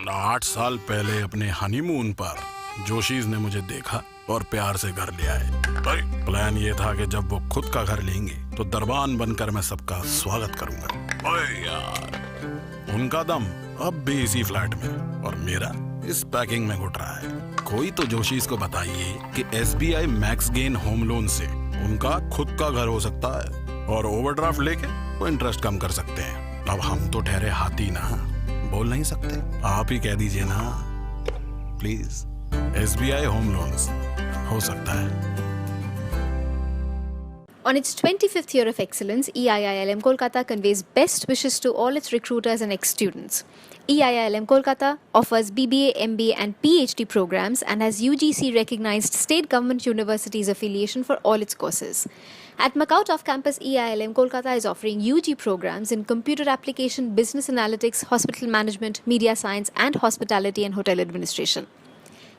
8 साल पहले अपने हनीमून पर जोशीज ने मुझे देखा और प्यार से घर ले आए। प्लान ये था कि जब वो खुद का घर लेंगे तो दरबान बनकर मैं सबका स्वागत करूंगा। ओए यार, उनका दम अब भी इसी फ्लैट में और मेरा इस पैकिंग में घुट रहा है। कोई तो जोशीज को बताइए कि SBI max gain home loan से उनका खुद का घर हो सकता है और ओवरड्राफ्ट लेके वो इंटरेस्ट कम कर सकते हैं। अब हम तो ठहरे हाथी ना, बोल नहीं सकते। आप ही कह दीजिए ना प्लीज। SBI होम लोन्स हो सकता है। On its 25th year of excellence, EIILM Kolkata conveys best wishes to all its recruiters and ex-students. EIILM Kolkata offers BBA, MBA and PhD programs and has UGC recognized state government universities affiliation for all its courses. At Macaut off-campus, EIILM Kolkata is offering UG programs in computer application, business analytics, hospital management, media science and hospitality and hotel administration.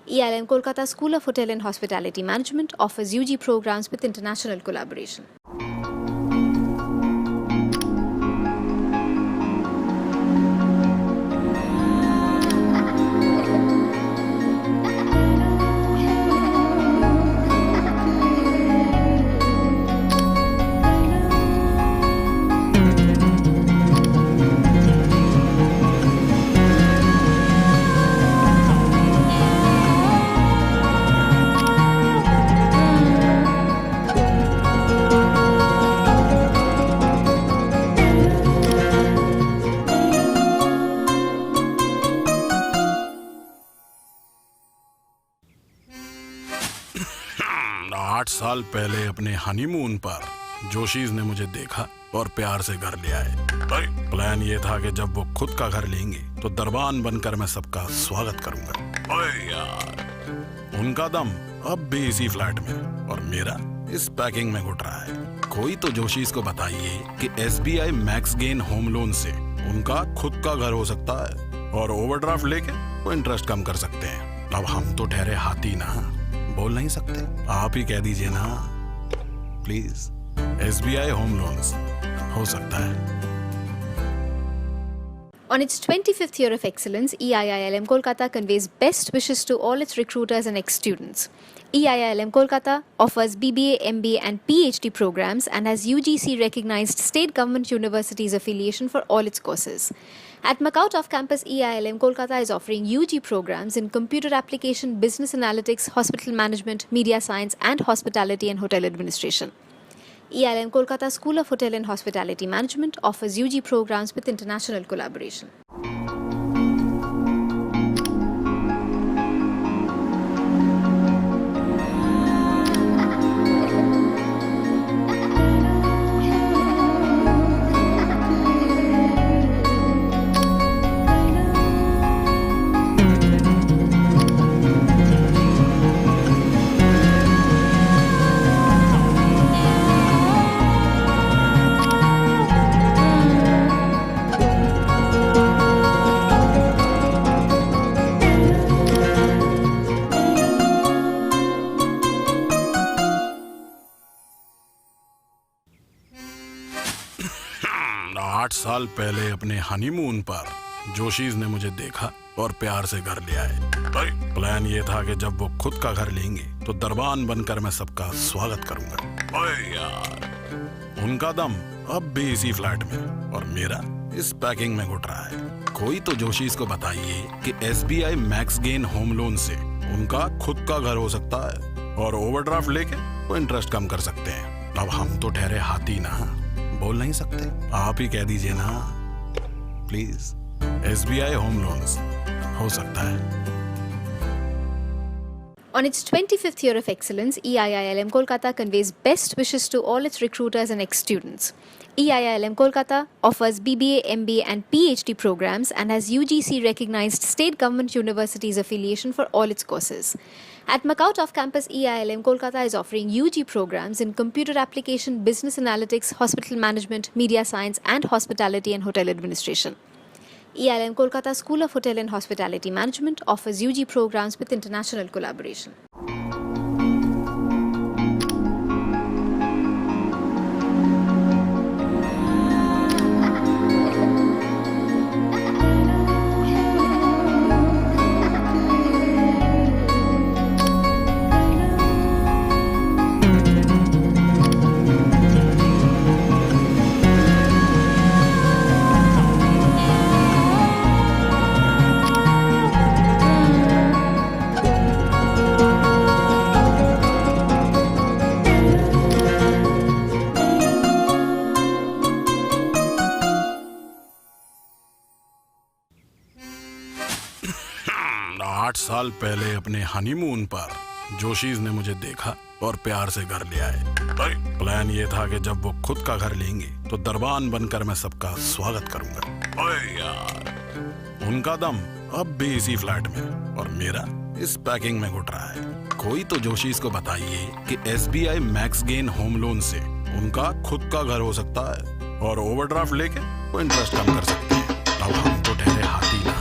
EIILM Kolkata School of Hotel and Hospitality Management offers UG programs with international collaboration. आठ साल पहले अपने honeymoon पर जोशीज ने मुझे देखा और प्यार से घर ले आए। प्लान ये था कि जब वो खुद का घर लेंगे तो दरबान बनकर मैं सबका स्वागत करूंगा। ओए यार, उनका दम अब भी इसी फ्लैट में और मेरा इस पैकिंग में घुट रहा है। कोई तो जोशीज को बताइए कि SBI max gain home loan से उनका खुद का घर हो सकता है और ओवरड्राफ्ट लेके वो इंटरेस्ट कम कर सकते हैं। अब हम तो ठहरे हाथी ना, बोल नहीं सकते। आप ही कह दीजिए ना प्लीज। SBI होम लोन्स हो सकता है। On its 25th year of excellence, EIILM Kolkata conveys best wishes to all its recruiters and ex-students. EIILM Kolkata offers BBA, MBA and PhD programs and has UGC recognized state government universities affiliation for all its courses. At Macaut off-campus, EIILM Kolkata is offering UG programs in computer application, business analytics, hospital management, media science and hospitality and hotel administration. EIILM Kolkata School of Hotel and Hospitality Management offers UG programs with international collaboration. आठ साल पहले अपने honeymoon पर जोशीज ने मुझे देखा और प्यार से घर ले आए। प्लान ये था कि जब वो खुद का घर लेंगे तो दरबान बनकर मैं सबका स्वागत करूंगा। ओए यार, उनका दम अब भी इसी फ्लैट में और मेरा इस पैकिंग में घुट रहा है। कोई तो जोशीज को बताइए कि SBI max gain home loan से उनका खुद का घर हो सकता है और ओवरड्राफ्ट लेके वो इंटरेस्ट कम कर सकते हैं। अब हम तो ठहरे हाथी ना, बोल नहीं सकते। आप ही कह दीजिए ना प्लीज। SBI होम लोन्स हो सकता है। On its 25th year of excellence, EIILM Kolkata conveys best wishes to all its recruiters and ex-students. EIILM Kolkata offers BBA, MBA and PhD programs and has UGC recognized state government universities affiliation for all its courses. At Macaut off-campus, EIILM Kolkata is offering UG programs in computer application, business analytics, hospital management, media science and hospitality and hotel administration. EIILM Kolkata School of Hotel and Hospitality Management offers UG programs with international collaboration. 8 साल पहले अपने honeymoon पर जोशीज ने मुझे देखा और प्यार से घर ले आए। प्लान ये था कि जब वो खुद का घर लेंगे तो दरबान बनकर मैं सबका स्वागत करूंगा। ओए यार, उनका दम अब भी इसी फ्लैट में और मेरा इस पैकिंग में घुट रहा है। कोई तो जोशीज को बताइए कि SBI max gain home loan से उनका खुद का घर हो सकता है और ओवरड्राफ्ट लेके वो इंटरेस्ट कम कर सकते हैं। अब हम तो ठहरे हाथी ना।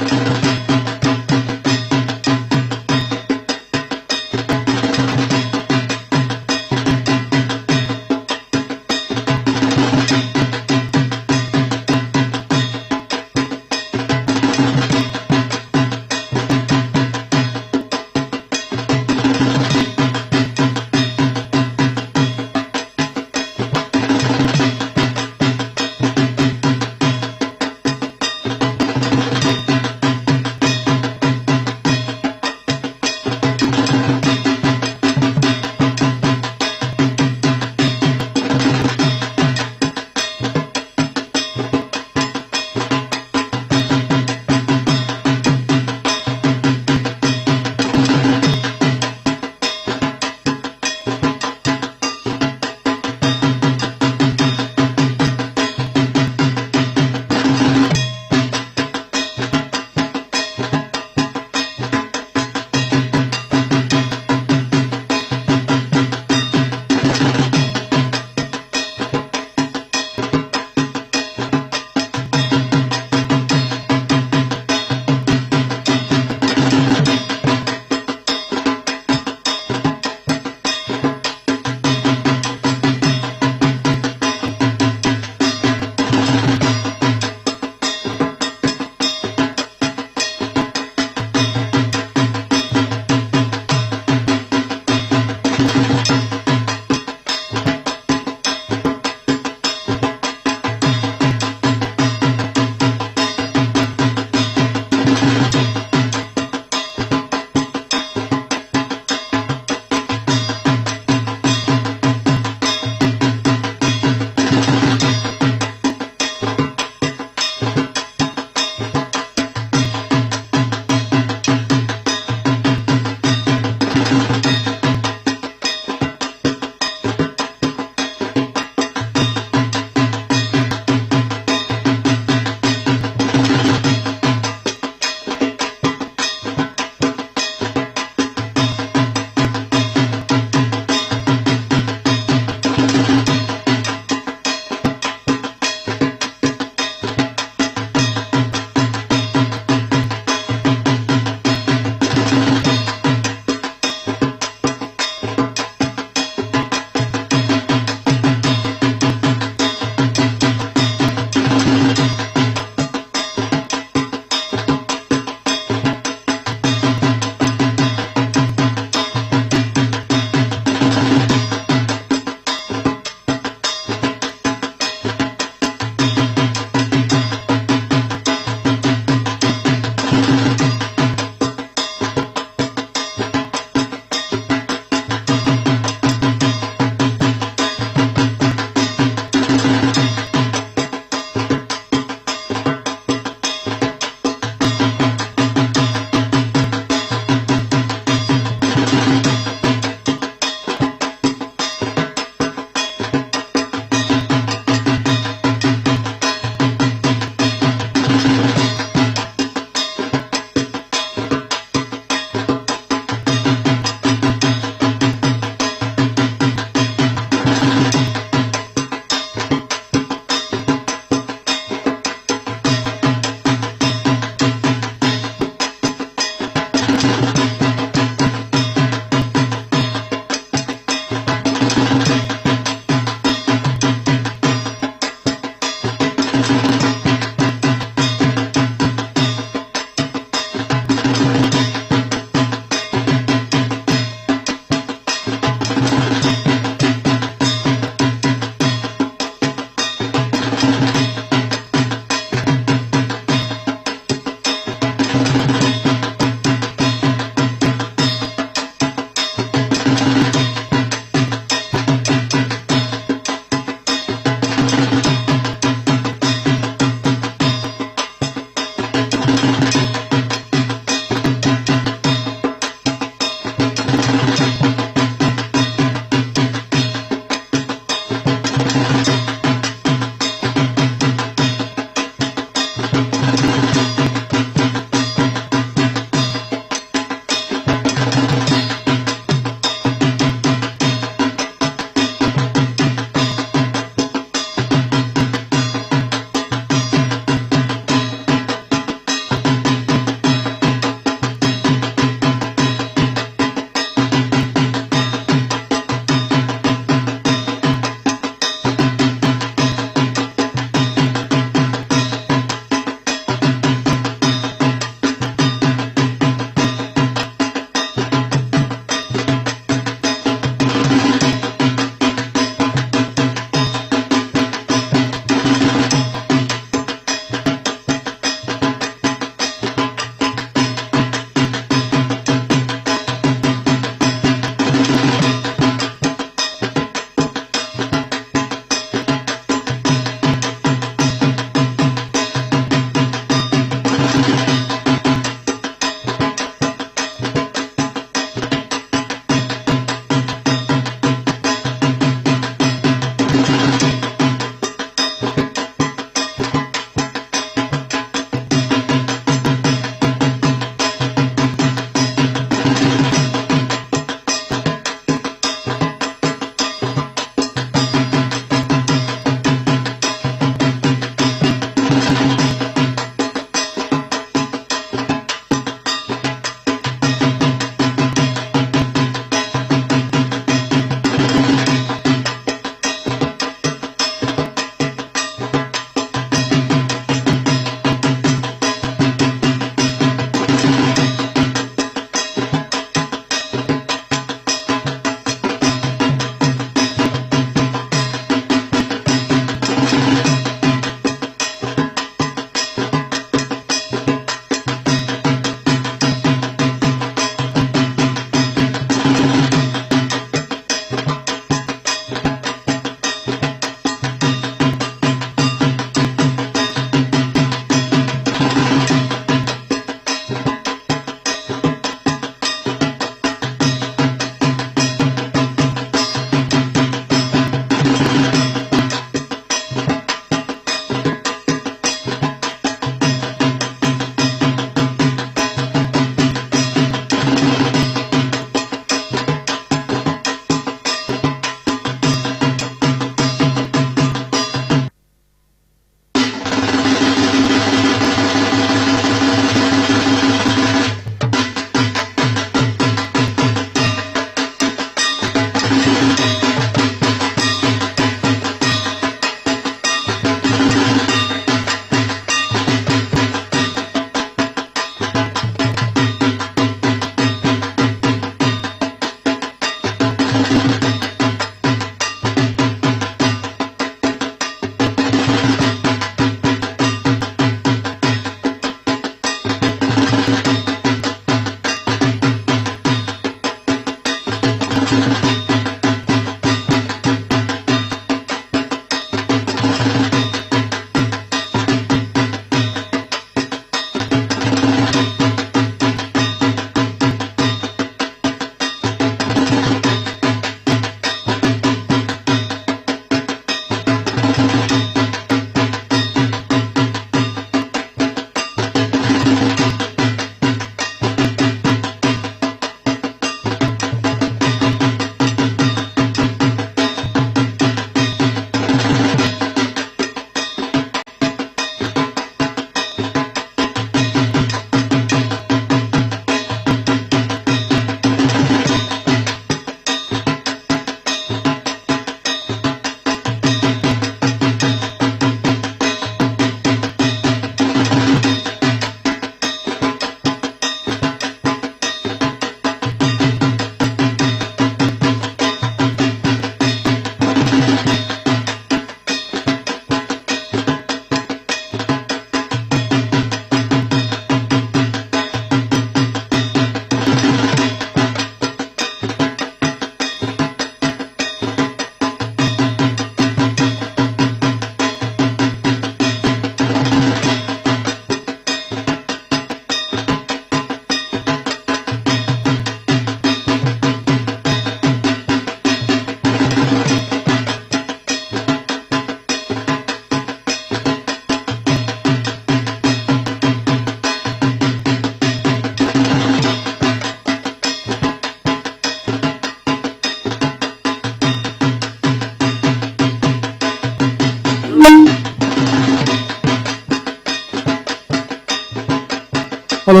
Hello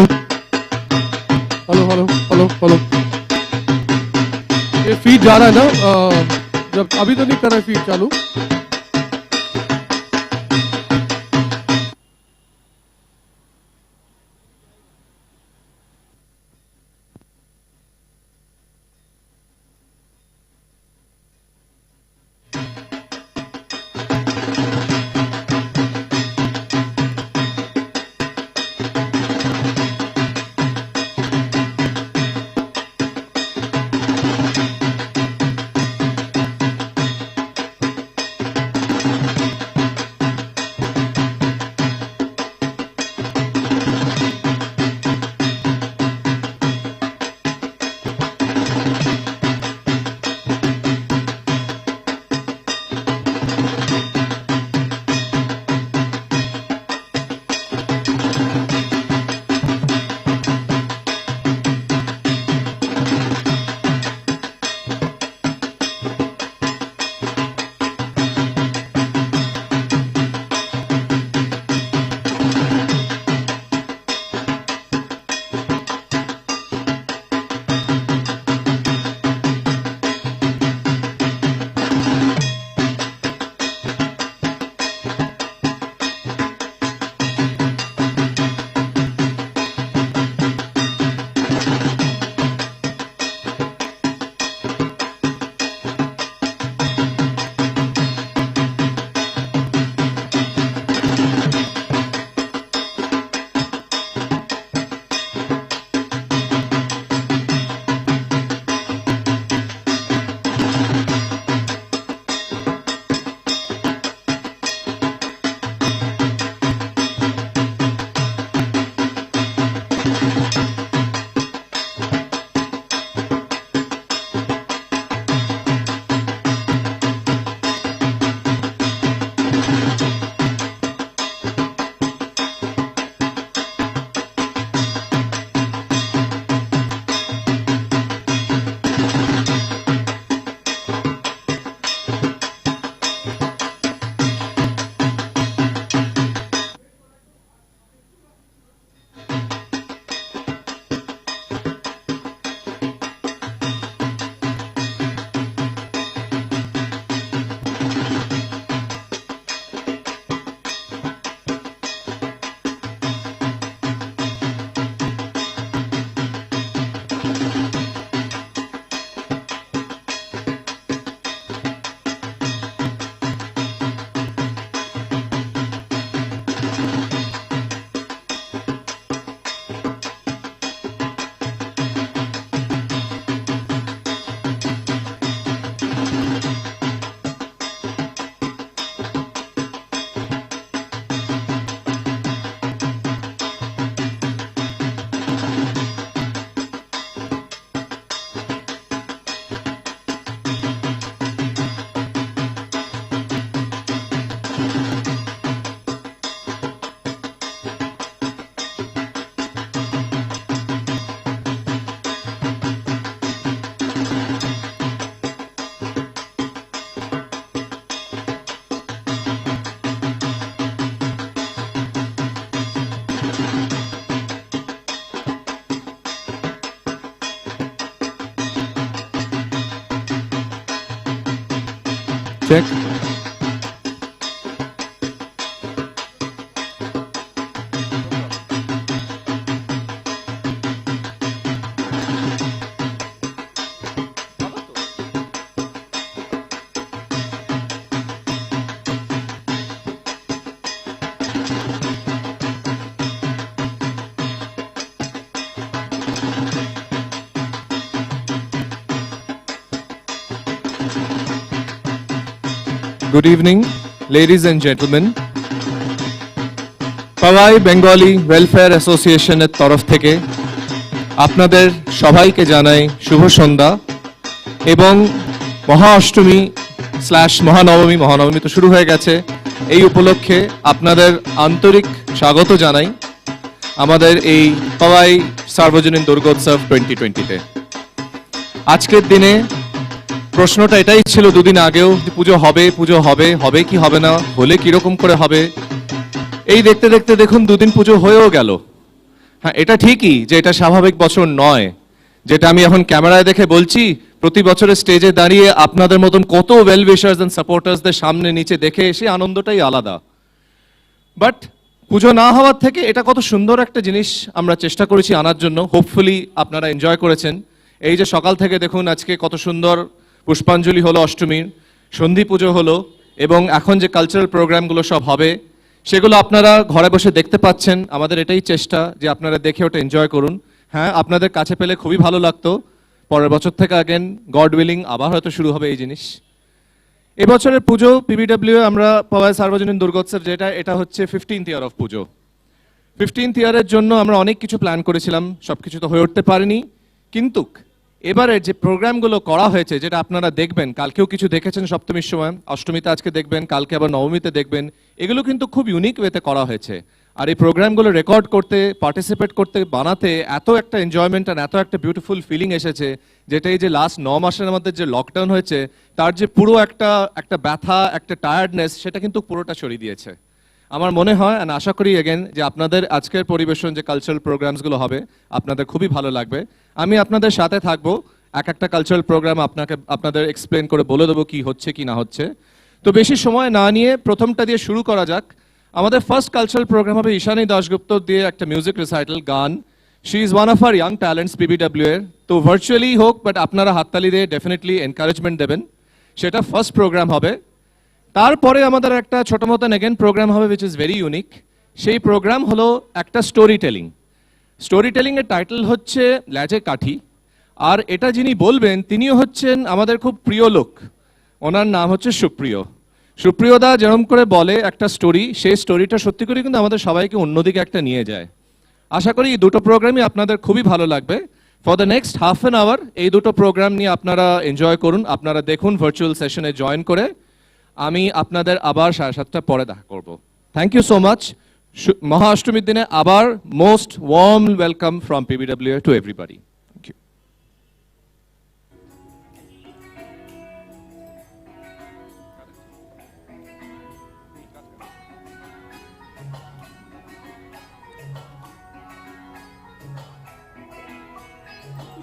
hello hello hello hello, ये फीड जा रहा है ना? जब अभी तो नहीं कर रहा है फीड चालू। check. Good evening, ladies and gentlemen. Powai Bengali Welfare Association এর তরফ থেকে আপনাদের সবাইকে জানাই শুভ সন্ধ্যা এবং মহা অষ্টমী মহানবমী তো শুরু হয়ে গেছে। এই উপলক্ষে আপনাদের আন্তরিক স্বাগত জানাই আমাদের এই পাওয়াই সার্বজনীন দুর্গোৎসব 2020-তে। আজকের দিনে প্রশ্নটা এটাই ছিল দুদিন আগেও, পুজো হবে কি হবে না, হলে কিরকম করে হবে। এই দেখতে দেখতে দেখুন দুদিন পুজো হয়েও গেল। হ্যাঁ, এটা ঠিকই যে এটা স্বাভাবিক বছর নয়, যেটা আমি এখন ক্যামেরায় দেখে বলছি। প্রতি বছরের স্টেজে দাঁড়িয়ে আপনাদের মতন কত ওয়েল উইশার্স এন্ড সাপোর্টার্সদের সামনে নিচে দেখে এসে আনন্দটাই আলাদা। বাট পুজো না হওয়ার থেকে এটা কত সুন্দর একটা জিনিস আমরা চেষ্টা করেছি আনার জন্য। হোপফুলি আপনারা এনজয় করেছেন। এই যে সকাল থেকে দেখুন আজকে কত সুন্দর পুষ্পাঞ্জলি হলো, অষ্টমীর সন্ধি পুজো হলো, এবং এখন যে কালচারাল প্রোগ্রামগুলো সব হবে সেগুলো আপনারা ঘরে বসে দেখতে পাচ্ছেন। আমাদের এটাই চেষ্টা যে আপনারা দেখে ওটা এনজয় করুন। হ্যাঁ, আপনাদের কাছে পেলে খুবই ভালো লাগতো। পরের বছর থেকে আগেন গড উইলিং আবার হয়তো শুরু হবে এই জিনিস। এবছরের পুজো PBWA আমরা পাওয়াই সার্বজনীন দুর্গোৎসব, এটা হচ্ছে 15th year of Puja. 15th ইয়ারের জন্য আমরা অনেক কিছু প্ল্যান করেছিলাম, সবকিছু তো হয়ে উঠতে পারেনি। কিন্তু এবারে যে প্রোগ্রামগুলো করা হয়েছে, যেটা আপনারা দেখবেন, কালকেও কিছু দেখেছেন সপ্তমীর সময়, অষ্টমীতে আজকে দেখবেন, কালকে আবার নবমীতে দেখবেন, এগুলো কিন্তু খুব ইউনিক ওয়েতে করা হয়েছে। আর এই প্রোগ্রামগুলো রেকর্ড করতে, পার্টিসিপেট করতে, বানাতে এত একটা এনজয়মেন্ট আর এত একটা বিউটিফুল ফিলিং এসেছে, যেটা এই যে লাস্ট 9 মাসের মধ্যে যে লকডাউন হয়েছে তার যে পুরো একটা ব্যথা, একটা টায়ার্ডনেস, সেটা কিন্তু পুরোটা সরিয়ে দিয়েছে। আমার মনে হয় আর আশা করি এগেন যে আপনাদের আজকের পরিবেশন যে কালচারাল প্রোগ্রামসগুলো হবে আপনাদের খুবই ভালো লাগবে। আমি আপনাদের সাথে থাকবো, একটা কালচারাল প্রোগ্রাম আপনাদের এক্সপ্লেন করে বলে দেবো কি হচ্ছে কি না হচ্ছে। তো বেশি সময় না নিয়ে প্রথমটা দিয়ে শুরু করা যাক। আমাদের ফার্স্ট কালচারাল প্রোগ্রাম হবে ঈশানী দাশগুপ্ত দিয়ে একটা মিউজিক রিসাইটাল, গান। She is one of our young talents PBWA। তো ভার্চুয়ালি হোক, বাট আপনারা হাততালি দিয়ে ডেফিনেটলি এনকারেজমেন্ট দেবেন। সেটা ফার্স্ট প্রোগ্রাম হবে। তারপরে আমাদের একটা ছোট মতন এগেন প্রোগ্রাম হবে উইচ ইজ ভেরি ইউনিক। সেই প্রোগ্রাম হলো একটা স্টোরি টেলিং এর টাইটেল হচ্ছে ল্যাজে কাঠি। আর এটা যিনি বলবেন তিনিও হচ্ছেন আমাদের খুব প্রিয় লোক। ওনার নাম হচ্ছে সুপ্রিয় দা যেরকম করে বলে একটা স্টোরি, সেই স্টোরিটা সত্যি করে কিন্তু আমাদের সবাইকে অন্যদিকে একটা নিয়ে যায়। আশা করি এই দুটো প্রোগ্রামই আপনাদের খুবই ভালো লাগবে। For the next half an hour এই দুটো প্রোগ্রাম নিয়ে আপনারা এনজয় করুন, আপনারা দেখুন ভার্চুয়াল সেশনে জয়েন করে। আমি আপনাদের আবার 7:30 পরে দেখা করব। Thank you so much. মহা অষ্টমীর দিনে আবার most warm welcome from PBWA to everybody. Thank you.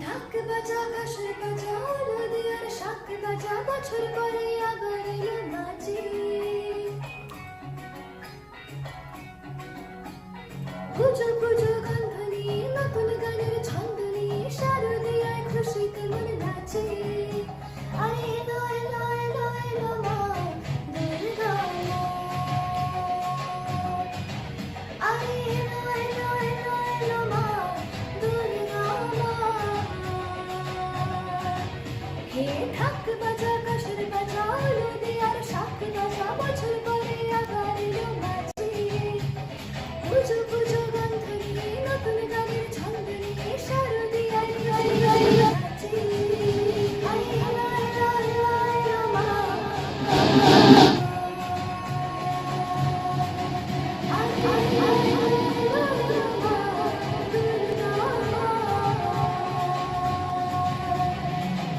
ঢাক বাজা কাশর বাজা নদিয়ার শাক বাজা বছর পরে আবার এলো মাঝি। পুজো পুজো গানধ্বনি নতুন গানের ছন্দ নিয়ে শারদীয়ায় খুশিতে মন নাচে। আরে এলো এলো এলো এলো মা দুর্গা মা। আরে এলো এলো এলো এলো মা দুর্গা মা। হে ঢাক বাজা কাশর বাজা নদিয়ার শাক বাজা বছর পরে আবার এলো মাঝি। পুজো পুজো গানধ্বনি নতুন গানের ছন্দ নিয়ে শারদীয়ায় নাচে। আরে এলো এলো এলো এলো মা। আরে এলো এলো মা দুর্গা মা।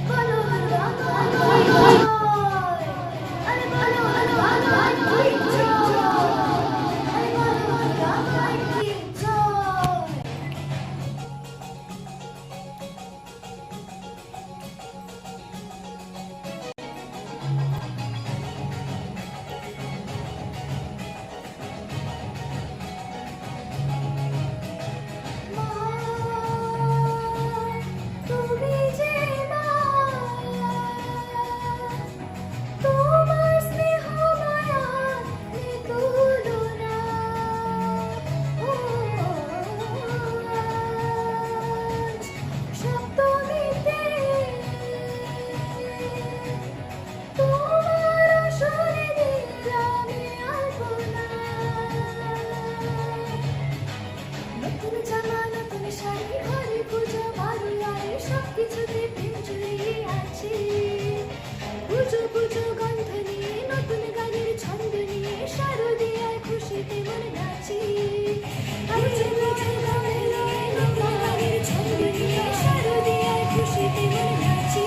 বলো দুর্গা মা। পুজো পুজো গন্ধ নিয়ে নতুন গানের ছন্দ নিয়ে শারদীয়ার খুশিতে মন নাচি পুজো পুজো গন্ধ নিয়ে নতুন গানের ছন্দ নিয়ে শারদীয়ার খুশিতে মন নাচি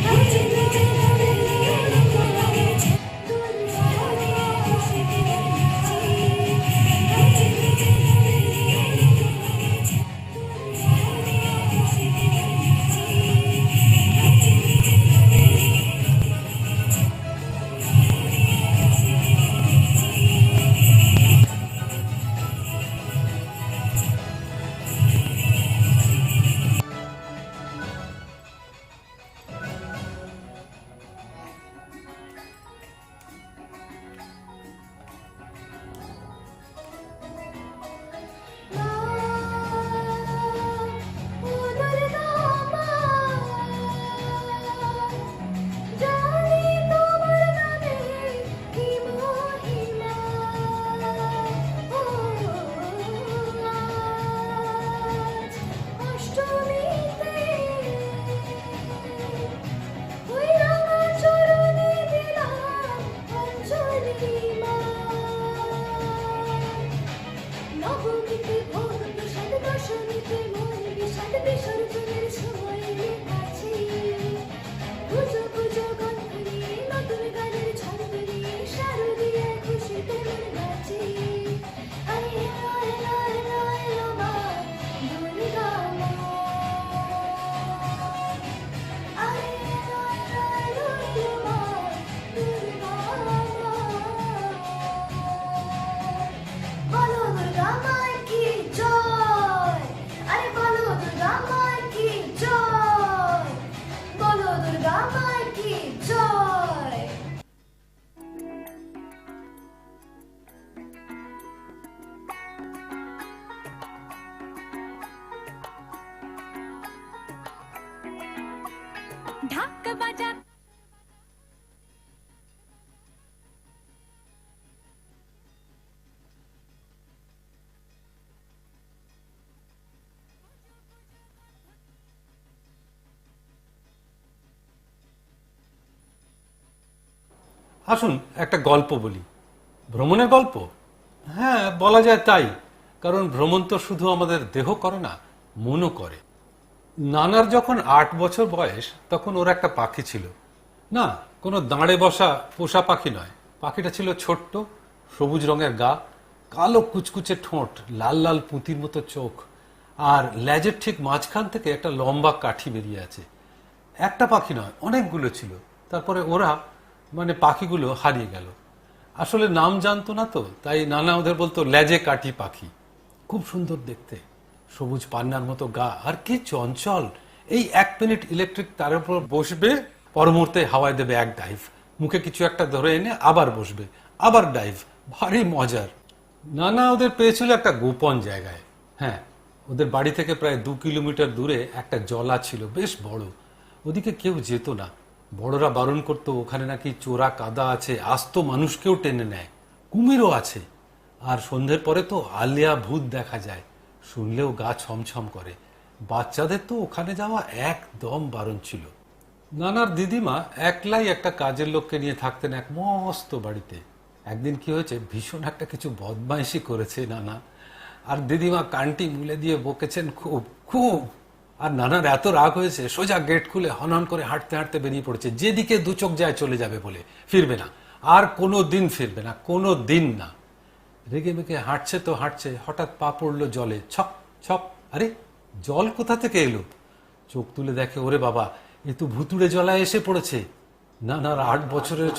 পুজো পুজো গন্ধ নিয়ে নতুন গানের ছন্দ নিয়ে শারদীয়ার খুশিতে মন নাচি পুজো পুজো গন্ধ নিয়ে নতুন গানের ছন্দ নিয়ে শারদীয়ার খুশিতে মন নবমীতে ভোগ বিষাদ দশমীতে মন বিষাদ বিসর্জনের সময় কাছে পুজো পুজো গন্ধ নিয়ে নতুন গানের ছন্দ নিয়ে শারদীয়ার খুশিতে মন নাচে আরে এলো এলো এলো এলো মা দুর্গা মা আরে এলো এলো এলো এলো মা দুর্গা মা বলো দুর্গা মায়ের কি জয় আরে বলো দুর্গা মায়ের কি জয় বলো দুর্গা মায়ের কি জয় ঢাক বাজা আসুন একটা গল্প বলি। ভ্রমণের গল্প? হ্যাঁ, বলা যায় তাই। কারণ ভ্রমণ তো শুধু আমাদের দেহ করে না, মনও করে। নানার যখন 8 বছর বয়স তখন ওর একটা পাখি ছিল। না, কোনো দাঁড়ে বসা পোষা পাখি নয়। পাখিটা ছিল ছোট্ট, সবুজ রঙের গা, কালো কুচকুচে ঠোঁট, লাল লাল পুঁতির মতো চোখ, আর লেজের ঠিক মাঝখান থেকে একটা লম্বা কাঠি বেরিয়ে আছে। একটা পাখি নয়, অনেকগুলো ছিল। তারপরে ওরা পাখিগুলো হারিয়ে গেল। আসলে নাম জানতো না তো, তাই নানা ওদের বলতো লেজে কাঠি পাখি। খুব সুন্দর দেখতে, সবুজ পান্নার মতো গা, আর কি চঞ্চল। এই 1 মিনিট ইলেকট্রিক তারের উপর বসবে, পর মুহূর্তে হাওয়ায় দেবে এক ডাইভ, মুখে কিছু একটা ধরে এনে আবার বসবে, আবার ডাইভ। ভারী মজার। নানা ওদের পেয়েছিল একটা গোপন জায়গায়। হ্যাঁ, ওদের বাড়ি থেকে প্রায় 2 কিলোমিটার দূরে একটা জলা ছিল, বেশ বড়। ওদিকে কেউ যেত না। বড়রা বারণ করতো, ওখানে নাকি চোরা কাদা আছে, আস্ত মানুষকেও টেনে নেয়, কুমিরও আছে। আর সন্ধ্যের পরে তো আলিয়া ভূত দেখা যায়, শুনলেও গা ছমছম করে। বাচ্চাদের তো ওখানে যাওয়া একদম বারণ ছিল। নানার দিদিমা একলাই একটা কাজের লোককে নিয়ে থাকতেন এক মস্ত বাড়িতে। একদিন কি হয়েছে, ভীষণ একটা কিছু বদমাইশি করেছে নানা, আর দিদিমা কানটি মুলে দিয়ে বকেছেন খুব খুব। আর নানার এত রাগ হয়েছে, সোজা গেট খুলে হনহন করে হাঁটতে হাঁটতে বেরিয়ে পড়েছে, যেদিকে 2 চোখ যায় চলে যাবে বলে, ফিরবে না, আর কোনো দিন ফিরবে না, কোনো দিন না। রেগে মেগে হাঁটছে তো হাঁটছে, হঠাৎ পা পড়লো জলে, ছপ ছপ। আরে জল কোথা থেকে এলো? চোখ তুলে দেখে, ওরে বাবা, এ তো ভুতুড়ে জলায় এসে পড়েছে। নানার 8 বছরের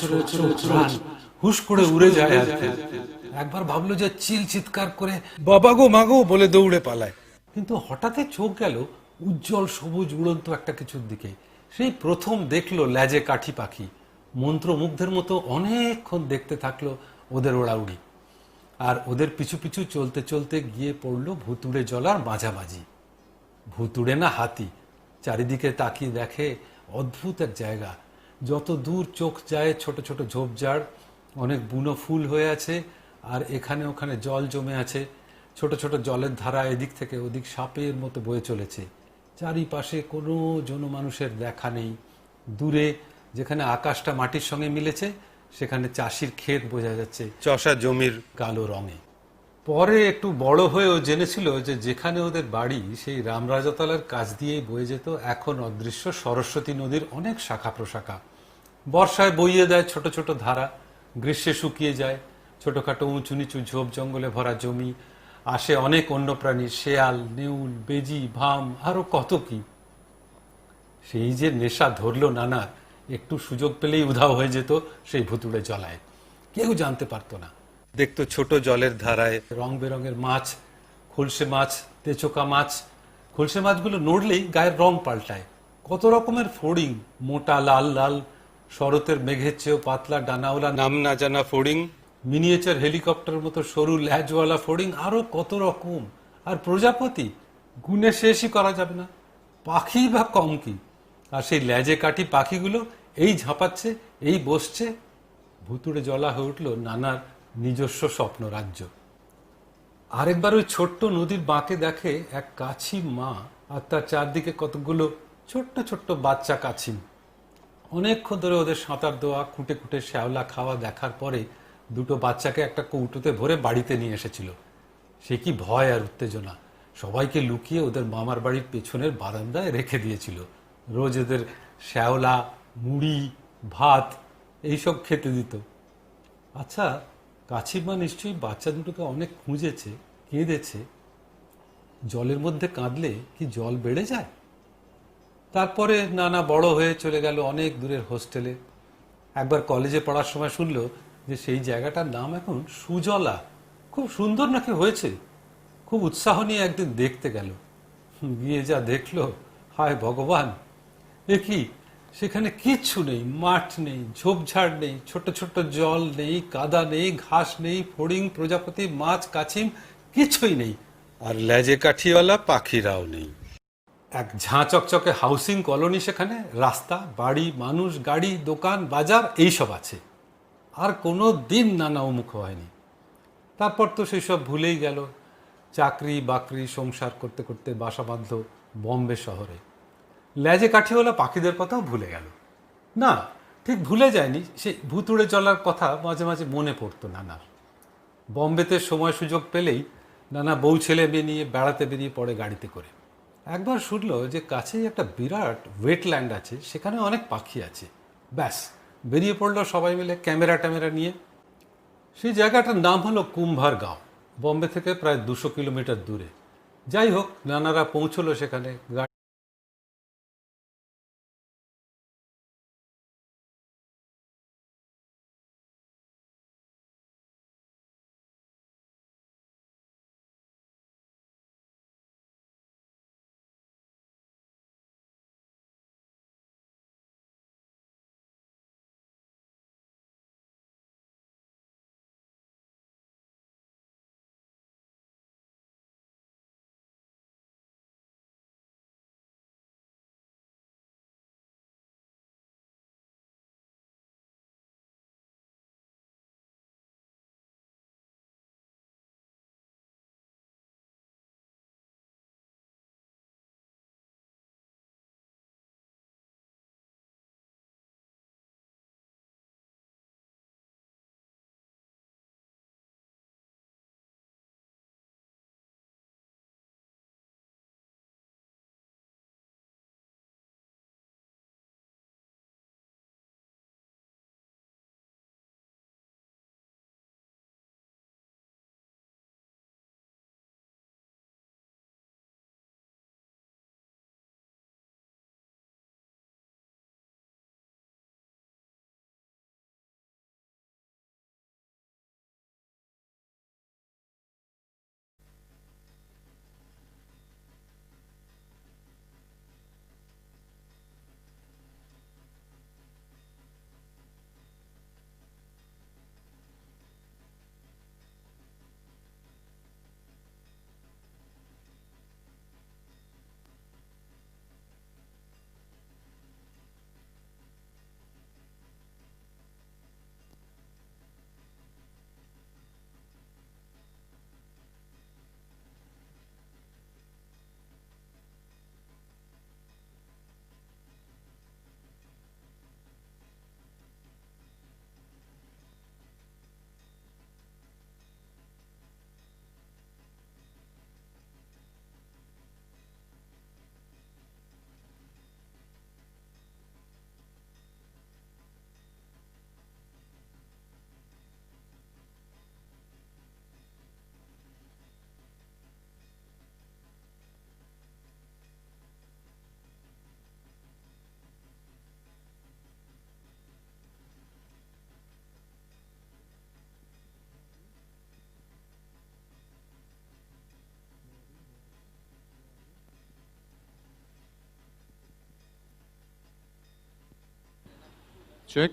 প্রাণ হুশ করে উড়ে যায়। আর একবার ভাবলো যে চিৎকার করে বাবা গো মাগো বলে দৌড়ে পালায়, কিন্তু হঠাৎ চোখ গেল উজ্জ্বল সবুজ উড়ন্ত একটা কিছুর দিকে। সেই প্রথম দেখলো লেজে কাঠি পাখি। মন্ত্রমুগ্ধের মতো অনেকক্ষণ দেখতে থাকলো ওদের ওড়াউড়ি, আর ওদের পিছু পিছু চলতে চলতে গিয়ে পড়লো ভুতুড়ে জলার মাঝামাঝি। ভুতুড়ে না হাতি। চারিদিকে তাকিয়ে দেখে অদ্ভুত এক জায়গা। যত দূর চোখ যায় ছোট ছোট ঝোপঝাড়, অনেক বুনো ফুল হয়ে আছে, আর এখানে ওখানে জল জমে আছে। ছোট ছোট জলের ধারা এদিক থেকে ওদিক সাপের মতো বয়ে চলেছে। চারিপাশে কোনো জনমানুষের দেখা নেই। দূরে যেখানে আকাশটা মাটির সঙ্গে মিলেছে সেখানে চাষির ক্ষেত বোঝা যাচ্ছে চষা জমির কালো রঙে। পরে একটু বড় হয়েও জেনেছিল যে যেখানে ওদের বাড়ি সেই রামরাজাতলার কাছ দিয়েই বয়ে যেত এখন অদৃশ্য সরস্বতী নদীর অনেক শাখা প্রশাখা। বর্ষায় বইয়ে দেয় ছোট ছোট ধারা, গ্রীষ্মে শুকিয়ে যায়। ছোটখাটো উঁচু নিচু ঝোপ জঙ্গলে ভরা জমি, আসে অনেক অন্য প্রাণী, শেয়াল, নেউল, বেজি, ভাম, আরো কত কি। সেই যে নেশা ধরলো নানার, একটু সুযোগ পেলেই উধাও হয়ে যেত সেই ভুতুড়ে জলায়। কেউ জানতে পারতো না। দেখতো ছোট জলের ধারায় রং বেরঙের মাছ, খলসে মাছ, তেচোকা মাছ। খলসে মাছগুলো নড়লেই গায়ের রং পাল্টায়। কত রকমের ফড়িং, মোটা লাল লাল, শরতের মেঘের চেয়েও পাতলা ডানাওয়ালা নাম না জানা ফড়িং, মিনিয়েচার হেলিকপ্টারের মতো সরু ল্যাজওয়ালা ফড়িং, আরো কত রকম। আর প্রজাপতি গুণে শেষই করা যাবে না। পাখি বা কম কি। আর সেই ল্যাজে কাঠি পাখিগুলো এই ঝাঁপাচ্ছে, এই বসছে। ভুতুড়ে জলা হয়ে উঠল নানার নিজস্ব স্বপ্ন রাজ্য। আরেকবার ওই ছোট্ট নদীর বাঁকে দেখে এক কাছিম মা আর তার চারদিকে কতগুলো ছোট্ট ছোট্ট বাচ্চা কাছিম। অনেকক্ষণ ধরে ওদের সাঁতার দেওয়া, খুঁটে খুঁটে শ্যাওলা খাওয়া দেখার পরে দুটো বাচ্চাকে একটা কৌটোতে ভরে বাড়িতে নিয়ে এসেছিল। সে কি ভয় আর উত্তেজনা! সবাইকে লুকিয়ে ওদের মামার বাড়ির পেছনের বারান্দায় রেখে দিয়েছিল। রোজ এদের শ্যাওলা, মুড়ি, ভাত এইসব খেতে দিত। আচ্ছা, কাছিমা নিশ্চয়ই বাচ্চা দুটোকে অনেক খুঁজেছে, কেঁদেছে। জলের মধ্যে কাঁদলে কি জল বেড়ে যায়? তারপরে নানা বড় হয়ে চলে গেল অনেক দূরের হোস্টেলে। একবার কলেজে পড়ার সময় শুনলো যে সেই জায়গাটার নাম এখন সুজলা। খুব সুন্দর নাকি হয়েছে। খুব উৎসাহ নিয়ে একদিন দেখতে গেল। গিয়ে যা দেখলো, হায় ভগবান! এ কি, সেখানে কিচ্ছু নেই, মাঠ নেই, ঝোপঝাড় নেই, ছোট ছোট জল নেই, কাদা নেই, ঘাস নেই, ফড়িং, প্রজাপতি, মাছ, কাছিম কিছুই নেই। আর লেজে কাঠিওয়ালা পাখিরাও নেই। এক ঝাঁ চকচকে হাউসিং কলোনি, সেখানে রাস্তা, বাড়ি, মানুষ, গাড়ি, দোকান, বাজার এইসব আছে। আর কোনো দিন নানা উন্মুখ হয়নি। তারপর তো সেসব ভুলেই গেল। চাকরি বাকরি সংসার করতে করতে বাসা বাঁধল বম্বে শহরে। লেজে কাঠিওয়ালা পাখিদের কথাও ভুলে গেল। না, ঠিক ভুলে যায়নি, সেই ভুতুড়ে চলার কথা মাঝে মাঝে মনে পড়তো নানার। বম্বেতে সময় সুযোগ পেলেই নানা বউ ছেলে মেয়ে নিয়ে বেড়াতে বেরিয়ে পড়ে গাড়িতে করে। একবার শুনলো যে কাছেই একটা বিরাট ওয়েটল্যান্ড আছে, সেখানে অনেক পাখি আছে। ব্যাস, বেরিয়ে পড়লো সবাই মিলে ক্যামেরা ট্যামেরা নিয়ে। সেই জায়গাটার নাম হলো কুম্ভার গাঁও, বম্বে থেকে প্রায় 200 কিলোমিটার দূরে। যাই হোক, নানারা পৌঁছলো সেখানে। চেক।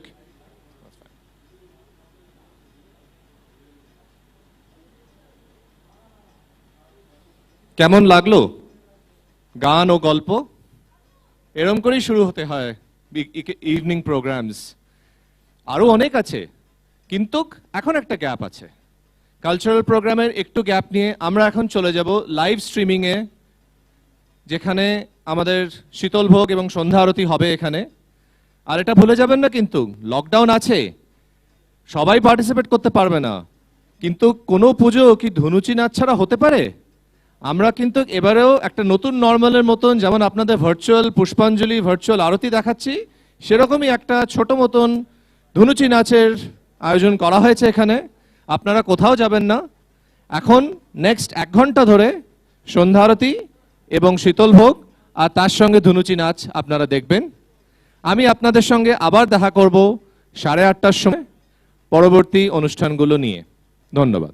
কেমন লাগলো গান ও গল্প? এরম করেই শুরু হতে হয় ইভিনিং প্রোগ্রামস। আরো অনেক আছে, কিন্তু এখন একটা গ্যাপ আছে। কালচারাল প্রোগ্রামের একটু গ্যাপ নিয়ে আমরা এখন চলে যাব লাইভ স্ট্রিমিং এ, যেখানে আমাদের শীতলভোগ এবং সন্ধ্যা আরতি হবে এখানে। আর এটা ভুলে যাবেন না, কিন্তু লকডাউন আছে, সবাই পার্টিসিপেট করতে পারবে না। কিন্তু কোনো পুজো কি ধুনুচি নাচ ছাড়া হতে পারে? আমরা কিন্তু এবারেও একটা নতুন নর্মালের মতন, যেমন আপনাদের ভার্চুয়াল পুষ্পাঞ্জলি, ভার্চুয়াল আরতি দেখাচ্ছি, সেরকমই একটা ছোট মতন ধুনুচি নাচের আয়োজন করা হয়েছে এখানে। আপনারা কোথাও যাবেন না, এখন নেক্সট 1 ঘন্টা ধরে সন্ধ্যা আরতি এবং শীতলভোগ আর তার সঙ্গে ধুনুচি নাচ আপনারা দেখবেন। আমি আপনাদের সঙ্গে আবার দেখা করব 8:30টার সময় পরবর্তী অনুষ্ঠানগুলো নিয়ে। ধন্যবাদ।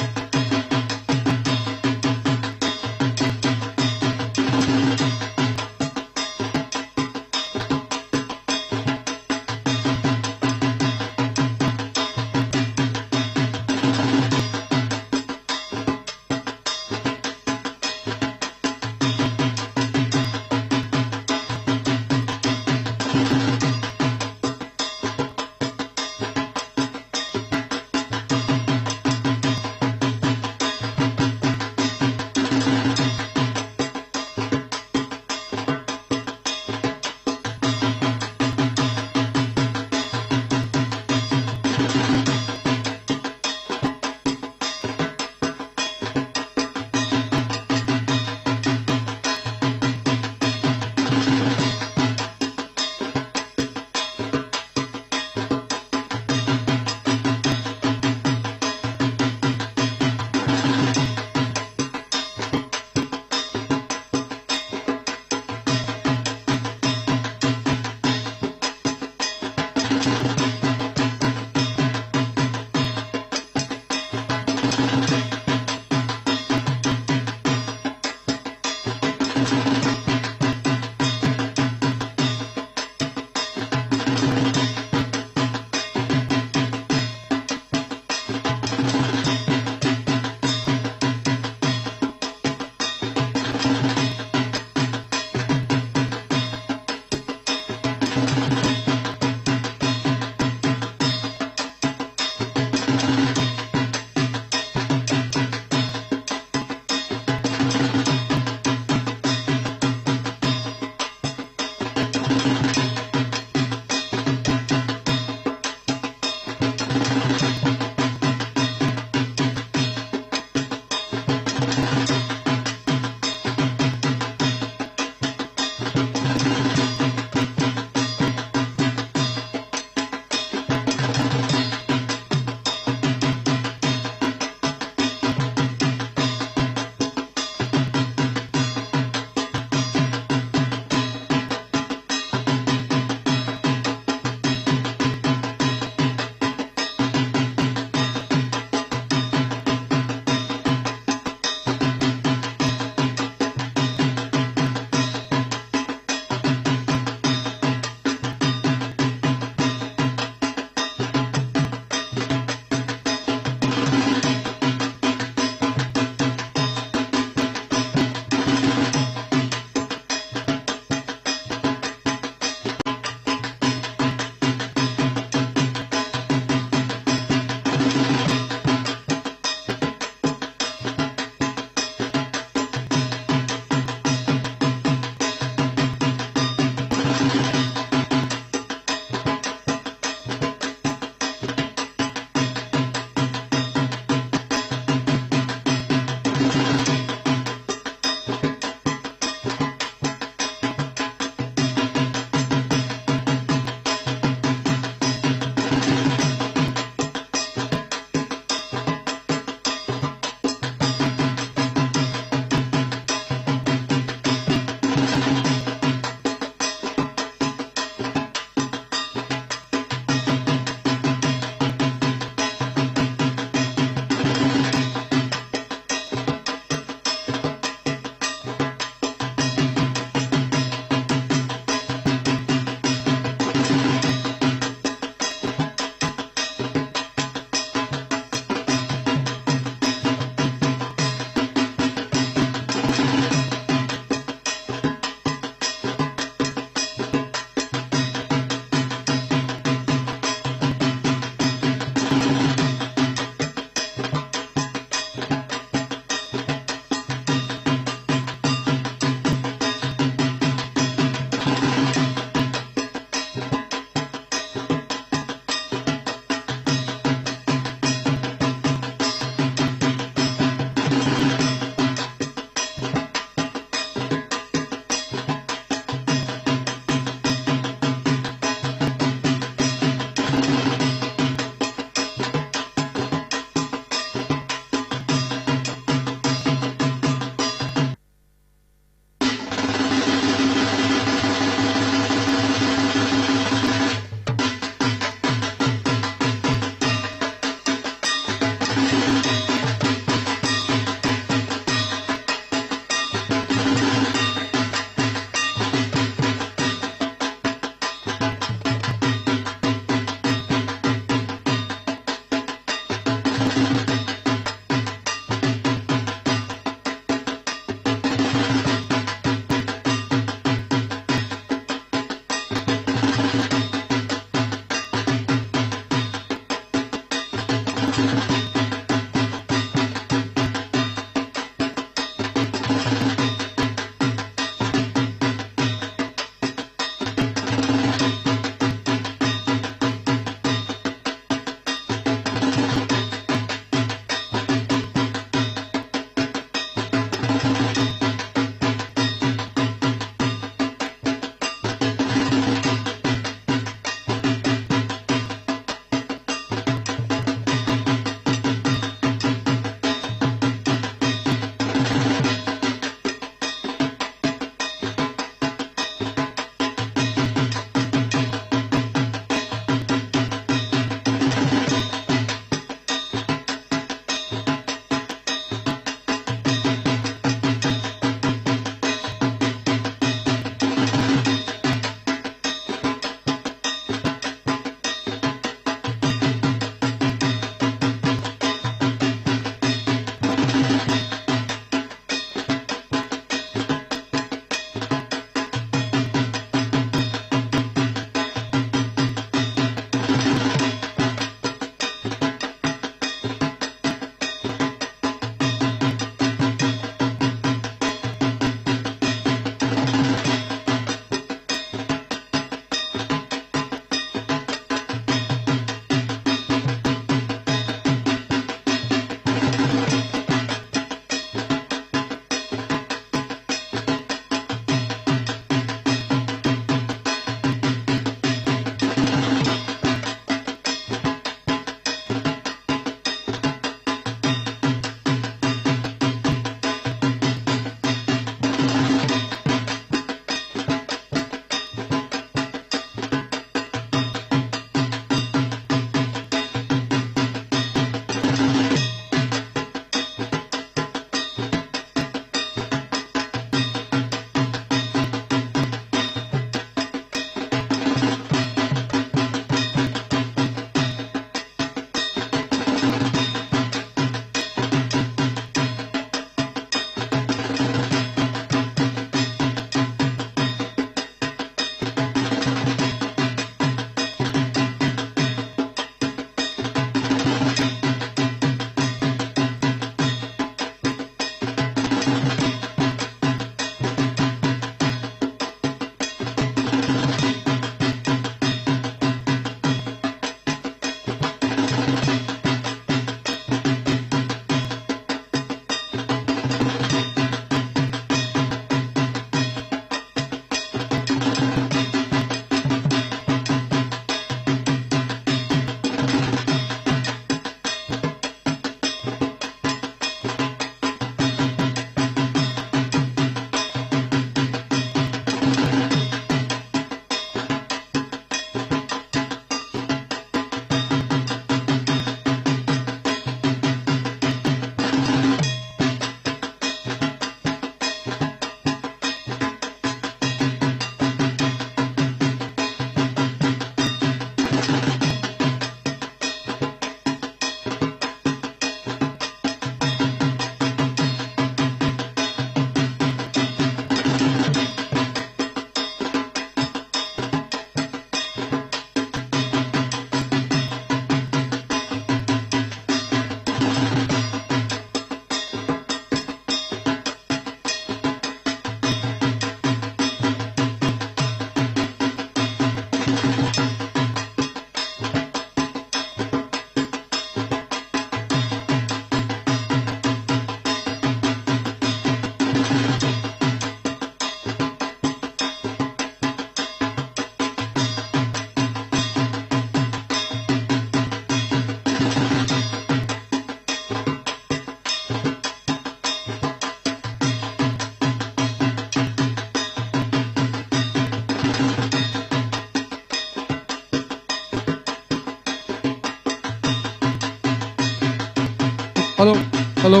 Hello hello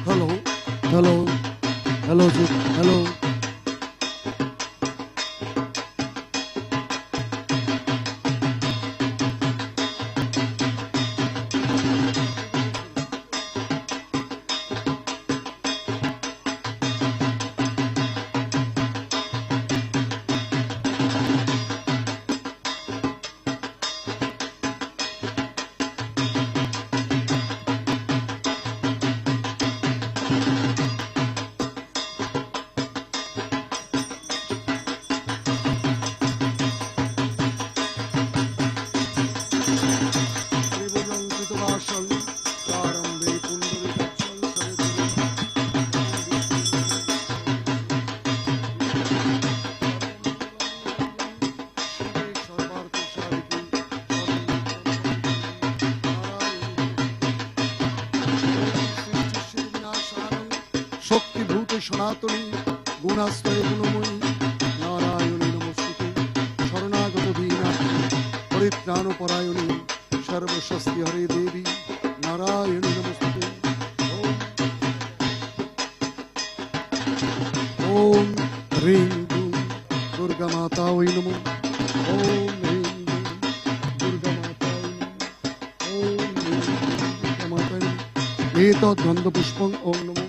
hello hello hello hello শক্তিভূত সনাতনী গুণাশ্রয় গুণময়ী নারায়ণী নমস্তুতে শরণাগত দীনাথী পরিত্রাণ পরায়ণী সর্বশস্তি হরে দেবী নারায়ণী নমস্তুতে ওম হ্রিং দুম দুর্গা মাতা ওই নমো ওম হ্রিং দুম দুর্গা মাতা ওম হ্রিং দুম দুর্গা মাতা এতদ গন্ধ পুষ্পং ওম নমো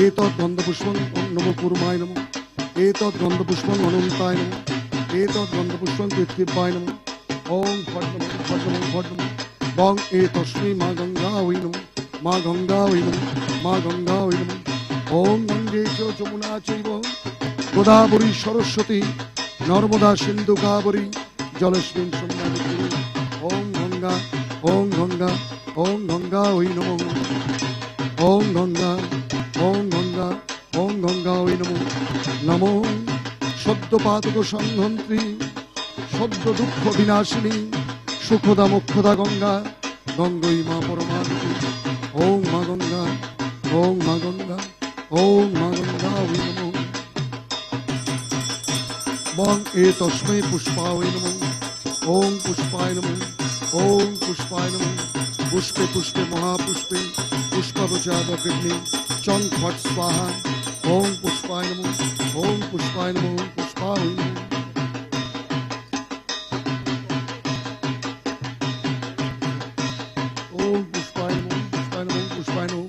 एतद् गन्धपुष्पं नमो कुर्माय नमो एतद् गन्धपुष्पं अनन्ताय नमो एतद् गन्धपुष्पं पृथिव्याय नमो ओम फट् नमो फट् नमो फट् नमो बं एतस्मै मा गंगा वै नमो मा गंगा वै नमो मा गंगा वै नमो ओम गंगे च यमुना चैव गोदावरी सरस्वती नर्मदा सिन्धु कावेरी जलेस्मिन् सन्निधिं ओम गंगा ओम गंगा वै नमो ओम गंगा ओम गंगा वै नमो नमो सद्यपातक संहन्त्री सद्य दुःख विनाशिनी सुखदा मोक्षदा गंगा गंगई मा परमानंदी ओम मा गंगा ओम मा गंगा ओम मा गंगा वै नमो बं एतस्मै पुष्पाय नमो ओम पुष्पाय नमो ओम पुष्पाय नमो पुष्पे पुष्पे महापुष्पे पुष्पवचादग्नि चं फट् स्वाहा ओम पुष्पाय नमो ओम पुष्पाय नमो पुष्पाय नमो ओम पुष्पाय नमो पुष्पाय नमो पुष्पाय नमो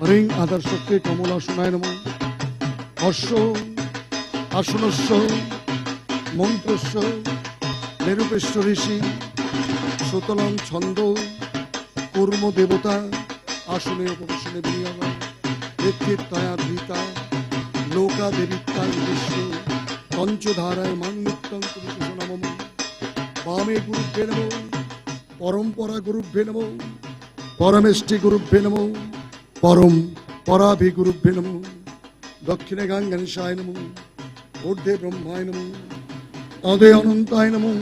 ह्रीं आदर्शक्ति कमलासनाय नमो हर्ष आसनस्य मंत्रस्य निरूपेश्वर ऋषि सुतलं छंद कूर्म देवता आसने उपवेशने विनियोगं नेतृत्वया धृता लोका देविता विश्व पंचधाराय मांगनित्यं पुरुषो नमः वामे गुरुभ्ये नमो परम्परा गुरुभ्ये नमो परमेष्टि गुरुभ्ये नमो परम पराभि गुरुभ्ये नमो दक्षिणे गंगणेशाय नमो ऊर्ध्वे ब्रह्माय नमो अदे अनंताय नमो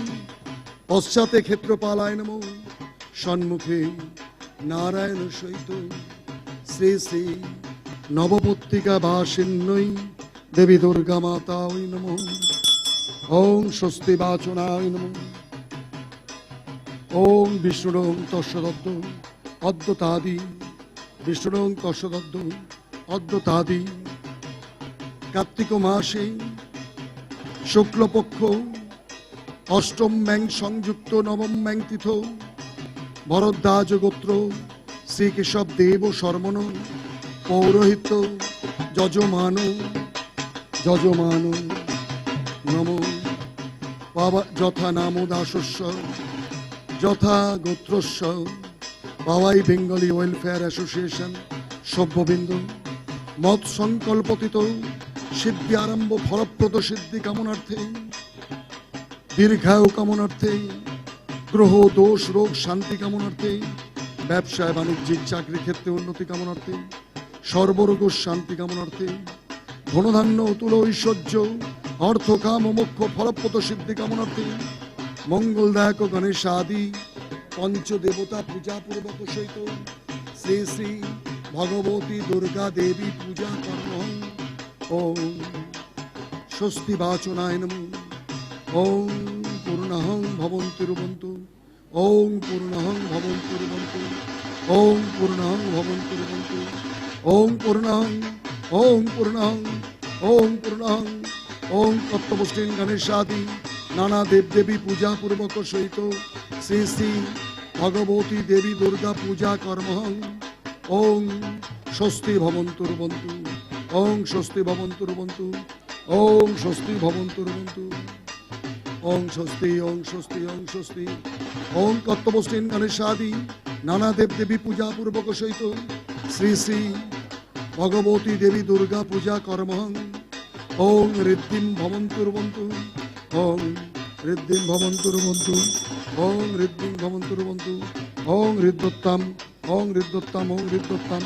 पश्चाते क्षेत्रपालाय नमो सन्मुखे नारायण सहित श्री श्री नवपत्रिका वासिन्यै देवी दुर्गा माता नमो ओम स्वस्ति वाचनाय नमो ओम विष्णु तस्सदद्द अद्वतादि विष्णु तस्सदद्द अद्वतादि कार्तिक मासे शुक्लपक्ष अष्टम मैंग संयुक्त नवम मैंग तीथ भरद्वाज गोत्र श्री केशव देव शर्मण पौरोहित जजमान जजमान नमो बाबा यथा नाम दासस्य यथा गोत्रस्य पावाई बेंगली वेलफेयर एसोसिएशन सभ्यबिंद मत संकल्पित सिद्धि आरम्भ फलप्रद सिद्धि कामनार्थे दीर्घायु कामनार्थे ग्रह दोष रोग शांति कामनार्थे व्यवसाय वाणिज्यिक चाकरी क्षेत्रे उन्नति कामनार्थे सर्वरोग शांति कामनार्थे धनधान्य अतुल ऐश्वर्य अर्थ काम मोक्ष फलप्रद सिद्धि कामनार्थे मंगलदायक गणेश आदि পঞ্চদেবতা পূজা পূর্বক সহিত শ্রী শ্রী ভগবতী দুর্গা দেবী পূজা কর্মং ওম স্বস্তি বাচনায় নমঃ ওম পূর্ণহং ভবন্তুর্ভবন্তু ওম পূর্ণহং ভবন্তুর্ভবন্তু ওম পূর্ণহং ভবন্তুর্ভবন্তু ওম পূর্ণহং ওম পূর্ণহং ওম পূর্ণহং ওম তত্ত্বপুষ্টিন গণেশাদি নানা দেবদেবী পূজা পূর্বক সহিত শ্রী শ্রী ভগবতী দেবী দুর্গা পূজা কর্মহং ওম স্বস্তি ভবন্তুর্ভবন্তু ওম স্বস্তি ভবন্তুর্ভবন্তু ওম স্বস্তি ভবন্তুর্ভবন্তু ওম স্বস্তি ওম স্বস্তি ওম স্বস্তি ওম তত্ত্বপুষ্টিন গণেশাদি নানা দেবদেবী পূজা পূর্বক সহিত শ্রী শ্রী ভগবতী দেবী দুর্গা পূজা কর্মহং ওম ঋদ্ধিম ভবন্তুর্ভবন্তু ওম ঋদ্ধিম ভবন্তুর্ভবন্তু ওম ঋদ্ধিম ভবন্তুর্ভবন্তু ওম ঋদ্ধোত্তম ওম ঋদ্ধোত্তম ওম ঋদ্ধোত্তম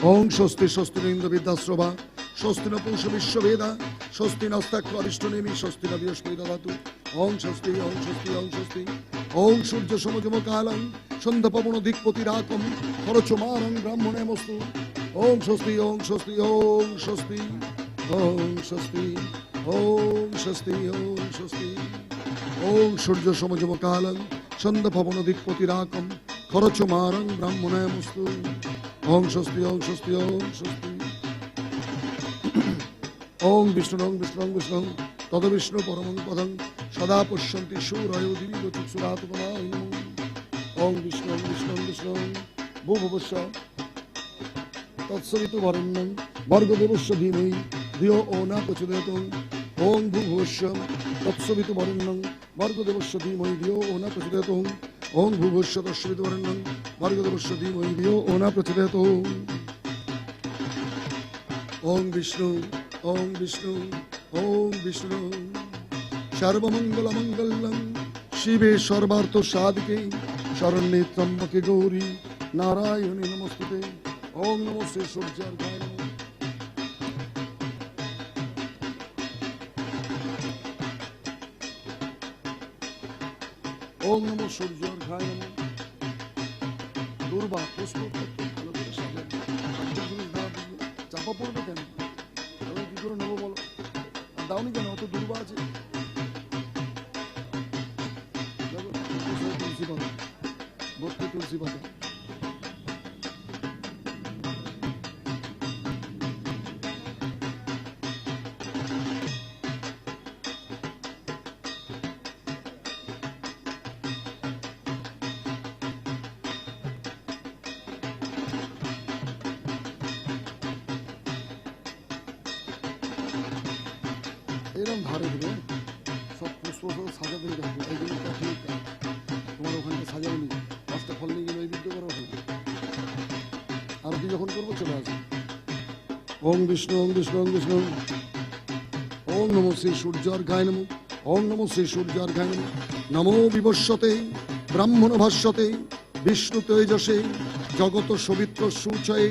ওম স্বস্তি স্বস্তি ইন্দ্র বিদ্যাশ্রবা স্বস্তি ন পুষ বিশ্ববেদা স্বস্তি নস্তাক্ষ অরিষ্টনেমি স্বস্তি ন বৃহস্পতি দদাতু ওম স্বস্তি ওম স্বস্তি ওম স্বস্তি ওম সূর্য সমজম কালং সন্ধ্যা পবন দিকপতি রাকম খরচমারং ব্রাহ্মণে মস্তু ওম স্বস্তি ওম স্বস্তি ওম স্বস্তি ওম স্বস্তি ওম স্বস্তি ওম স্বস্তি ওম সূর্য সমজম কালং সন্ধ্যা পবন দিকপতি রাকম খরচমারং ব্রাহ্মণে মস্তু ওম স্বস্তি ওম স্বস্তি ওম স্বস্তি ওম বিষ্ণু বিষ্ণু বিষ্ণু তদ বিষ্ণু পরমং পদং সদা পশ্যন্তি সূরয় দিবি চক্ষুরাতমায় নমঃ ওম বিষ্ণু বিষ্ণু বিষ্ণু ভূভুবস্য তৎসবিতু বরেণ্যং ভর্গদেবস্য ধীমহি ধিয়ো ও ন প্রচোদয়াৎ ওম ভূভুবস্য তৎসবিতু বরেণ্যং ভর্গদেবস্য ধীমহি ধিয়ো ও ন প্রচোদয়াৎ ওম ভূভুবস্য তৎসবিতু বরেণ্যং ভর্গদেবস্য ধীমহি ধিয়ো ও ন প্রচোদয়াৎ ওম বিষ্ণু ওম বিষ্ণু ওম বিষ্ণু সর্বমঙ্গল মঙ্গলং শিবে সর্বার্থ সাধকে শরণ্যে ত্রম্বকে গৌরী নারায়ণী নমস্তুতে ওম নমো শ্রী সূর্যার্ঘায় নমঃ ওম নমো সূর্যার্ঘায় নমঃ দুর্বা পুষ্প ভালো করে সাজান জিনিস দাও চাপা পড়বে কেন কি করে নেবো বলো দাওনি কেন অত দুর্বা আছে তুলসী পাতা ভর্তি তুলসী পাতা এরকম ধারে দেবে সব পুষ্প সাজাতে রাখবে এই জিনিসটা ঠিক তোমার ওখানটা সাজাওনি পাঁচটা ফল নিয়ে গেলে নৈবেদ্য করা হবে আর কি যখন করবো চলে আসবে ওম বিষ্ণু ওম বিষ্ণু ওম বিষ্ণু ওম নমো শ্রী সূর্যার্ঘায় নমঃ ওম নমো শ্রী সূর্যার্ঘায় নমঃ নমো বিবস্বতে ব্রাহ্মণ ভাষ্যতে বিষ্ণু তেজসে জগত সবিত্র সূচয়ে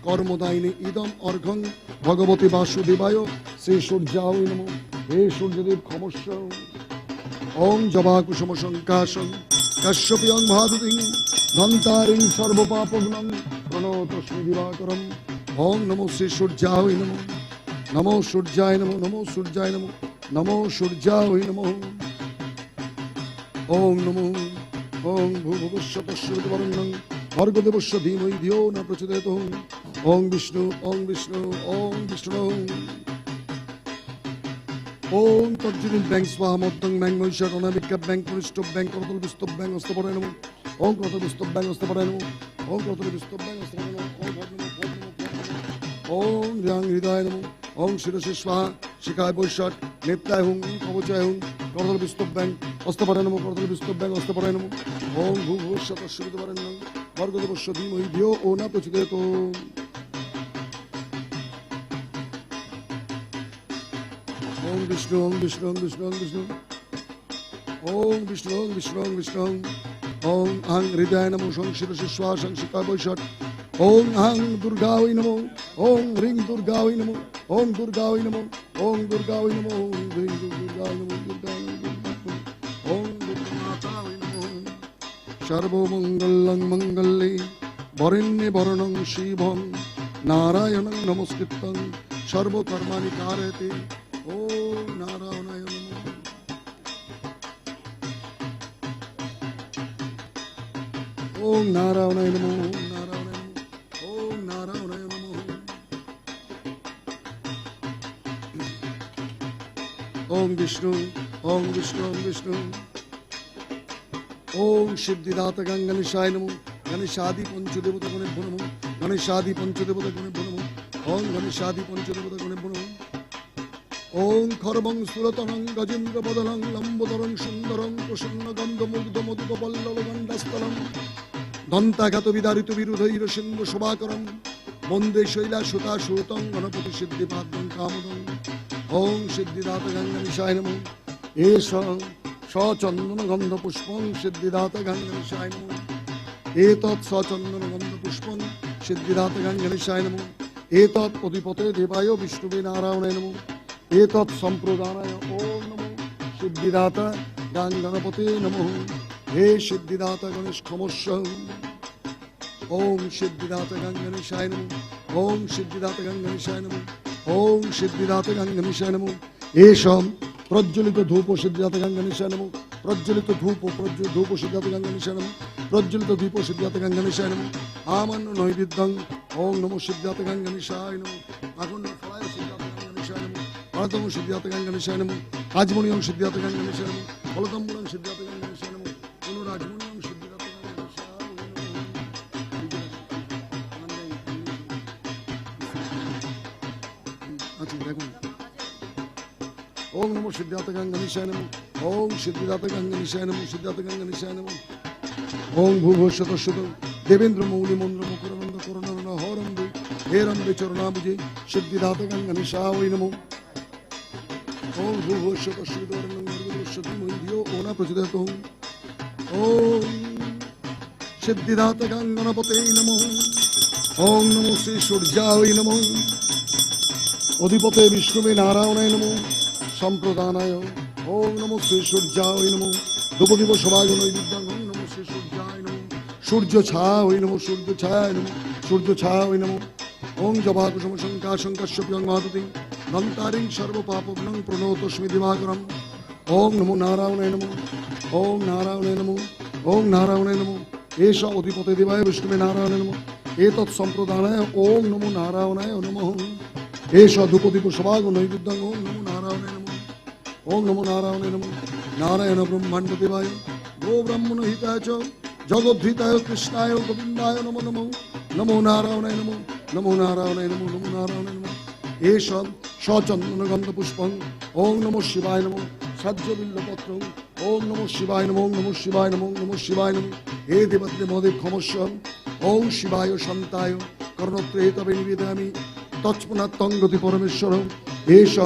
কর্মদায়িনী ইদম অর্ঘং ভগবতী বাসুদেবায় শ্রী সূর্যায় নমঃ হে সূর্যদেব ক্ষমস্য ওম জবা কুসুম সংকাশং কাশ্যপিয়ং মহাদুতিং ধন্তারিং সর্বপাপগ্নং প্রণতস্মি দিবাকরম ওম নমো শ্রী সূর্যায় নমঃ নমো সূর্যায় নমঃ নমো সূর্যায় নমঃ নমো সূর্যায় নমঃ ওম নমো ওম ভূভুবস্য তস্যবিতু বরেণ্যং ভর্গদেবস্য ধীমহি ধিয়ো ন প্রচোদয়াৎ ওম বিষ্ণু ওম বিষ্ণু ওম বিষ্ণু ওম তজ্জিদিন ব্যাং স্বাহা মদ্দং ব্যাং মহিষা অনামিকা ব্যাং পুরিষ্টব ব্যাং করতল বিস্তব ব্যাং হস্তপরায় নমঃ ওম করতল বিস্তব ব্যাং হস্তপরায় নমঃ ওম করতল বিস্তব ব্যাং হস্তপরায় নমঃ ওম রিয়াং হৃদয় নমঃ ওম শিরসি স্বাহা শিখায় বৈশাখ নেত্রায় হুং কবচায় হুং করতল বিস্তব ব্যাং হস্তপরায় নমঃ করতল বিস্তব ব্যাং হস্তপরায় নমঃ ওম ভূভুবস্য তস্যবিতু বরেণ্যং ভর্গদেবস্য ধীমহি ধিয়ো ও ন প্রচোদয়াৎ ওম বিষ্ণু ওম বিষ্ণু ওম বিষ্ণু ওম বিষ্ণু ওম বিষ্ণু ওম বিষ্ণু ওম বিষ্ণু ওম আং হৃদয় নমঃ সংশিরসি স্বাহা সংশিকা বৈশাখ ওম আং দুর্গায় নমঃ ওম হ্রিং দুর্গায় নমঃ ওম দুর্গায় নমঃ ওম দুর্গায় নমঃ ওম হ্রিং দুর্গায় নমঃ দুর্গায় নমঃ ওম দুর্গামাতায় নমঃ সর্বমঙ্গলং মঙ্গলে বরেণ্যে বরণং শিবং নারায়ণং নমস্কৃত্যং সর্বকর্মাণি কারয়তে। ওম নারায়ণায় নমঃ। ওম নারায়ণায় নমঃ। ওম নারায়ণায় নমঃ। ওম নারায়ণায় নমঃ। ওম বিষ্ণু ওম বিষ্ণু ওম বিষ্ণু। ওম সিদ্ধিদাতা গঙ্গণেশায় নমঃ। গণেশাদি পঞ্চদেবতা গণেভ্যো নমঃ। গণেশাদি পঞ্চদেবতা গণেভ্যো নমঃ। ওম গণেশাদি পঞ্চদেবতা গণেভ্যো নমঃ। ওম খর্বং সুরতনং গজেন্দ্র বদলং লম্বোদরং সুন্দরং প্রসন্ন গন্ধমুগ্ধ মধুপ পল্লব গণ্ডস্থলং দন্তাঘাত বিদারিত বিরুধৈর সিন্ধু শোভাকরম বন্দে শৈলা সুতা সুতং গণপতি সিদ্ধিপাদ্যং কামদং। ওম সিদ্ধিদাতা গঙ্গণেশায় নমঃ। এষ সচন্দন গন্ধ পুষ্পং সিদ্ধিদাতা গঙ্গণেশায় নমঃ। এতৎ সচন্দন গন্ধ পুষ্পং সিদ্ধিদাতা গঙ্গণেশায় নমঃ। এতৎ অধিপতে দেবায় বিষ্ণুবে নারায়ণায় নমঃ। এতৎ সম্প্রদানায় ওম নমঃ সিদ্ধিদাতা গঙ্গণপতে নমঃ। হে সিদ্ধিদাতা গণেশ ক্ষমস্ব। ওম সিদ্ধিদাতা গঙ্গণেশায় নমঃ। ওম সিদ্ধিদাতা গঙ্গণেশায় নমঃ। ওম সিদ্ধিদাতা গঙ্গণেশায় নমঃ। এষম প্রজ্বলিত ধূপ সিদ্ধিদাতা গঙ্গণেশায় নমঃ। প্রজ্বলিত ধূপ ধূপ সিদ্ধিদাতা গঙ্গণেশায় নমঃ। প্রজ্বলিত দীপ সিদ্ধিদাতা গঙ্গণেশায় নমঃ। আমান্য নৈবেদ্যং ওম নমঃ সিদ্ধিদাতা গঙ্গণেশায় নমঃ। আগুন ফলায় সিদ্ধিদাতা গঙ্গণেশায় নমঃ। ফলতম সিদ্ধিদাতা গঙ্গণেশায় নমঃ। আজমনিয়ং সিদ্ধিদাতা গঙ্গণেশায় নমঃ। ফলতম্বুলং সিদ্ধিদাতা গঙ্গণেশায় নমঃ। পুনরাজমনিয়ং সিদ্ধিদাতা গঙ্গণেশায় নমঃ। আচ্ছা দেখুন। ওম নমঃ সিদ্ধিদাতা গঙ্গণেশায় নমঃ। ওম সিদ্ধিদাতা গঙ্গণেশায় নমঃ। সিদ্ধিদাতা গঙ্গণেশায় নমঃ। ওম ভূভস্বতস্বত দেবেন্দ্র মৌলি মন্দ্র মুকুরানন্দ করুণানন্দ হরম্বে হেরম্বে চরণাবুজে সিদ্ধিদাতা গঙ্গণেশায় নমঃ। ওম ভূভস্বতস্বত দেবেন্দ্র মৌলি ওনা প্রচোদয়ত। ওম সিদ্ধিদাতা গঙ্গণপতে নমঃ। ওম নমঃ শ্রী সূর্যায় নমঃ। অধিপতে বিষ্ণুবে নারায়ণায় নমঃ। সম্প্রদানায় ওম নমঃ শ্রী সূর্যায় নমঃ। ধূপদীপ সভায় নৈবেদ্যং ওম নমঃ শ্রী সূর্যায় নমঃ। সূর্য ছায় নমঃ। সূর্য ছায় নমঃ। সূর্য ছায় নমঃ। ওম জবাকুসুম শঙ্কা শঙ্কাশ্যপ্যং মাতুতিং নন্তারিং সর্বপাপগ্নং প্রণতস্মি দিবাকরম। ওম নমো নারায়ণায় নমঃ। ওম নারায়ণায় নমঃ। ওম নারায়ণায় নমঃ। এষ অধিপতে দেবায় বিষ্ণুবে নারায়ণায় নমঃ। এতৎ সম্প্রদানায় ওম নমো নারায়ণায় নমঃ। এষ ধূপদীপ সভাগ নৈবেদ্যং ওম নমো নারায়ণায় নমঃ। ওম নমো নারায়ণায় নমঃ। নারায়ণ ব্রহ্মাণ্ড দেবায় গো ব্রাহ্মণ হিতায় চ জগদ্ধিতায় কৃষ্ণায় গোবিন্দায় নমো নমঃ। নমো নারায়ণায় নমঃ। নমো নারায়ণায় নমঃ। নমো নারায়ণায় নমঃ। এষ সচন্দন গন্ধ পুষ্পং ওম নমঃ শিবায় নমঃ। সাজ্য বিল্লপত্র ওম নমঃ শিবায় নমঃ। ওম নমঃ শিবায় নমঃ। ওম নমঃ শিবায় নমঃ। হে দেবত্রে মহাদেব ক্ষমস্ব। ওম শিবায় শান্তায় কর্ণত্রে তবে নিবেদয়ামি তৎপুনাত্তং গতি পরমেশ্বর। এষ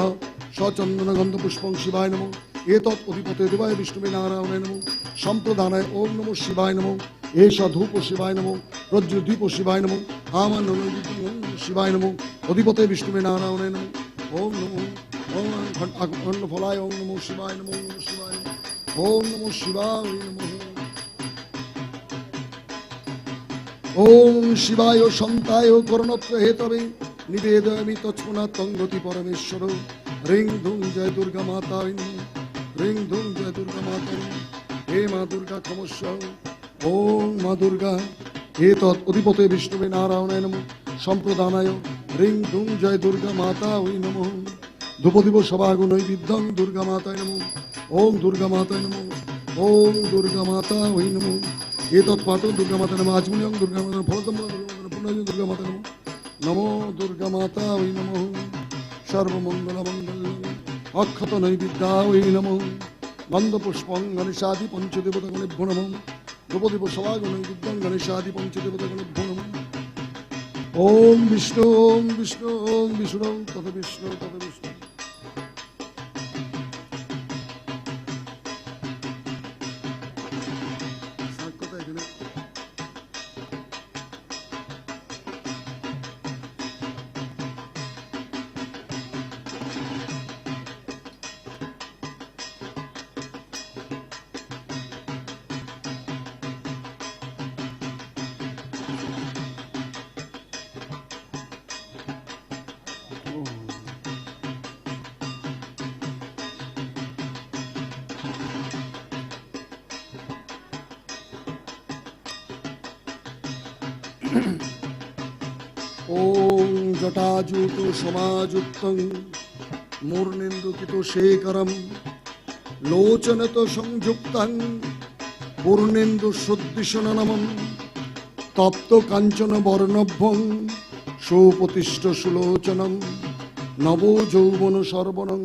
সচন্দন গন্ধ পুষ্পং শিবায় নমঃ। এতৎ অধিপতে দেবায় বিষ্ণুবে নারায়ণায় নমঃ। সম্প্রদানায় ওম নমঃ শিবায় নমঃ। এষ ধূপ শিবায় নমঃ। প্রজ্বলদীপ শিবায় নমঃ। আমান্য নৈবেদ্যং ওম নমঃ শিবায় নমঃ। অধিপতে বিষ্ণুবে নারায়ণায় নমঃ। ওম নমঃ ওম খণ্ড ফলায় ওম নমঃ শিবায় নমঃ। ওম নমঃ শিবায় নমঃ। ওম নমঃ শিবায় নমঃ। ওম শিবায় সন্তায় করণত্র হেতবে নিবেদয়ামি তৎপুনাত্তং গতি পরমেশ্বর। রিং ধুম জয় দুর্গা মাতা। রিং ধুম জয় দুর্গা মাতা। হে মা দুর্গা ক্ষমস্ব। ওম মা দুর্গা। এতৎ অধিপতে বিষ্ণুবে নারায়ণায় নমঃ। সম্প্রদানায় রিং ধুম জয় দুর্গা মাতা ওই নমঃ। ধূপদীপ সভাগ নৈবেদ্যং দুর্গা মাতায় নমঃ। ওম দুর্গা মাতায় নমঃ। ওম দুর্গা মাতা ওই নমঃ। এতৎ পাত দুর্গা মাতা নমঃ। আজমনিয়ং দুর্গা মাতা ফলতম পুনঃ দুর্গা মাতা নমঃ। নমো দুর্গা মাতা ওই নমঃ। সর্বমঙ্গল মঙ্গল অক্ষত নৈবেদ্যা ওই নমঃ। গন্ধ পুষ্পং গণেশাদি পঞ্চদেবতা গণেভ্যো নমঃ। ধূপদীপ সভাগ নৈবেদ্যং গণেশাদি পঞ্চদেবতা গণেভ্যো নমঃ। ওম বিষ্ণু ওম বিষ্ণু ওম বিষ্ণু তত বিষ্ণু তত বিষ্ণু। ওং জটাজুত সমাযুক্তং মূর্ণেন্দুকিত শেখরম লোচনত সংযুক্তং পূর্ণেন্দু সুদ্দিশননমম তপ্ত কাঞ্চন বর্ণভ্যং সুপ্রতিষ্ঠ সুলোচনম নব যৌবন সর্বণং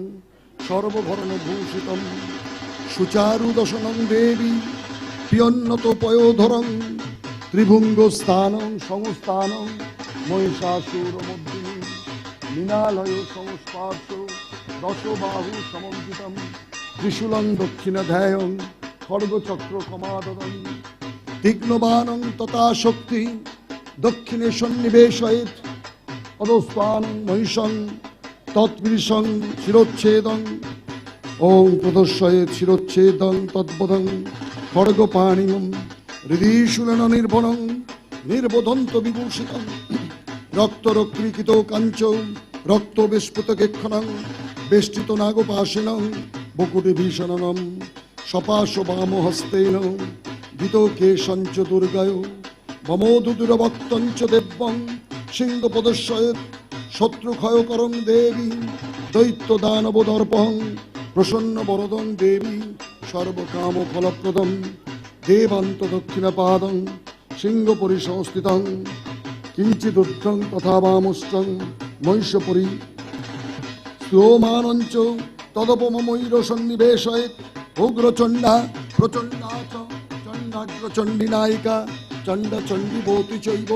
সর্বভরণভূষিতম সুচারুদশনং দেবী পিয়ন্নত পয়োধরং ত্রিভুঙ্গ স্থানং সংস্থানং মহিষাসুরমর্দিনী মৃণালয় সংস্পর্শ দশবাহু সমন্বিতম ত্রিশূলং দক্ষিণধ্যায়ং খড়গচক্র কমাদদং তীক্ষ্ণবাণং তথা শক্তি দক্ষিণে সন্নিবেশয়েৎ অধস্থানং মহিষং তৎপুরুষং শিরোচ্ছেদং ওং প্রদর্শয়েৎ শিরোচ্ছেদং তদ্বদং খড়গপাণিং হৃদিশূলেন নির্ভণং নির্বোধন্ত বিভূষিতং রক্তরক্রিকিত কাঞ্চ রক্ত বিস্ফুতকেক্ষণং বেষ্টিত নাগপাশেনং বকুটি ভীষণং সপাশ বাম হস্তেন গীত কেশঞ্চ দুর্গায় বমোদুরবক্তঞ্চ দেব্যং সিংহ প্রদর্শয়েৎ শত্রুক্ষয়করং দেবী দৈত্য দানব দর্পং প্রসন্ন বরদং দেবী সর্বকাম ফলপ্রদম দেবান্ত দক্ষিণপাদং সিংহ পরিসংস্থিতং কিঞ্চিদুদ্ধং তথা বামষ্টং মহিষপরি স্তোমানঞ্চ তদপমময়ূর সন্নিবেশয়েৎ উগ্রচণ্ডা প্রচণ্ডা চ চণ্ডাগ্রচণ্ডী নায়িকা চণ্ডচণ্ডীবতী চৈব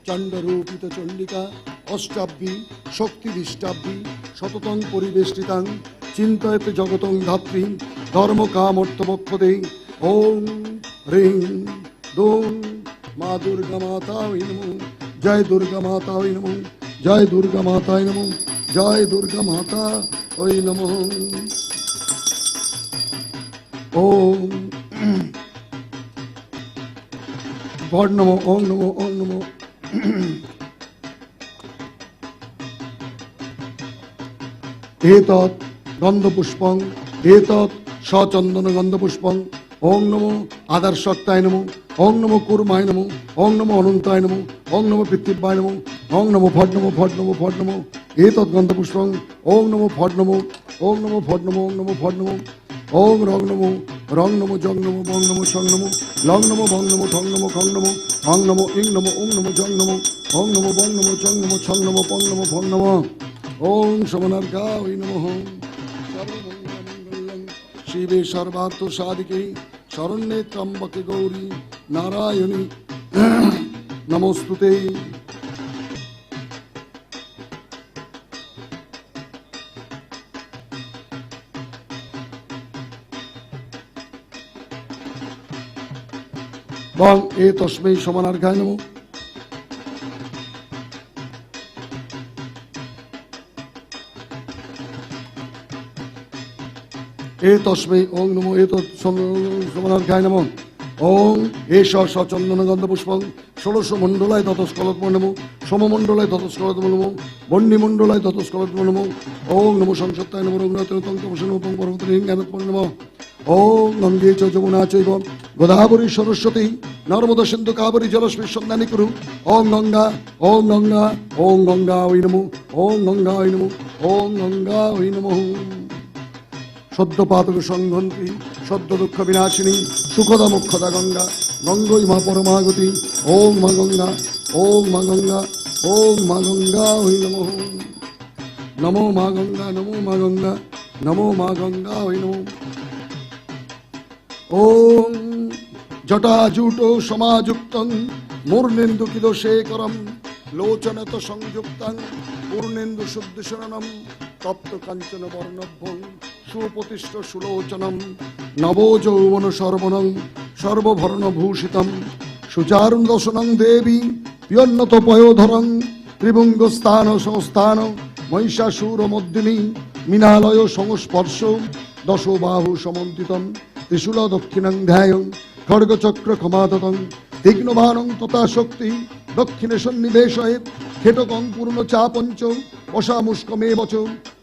চণ্ডরূপিত চণ্ডিকা অষ্টাব্বী শক্তিবিষ্টাব্বী শততং পরিবেষ্টিতাং চিন্তয়েত জগতং ধাত্রী ধর্মকামর্থমক্ষদে ওং হ্রিং দোং মা দুর্গা মাতায় নমঃ জয় দুর্গা মাতায় নমঃ জয় দুর্গা মাতায় নমঃ জয় দুর্গা মাতা ওই নমঃ ওং ভট নমঃ ওং নমঃ ওং নমঃ এতৎ গন্ধপুষ্পং এতৎ সচন্দন গন্ধপুষ্পং ওং নমো আদর্শক্তায় নমো ওং নমো কুর্মায় নমো ওং নমো অনন্তায় নমো ওং নমো পৃথিব্যায় নমো ওং নমো ফট নমো ফট নমো ফট নমো এতৎ গন্ধপুষ্পং ওং নমো ফট নমো ওং নমো ফট নমো ওং নমো ফট নমো ওং রং নমো জং নমো বং নমো ছং নমো লং নমো বং নমো ঠং নমো খং নমো অং নমো ইং নমো ওং নমো জং নমো ওং নমো বং নমো চং নমো ছং নমো পং নমো ফং নমো ওং সমনার্ঘায় নমঃ সর্বমঙ্গলমঙ্গলং শিবে সর্বার্থ সাধিকে শরণ্যে ত্র্যম্বকে গৌরী নারায়ণী নমস্তুতে। বং এ তস্मै সমানার্ঘায় নমঃ। এ তস্मै ওং নমো এতৎ সমানার্ঘায় নমঃ। ওং এষ সচন্দন গন্ধপুষ্পং ষোড়শ মণ্ডলায় ততস্কলত্ম নমো সমমণ্ডলায় ততস্কলত্ম নমো বন্যমণ্ডলায় ততস্কলত্ম নমো ওং নমো সংসত্তায় নমো রঘুনাথং তপসনপং পর্বতলিঙ্গানত্ম নমঃ। ওং গঙ্গে চ যমুনা চৈব গোদাবরী সরস্বতী নর্মদা সিন্ধু কাবেরী জলস্মি সন্ধানী কুরু ওং গঙ্গা ওং গঙ্গা ওং গঙ্গা ওই নমো ওং গঙ্গা ওই নমো ওং গঙ্গা ওই নমঃ। সদ্য পাতক সংঘন্তি সদ্য দুঃখ বিনাশিনী সুখদা মুখদা গঙ্গা গঙ্গই মা পরমাগতি ওং মা গঙ্গা ওং মা গঙ্গা ওং মা গঙ্গা ওই নমঃ। নমো মা গঙ্গা নমো মা গঙ্গা নমো মা গঙ্গা ওই নমঃ। ওং জটাজুট সমাযুক্তং মূর্ণেন্দুকিত শেখরম লোচনত সংযুক্তং পূর্ণেন্দু শুদ্ধিশরণম তপ্ত কাঞ্চন বর্ণভ্যং সুপ্রতিষ্ঠ সুলোচনম নবযৌবন সর্বণং সর্বভরণভূষিতম সুচারুদশনং দেবী পিয়ন্নত পয়োধরং ত্রিভুঙ্গ স্থান সংস্থান মহিষাসুরমর্দিনী মৃণালয় সংস্পর্শ দশবাহু সমন্বিতম ত্রিশূল দক্ষিণং ধ্যায়ং খড়গচক্র ক্ষমাততং তীক্ষ্ণবাণং তথা শক্তি দক্ষিণে সন্নিবেশয়েৎ খেটকং পূর্ণ চাপঞ্চ অসামুষ্কমেব চ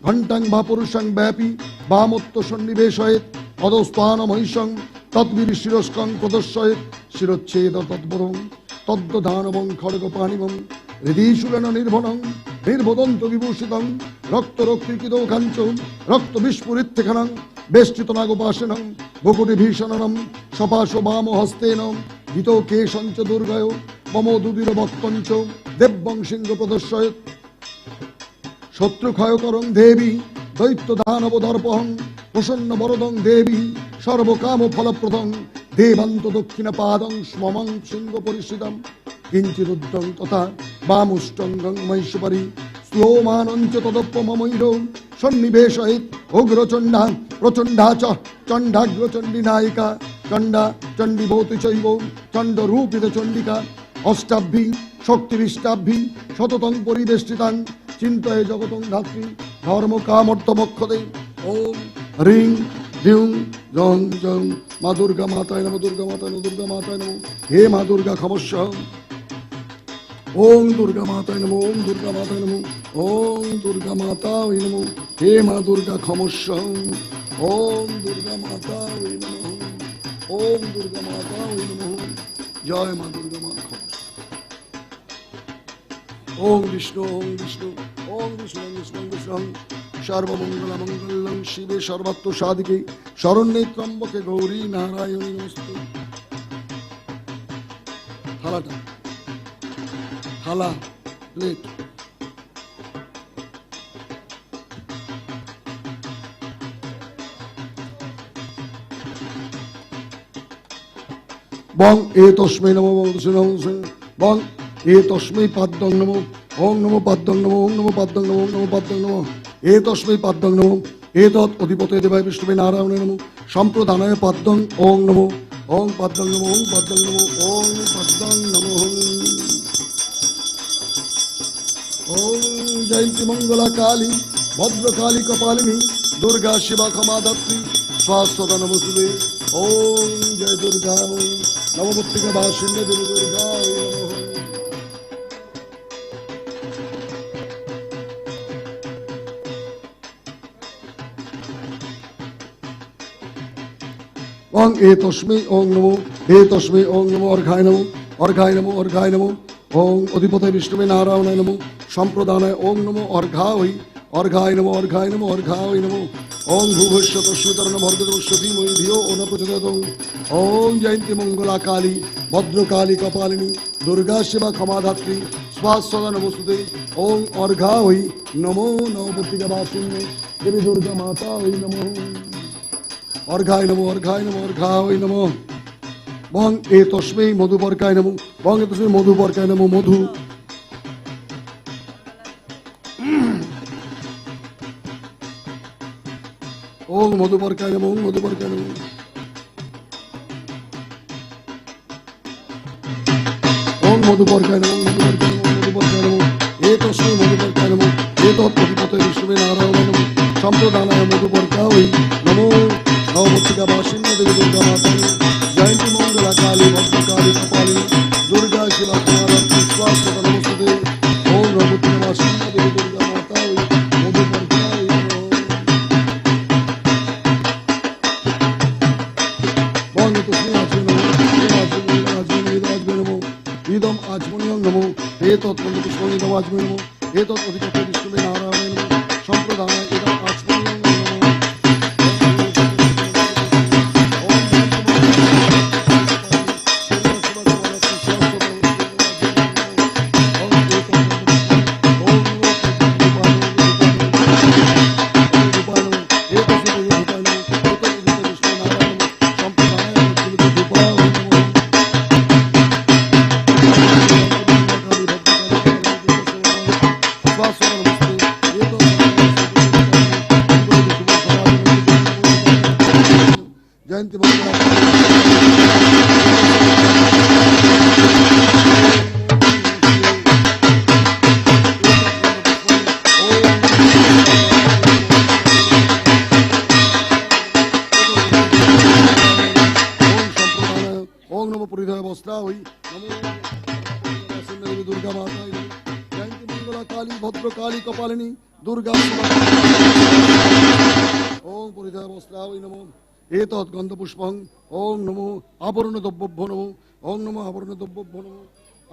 ঘণ্টাং বা পুরুষং ব্যাপী বামত্ব সন্নিবেশয়েৎ অধস্থান মহিষং তদ্বীর শিরস্কং প্রদর্শয়েৎ শিরচ্ছেদ তদ্বরং তদ্দানবং খড়গপাণিবং হৃদিশুলেন নির্ভনং নির্বোদন্ত বিভূষিতং রক্তরক্ষিকিত কাঞ্চ রক্ত বিস্ফুরিত্যখানং বেষ্টিত নাগোপাসেনং বকুটি ভীষণনম সপাশ বাম হস্তেন গীত কেশঞ্চ দুর্গয় মম দুদির বক্তঞ্চ দেববং সিংহ প্রদর্শয়ত শত্রু ক্ষয়করং দেবী দৈত্য দানব দর্পহং প্রসন্ন বরদং দেবী সর্বকাম ফলপ্রদং দেবান্ত দক্ষিণ পাদং স্মমং সিংহ পরিষিদম কিঞ্চিদুদ্ধং তথা বামুষ্টঙ্গং মহেশ্বরী শ্লোমানঞ্চ তদপ্পমমৈর সন্নিবেশয়িত উগ্রচণ্ডা প্রচণ্ডা চ চণ্ডাগ্রচণ্ডী নায়িকা চণ্ডা চণ্ডীভৌতি চৈব চণ্ডরূপিত চণ্ডিকা অষ্টাভ্যি শক্তিবিষ্টাভ্যি শততং পরিবেষ্টিতাং চিন্তয়ে জগতং ধাত্রী ধর্ম কামর্থমক্ষদে ওম হ্রিং হ্রিং জং জং মা দুর্গা মাতায় নমঃ দুর্গা মাতায় নমঃ দুর্গা মাতায় নমঃ হে মা দুর্গা ক্ষমস্য ওম দুর্গা মাতায় নমঃ ওম দুর্গা মাতায় নমঃ ওম দুর্গা মাতায় নমঃ হে মা দুর্গা ক্ষমস্য ওম দুর্গা মাতায় নমঃ ওম দুর্গা মাতায় নমঃ জয় মা দুর্গা মা ক্ষমস্য ওম বিষ্ণু ওম বিষ্ণু ওম বিষ্ণু বিষ্ণু বিষ্ণু সর্বমঙ্গল মঙ্গলং শিবে সর্বাত্ম সাধিকে শরণ্যে ত্রম্বকে গৌরী নারায়ণী নমস্তে থালাটা থালা প্লেট বং এ তস্মৈ নমঃ বং এ তস্মৈ পাদ্যং নমঃ ওং নমঃ পাদ্যং নমঃ ওং নমঃ পাদ্যং নমঃ ওং নমঃ পাদ্যং নমঃ এ তস্মৈ পাদ্যং নমঃ এতৎ অধিপতে দেবায় বিষ্ণুবে নারায়ণে নমঃ সম্প্রদানায় পাদ্যং ওং নমঃ ওং পাদ্যং নমঃ ওং পাদ্যং নমঃ ওং পাদ্যং নমঃ ওং জয়ন্তী মঙ্গলা কালী ভদ্রকালী কপালিনী দুর্গা শিবা ক্ষমা দাত্রী স্বাস্থ্যদা নমস্তুতে ওং জয় দুর্গা নবমূর্তিকা বাসিন্দে দেবী দুর্গা ওং এ তস্মৈ ওং নমো হে তস্মৈ ওং নমো অর্ঘায় নমো অর্ঘায় নমো অর্ঘায় নমো ওং অধিপতে বিষ্ণুবে নারায়ণায় নমো সম্প্রদানায় ওং নমো অর্ঘায় অর্ঘায় নমো অর্ঘায় নমো অর্ঘায় নমো ওং ভূভস্য তস্মৈতরণ ভর্গদস্বতী মই ধিয়ো ওন প্রচোদয়ং ওং জয়ন্তী মঙ্গলা কালী ভদ্রকালী কপালিনী দুর্গা শিবা ক্ষমাধাত্রী স্বাস্থ্যদা নমস্তুতে ওং অর্ঘায় নমো নবমূর্তিকা বাসিন্যে দেবী দুর্গা মাতা ওই নমো অর্ঘায় নমো অর্ঘায় নমো অর্ঘায় নমো বং এ তস্মৈ মধুবর্কায় নমো বং এ তস্মৈ মধুবর্কায় নমো মধু ওং মধুবর্কায় নমো ওং মধুবর্কায় নমো ওং মধুবর্কায় নমো মধুবর্কায় নমো মধুবর্কায় নমো এ তস্মৈ মধুবর্কায় নমো এতৎ অধিপতে বিষ্ণুবে নারায়ণায় নমঃ সম্প্রদানায় মধুবর্কায় নমো নবমূর্তিকা বাসিন্যে দেবী দুর্গা মাতা জয়ন্তী মঙ্গলা কালী ভদ্রকালী কপালিনী দুর্গা শিবা ক্ষমাধাত্রী স্বাস্থ্যদা নমস্তুতে ওং নবমূর্তিকা বাসিন্যে দেবী দুর্গা মাতা মধুবর্কায় বং তস্মৈ আচমনে নমো ইদম আচমনীয়ং নমো এতৎ পুষ্পং ইদম আচমনে নমো এতৎ অধিপতে বিষ্ণুবে নারায়ণায় নমঃ সম্প্রদানায় ইদম আচমনীয়ং নমো জয়ন্তী মঙ্গলা ওং নমো পরিধয় বস্ত্রা ওই নমো দেবী দুর্গা মাতা জয়ন্তী মঙ্গলা কালী ভদ্রকালী কপালিনী দুর্গা ওং পরিধয় বস্ত্রা ওই নমো এতৎ গন্ধপুষ্পং ওং নমো আবরণ দ্রব্যভ্যো নমো ওং নমো আবরণ দ্রব্যভ্যো নমো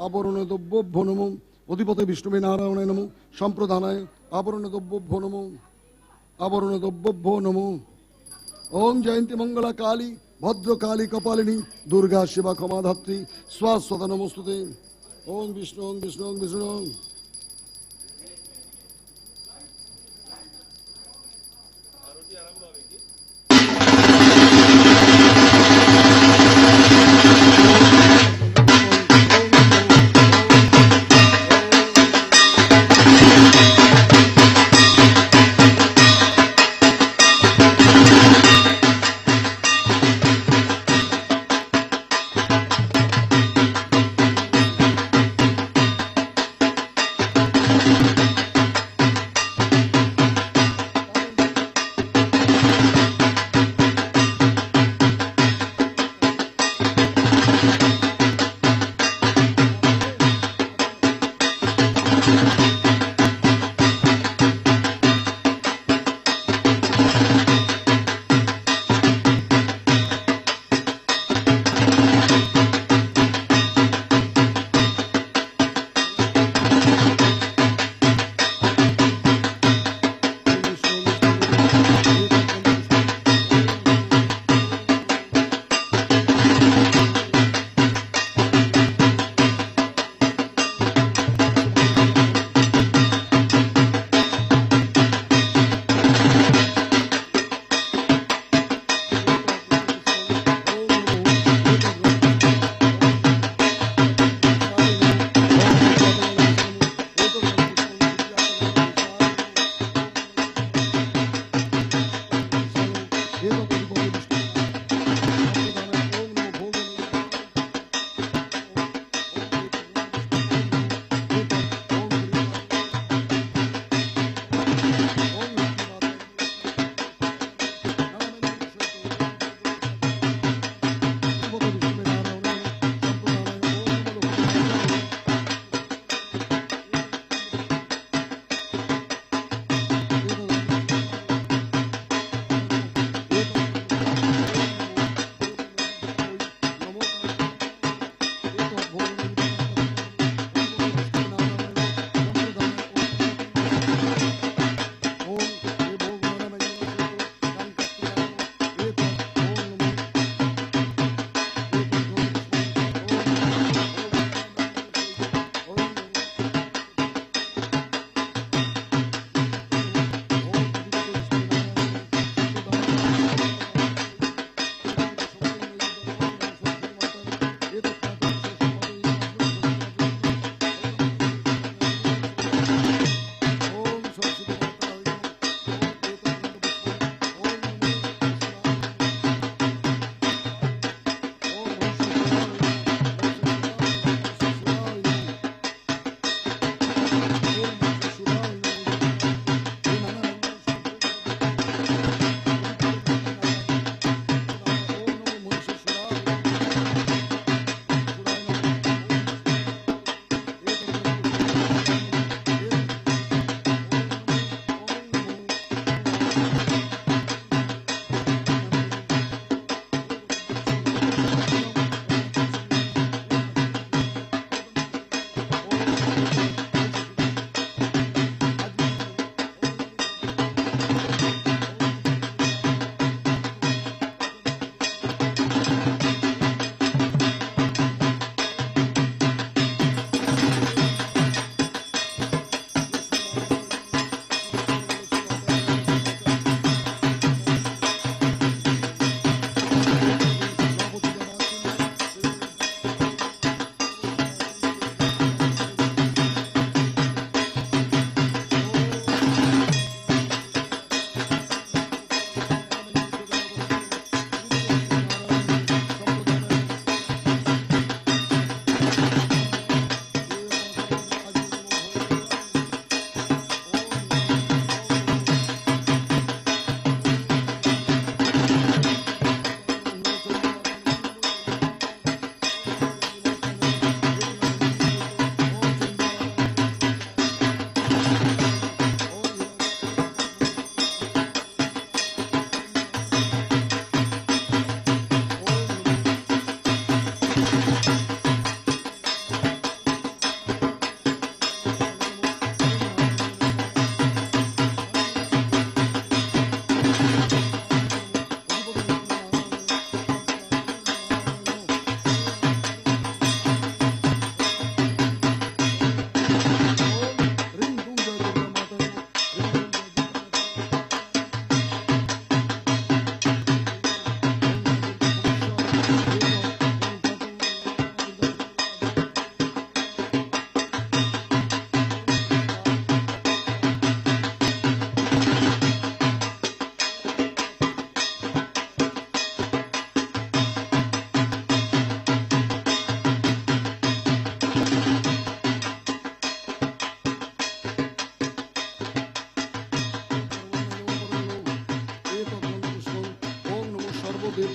আবরণ দ্রব্যভ্যো নমঃ অধিপতে বিষ্ণুবে নারায়ণায় নমঃ সম্প্রদানায় আবরণ দ্রব্যভ্যো নমঃ আবরণ দ্রব্যভ্যো নমঃ ওম জয়ন্তী মঙ্গলা কালী ভদ্রকালী কপালিনী দুর্গা শিবা ক্ষমাধাত্রী স্বাস্বতা নমস্তুতে ওম বিষ্ণু ওম বিষ্ণু ওম বিষ্ণু।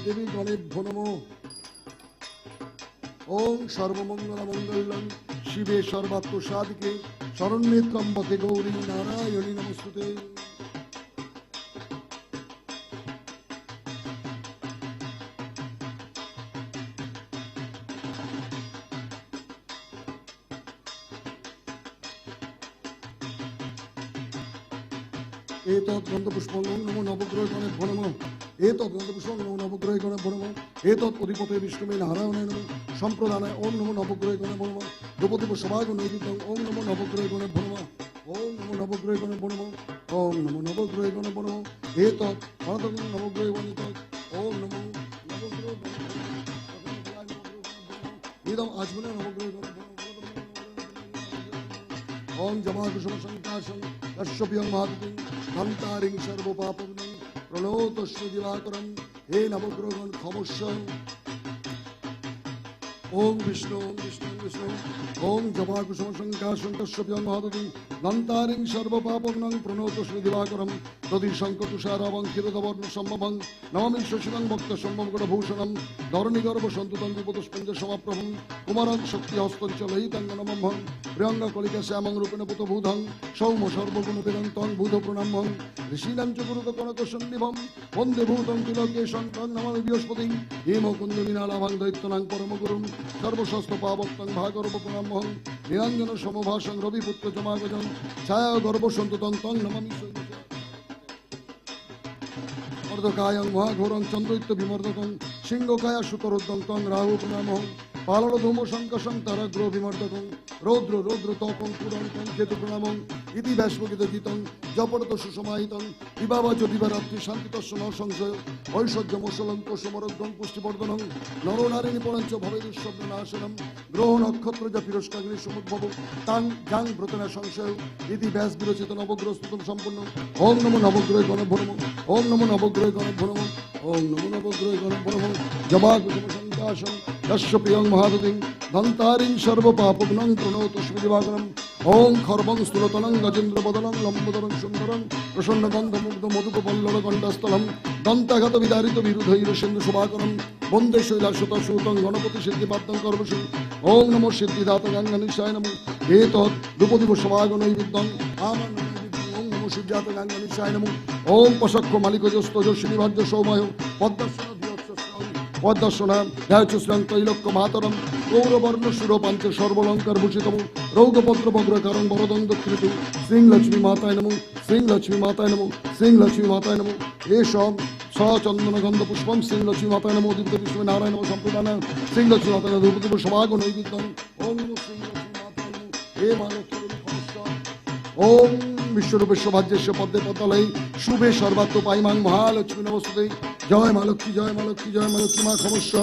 দেবী গণেভ্যো নমঃ। ওং সর্বমঙ্গলমঙ্গলং শিবে সর্বাত্ম সাধিকে শরণ্যে ত্র্যম্বকে গৌরী নারায়ণী নমস্তুতে। एतत् गन्धपुष्पं नमो नवग्रहगणेभ्यो नमः। एतत् गन्धपुष्पं नमो नवग्रहगणेभ्यो नमः। एतत् अधिपते विष्णुवे नारायणाय नमः। सम्प्रदानाय ओं नमो नवग्रहगणेभ्यो नमः। द्रौपदीव सभागो नैवेद्यं ओं नमो नवग्रहगणेभ्यो नमः। ओं नमो नवग्रहगणेभ्यो नमः। ओं नमो नवग्रहगणेभ्यो नमः। एतत् भारतं नवग्रहगणेभ्यो ओं नमो नवग्रहगणेभ्यो इदम् आचमने नवग्रहगणेभ्यो ओं जमाकुसुम संकाशं कश्यपियं महातिं धन्तारिं सर्वपापं प्रणोतस्मै दिवाकरं हे नवग्रहगण खमस्य। ओं विष्णु विष्णु विष्णु ओं जपाकुसुम संकाशं कश्यपियं महातिं धन्तारिं सर्वपापं प्रणोतस्मै दिवाकरं तदिशङ्कतुषारावं क्षीरदवर्ण सम्भवं नमामि शशिवं भक्तसम्भवगुणभूषणं धरणिगर्भसन्तुतं विपदस्पन्दे समाप्रभं कुमारं शक्तिहस्तं च लयितं नमः प्रियङ्गकलिकाश्यामं रूपेण पुतभूतं सौम्य सर्वगुणविदं तं बुधप्रणम्यं ऋषीणां च गुरुकनकसन्निभं वन्दे भूतं तिलकेशं तं नमामि बृहस्पतिं हेमकुन्दविनालाभं दैत्यनां परमगुरुं सर्वशास्त्रपावक्तं भागर्भप्रणम्यं निरञ्जन समभाषं रविपुत्र जमागजं छाया गर्भसन्तुतं तं नमामि मर्दकायं महाघोरं चन्द्रैत्य विमर्दकं सिंहकाय सुतरुद्धं तं राहु प्रणमः पालड़ धूम शंकशं ताराग्रह विमर्दकं रौद्र रौद्र तपं पुराणकं केतु प्रणमं इति वैश्वगीत गीतं जपड़त सुषमाहितं विभावा ज्योतिबारात्रि शान्तितस्य न संशय ऐश्वर्यमशलं कोशमरग्धं पुष्टिवर्धनं नरो नारी निपुणञ्च भवेदुष्यब्दनाशनं ग्रह नक्षत्र च पिरस्काग्नि समुद्भव तां जां व्रतना संशय इति व्यास विरचित नवग्रहस्तुतं सम्पूर्णं ओं नमो नवग्रह गणेभ्यो नमः। ओं नमो नवग्रह गणेभ्यो नमः। ओं नमो नवग्रह गणेभ्यो नमः। जबाकुसुम संकाशं कश्यपियं महादतिं धन्तारिं सर्वपापघ्नं प्रणोतस्मै दिवाकरम् ओं खर्वं स्थूलतनं गजेन्द्रवदनं लम्बोदरं सुन्दरं प्रसन्नगन्धमुग्धमधुपल्लवकण्ठस्थलं दन्तगत विदारित विरुधैरसेन्दुशुभाकरं वन्दे शैलासुतसूतं गणपति सिद्धिपात्रं कर्मसु ओं नमो सिद्धिदातगाङ्गनिशाय नमः। एतत् द्रौपदीव सभागनैवेद्यं आमन् ओं नमो सिद्धिदातगाङ्गनिशाय नमः। ओं पशक्ष मालिकजस्तोजस्विनिभाज्य सौमयो पद्मस्न पद्मसोना ध्याचुश्रं त्रैलोक्य मातरं गौरवर्ण सुरपांच सर्वलंकार भूषितम रौगपत्र भद्रकारं वरदं दक्षिणतु श्रीं लक्ष्मी माताय नमो श्रीं लक्ष्मी माताय नमो श्रीं लक्ष्मी माताय नमो एषं सचंदन गंध पुष्पं श्रीं लक्ष्मी माताय नमो दीप्त विष्णु नारायण नमो संप्रदान श्रीं लक्ष्मी माताय नमो धूपदीप सभागो नैवेद्यं ओं नमो श्रीं लक्ष्मी माताय नमो हे महालक्ष्मी ओं विश्वरूपेश्व भाज्यस्य पद्मे पद्मालये शुभे सर्वात्म पाइमां महालक्ष्मी नमस्ते जय माँ लक्ष्मी जय माँ लक्ष्मी जय माँ लक्ष्मी माँ खमस्य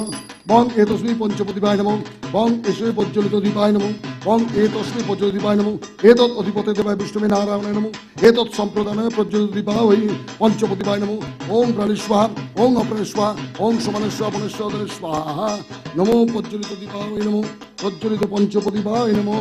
बं एतस्मै पंचपतिपाय नमो बं एषे प्रज्वलित दीपाय नमो बं एतस्मै प्रज्वलित दीपाय नमो एतत् अधिपते देवाय विष्णुवे नारायणाय नमो एतत् सम्प्रदानाय प्रज्वलित दीपाय पंचपतिपाय नमो ओं प्राणेश्वः ओं अप्राणेश्वः ओं समानेश्वः अपनेश्वः स्वाहा नमो प्रज्वलित दीपाय नमो प्रज्वलित पंचपतिपाय नमो।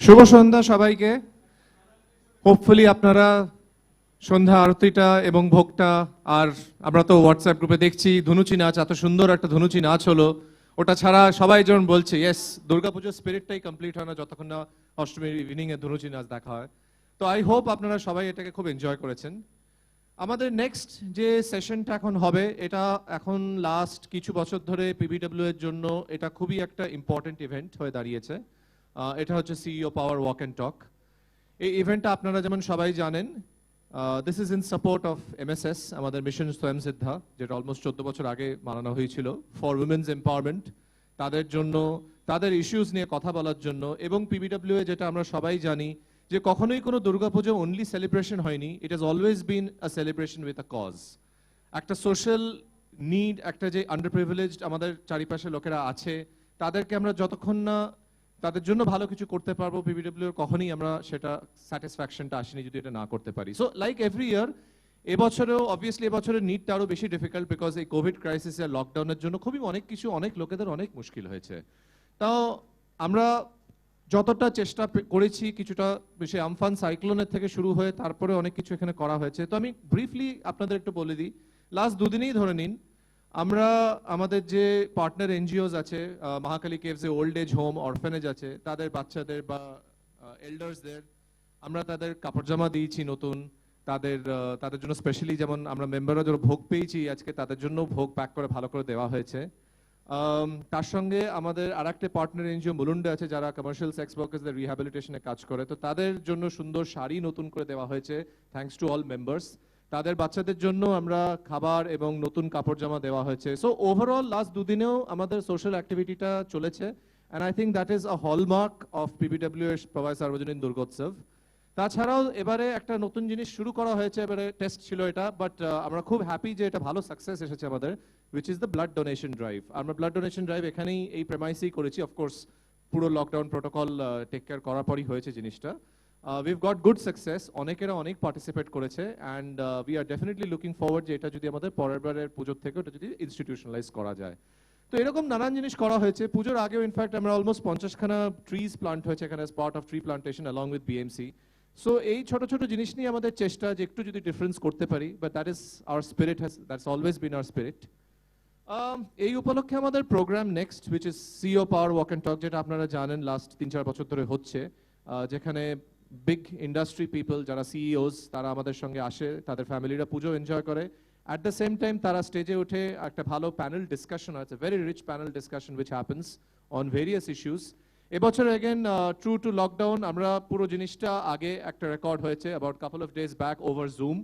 শুভ সন্ধ্যা সবাইকে। হোপফুলি আপনারা সন্ধ্যা আরতিটা এবং ভোগটা, আর আমরা তো হোয়াটসঅ্যাপ গ্রুপে দেখছি ধুনুচি নাচ, এত সুন্দর একটা ধুনুচি নাচ হলো, ওটা ছাড়া সবাই যেমন বলছে ইয়েস দুর্গাপুজোর স্পিরিটটাই কমপ্লিট হয় না যতক্ষণ না অষ্টমীর ইভিনিং এ ধুনুচি নাচ দেখা হয়। তো আই হোপ আপনারা সবাই এটাকে খুব এনজয় করেছেন। আমাদের নেক্সট যে সেশনটা এখন হবে, এটা এখন লাস্ট কিছু বছর ধরে পিবিডব্লিউ এর জন্য এটা খুবই একটা ইম্পর্টেন্ট ইভেন্ট হয়ে দাঁড়িয়েছে। এটা হচ্ছে সিইও পাওয়ার ওয়াক অ্যান্ড টক। এই ইভেন্টটা আপনারা যেমন সবাই জানেন, this is in support of MSS, আমাদের মিশন স্বয়ং সিদ্ধা, যেটা অলমোস্ট 14 বছর আগে বানানো হয়েছিল ফর উইমেন্স এম্পাওয়ারমেন্ট, তাদের জন্য, তাদের ইস্যুস নিয়ে কথা বলার জন্য। এবং পিবিডব্লিউ এ যেটা আমরা সবাই জানি যে কখনোই কোনো দুর্গাপুজো অনলি সেলিব্রেশন হয়নি, it has always been a celebration with a cause. একটা সোশ্যাল নিড, একটা যে আন্ডার প্রিভিলেজড আমাদের চারিপাশে লোকেরা আছে, তাদেরকে আমরা যতক্ষণ না তাদের জন্য ভালো কিছু করতে পারবো, পিবিডব্লিউ এর কখনই আমরা সেটা স্যাটিসফ্যাকশনটা আসেনি যদি এটা না করতে পারি। সো লাইক এভরি ইয়ার, এবছরেও অবভিয়াসলি এবছরের নিডটা আরো বেশি ডিফিকাল্ট, বিকজ এই কোভিড ক্রাইসিস এর লকডাউনের জন্য খুবই অনেক কিছু, অনেক লোকেদের অনেক মুশকিল হয়েছে। তাও আমরা যতটা চেষ্টা করেছি, কিছুটা সে আমফান সাইক্লোনের থেকে শুরু হয়ে তারপরে অনেক কিছু এখানে করা হয়েছে। তো আমি ব্রিফলি আপনাদের একটু বলে দিই। লাস্ট দুদিনেই ধরে নিন, আমরা আমাদের যে পার্টনার এনজিওস আছে, মহাকালী কেভস এ ওল্ড এজ হোম, অরফেনেজ আছে, তাদের বাচ্চাদের বা এল্ডার্সদের আমরা তাদের কাপড় জামা দিয়েছি নতুন, তাদের জন্য স্পেশালি যেমন আমরা মেম্বাররা যারা ভোগ পেয়েছি আজকে, তাদের জন্য ভোগ প্যাক করে ভালো করে দেওয়া হয়েছে। তার সঙ্গে আমাদের আর একটা পার্টনার এনজিও মুলুন্ডে আছে, যারা কমার্শিয়াল সেক্স ওয়ার্কার্সদের রিহ্যাবিলিটেশনে কাজ করে, তো তাদের জন্য সুন্দর শাড়ি নতুন করে দেওয়া হয়েছে, থ্যাঙ্কস টু অল মেম্বার্স। তাদের বাচ্চাদের জন্য আমরা খাবার এবং নতুন কাপড় জামা দেওয়া হয়েছে। সো ওভারঅল লাস্ট দুদিনেও আমাদের সোশ্যাল অ্যাক্টিভিটিটা চলেছে, and I think that is a hallmark of PBW এর পাওয়াই সার্বজনীন দুর্গোৎসব। তাছাড়াও এবারে একটা নতুন জিনিস শুরু করা হয়েছে, এবারে টেস্ট ছিল এটা, বাট আমরা খুব হ্যাপি যে এটা ভালো সাকসেস এসেছে আমাদের, which is the blood donation drive. আমরা ব্লাড ডোনেশন ড্রাইভ এখানেই এই প্রেমাইসেই করেছি। অফকোর্স পুরো লকডাউন প্রোটোকল টেক কেয়ার করার পরই হয়েছে জিনিসটা। we've got good success, অনেকেরা অনেক পার্টিসিপেট করেছে, and we are definitely looking forward যে এটা যদি আমাদের পরের বারের পুজোর থেকে ওটা যদি ইনস্টিটিউশনালাইজ করা যায়। তো এরকম নানান জিনিস করা হয়েছে। পুজোর আগেও ইনফ্যাক্ট আমরা অলমোস্ট 50খানা ট্রিজ প্লান্ট হয়েছে এখানে, part of tree plantation along with BMC. So এই ছোট ছোট জিনিস নিয়ে আমাদের চেষ্টা যে একটু যদি ডিফারেন্স করতে পারি, but that is our spirit, that's always been our spirit. এই উপলক্ষে আমাদের programme next which is CEO power walk and talk, যেটা আপনারা জানেন লাস্ট 3-4 বছর ধরে হচ্ছে, যেখানে বিগ ইন্ডাস্ট্রি পিপল যারা সিইওস তারা আমাদের সঙ্গে আসে, তাদের ফ্যামিলিরা পুজো এনজয় করে, অ্যাট দ্য সেম টাইম তারা স্টেজে উঠে একটা ভালো প্যানেল ডিসকাশন হয়, very rich panel discussion which happens on various issues. এবছর এগেন ট্রু টু লকডাউন আমরা পুরো জিনিসটা আগে একটা রেকর্ড হয়েছে about couple of days back over Zoom,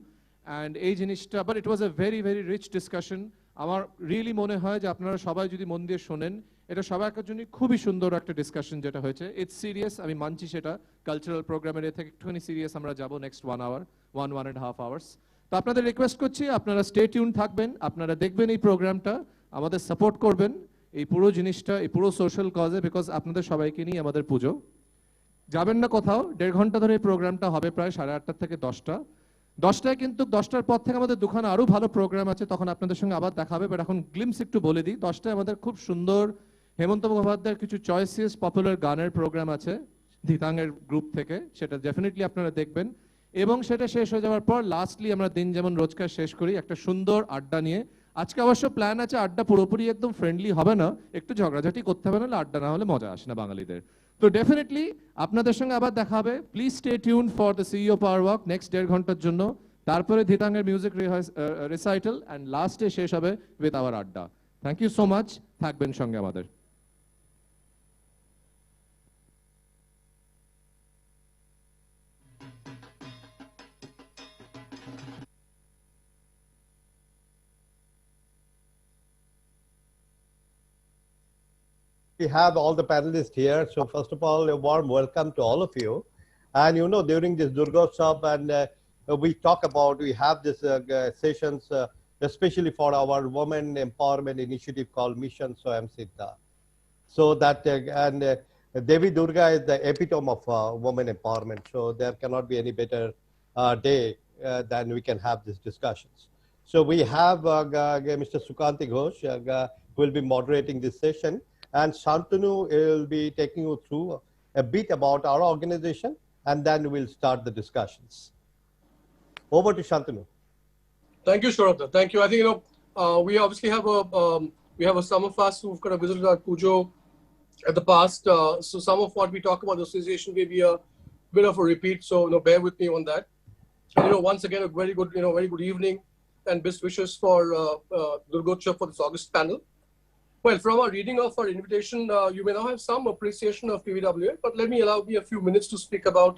and এই জিনিসটা but it was a very very rich discussion. আমার রিয়েলি মনে হয় যে আপনারা সবাই যদি মন দিয়ে শোনেন, এটা সবার জন্য খুবই সুন্দর একটা ডিসকাশন যেটা হয়েছে। ইটস সিরিয়াস, আমি মানছি সেটা, কালচারাল প্রোগ্রামের এ থেকে একটুখানি সিরিয়াস আমরা যাব নেক্সট 1 আওয়ার 1.5 আওয়ার্স। তো আপনাদের রিকোয়েস্ট করছি আপনারা স্টে টিউন থাকবেন, আপনারা দেখবেন এই প্রোগ্রামটা, আমাদের সাপোর্ট করবেন এই পুরো জিনিসটা, এই পুরো সোশ্যাল কজে, বিকজ আপনাদের সবাইকে নিয়ে আমাদের পুজো। যাবেন না কোথাও, 1.5 ঘন্টা ধরে এই প্রোগ্রামটা হবে প্রায় 8:30 থেকে 10টায়, কিন্তু 10টার পর থেকে আমাদের দুখানা আরো ভালো প্রোগ্রাম আছে, তখন আপনাদের সঙ্গে আবার দেখা হবে। বাট এখন গ্লিমস একটু বলে দিই, 10টায় আমাদের খুব সুন্দর হেমন্ত মুখোপাধ্যায়ের কিছু চয়েসিয়াস পপুলার গানের প্রোগ্রাম আছে ধিতাঙের গ্রুপ থেকে, সেটা ডেফিনেটলি আপনারা দেখবেন। এবং সেটা শেষ হয়ে যাওয়ার পর লাস্টলি আমরা দিন যেমন রোজকার শেষ করি একটা সুন্দর আড্ডা নিয়ে। আজকে অবশ্য প্ল্যান আছে আড্ডা পুরোপুরি একদম ফ্রেন্ডলি হবে না, একটু ঝগড়াঝাটি করতে হবে, না আড্ডা না হলে মজা আসে না বাঙালিদের। তো ডেফিনেটলি আপনাদের সঙ্গে আবার দেখা হবে। Please stay tune for the CEO power walk next 1.5 ঘন্টার জন্য, তারপরে ধিতাঙের মিউজিক রিসাইটাল, অ্যান্ড লাস্টে শেষ হবে উইথ আওয়ার আড্ডা। থ্যাংক ইউ সো মাচ, থাকবেন সঙ্গে আমাদের। We have all the panelists here. So first of all, a warm welcome to all of you. And you know, during this Durgotsav, and we talk about, we have this sessions, especially for our women empowerment initiative called Mission Swayam Siddha. So that, Devi Durga is the epitome of women empowerment. So there cannot be any better day than we can have these discussions. So we have Mr. Sukanti Ghosh, who will be moderating this session. And Shantanu will be taking you through a bit about our organization, and then we'll start the discussions. Over to Shantanu. Thank you, Shraddha. Thank you. I think, we obviously have some of us who've kind of visited our Pujo at the past. So some of what we talk about the association may be a bit of a repeat. So, bear with me on that. And, once again, a very good evening and best wishes for Durgotsav for this August panel. Well, from our reading of our invitation, you may now have some appreciation of PBWA, but allow me a few minutes to speak about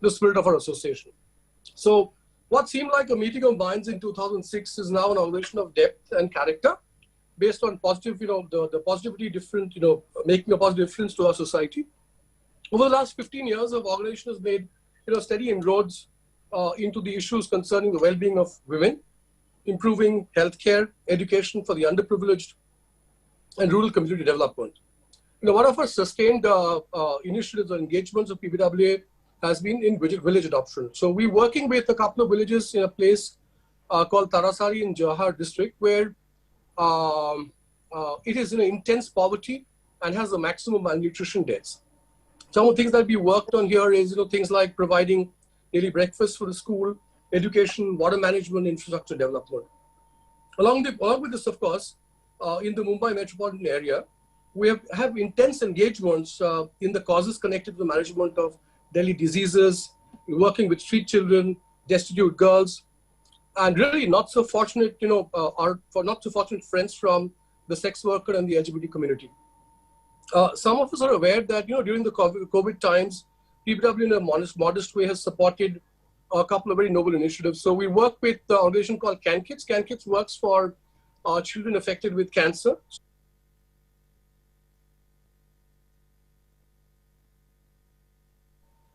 the spirit of our association. So what seemed like a meeting of minds in 2006 is now an organization of depth and character based on positive, the positivity different, making a positive difference to our society. Over the last 15 years, our organization has made, steady inroads into the issues concerning the well-being of women, improving healthcare, education for the underprivileged, and rural community development. One of our sustained initiatives or engagements of PBWA has been in village adoption. So we're working with a couple of villages in a place called Tarasari in Johar district, where it is in intense poverty and has the maximum malnutrition deaths. Some of the things that we worked on here is things like providing daily breakfast for the school, education, water management, infrastructure development. Along with this, of course, in the Mumbai metropolitan area, we have intense engagements in the causes connected to the management of Delhi diseases, working with street children, destitute girls, and really not so fortunate, for not so fortunate friends from the sex worker and the LGBT community. Some of us are aware that, during the COVID times, PBW in a modest way has supported a couple of very noble initiatives. So we work with the organization called CanKids. CanKids works for children affected with cancer.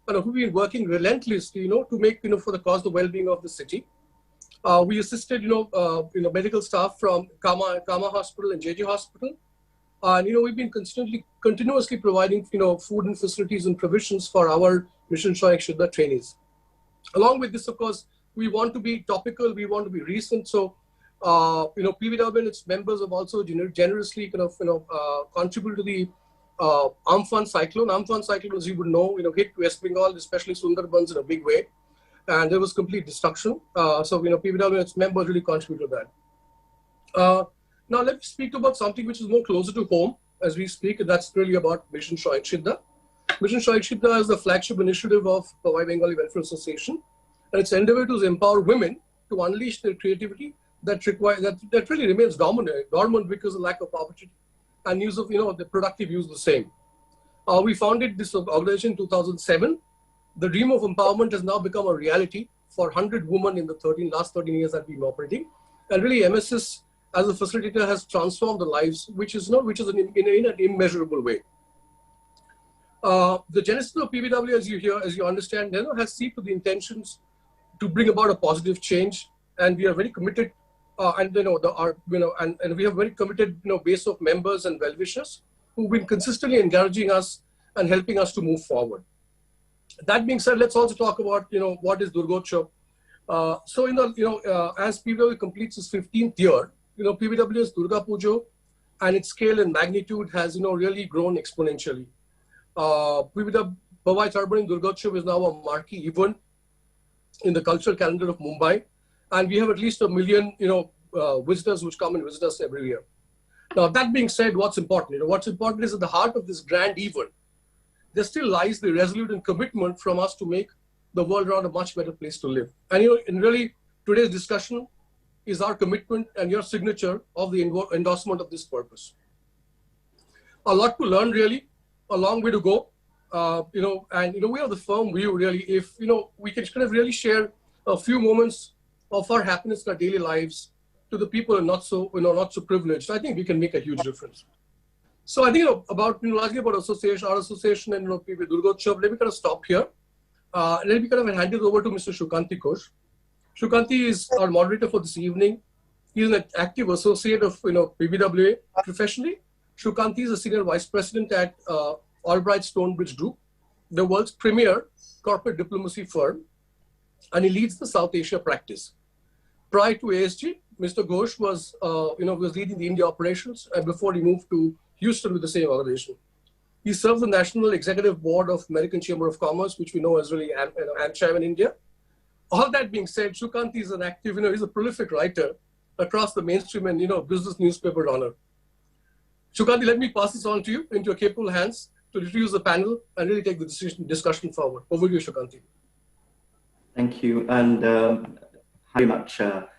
And we've been working relentlessly, to make, for the cause, the well-being of the city. We assisted, medical staff from Kama Hospital and JJ Hospital. And, we've been continuously providing, food and facilities and provisions for our Mission Swayam Siddha trainees. Along with this, of course, we want to be topical, we want to be recent. So, PBW and its members have also generously contributed to the Amphan cyclone. Amphan cyclone, as you would know, hit West Bengal, especially Sundarbans, in a big way, and there was complete destruction. So, PBW and its members really contributed to that. Now let me speak about something which is more closer to home as we speak, and that's really about Mission Shahid. Mission Shahid is the flagship initiative of Powai Bengali Welfare Association, and its endeavor to empower women to unleash their creativity that really remains dormant because of lack of opportunity and use of the productive use of the same. We founded this organization in 2007. The dream of empowerment has now become a reality for 100 women in the last 13 years that we've been operating, and really MSS as a facilitator has transformed the lives, which is in an immeasurable way. The genesis of PBWA, as you understand, has seeped with the intentions to bring about a positive change, and we are very committed. And we have very committed base of members and well-wishers who've been consistently encouraging us and helping us to move forward. That being said, let's also talk about what is Durgotsav. As PBWA completes its 15th year, PBWA's Durga Puja and its scale and magnitude has really grown exponentially. Powai Sarvajanin Durgotsav is now a marquee event in the cultural calendar of Mumbai, and we have at least 1 million visitors which come and visit us every year. Now, that being said, what's important? What's important is at the heart of this grand event, there still lies the resolute commitment from us to make the world around a much better place to live. And really, today's discussion is our commitment and your signature of the endorsement of this purpose. A lot to learn, really, a long way to go. We have the firm view, really, if we can kind of really share a few moments of our happiness in our daily lives to the people who are not so privileged, I think we can make a huge difference. So I think largely about association, our association, and PB Durgotsav. Let me kind of stop here. Let me kind of hand it over to Mr. Shukanti Ghosh. Shukanti is our moderator for this evening. He is an active associate of PBWA professionally. Shukanti is a senior vice president at Albright Stonebridge Group, the world's premier corporate diplomacy firm, and he leads the South Asia practice. Prior to ASG, Mr. Ghosh was leading the India operations, and before he moved to Houston with the same organization. He serves the National Executive Board of American Chamber of Commerce, which we know as really AmCham in India. All that being said, Shukanti is an active, he's a prolific writer across the mainstream and business newspaper honor. Shukanti, let me pass this on to you into your capable hands to introduce the panel and really take the discussion forward. Over to you, Shukanti. Thank you, and very much a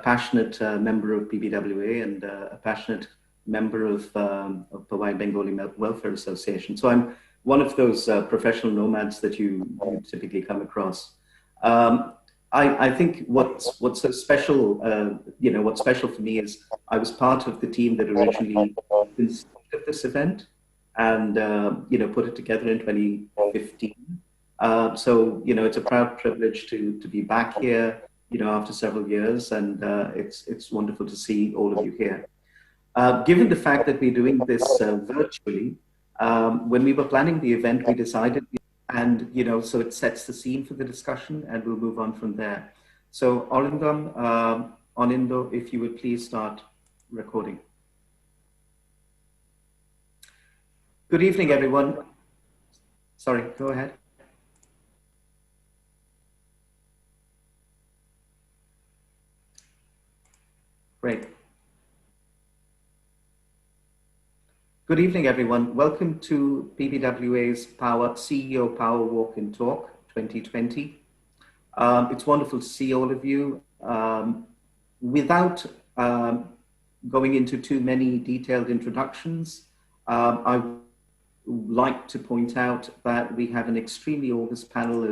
passionate member of PBWA and a passionate member of Powai Bengali Welfare Association. So I'm one of those professional nomads that you typically come across. I think what's so special, what's special for me is I was part of the team that originally conceived of this event and put it together in 2015. So it's a proud privilege to be back here, after several years, and it's wonderful to see all of you here. Given the fact that we're doing this virtually, when we were planning the event, we decided, and so it sets the scene for the discussion, and we'll move on from there. So Onindo, if you would please start recording. Good evening, everyone. Sorry, go ahead. Great. Good evening, everyone. Welcome to PBWA's CEO Power Walk and Talk 2020. It's wonderful to see all of you. Without going into too many detailed introductions, I would like to point out that we have an extremely august panel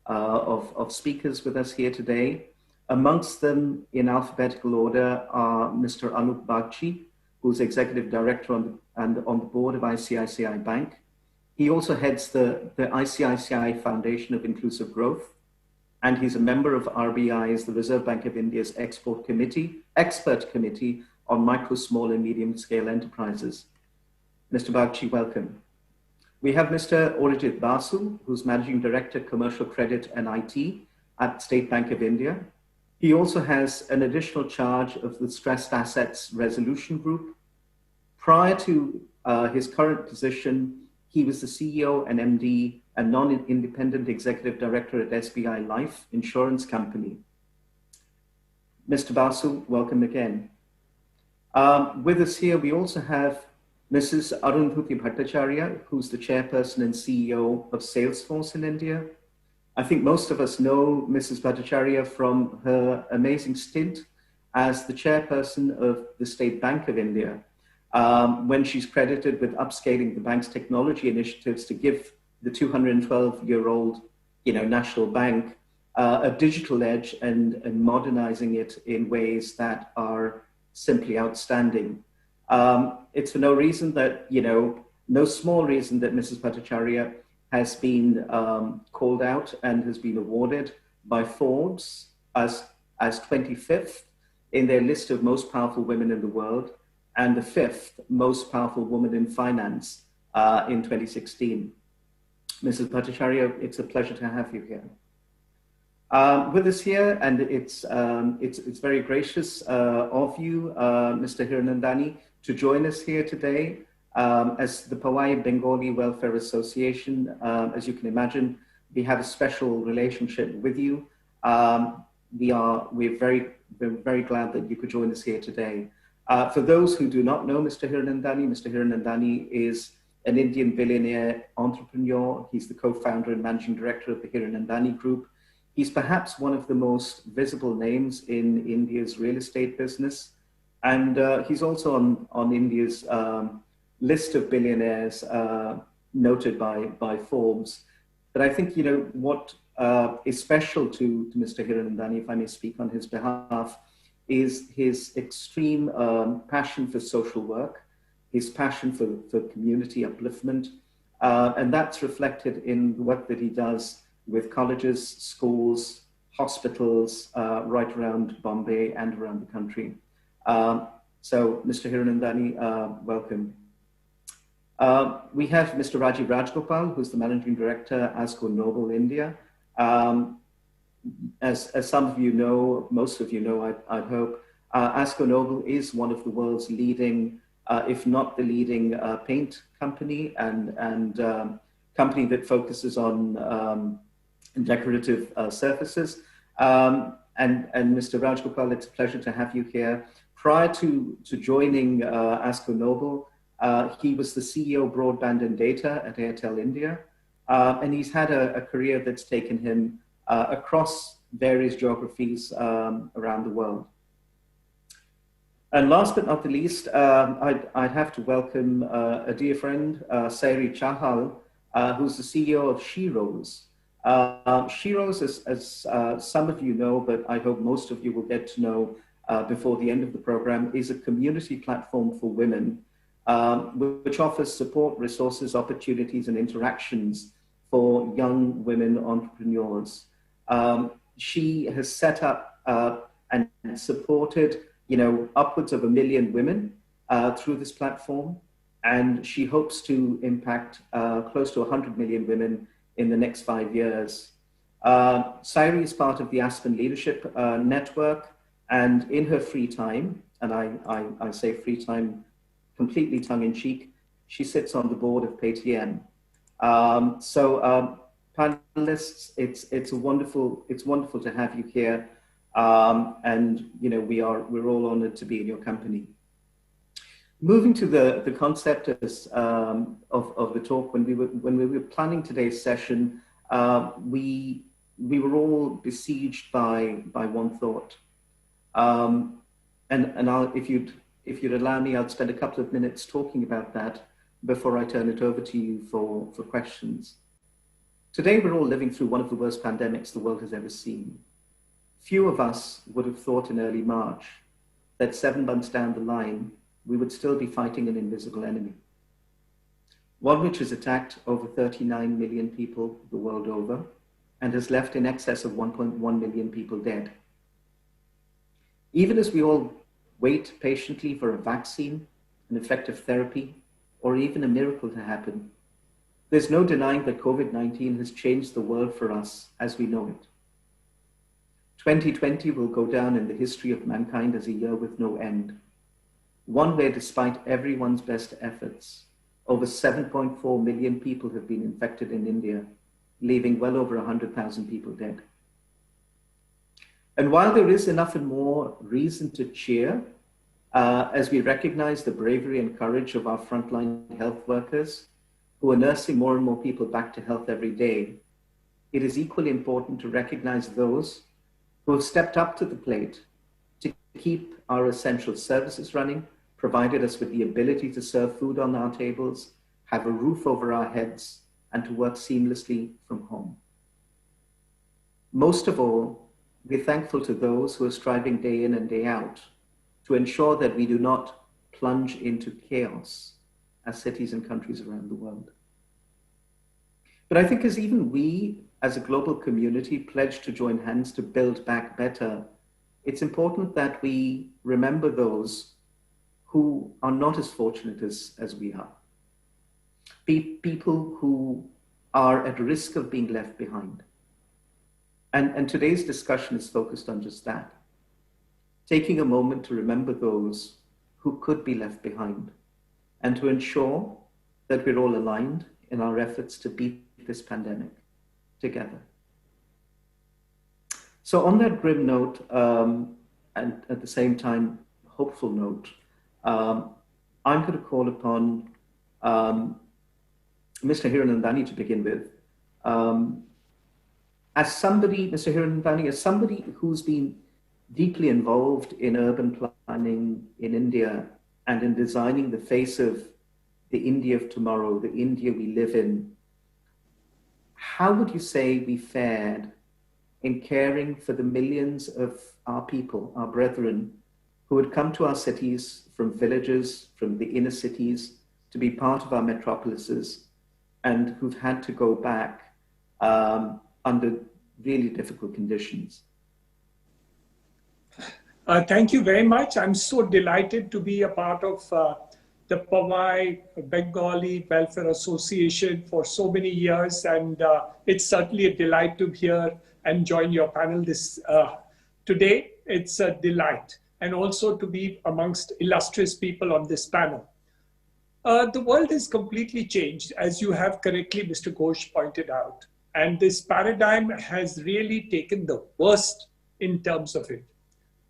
of speakers with us here today. Amongst them, in alphabetical order, are Mr. Anup Bagchi, who's Executive Director on the board of ICICI Bank. He also heads the ICICI Foundation of Inclusive Growth, and he's a member of RBI's, the Reserve Bank of India's Expert Committee on Micro, Small and Medium Scale Enterprises. Mr. Bagchi, welcome. We have Mr. Arijit Basu, who's Managing Director, Commercial Credit and IT at State Bank of India. He also has an additional charge of the Stressed Assets Resolution Group. Prior to his current position, he was the CEO and MD and non-independent executive director at SBI Life Insurance Company. Mr. Basu, welcome again. With us here, we also have Mrs. Arundhati Bhattacharya, who's the chairperson and CEO of Salesforce in India. I think most of us know Mrs. Bhattacharya from her amazing stint as the chairperson of the State Bank of India, when she's credited with upscaling the bank's technology initiatives to give the 212-year-old, national bank a digital edge and modernizing it in ways that are simply outstanding. It's for no reason that, no small reason that Mrs. Bhattacharya has been called out and has been awarded by Forbes as 25th in their list of most powerful women in the world and the 5th most powerful woman in finance in 2016. Mrs. Bhattacharya, it's a pleasure to have you here. With us here, and it's very gracious of you, Mr. Hiranandani, to join us here today. As the Powai Bengali Welfare Association, as you can imagine, we have a special relationship with you. We're very glad that you could join us here today. For those who do not know Mr. Hiranandani is an Indian billionaire entrepreneur. He's the co-founder and managing director of the Hiranandani Group. He's perhaps one of the most visible names in India's real estate business. And he's also on India's list of billionaires noted by Forbes. But I think, what is special to Mr. Hiranandani, if I may speak on his behalf, is his extreme passion for social work, his passion for community upliftment. And that's reflected in the work that he does with colleges, schools, hospitals, right around Bombay and around the country. So, Mr. Hiranandani, welcome. We have Mr. Rajiv Rajgopal, who's the Managing Director, ASCO Nobel India. As some of you know, most of you know, I hope, ASCO Nobel is one of the world's leading, if not the leading paint company and company that focuses on decorative surfaces. And Mr. Rajgopal, it's a pleasure to have you here. Prior to joining ASCO Nobel, he was the CEO Broadband and Data at Airtel India. And he's had a career that's taken him across various geographies around the world. And last but not the least, I'd have to welcome a dear friend, Sairi Chahal, who's the CEO of Sheroes. Sheroes, as some of you know, but I hope most of you will get to know before the end of the program, is a community platform for women, which offers support, resources, opportunities, and interactions for young women entrepreneurs. She has set up and supported, upwards of 1 million women through this platform, and she hopes to impact close to 100 million women in the next 5 years. Sairi is part of the Aspen Leadership Network, and in her free time, and I say free time completely tongue-in-cheek, she sits on the board of Paytm. Panelists, it's wonderful to have you here, and we're all honored to be in your company. Moving to the concept of the talk, when we were planning today's session, we were all besieged by one thought, and if you'd allow me, I'd spend a couple of minutes talking about that before I turn it over to you for questions. Today, we're all living through one of the worst pandemics the world has ever seen. Few of us would have thought in early March that 7 months down the line, we would still be fighting an invisible enemy. One which has attacked over 39 million people the world over and has left in excess of 1.1 million people dead. Even as we all wait patiently for a vaccine, an effective therapy, or even a miracle to happen, there's no denying that COVID-19 has changed the world for us as we know it. 2020 will go down in the history of mankind as a year with no end. One where, despite everyone's best efforts, over 7.4 million people have been infected in India, leaving well over 100,000 people dead. And while there is enough and more reason to cheer as we recognize the bravery and courage of our frontline health workers who are nursing more and more people back to health every day, it is equally important to recognize those who have stepped up to the plate to keep our essential services running, provided us with the ability to serve food on our tables, have a roof over our heads, and to work seamlessly from home. Most of all, we're thankful to those who are striving day in and day out to ensure that we do not plunge into chaos as cities and countries around the world. But I think as even we, as a global community, pledge to join hands to build back better, it's important that we remember those who are not as fortunate as we are. People who are at risk of being left behind. And today's discussion is focused on just that. Taking a moment to remember those who could be left behind and to ensure that we're all aligned in our efforts to beat this pandemic together. So on that grim note, and at the same time, hopeful note, I'm going to call upon Mr. Hiranandani to begin with. As somebody, Mr. Hiranandani, as somebody who's been deeply involved in urban planning in India and in designing the face of the India of tomorrow, the India we live in, how would you say we fared in caring for the millions of our people, our brethren, who had come to our cities from villages, from the inner cities, to be part of our metropolises, and who've had to go back under really difficult conditions? Thank you very much. I'm so delighted to be a part of the Powai Bengali Welfare Association for so many years, and it's certainly a delight to be here and join your panel today. It's a delight, and also to be amongst illustrious people on this panel. The world has completely changed, as you have correctly, Mr. Ghosh, pointed out. And this paradigm has really taken the worst in terms of it.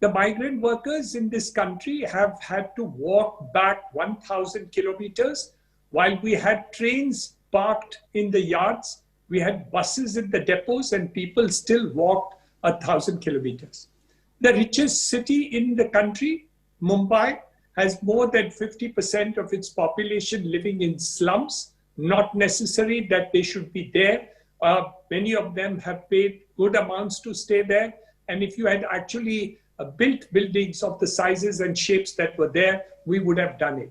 The migrant workers in this country have had to walk back 1,000 kilometers, while we had trains parked in the yards, we had buses in the depots, and people still walked 1,000 kilometers. The richest city in the country, Mumbai, has more than 50% of its population living in slums. Not necessary that they should be there. Many of them have paid good amounts to stay there. And if you had actually built buildings of the sizes and shapes that were there, we would have done it.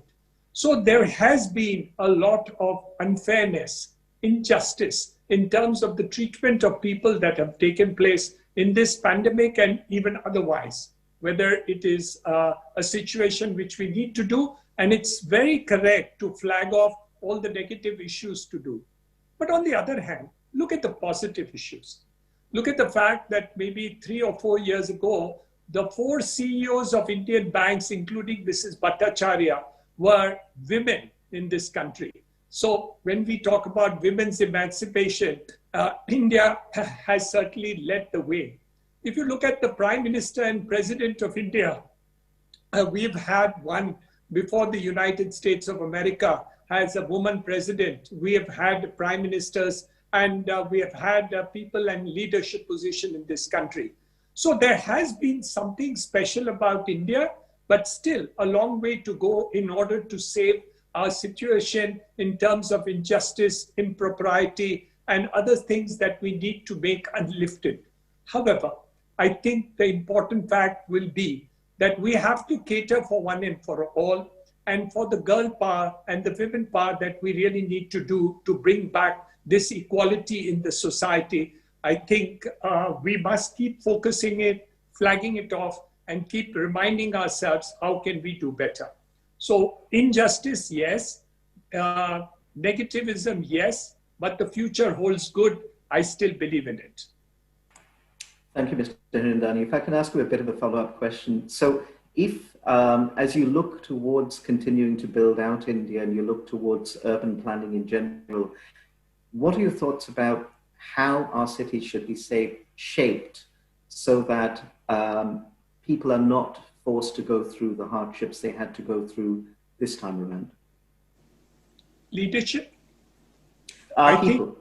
So there has been a lot of unfairness, injustice in terms of the treatment of people that have taken place in this pandemic and even otherwise, whether it is a situation which we need to do, and it's very correct to flag off all the negative issues to do. But on the other hand, look at the positive issues. Look at the fact that maybe 3 or 4 years ago, the 4 CEOs of Indian banks, including Mrs. Bhattacharya, were women in this country. So when we talk about women's emancipation, India has certainly led the way. If you look at the Prime Minister and President of India, we've had one before the United States of America has a woman president. We have had prime ministers, and we have had people in leadership position in this country. So there has been something special about India, but still a long way to go in order to save our situation in terms of injustice, impropriety, and other things that we need to make unlifted. However, I think the important fact will be that we have to cater for one and for all, and for the girl power and the women power that we really need to do to bring back this equality in the society. I think we must keep focusing it, flagging it off, and keep reminding ourselves how can we do better. So injustice, yes. Negativism, yes. But the future holds good. I still believe in it. Thank you, Mr. Hiranandani. If I can ask you a bit of a follow-up question. So if, as you look towards continuing to build out India and you look towards urban planning in general, what are your thoughts about how our cities should be shaped so that people are not forced to go through the hardships they had to go through this time around? Leadership. I think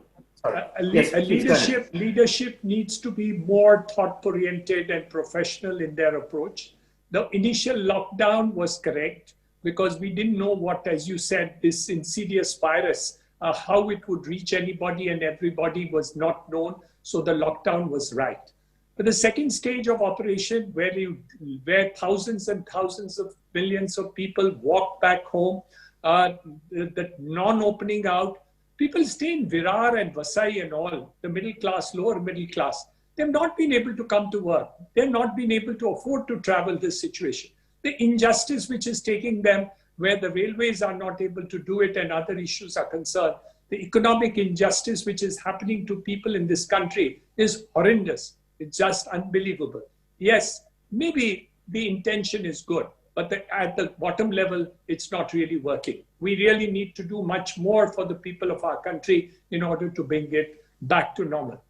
leadership needs to be more thought-oriented and professional in their approach. The initial lockdown was correct because we didn't know what, as you said, this insidious virus, how it would reach anybody and everybody was not known. So the lockdown was right. But the second stage of operation, where thousands and thousands of millions of people walk back home, the non-opening out, people stay in Virar and Vasai and all, the middle class, lower middle class. They've not been able to come to work. They've not been able to afford to travel this situation. The injustice which is taking them, where the railways are not able to do it and other issues are concerned, the economic injustice which is happening to people in this country is horrendous. It's just unbelievable. Yes, maybe the intention is good, but at the bottom level, it's not really working. We really need to do much more for the people of our country in order to bring it back to normal.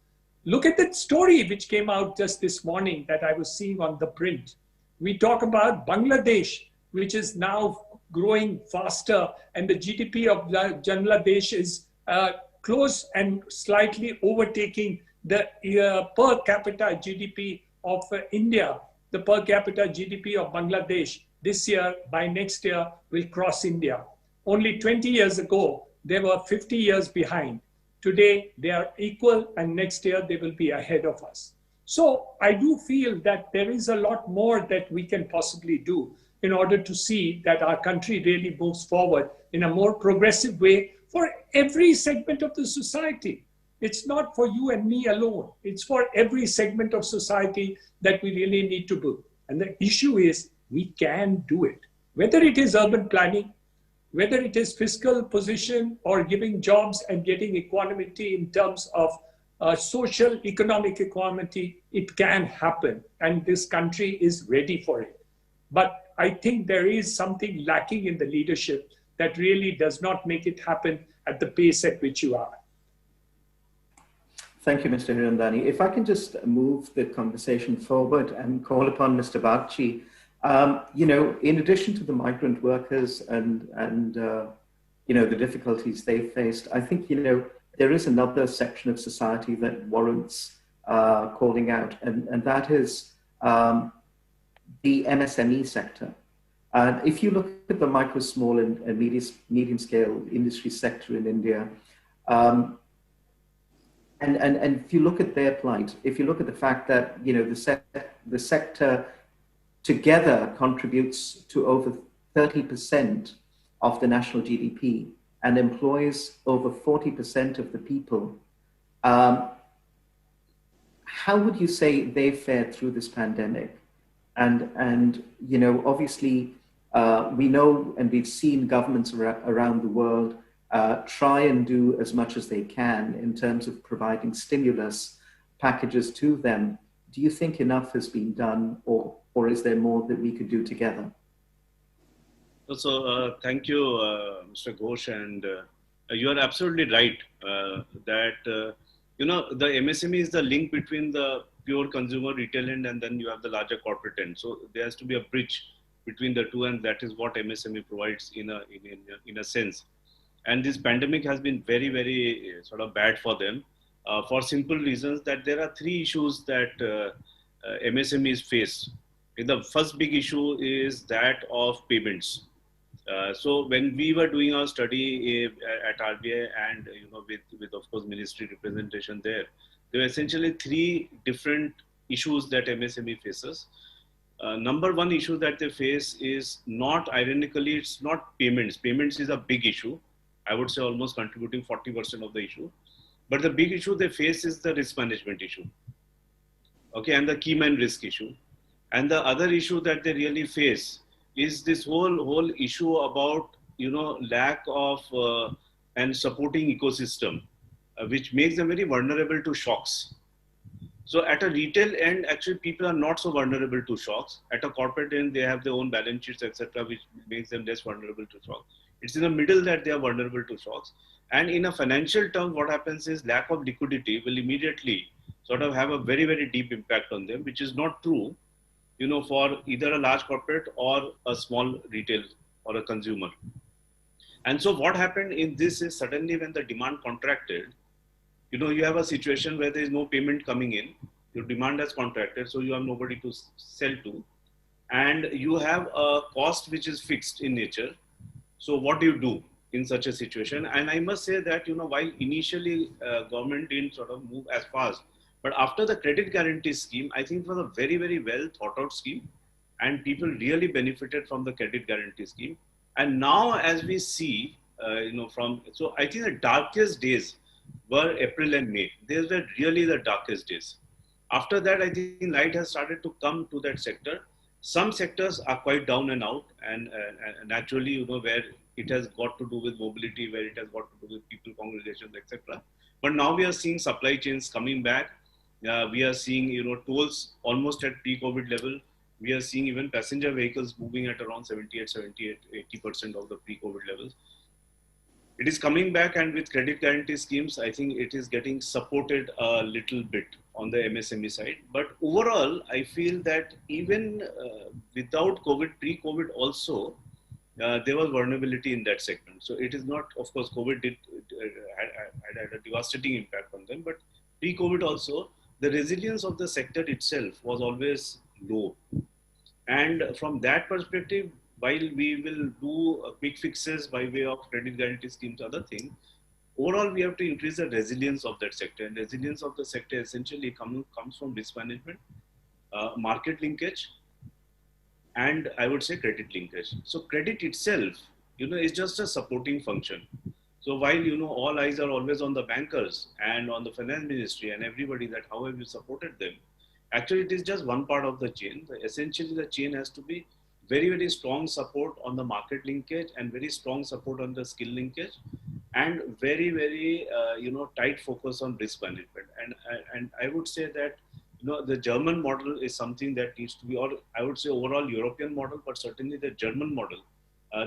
Look at that story which came out just this morning that I was seeing on the print. We talk about Bangladesh, which is now growing faster, and the GDP of Bangladesh is close and slightly overtaking the per capita GDP of India. The per capita GDP of Bangladesh this year, by next year, will cross India. Only 20 years ago, they were 50 years behind. Today, they are equal, and next year, they will be ahead of us. So I do feel that there is a lot more that we can possibly do in order to see that our country really moves forward in a more progressive way for every segment of the society. It's not for you and me alone. It's for every segment of society that we really need to do. And the issue is we can do it. Whether it is urban planning, whether it is fiscal position or giving jobs and getting equanimity in terms of social, economic equality, it can happen. And this country is ready for it. But I think there is something lacking in the leadership that really does not make it happen at the pace at which you are. Thank you, Mr. Hirandani. If I can just move the conversation forward and call upon Mr. Bagchi. In addition to the migrant workers and the difficulties they faced, I think, there is another section of society that warrants calling out, and that is the MSME sector. If you look at the micro, small, and medium scale industry sector in India, and if you look at their plight, if you look at the fact that the sector together contributes to over 30% of the national GDP and employs over 40% of the people, how would you say they fared through this pandemic? And obviously, we know and we've seen governments around the world try and do as much as they can in terms of providing stimulus packages to them. Do you think enough has been done, or is there more that we could do together? So thank you, Mr. Ghosh, and you are absolutely right that the MSME is the link between the pure consumer retail end and then you have the larger corporate end. So there has to be a bridge between the two, and that is what MSME provides in a sense. And this pandemic has been very, very sort of bad for them for simple reasons that there are three issues that MSMEs face. The first big issue is that of payments. So when we were doing our study at RBI and with of course ministry representation there were essentially three different issues that MSME faces. Number one issue that they face is not, ironically, it's not payments. Payments is a big issue. I would say almost contributing 40% of the issue. But the big issue they face is the risk management issue. Okay, and the key man risk issue. And the other issue that they really face is this whole issue about lack of and supporting ecosystem, which makes them very vulnerable to shocks. So at a retail end, actually people are not so vulnerable to shocks. At a corporate end, they have their own balance sheets, etc., which makes them less vulnerable to shocks. It's in the middle that they are vulnerable to shocks. And in a financial term, what happens is lack of liquidity will immediately sort of have a very, very deep impact on them, which is not true for either a large corporate or a small retail or a consumer. And so what happened in this is suddenly when the demand contracted, you have a situation where there is no payment coming in, your demand has contracted, so you have nobody to sell to, and you have a cost which is fixed in nature. So what do you do in such a situation? And I must say that, while initially government didn't sort of move as fast, but after the credit guarantee scheme, I think it was a very, very well thought out scheme, and people really benefited from the credit guarantee scheme. And now as we see, so I think the darkest days were April and May. These were really the darkest days. After that, I think light has started to come to that sector. Some sectors are quite down and out, and naturally, where it has got to do with mobility, where it has got to do with people congregations, etc. But now we are seeing supply chains coming back. We are seeing, tolls almost at pre-COVID level. We are seeing even passenger vehicles moving at around 80% of the pre-COVID levels. It is coming back, and with credit guarantee schemes, I think it is getting supported a little bit on the MSME side. But overall, I feel that even without COVID, pre-COVID also, there was vulnerability in that segment. So it is not, of course, COVID had a devastating impact on them, but pre-COVID also, the resilience of the sector itself was always low. And from that perspective, while we will do quick fixes by way of credit guarantee schemes, other things, overall we have to increase the resilience of that sector. And resilience of the sector essentially comes from risk management, market linkage, and I would say credit linkage. So credit itself, is just a supporting function. So while, all eyes are always on the bankers and on the finance ministry and everybody that how have you supported them, actually it is just one part of the chain. Essentially the chain has to be very, very strong support on the market linkage and very strong support on the skill linkage, and very, very, tight focus on risk management. And I would say that, the German model is something that needs to be, or I would say overall European model, but certainly the German model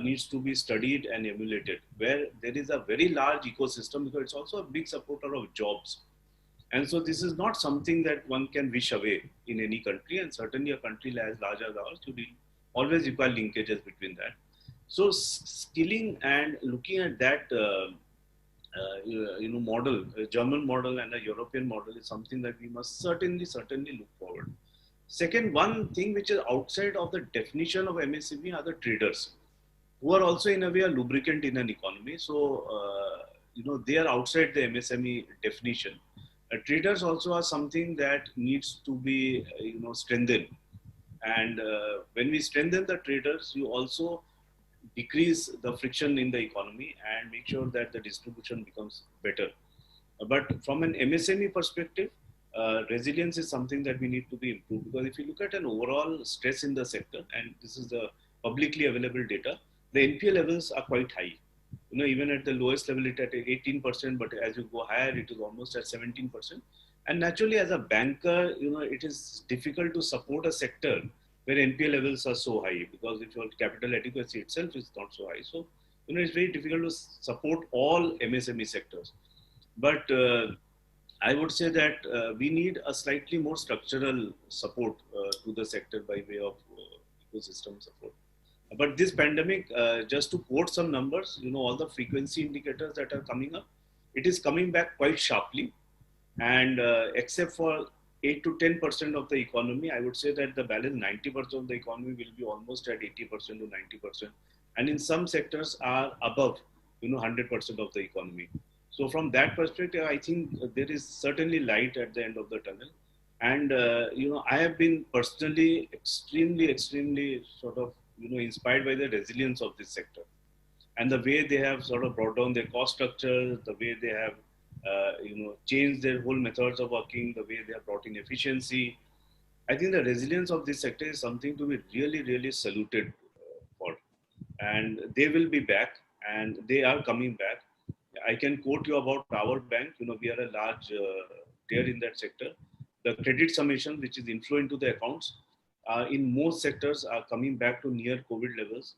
needs to be studied and emulated, where there is a very large ecosystem, because it's also a big supporter of jobs. And so this is not something that one can wish away in any country, and certainly a country as large as ours, you will always require linkages between that. So skilling and looking at that, model, a German model and a European model is something that we must certainly look forward. Second, one thing which is outside of the definition of MSME are the traders, who are also in a way a lubricant in an economy. So, they are outside the MSME definition. Traders also are something that needs to be, strengthened. And when we strengthen the traders, you also decrease the friction in the economy and make sure that the distribution becomes better. But from an MSME perspective, resilience is something that we need to be improved, because if you look at an overall stress in the sector, and this is the publicly available data, the NPA levels are quite high. Even at the lowest level, it at 18%, but as you go higher, it is almost at 17%. And naturally, as a banker, it is difficult to support a sector where NPA levels are so high, because if your capital adequacy itself is not so high. So, it's very difficult to support all MSME sectors. But I would say that we need a slightly more structural support to the sector by way of ecosystem support. But this pandemic, just to quote some numbers, all the frequency indicators that are coming up, it is coming back quite sharply. And except for 8 to 10% of the economy, I would say that the balance 90% of the economy will be almost at 80% to 90%. And in some sectors are above, 100% of the economy. So from that perspective, I think there is certainly light at the end of the tunnel. And, I have been personally extremely sort of, inspired by the resilience of this sector and the way they have sort of brought down their cost structure, the way they have, changed their whole methods of working, the way they have brought in efficiency. I think the resilience of this sector is something to be really saluted for. And they will be back, and they are coming back. I can quote you about our bank. We are a large player in that sector. The credit summation, which is inflow into the accounts, in most sectors are coming back to near COVID levels.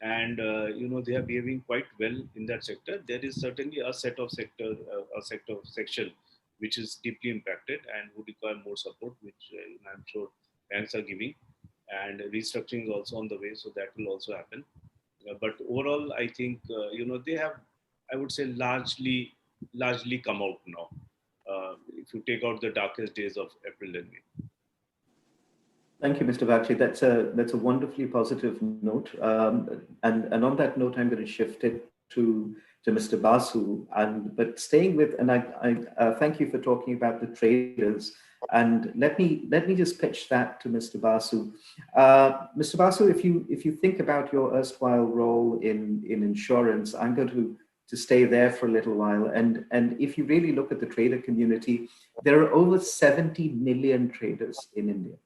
And, they are behaving quite well in that sector. There is certainly a section which is deeply impacted and would require more support, which I'm sure banks are giving. and restructuring is also on the way, so that will also happen. But overall, I think they have, I would say, largely come out now. If you take out the darkest days of April and May. Thank you, Mr. Bagchi. That's a wonderfully positive note. And on that note, I'm going to shift it to Mr. Basu. But staying with, and I thank you for talking about the traders. And let me just pitch that to Mr. Basu. Mr. Basu, if you think about your erstwhile role in insurance, I'm going to stay there for a little while. And if you really look at the trader community, there are over 70 million traders in India.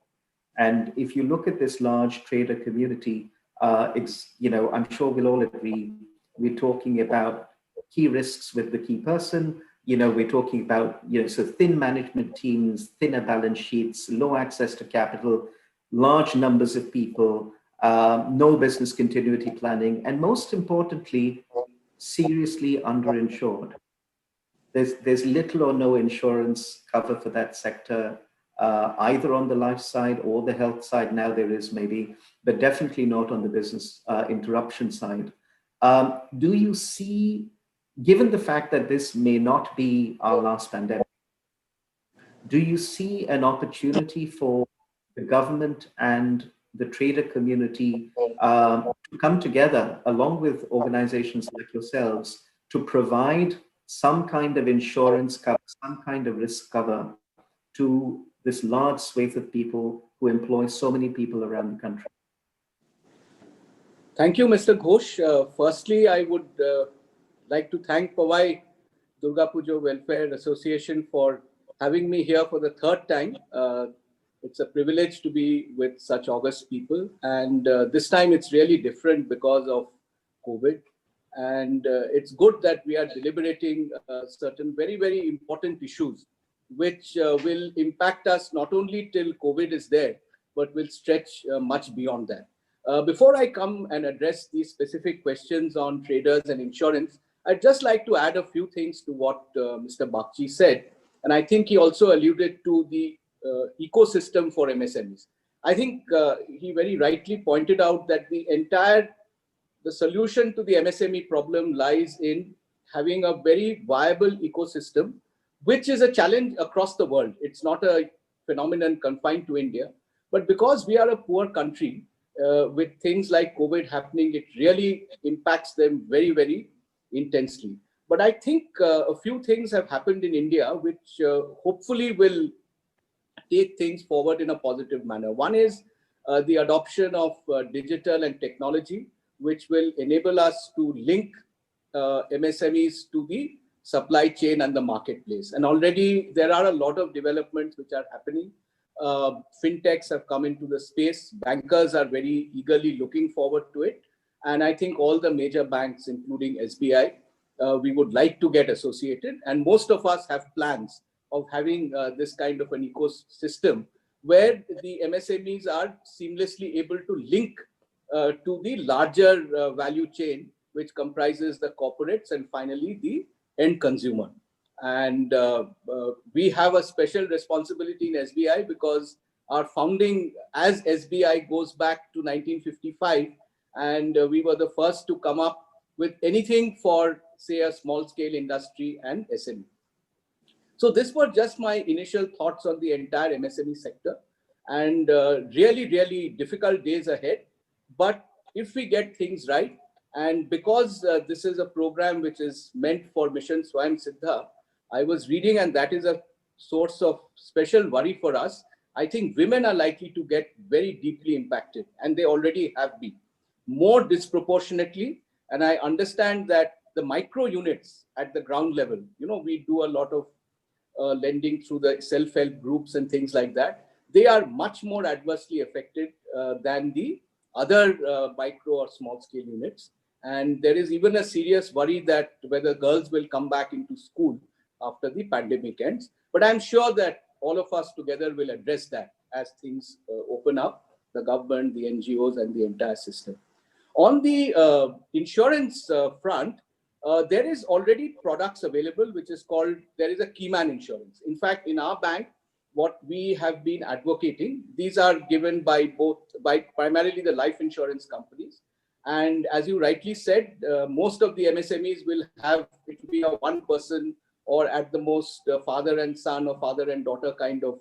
And if you look at this large trader community, I'm sure we'll all agree, we're talking about key risks with the key person. We're talking about, so thin management teams, thinner balance sheets, low access to capital, large numbers of people, no business continuity planning, and most importantly, seriously underinsured. There's little or no insurance cover for that sector. Either on the life side or the health side. Now there is maybe, but definitely not on the business interruption side. Do you see, given the fact that this may not be our last pandemic, do you see an opportunity for the government and the trader community to come together along with organizations like yourselves to provide some kind of insurance cover, some kind of risk cover to this large swathe of people who employ so many people around the country? Thank you, Mr. Ghosh. Firstly, I would like to thank Powai Durgotsav Welfare Association for having me here for the third time. It's a privilege to be with such august people. And this time it's really different because of COVID. And it's good that we are deliberating certain very, very important issues which will impact us not only till COVID is there, but will stretch much beyond that. Before I come and address these specific questions on traders and insurance, I'd just like to add a few things to what Mr. Bagchi said. And I think he also alluded to the ecosystem for MSMEs. I think he very rightly pointed out that the solution to the MSME problem lies in having a very viable ecosystem, which is a challenge across the world. It's not a phenomenon confined to India, but because we are a poor country, with things like COVID happening, it really impacts them very, very intensely. But I think a few things have happened in India, which hopefully will take things forward in a positive manner. One is the adoption of digital and technology, which will enable us to link MSMEs to the supply chain and the marketplace. And already there are a lot of developments which are happening. Fintechs have come into the space. Bankers are very eagerly looking forward to it. And I think all the major banks, including SBI, we would like to get associated. And most of us have plans of having this kind of an ecosystem where the MSMEs are seamlessly able to link to the larger value chain, which comprises the corporates and finally the end consumer. And we have a special responsibility in SBI because our founding as SBI goes back to 1955, and we were the first to come up with anything for, say, a small scale industry and SME. So this were just my initial thoughts on the entire MSME sector, and really, really difficult days ahead. But if we get things right, and because this is a program which is meant for Mission Swayam Siddha, I was reading, and that is a source of special worry for us. I think women are likely to get very deeply impacted, and they already have been, more disproportionately. And I understand that the micro units at the ground level, we do a lot of lending through the self-help groups and things like that. They are much more adversely affected than the other micro or small scale units. And there is even a serious worry that whether girls will come back into school after the pandemic ends. But I'm sure that all of us together will address that as things open up, the government, the NGOs, and the entire system. On the insurance front, there is already products available, which is called, there is a Keyman insurance. In fact, in our bank, what we have been advocating. These are given by primarily the life insurance companies. And as you rightly said, most of the MSMEs will have, it will be a one person or at the most father and son or father and daughter kind of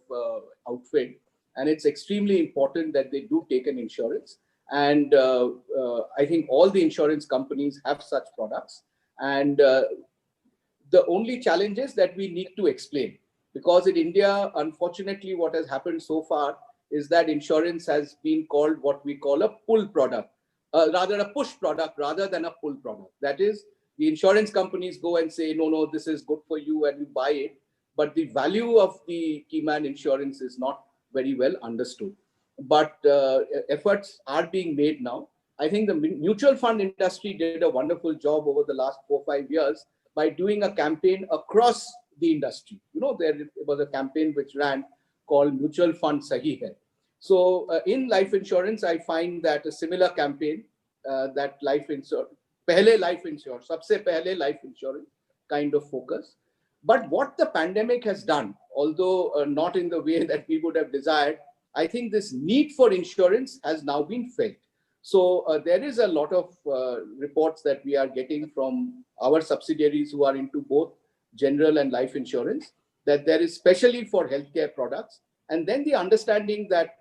outfit. And it's extremely important that they do take an insurance. And I think all the insurance companies have such products. And the only challenge is that we need to explain, because in India, unfortunately, what has happened so far is that insurance has been called what we call a pull product, rather a push product rather than a pull product. That is, the insurance companies go and say, no, no, this is good for you, and you buy it. But the value of the keyman insurance is not very well understood. But efforts are being made now. I think the mutual fund industry did a wonderful job over the last 4 or 5 years by doing a campaign across the industry. You know, there was a campaign which ran called Mutual Fund Sahi Hai. So in life insurance, I find that a similar campaign, that life insurance, pehle life insurance, sabse pehle life insurance kind of focus. But what the pandemic has done, although not in the way that we would have desired, I think this need for insurance has now been felt. So there is a lot of reports that we are getting from our subsidiaries who are into both general and life insurance, that there is, especially for healthcare products, and then the understanding that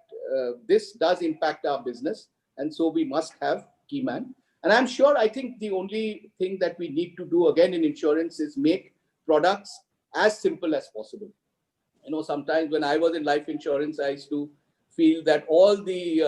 this does impact our business, and so we must have keyman. And I'm sure, I think the only thing that we need to do again in insurance is make products as simple as possible. You know, sometimes when I was in life insurance, I used to feel that all the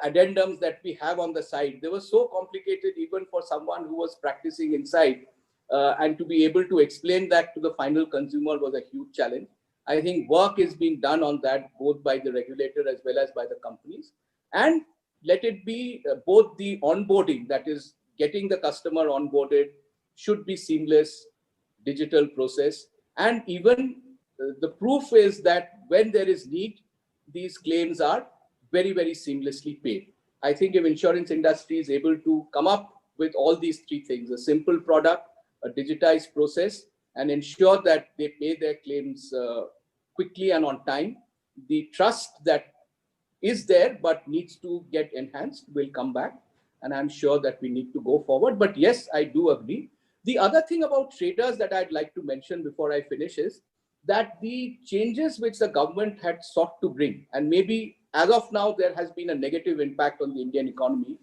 addendums that we have on the side, they were so complicated even for someone who was practicing inside, and to be able to explain that to the final consumer was a huge challenge. I think work is being done on that, both by the regulator as well as by the companies. And let it be both the onboarding, that is getting the customer onboarded, should be seamless, digital process. And even the proof is that when there is need, these claims are very, very seamlessly paid. I think if insurance industry is able to come up with all these three things, a simple product, a digitized process, and ensure that they pay their claims quickly and on time, the trust that is there but needs to get enhanced will come back. And I'm sure that we need to go forward. But yes, I do agree. The other thing about traders that I'd like to mention before I finish is that the changes which the government had sought to bring, and maybe as of now, there has been a negative impact on the Indian economy.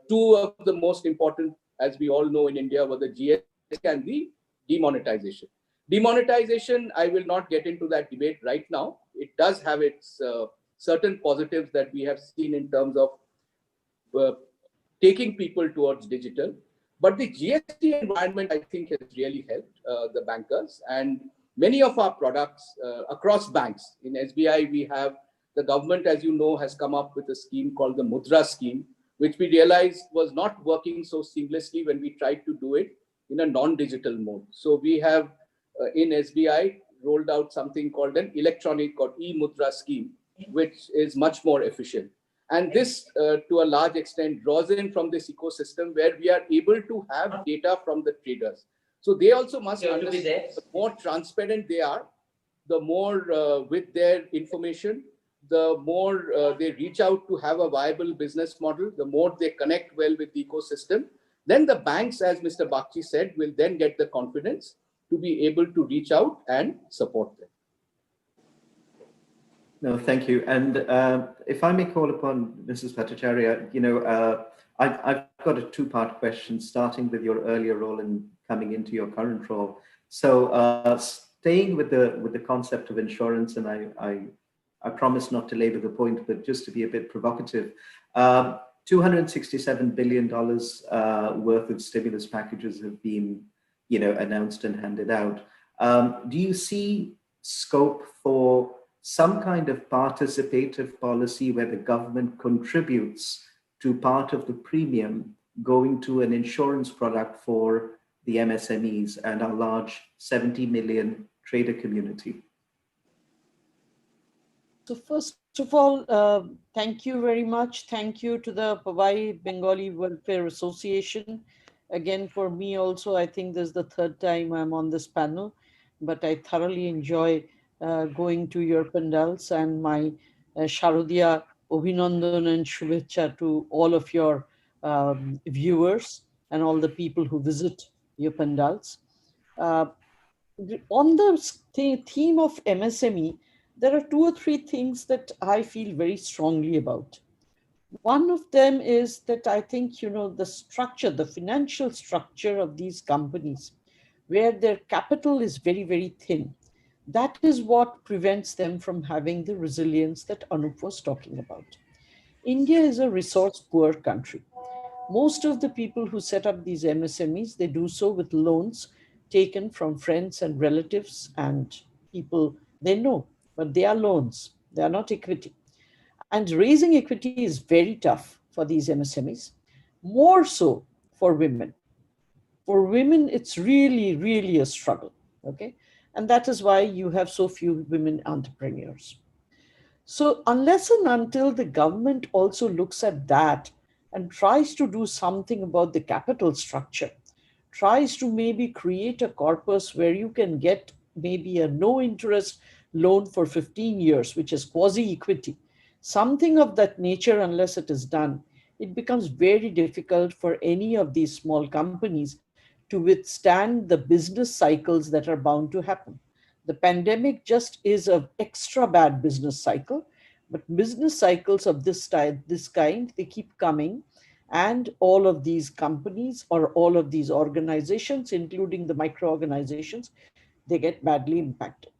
Two of the most important, as we all know in India, were the GST and the demonetization. Demonetization, I will not get into that debate right now. It does have its certain positives that we have seen in terms of taking people towards digital. But the GST environment, I think, has really helped the bankers. And many of our products across banks, in SBI, we have the government, as you know, has come up with a scheme called the Mudra scheme, which we realized was not working so seamlessly when we tried to do it in a non-digital mode. So we have in SBI rolled out something called an electronic or e-Mudra scheme, which is much more efficient. And this, to a large extent, draws in from this ecosystem where we are able to have data from the traders. So they also must understand the more transparent they are, the more with their information, the more they reach out to have a viable business model, the more they connect well with the ecosystem. Then the banks, as Mr. Bakshi said, will then get the confidence to be able to reach out and support them. No, thank you. And if I may call upon Mrs. Bhattacharya, I've got a two-part question, starting with your earlier role and coming into your current role. So staying with the concept of insurance, and I promise not to labor the point, but just to be a bit provocative, $267 billion worth of stimulus packages have been, announced and handed out. Do you see scope for some kind of participative policy where the government contributes to part of the premium going to an insurance product for the MSMEs and our large 70 million trader community? So first of all, thank you very much. Thank you to the Powai Bengali Welfare Association. Again, for me also, I think this is the third time I'm on this panel, but I thoroughly enjoy going to your pandals, and my Sharodiya Abhinandan and Shubhecha to all of your viewers and all the people who visit your pandals. Uh, on the theme of MSME, there are two or three things that I feel very strongly about. One of them is that I think, the structure, the financial structure of these companies, where their capital is very, very thin, that is what prevents them from having the resilience that Anup was talking about. India is a resource poor country. Most of the people who set up these MSMEs, they do so with loans taken from friends and relatives and people they know, but they are loans, they are not equity. And raising equity is very tough for these MSMEs, more so for women. For women, it's really, really a struggle, okay? And that is why you have so few women entrepreneurs. So unless and until the government also looks at that and tries to do something about the capital structure, tries to maybe create a corpus where you can get maybe a no interest loan for 15 years, which is quasi equity, something of that nature, unless it is done, it becomes very difficult for any of these small companies to withstand the business cycles that are bound to happen. The pandemic just is an extra bad business cycle, but business cycles of this kind, they keep coming, and all of these companies or all of these organizations, including the micro-organizations, they get badly impacted.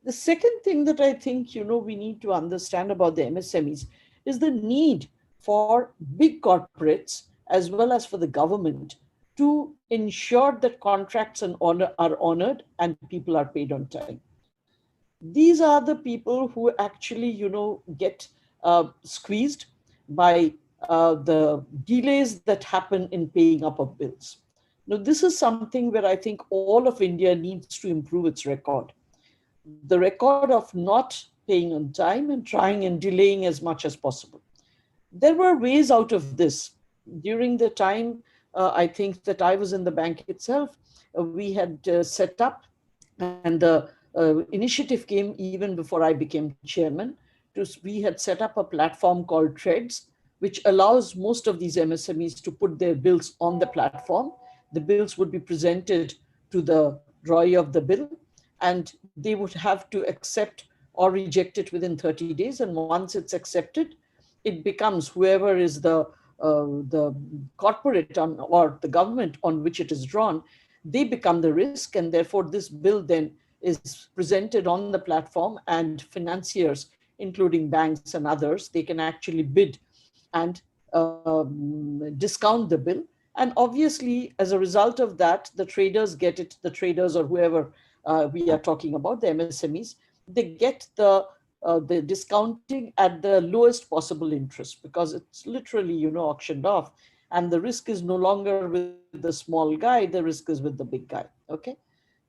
The second thing that I think, we need to understand about the MSMEs is the need for big corporates as well as for the government to ensure that contracts are honored and people are paid on time. These are the people who actually, get squeezed by the delays that happen in paying up of bills. Now, this is something where I think all of India needs to improve its record. The record of not paying on time and trying and delaying as much as possible. There were ways out of this. During the time, I think that I was in the bank itself, we had set up, and the initiative came even before I became chairman. We had set up a platform called Treads, which allows most of these MSMEs to put their bills on the platform. The bills would be presented to the drawee of the bill, and they would have to accept or reject it within 30 days. And once it's accepted, it becomes whoever is the corporate or the government on which it is drawn, they become the risk, and therefore this bill then is presented on the platform, and financiers, including banks and others, they can actually bid and discount the bill. And obviously, as a result of that, the traders get it, the traders or whoever we are talking about, the MSMEs, they get the discounting at the lowest possible interest, because it's literally, auctioned off. And the risk is no longer with the small guy, the risk is with the big guy, okay?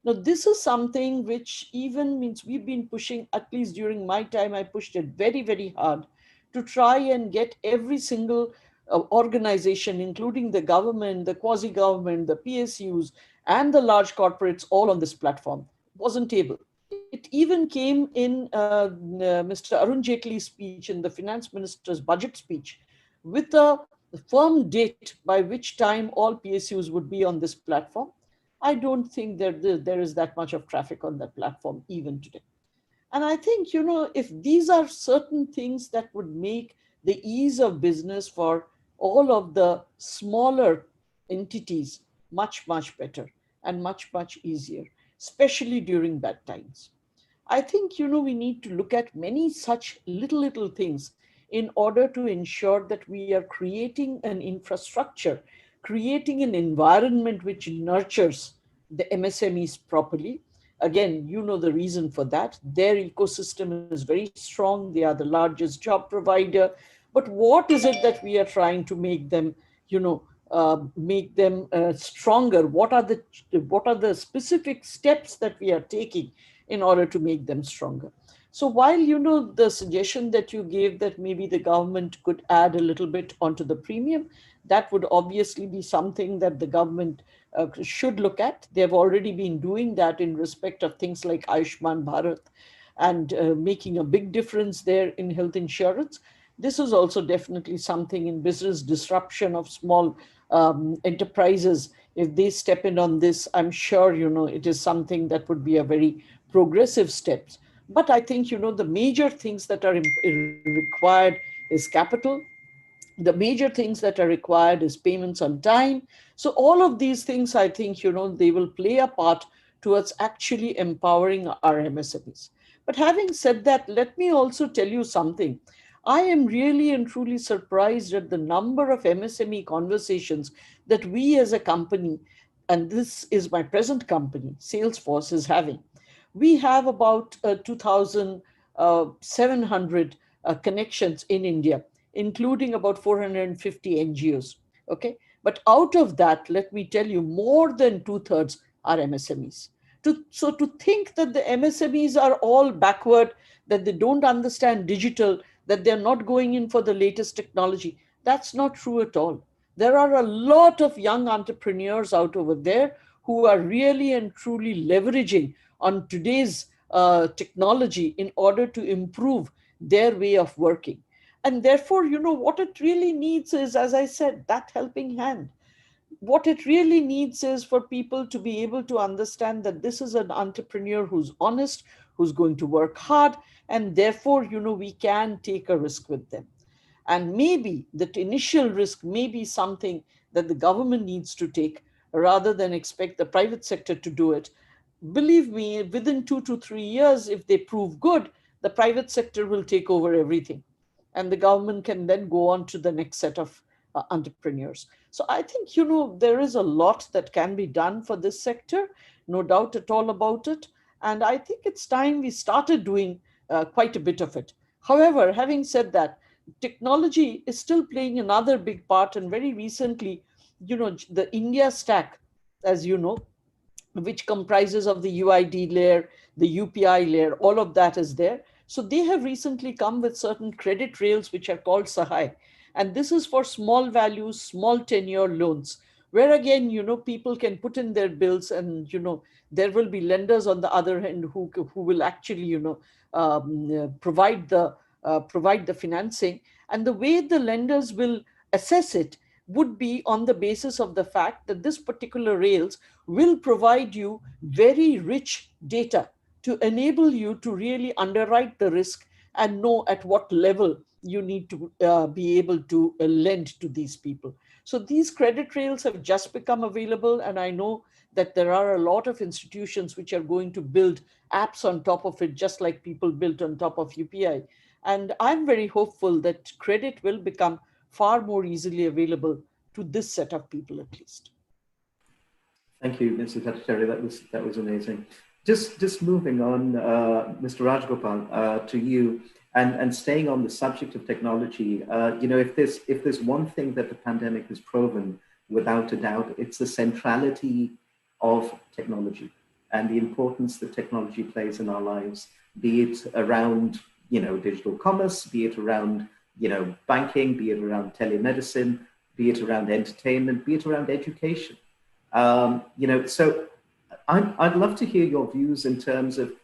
Now, this is something which even means we've been pushing, at least during my time, I pushed it very, very hard to try and get every single organization, including the government, the quasi-government, the PSUs, and the large corporates all on this platform. It wasn't able. It even came in Mr. Arun Jaitley's speech, in the finance minister's budget speech, with a firm date by which time all PSUs would be on this platform. I don't think that there is that much of traffic on that platform even today. And I think, if these are certain things that would make the ease of business for all of the smaller entities much, much better and much, much easier, especially during bad times. I think, we need to look at many such little things in order to ensure that we are creating an infrastructure, creating an environment which nurtures the MSMEs properly. Again, the reason for that. Their ecosystem is very strong. They are the largest job provider. But what is it that we are trying to make them, stronger? What are the specific steps that we are taking in order to make them stronger? So while, the suggestion that you gave that maybe the government could add a little bit onto the premium, that would obviously be something that the government should look at. They've already been doing that in respect of things like Ayushman Bharat. and making a big difference there in health insurance. This is also definitely something in business disruption of small enterprises. If they step in on this, I'm sure, it is something that would be a very progressive steps. But I think, the major things that are required is capital. The major things that are required is payments on time. So all of these things, I think, they will play a part towards actually empowering our MSMEs. But having said that, let me also tell you something. I am really and truly surprised at the number of MSME conversations that we as a company, and this is my present company, Salesforce, is having. We have about 2,700 connections in India, including about 450 NGOs. Okay. But out of that, let me tell you, more than 2/3 are MSMEs. So to think that the MSMEs are all backward, that they don't understand digital, that they're not going in for the latest technology, that's not true at all. There are a lot of young entrepreneurs out over there who are really and truly leveraging on today's technology in order to improve their way of working. And therefore, what it really needs is, as I said, that helping hand. What it really needs is for people to be able to understand that this is an entrepreneur who's honest, who's going to work hard, and therefore, we can take a risk with them. And maybe that initial risk may be something that the government needs to take rather than expect the private sector to do it. Believe me, within 2 to 3 years, if they prove good, the private sector will take over everything. And the government can then go on to the next set of entrepreneurs. So I think, there is a lot that can be done for this sector, no doubt at all about it. And I think it's time we started doing quite a bit of it. However, having said that, technology is still playing another big part. And very recently, the India stack, as you know, which comprises of the UID layer, the UPI layer, all of that is there. So they have recently come with certain credit rails, which are called Sahai. And this is for small values, small tenure loans, where again, people can put in their bills and, there will be lenders on the other end who will actually, provide the financing. And the way the lenders will assess it would be on the basis of the fact that this particular rails will provide you very rich data to enable you to really underwrite the risk and know at what level you need to be able to lend to these people. So these credit rails have just become available, and I know that there are a lot of institutions which are going to build apps on top of it, just like people built on top of UPI. And I'm very hopeful that credit will become far more easily available to this set of people at least. Thank you, Mr. Secretary. That was amazing. Just moving on, Mr. Rajgopal, to you, and staying on the subject of technology. If there's one thing that the pandemic has proven, without a doubt, it's the centrality of technology and the importance that technology plays in our lives, be it around digital commerce, be it around banking, be it around telemedicine, be it around entertainment, be it around education. So I'd love to hear your views in terms of,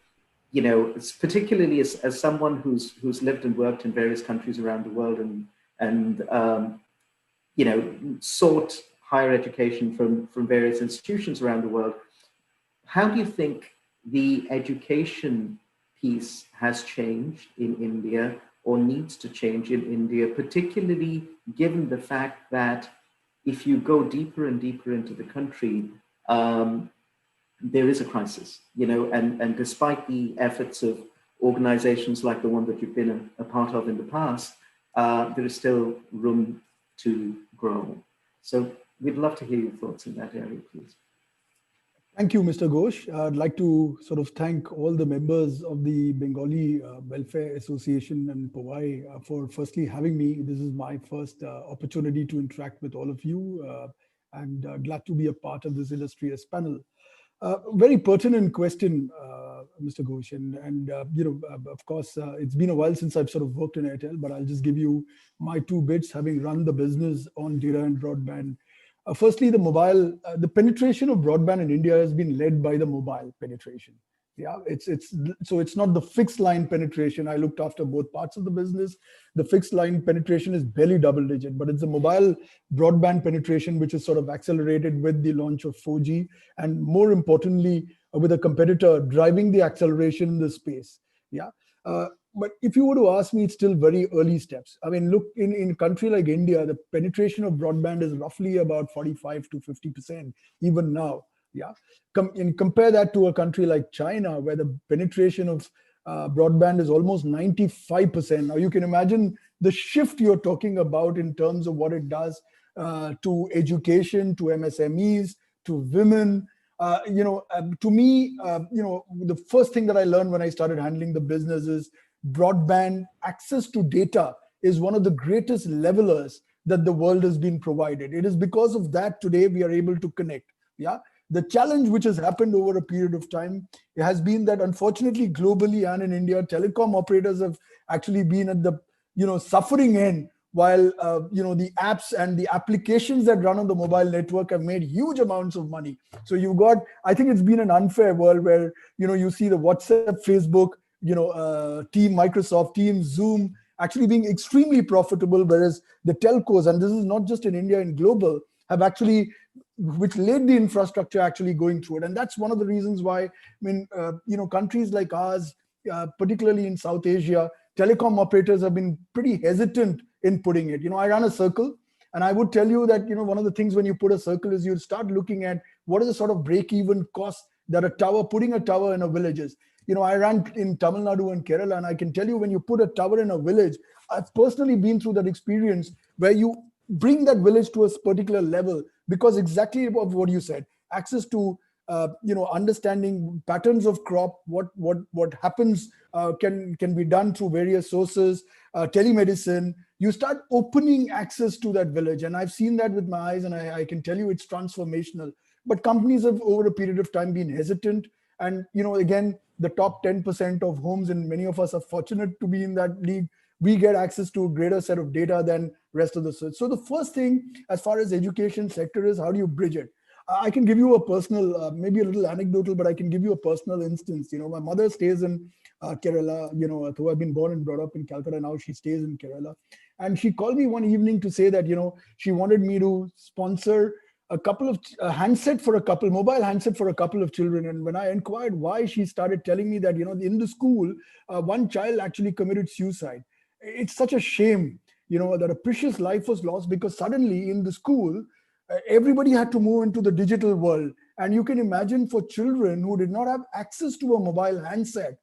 particularly as someone who's lived and worked in various countries around the world and sought higher education from various institutions around the world. How do you think the education piece has changed in India or needs to change in India, particularly given the fact that if you go deeper and deeper into the country, there is a crisis, and despite the efforts of organizations like the one that you've been a part of in the past, there is still room to grow. So we'd love to hear your thoughts in that area, please. Thank you, Mr. Ghosh. I'd like to sort of thank all the members of the Bengali Welfare Association and Powai for firstly having me. This is my first opportunity to interact with all of you, and glad to be a part of this illustrious panel. Very pertinent question, Mr. Ghosh, and of course, it's been a while since I've sort of worked in Airtel, but I'll just give you my 2 bits, having run the business on data and broadband. Firstly, the penetration of broadband in India has been led by the mobile penetration. Yeah, it's not the fixed line penetration. I looked after both parts of the business. The fixed line penetration is barely double digit, but it's the mobile broadband penetration which is sort of accelerated with the launch of 4G, and more importantly, with a competitor driving the acceleration in the space. Yeah. But if you were to ask me, it's still very early steps. I mean, look, in a country like India, the penetration of broadband is roughly about 45 to 50% even now. Yeah. And compare that to a country like China, where the penetration of broadband is almost 95%. Now you can imagine the shift you're talking about in terms of what it does to education, to MSMEs, to women. To me, the first thing that I learned when I started handling the business is broadband access to data is one of the greatest levelers that the world has been provided. It is because of that today we are able to connect. Yeah. The challenge which has happened over a period of time has been that unfortunately globally and in India, telecom operators have actually been at the suffering end, while the apps and the applications that run on the mobile network have made huge amounts of money. So you've got, I think it's been an unfair world where you see the WhatsApp, Facebook, Team, Microsoft Teams, Zoom actually being extremely profitable, whereas the telcos, and this is not just in India and global, have actually, which laid the infrastructure actually going through it. And that's one of the reasons why, countries like ours, particularly in South Asia, telecom operators have been pretty hesitant in putting it. I ran a circle, and I would tell you that, one of the things when you put a circle is you start looking at what is the sort of break-even cost that putting a tower in a village is. I ran in Tamil Nadu and Kerala, and I can tell you when you put a tower in a village, I've personally been through that experience where you bring that village to a particular level because exactly of what you said, access to understanding patterns of crop, what happens can be done through various sources, telemedicine. You start opening access to that village, and I've seen that with my eyes, and I can tell you it's transformational. But companies have over a period of time been hesitant, and again, the top 10% of homes, and many of us are fortunate to be in that league, we get access to a greater set of data than rest of the search. So the first thing as far as education sector is, how do you bridge it? I can give you a personal, maybe a little anecdotal, but I can give you a personal instance. My mother stays in Kerala, though I've been born and brought up in Calcutta, now she stays in Kerala. And she called me one evening to say that, she wanted me to sponsor a couple of mobile handset for a couple of children. And when I inquired why, she started telling me that, in the school, one child actually committed suicide. It's such a shame, that a precious life was lost because suddenly in the school, everybody had to move into the digital world. And you can imagine for children who did not have access to a mobile handset,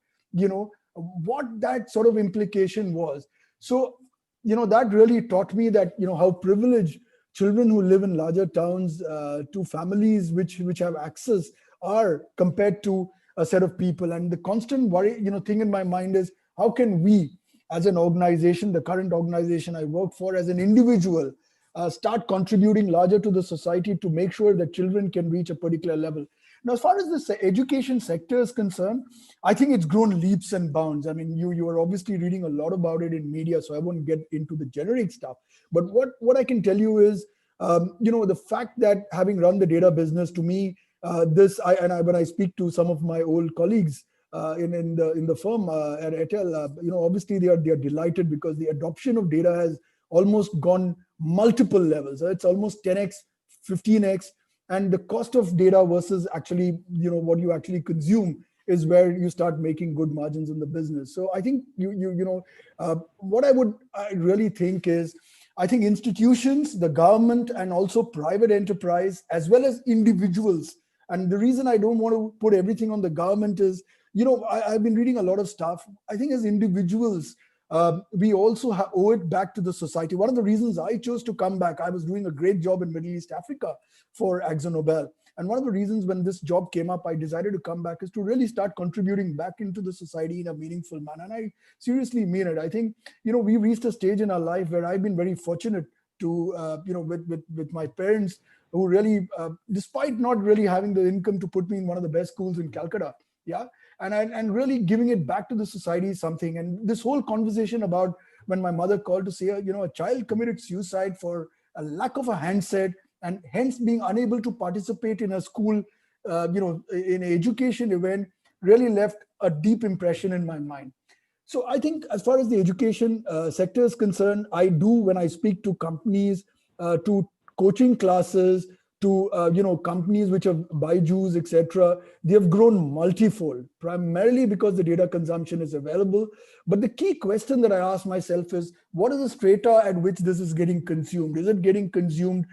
what that sort of implication was. So, that really taught me that, how privileged children who live in larger towns to families which have access are compared to a set of people. And the constant worry, thing in my mind is, how can we, as an organization, the current organization I work for, as an individual, start contributing larger to the society to make sure that children can reach a particular level. Now, as far as this education sector is concerned, I think it's grown leaps and bounds. I mean, you are obviously reading a lot about it in media, so I won't get into the generic stuff. But what I can tell you is, the fact that having run the data business, to me, when I speak to some of my old colleagues in the firm at Airtel, obviously they are delighted because the adoption of data has almost gone multiple levels. It's almost 10x, 15x, and the cost of data versus actually, what you actually consume is where you start making good margins in the business. So I think what I really think is, I think institutions, the government, and also private enterprise, as well as individuals. And the reason I don't want to put everything on the government is, I've been reading a lot of stuff. I think as individuals, we also owe it back to the society. One of the reasons I chose to come back, I was doing a great job in Middle East Africa for AkzoNobel. And one of the reasons when this job came up, I decided to come back is to really start contributing back into the society in a meaningful manner. And I seriously mean it. I think, we reached a stage in our life where I've been very fortunate to, with my parents who really, despite not really having the income to put me in one of the best schools in Calcutta, yeah, and really giving it back to the society is something. And this whole conversation about when my mother called to say, a child committed suicide for a lack of a handset and hence being unable to participate in a school, in an education event, really left a deep impression in my mind. So I think as far as the education sector is concerned, I do, when I speak to companies, to coaching classes, to companies which have Byju's, etc., they have grown multifold, primarily because the data consumption is available. But the key question that I ask myself is, what is the strata at which this is getting consumed? Is it getting consumed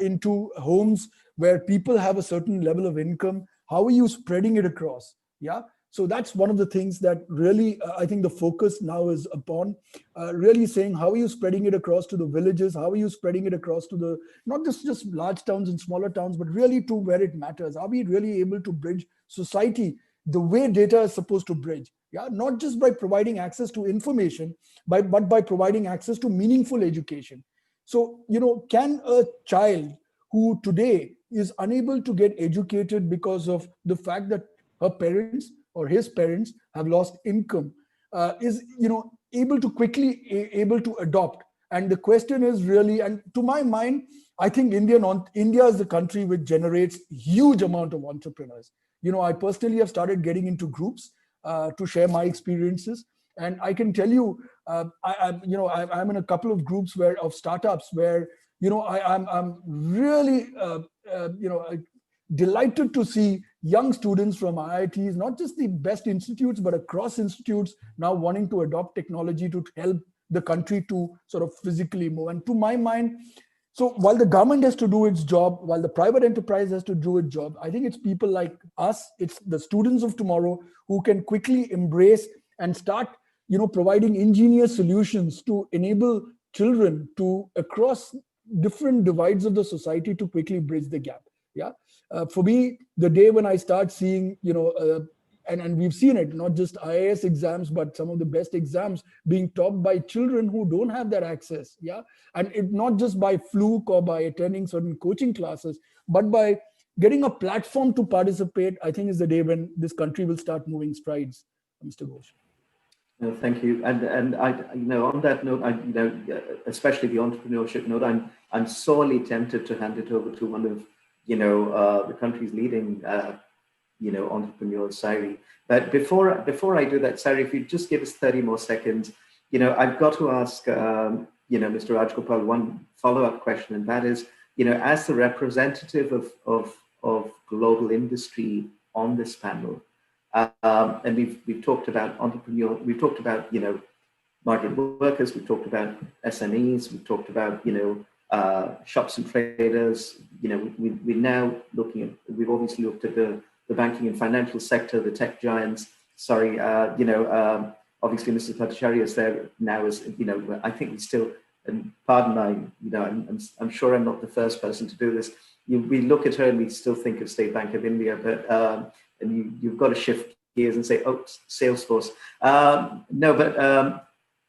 into homes where people have a certain level of income? How are you spreading it across? Yeah. So that's one of the things that really I think the focus now is upon, really saying, how are you spreading it across to the villages? How are you spreading it across to the, not just large towns and smaller towns, but really to where it matters? Are we really able to bridge society the way data is supposed to bridge? Yeah, not just by providing access to information, but by providing access to meaningful education. So, can a child who today is unable to get educated because of the fact that her parents or his parents have lost income, is able to quickly able to adopt? And the question is really, and to my mind, I think India is the country which generates huge amount of entrepreneurs. I personally have started getting into groups to share my experiences, and I can tell you, I'm in a couple of groups of startups where I'm really delighted to see young students from IITs, not just the best institutes, but across institutes, now wanting to adopt technology to help the country to sort of physically move. And to my mind, so while the government has to do its job, while the private enterprise has to do its job, I think it's people like us, it's the students of tomorrow who can quickly embrace and start, providing ingenious solutions to enable children to, across different divides of the society, to quickly bridge the gap. Yeah. For me, the day when I start seeing, and we've seen it, not just IAS exams, but some of the best exams being taught by children who don't have that access. Yeah. And it not just by fluke or by attending certain coaching classes, but by getting a platform to participate, I think is the day when this country will start moving strides, Mr. Ghosh. No, thank you. And I, on that note, especially the entrepreneurship note, I'm sorely tempted to hand it over to one of, the country's leading, entrepreneurs, Sari. But before I do that, Sari, if you just give us 30 more seconds, I've got to ask, Mr. Rajgopal one follow-up question, and that is, as the representative of global industry on this panel, and we've talked about we've talked about migrant workers, we've talked about SMEs, we've talked about shops and traders. We're now looking at, we've obviously looked at the banking and financial sector, the tech giants. Sorry, obviously Mrs. Bhattacharya is there now, as I think we still, and pardon my, I'm sure I'm not the first person to do this. We look at her and we still think of State Bank of India, but and you've got to shift gears and say, oh, Salesforce.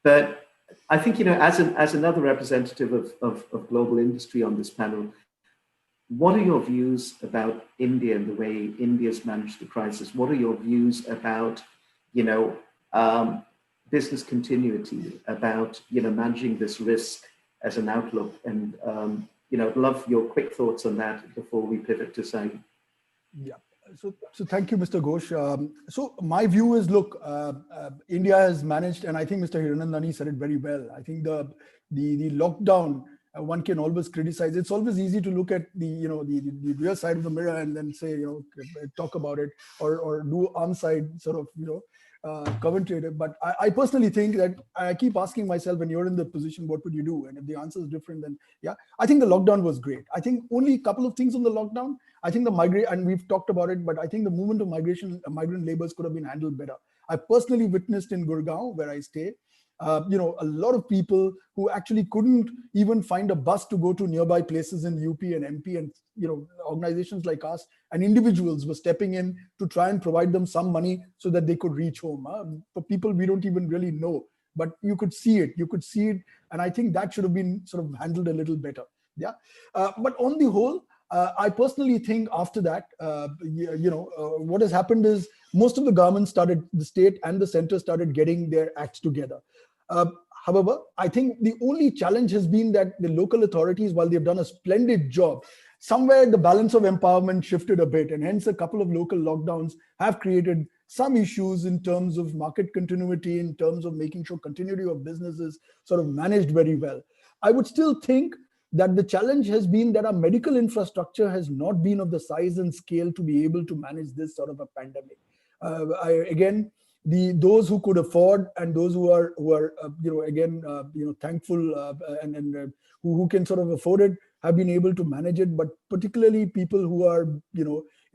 But I think, as another representative of global industry on this panel, what are your views about India and the way India's managed the crisis? What are your views about, business continuity, about, managing this risk as an outlook? And, I'd love your quick thoughts on that before we pivot to Sai. Yeah. So thank you, Mr. Ghosh. So my view is, look, India has managed, and I think Mr. Hiranandani said it very well. I think the lockdown, one can always criticize. It's always easy to look at the rear side of the mirror and then say, talk about it, or do arm side sort of, commentator. But I personally think that I keep asking myself, when you're in the position, what would you do? And if the answer is different, then yeah, I think the lockdown was great. I think only a couple of things on the lockdown. I think and we've talked about it, but I think the movement of migrant laborers could have been handled better. I personally witnessed in Gurgaon, where I stay, a lot of people who actually couldn't even find a bus to go to nearby places in UP and MP, and organizations like us and individuals were stepping in to try and provide them some money so that they could reach home. For people we don't even really know, but you could see it, and I think that should have been sort of handled a little better. Yeah, but on the whole, I personally think after that, what has happened is most of the state and the center started getting their acts together. However, I think the only challenge has been that the local authorities, while they've done a splendid job, somewhere the balance of empowerment shifted a bit, and hence a couple of local lockdowns have created some issues in terms of market continuity, in terms of making sure continuity of business is sort of managed very well. I would still think that the challenge has been that our medical infrastructure has not been of the size and scale to be able to manage this sort of a pandemic. Again, those who could afford and those who are thankful and who can sort of afford it have been able to manage it, but particularly people who are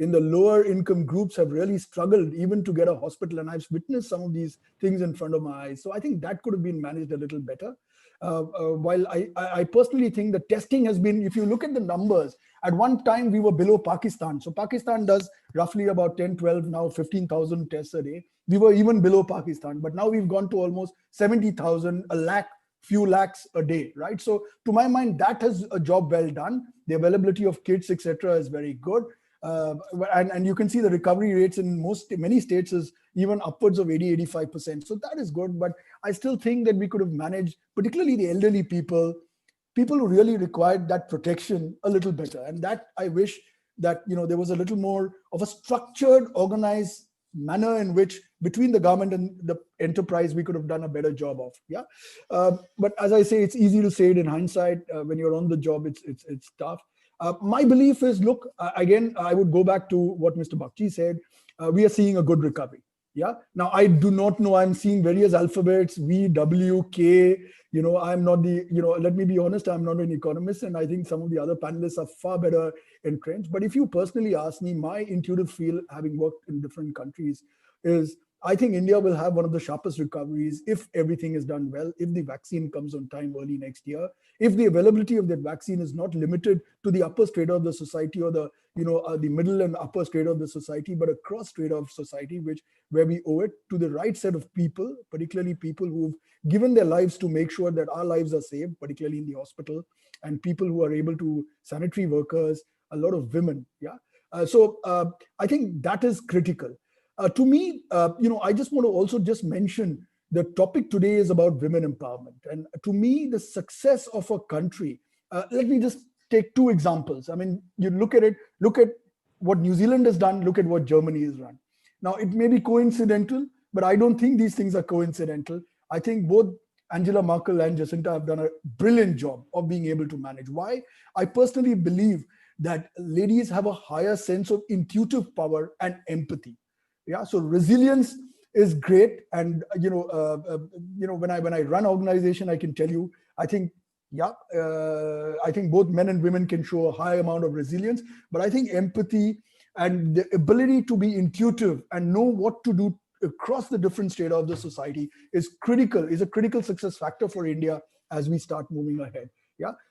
in the lower income groups have really struggled even to get a hospital, and I've witnessed some of these things in front of my eyes. So I think that could have been managed a little better. While I personally think the testing has been, if you look at the numbers, at one time we were below Pakistan. So Pakistan does roughly about 10, 12, now 15,000 tests a day. We were even below Pakistan, but now we've gone to almost 70,000, a lakh, few lakhs a day, right? So to my mind, that has a job well done. The availability of kits, etc., is very good. And you can see the recovery rates in many states is even upwards of 80-85%. So that is good, but I still think that we could have managed, particularly the elderly people who really required that protection a little better. And that I wish that there was a little more of a structured, organized manner in which between the government and the enterprise we could have done a better job of. But as I say, it's easy to say it in hindsight. When you're on the job, it's tough. My belief is, look, again, I would go back to what Mr. Bakshi said. We are seeing a good recovery. Now, I do not know. I'm seeing various alphabets, V, W, K. I'm not let me be honest, I'm not an economist. And I think some of the other panelists are far better entrenched. But if you personally ask me, my intuitive feel, having worked in different countries, is I think India will have one of the sharpest recoveries if everything is done well, if the vaccine comes on time early next year, if the availability of that vaccine is not limited to the upper strata of the society or the middle and upper strata of the society, but across strata of society, where we owe it to the right set of people, particularly people who've given their lives to make sure that our lives are saved, particularly in the hospital, and people who are able to, sanitary workers, a lot of women. So I think that is critical. To me, I just want to also just mention the topic today is about women empowerment. And to me, the success of a country, let me just take two examples. I mean, you look at what New Zealand has done, look at what Germany has done. Now, it may be coincidental, but I don't think these things are coincidental. I think both Angela Merkel and Jacinta have done a brilliant job of being able to manage. Why? I personally believe that ladies have a higher sense of intuitive power and empathy. So resilience is great, and when I run organization, I can tell you, I think both men and women can show a high amount of resilience, but I think empathy and the ability to be intuitive and know what to do across the different strata of the society is a critical success factor for India as we start moving ahead.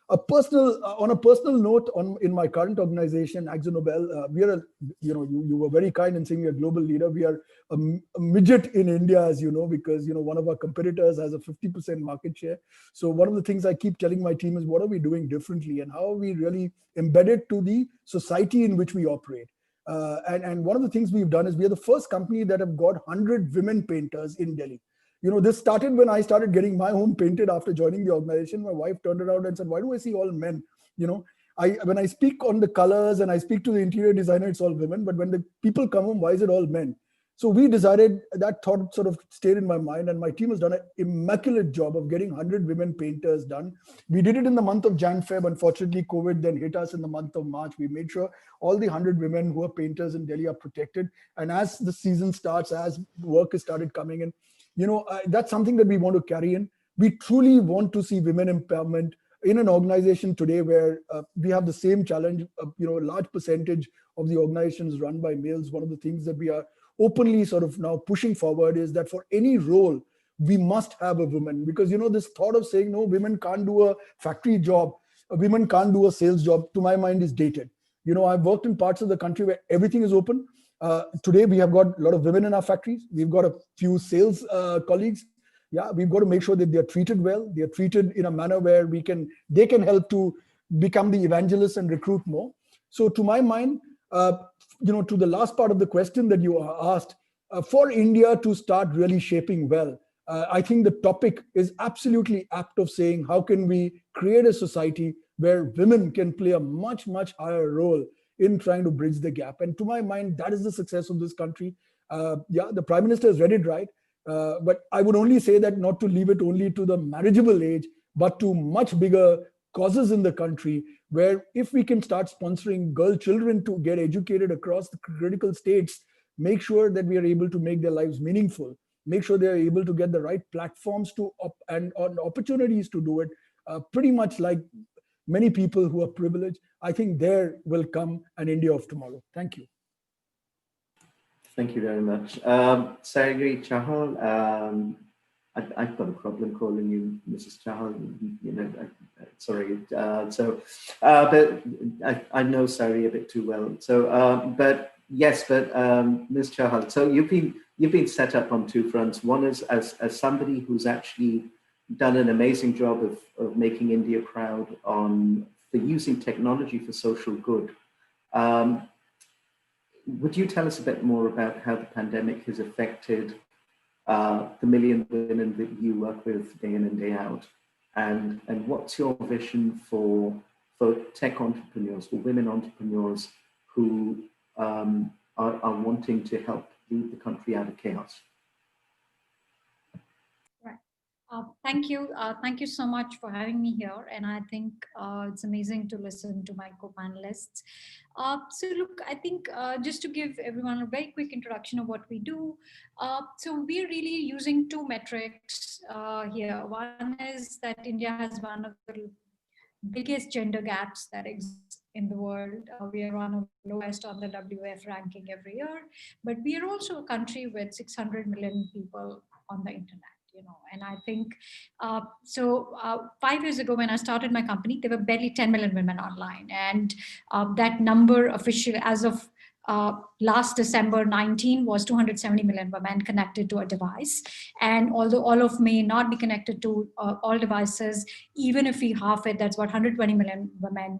On a personal note, in my current organization, AkzoNobel, we are you were very kind in saying we are a global leader. We are a midget in India, as you know, because one of our competitors has a 50% market share. So one of the things I keep telling my team is, what are we doing differently, and how are we really embedded to the society in which we operate? And one of the things we've done is we are the first company that have got 100 women painters in Delhi. This started when I started getting my home painted after joining the organization. My wife turned around and said, "Why do I see all men?" When I speak on the colors and I speak to the interior designer, it's all women. But when the people come home, why is it all men? So we decided, that thought sort of stayed in my mind, and my team has done an immaculate job of getting 100 women painters done. We did it in the month of Jan-Feb. Unfortunately, COVID then hit us in the month of March. We made sure all the 100 women who are painters in Delhi are protected. And as the season starts, as work has started coming in, that's something that we want to carry in. We truly want to see women empowerment in an organization today where we have the same challenge. A large percentage of the organizations run by males. One of the things that we are openly sort of now pushing forward is that for any role, we must have a woman. Because, this thought of saying, no, women can't do a factory job, women can't do a sales job, to my mind is dated. I've worked in parts of the country where everything is open. Today, we have got a lot of women in our factories. We've got a few sales colleagues. We've got to make sure that they're treated well. They're treated in a manner where they can help to become the evangelists and recruit more. So to my mind, to the last part of the question that you asked, for India to start really shaping well, I think the topic is absolutely apt of saying, how can we create a society where women can play a much, much higher role in trying to bridge the gap? And to my mind, that is the success of this country. Yeah, the Prime Minister has read it right. But I would only say that not to leave it only to the marriageable age, but to much bigger causes in the country, where if we can start sponsoring girl children to get educated across the critical states, make sure that we are able to make their lives meaningful, make sure they are able to get the right platforms to and opportunities to do it, pretty much like many people who are privileged. I think there will come an India of tomorrow. Thank you. Thank you very much. Sayagri Chahal, I've got a problem calling you Mrs. Chahal, sorry. But I know Sari a bit too well. So, but yes, Ms. Chahal, so you've been set up on two fronts. One is as somebody who's actually done an amazing job of making India proud for using technology for social good. Would you tell us a bit more about how the pandemic has affected the million women that you work with day in and day out? And what's your vision for tech entrepreneurs, for women entrepreneurs who are wanting to help lead the country out of chaos? Thank you. Thank you so much for having me here. And I think it's amazing to listen to my co-panelists. So look, I think just to give everyone a very quick introduction of what we do. So we're really using two metrics here. One is that India has one of the biggest gender gaps that exist in the world. We are one of the lowest on the WF ranking every year, but we are also a country with 600 million people on the internet. And I think, 5 years ago when I started my company, there were barely 10 million women online. And that number officially, as of last December 19, was 270 million women connected to a device. And although all of may not be connected to all devices, even if we half it, that's about 120 million women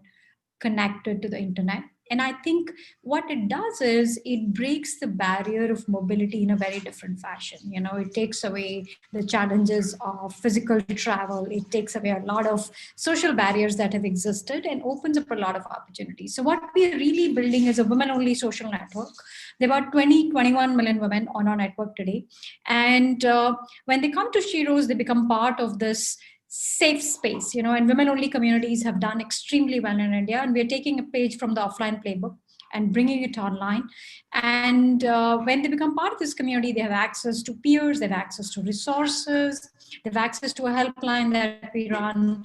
connected to the internet. And I think what it does is it breaks the barrier of mobility in a very different fashion. It takes away the challenges of physical travel. It takes away a lot of social barriers that have existed and opens up a lot of opportunities. So what we are really building is a women-only social network. There are about 21 million women on our network today. And when they come to Shiros, they become part of this safe space, and women-only communities have done extremely well in India, and we're taking a page from the offline playbook and bringing it online. And when they become part of this community, they have access to peers, they have access to resources, they have access to a helpline that we run,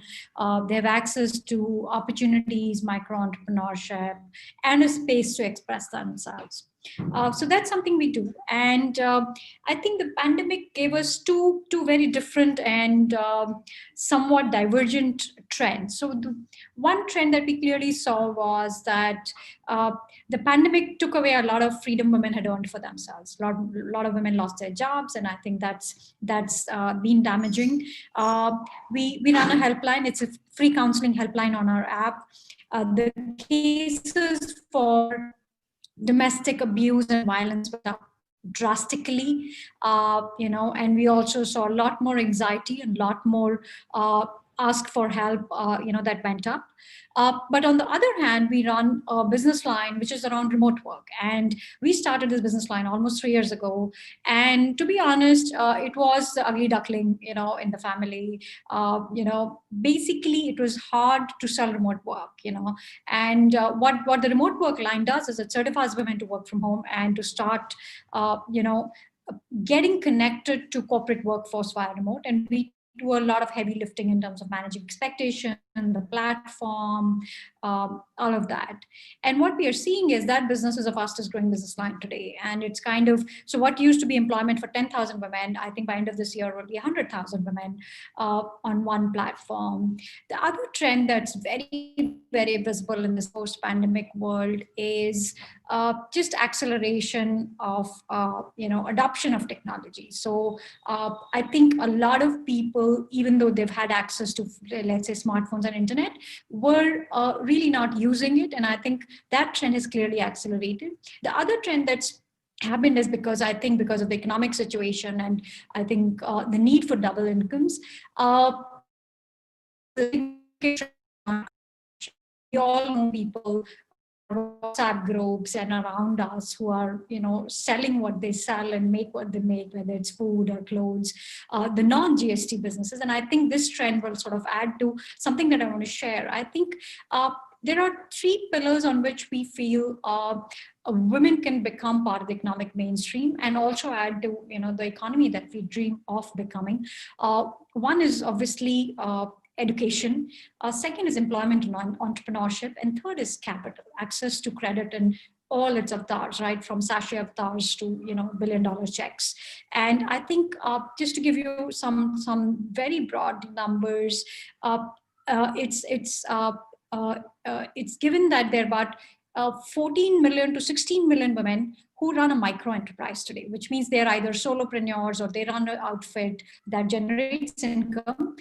they have access to opportunities, micro-entrepreneurship, and a space to express themselves. So that's something we do. And I think the pandemic gave us two very different and somewhat divergent trends. So the one trend that we clearly saw was that the pandemic took away a lot of freedom women had earned for themselves. A lot of women lost their jobs, and I think that's been damaging. We run a helpline. It's a free counseling helpline on our app. The cases for domestic abuse and violence went up drastically, and we also saw a lot more anxiety and a lot more ask for help, that went up. But on the other hand, we run a business line which is around remote work. And we started this business line almost 3 years ago. And to be honest, it was the ugly duckling, in the family. Basically, it was hard to sell remote work, And what the remote work line does is it certifies women to work from home and to start, getting connected to corporate workforce via remote. And we do a lot of heavy lifting in terms of managing expectation, the platform, all of that. And what we are seeing is that business is the fastest growing business line today. And it's kind of, so what used to be employment for 10,000 women, I think by end of this year will be 100,000 women on one platform. The other trend that's very, very visible in this post-pandemic world is just acceleration of, adoption of technology. So I think a lot of people, even though they've had access to, let's say, smartphones and internet, were really not using it. And I think that trend has clearly accelerated. The other trend that's happened is because of the economic situation, and I think the need for double incomes. We all know people WhatsApp groups and around us who are, selling what they sell and make what they make, whether it's food or clothes, the non-GST businesses. And I think this trend will sort of add to something that I want to share. I think there are three pillars on which we feel women can become part of the economic mainstream and also add to, the economy that we dream of becoming. One is obviously education. Second is employment and entrepreneurship. And third is capital, access to credit and all its avatars, right? From sachet avatars to, billion-dollar checks. And I think just to give you some very broad numbers, it's given that there are about 14 million to 16 million women who run a micro enterprise today, which means they're either solopreneurs or they run an outfit that generates income.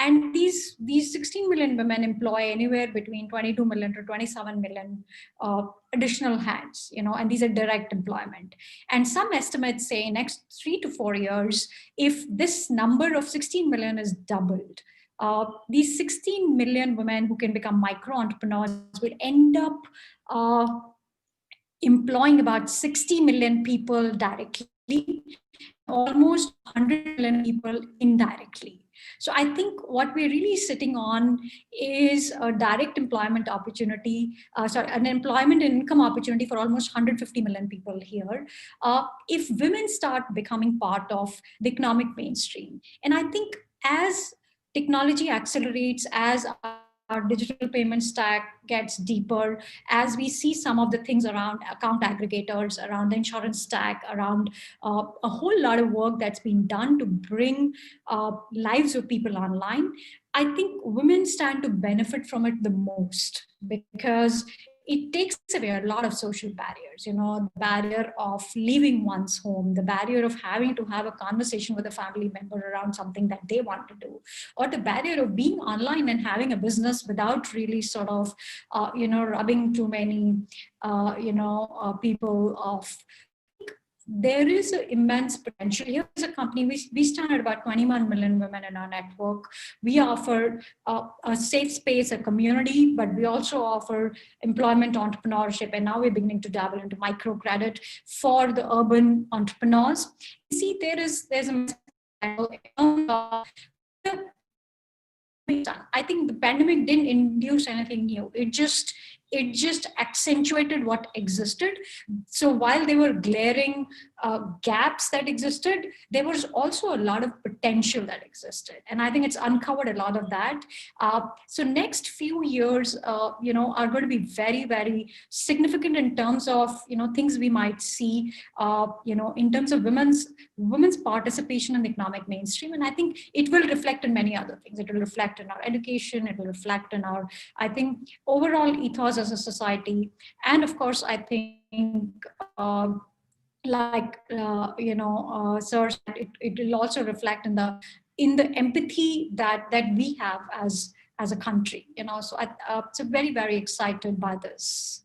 And these 16 million women employ anywhere between 22 million to 27 million additional hands, and these are direct employment. And some estimates say next 3 to 4 years, if this number of 16 million is doubled, these 16 million women who can become micro entrepreneurs will end up employing about 60 million people directly, almost 100 million people indirectly. So I think what we're really sitting on is a direct employment opportunity, an employment and income opportunity for almost 150 million people here, if women start becoming part of the economic mainstream. And I think as technology accelerates, as our digital payment stack gets deeper, as we see some of the things around account aggregators, around the insurance stack, around a whole lot of work that's been done to bring lives of people online, I think women stand to benefit from it the most, because it takes away a lot of social barriers, the barrier of leaving one's home, the barrier of having to have a conversation with a family member around something that they want to do, or the barrier of being online and having a business without really sort of, rubbing too many, people off. There is an immense potential. Here is a company, we stand at about 21 million women in our network. We offer a safe space, a community, but we also offer employment, entrepreneurship, and now we're beginning to dabble into microcredit for the urban entrepreneurs. You see, there's a I think the pandemic didn't induce anything new. It just accentuated what existed. So while there were glaring gaps that existed, there was also a lot of potential that existed. And I think it's uncovered a lot of that. So next few years, are going to be very, very significant in terms of, things we might see, in terms of women's participation in the economic mainstream. And I think it will reflect in many other things. It will reflect in our education. It will reflect in our, I think, overall ethos as a society. And of course, I think, sir, it will also reflect in the empathy that we have as a country. So very, very excited by this.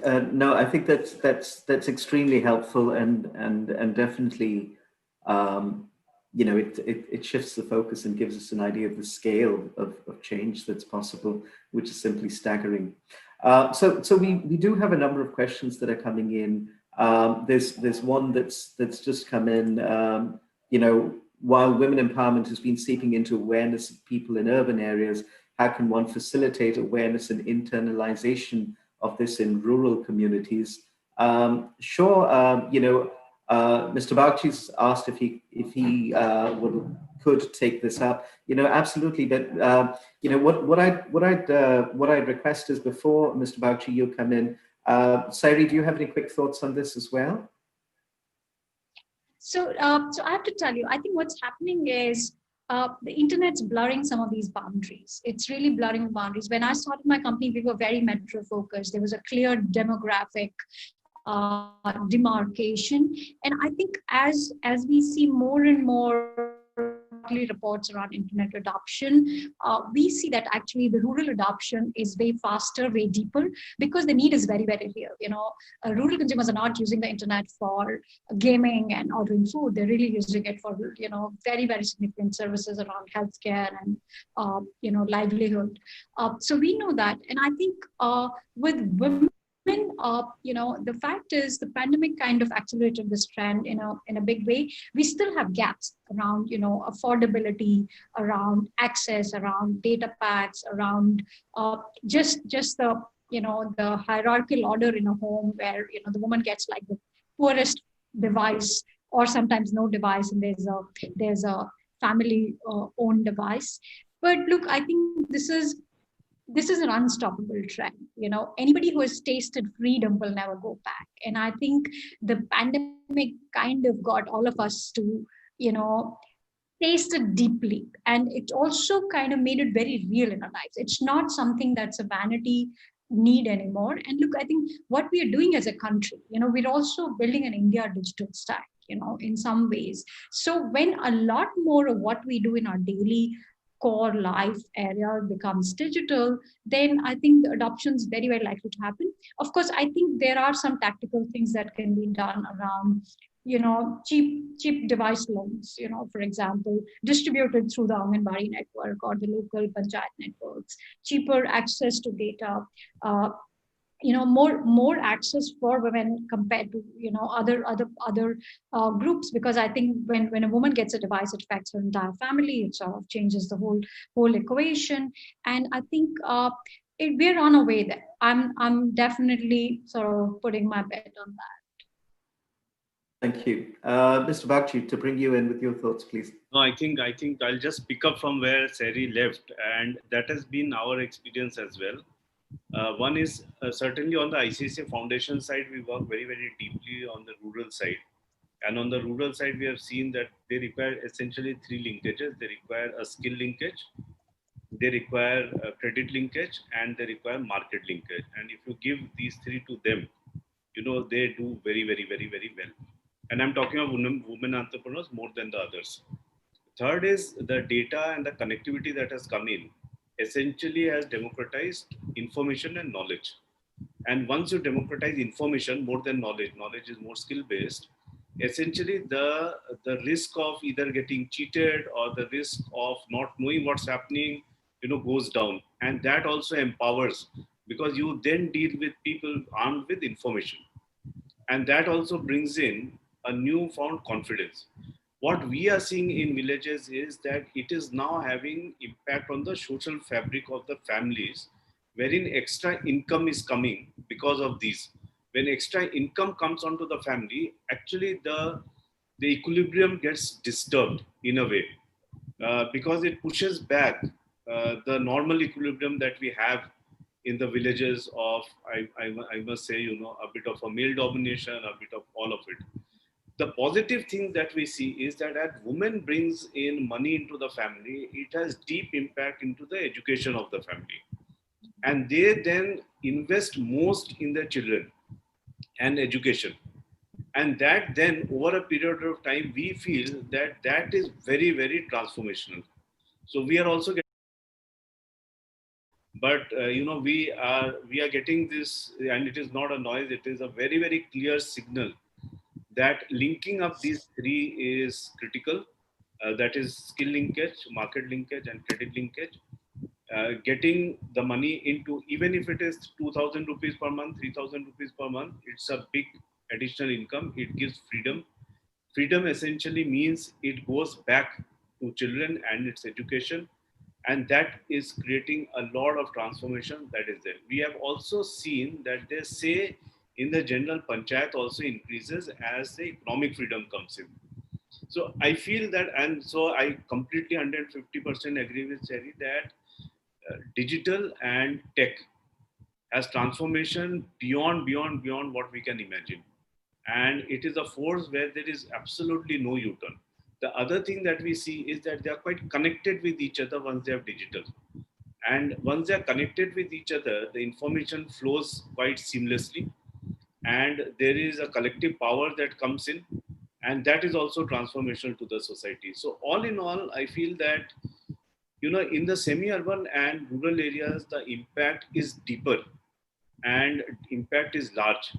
No, I think that's extremely helpful and definitely, it shifts the focus and gives us an idea of the scale of change that's possible, which is simply staggering. So we do have a number of questions that are coming in. There's one that's just come in. While women empowerment has been seeping into awareness of people in urban areas, how can one facilitate awareness and internalization of this in rural communities? Sure. Mr. Bauchi's asked if he could take this up. Absolutely. But what I'd request is, before Mr. Bauchi, you come in, Sairi, do you have any quick thoughts on this as well? So I have to tell you, I think what's happening is the internet's blurring some of these boundaries. It's really blurring the boundaries. When I started my company, we were very metro focused. There was a clear demographic demarcation. And I think as we see more and more quarterly reports around internet adoption, we see that actually the rural adoption is way faster, way deeper, because the need is very, very real. Rural consumers are not using the internet for gaming and ordering food. They're really using it for, very, very significant services around healthcare and, livelihood. So we know that. And I think with women, the fact is the pandemic kind of accelerated this trend in a big way. We still have gaps around, affordability, around access, around data packs, around just the, the hierarchical order in a home where, the woman gets like the poorest device or sometimes no device, and there's a family owned device. But look, I think this is an unstoppable trend. Anybody who has tasted freedom will never go back. And I think the pandemic kind of got all of us to, taste it deeply. And it also kind of made it very real in our lives. It's not something that's a vanity need anymore. And look, I think what we are doing as a country, we're also building an India digital stack, in some ways. So when a lot more of what we do in our daily core life area becomes digital, then I think the adoption is very, very likely to happen. Of course, I think there are some tactical things that can be done around, cheap device loans, for example, distributed through the Anganwadi network or the local panchayat networks, cheaper access to data, more access for women compared to other groups, because I think when a woman gets a device, it affects her entire family. It sort of changes the whole equation, and I think we're on our way there. I'm definitely sort of putting my bet on that. Thank you. Mr. Bagchi, to bring you in with your thoughts, please. No, I think I'll just pick up from where Sari left, and that has been our experience as well. One is certainly on the ICICI Foundation side, we work very, very deeply on the rural side. And on the rural side, we have seen that they require essentially three linkages. They require a skill linkage, they require a credit linkage, and they require market linkage. And if you give these three to them, they do very, very, very, very well. And I'm talking of women entrepreneurs more than the others. Third is the data and the connectivity that has come in essentially has democratized information and knowledge. And once you democratize information more than knowledge is more skill based, essentially the risk of either getting cheated or the risk of not knowing what's happening, goes down. And that also empowers, because you then deal with people armed with information. And that also brings in a newfound confidence. What we are seeing in villages is that it is now having impact on the social fabric of the families, wherein extra income is coming because of these. When extra income comes onto the family, actually the equilibrium gets disturbed in a way, because it pushes back the normal equilibrium that we have in the villages of, I must say, a bit of a male domination, a bit of all of it. The positive thing that we see is that as woman brings in money into the family, it has deep impact into the education of the family. And they then invest most in their children and education. And that then over a period of time, we feel that is very, very transformational. So we are also getting, but we are getting this, and it is not a noise, it is a very, very clear signal that linking up these three is critical. That is skill linkage, market linkage, and credit linkage. Getting the money into, even if it is 2,000 rupees per month, 3,000 rupees per month, it's a big additional income. It gives freedom. Freedom essentially means it goes back to children and its education. And that is creating a lot of transformation that is there. We have also seen that they say in the general panchayat also increases as the economic freedom comes in. So I feel that, and so I completely 150% agree with Sherry that digital and tech has transformation beyond what we can imagine. And it is a force where there is absolutely no U-turn. The other thing that we see is that they are quite connected with each other once they have digital. And once they are connected with each other, the information flows quite seamlessly. And there is a collective power that comes in. and that is also transformational to the society. So all in all, I feel that, in the semi-urban and rural areas, the impact is deeper and impact is large.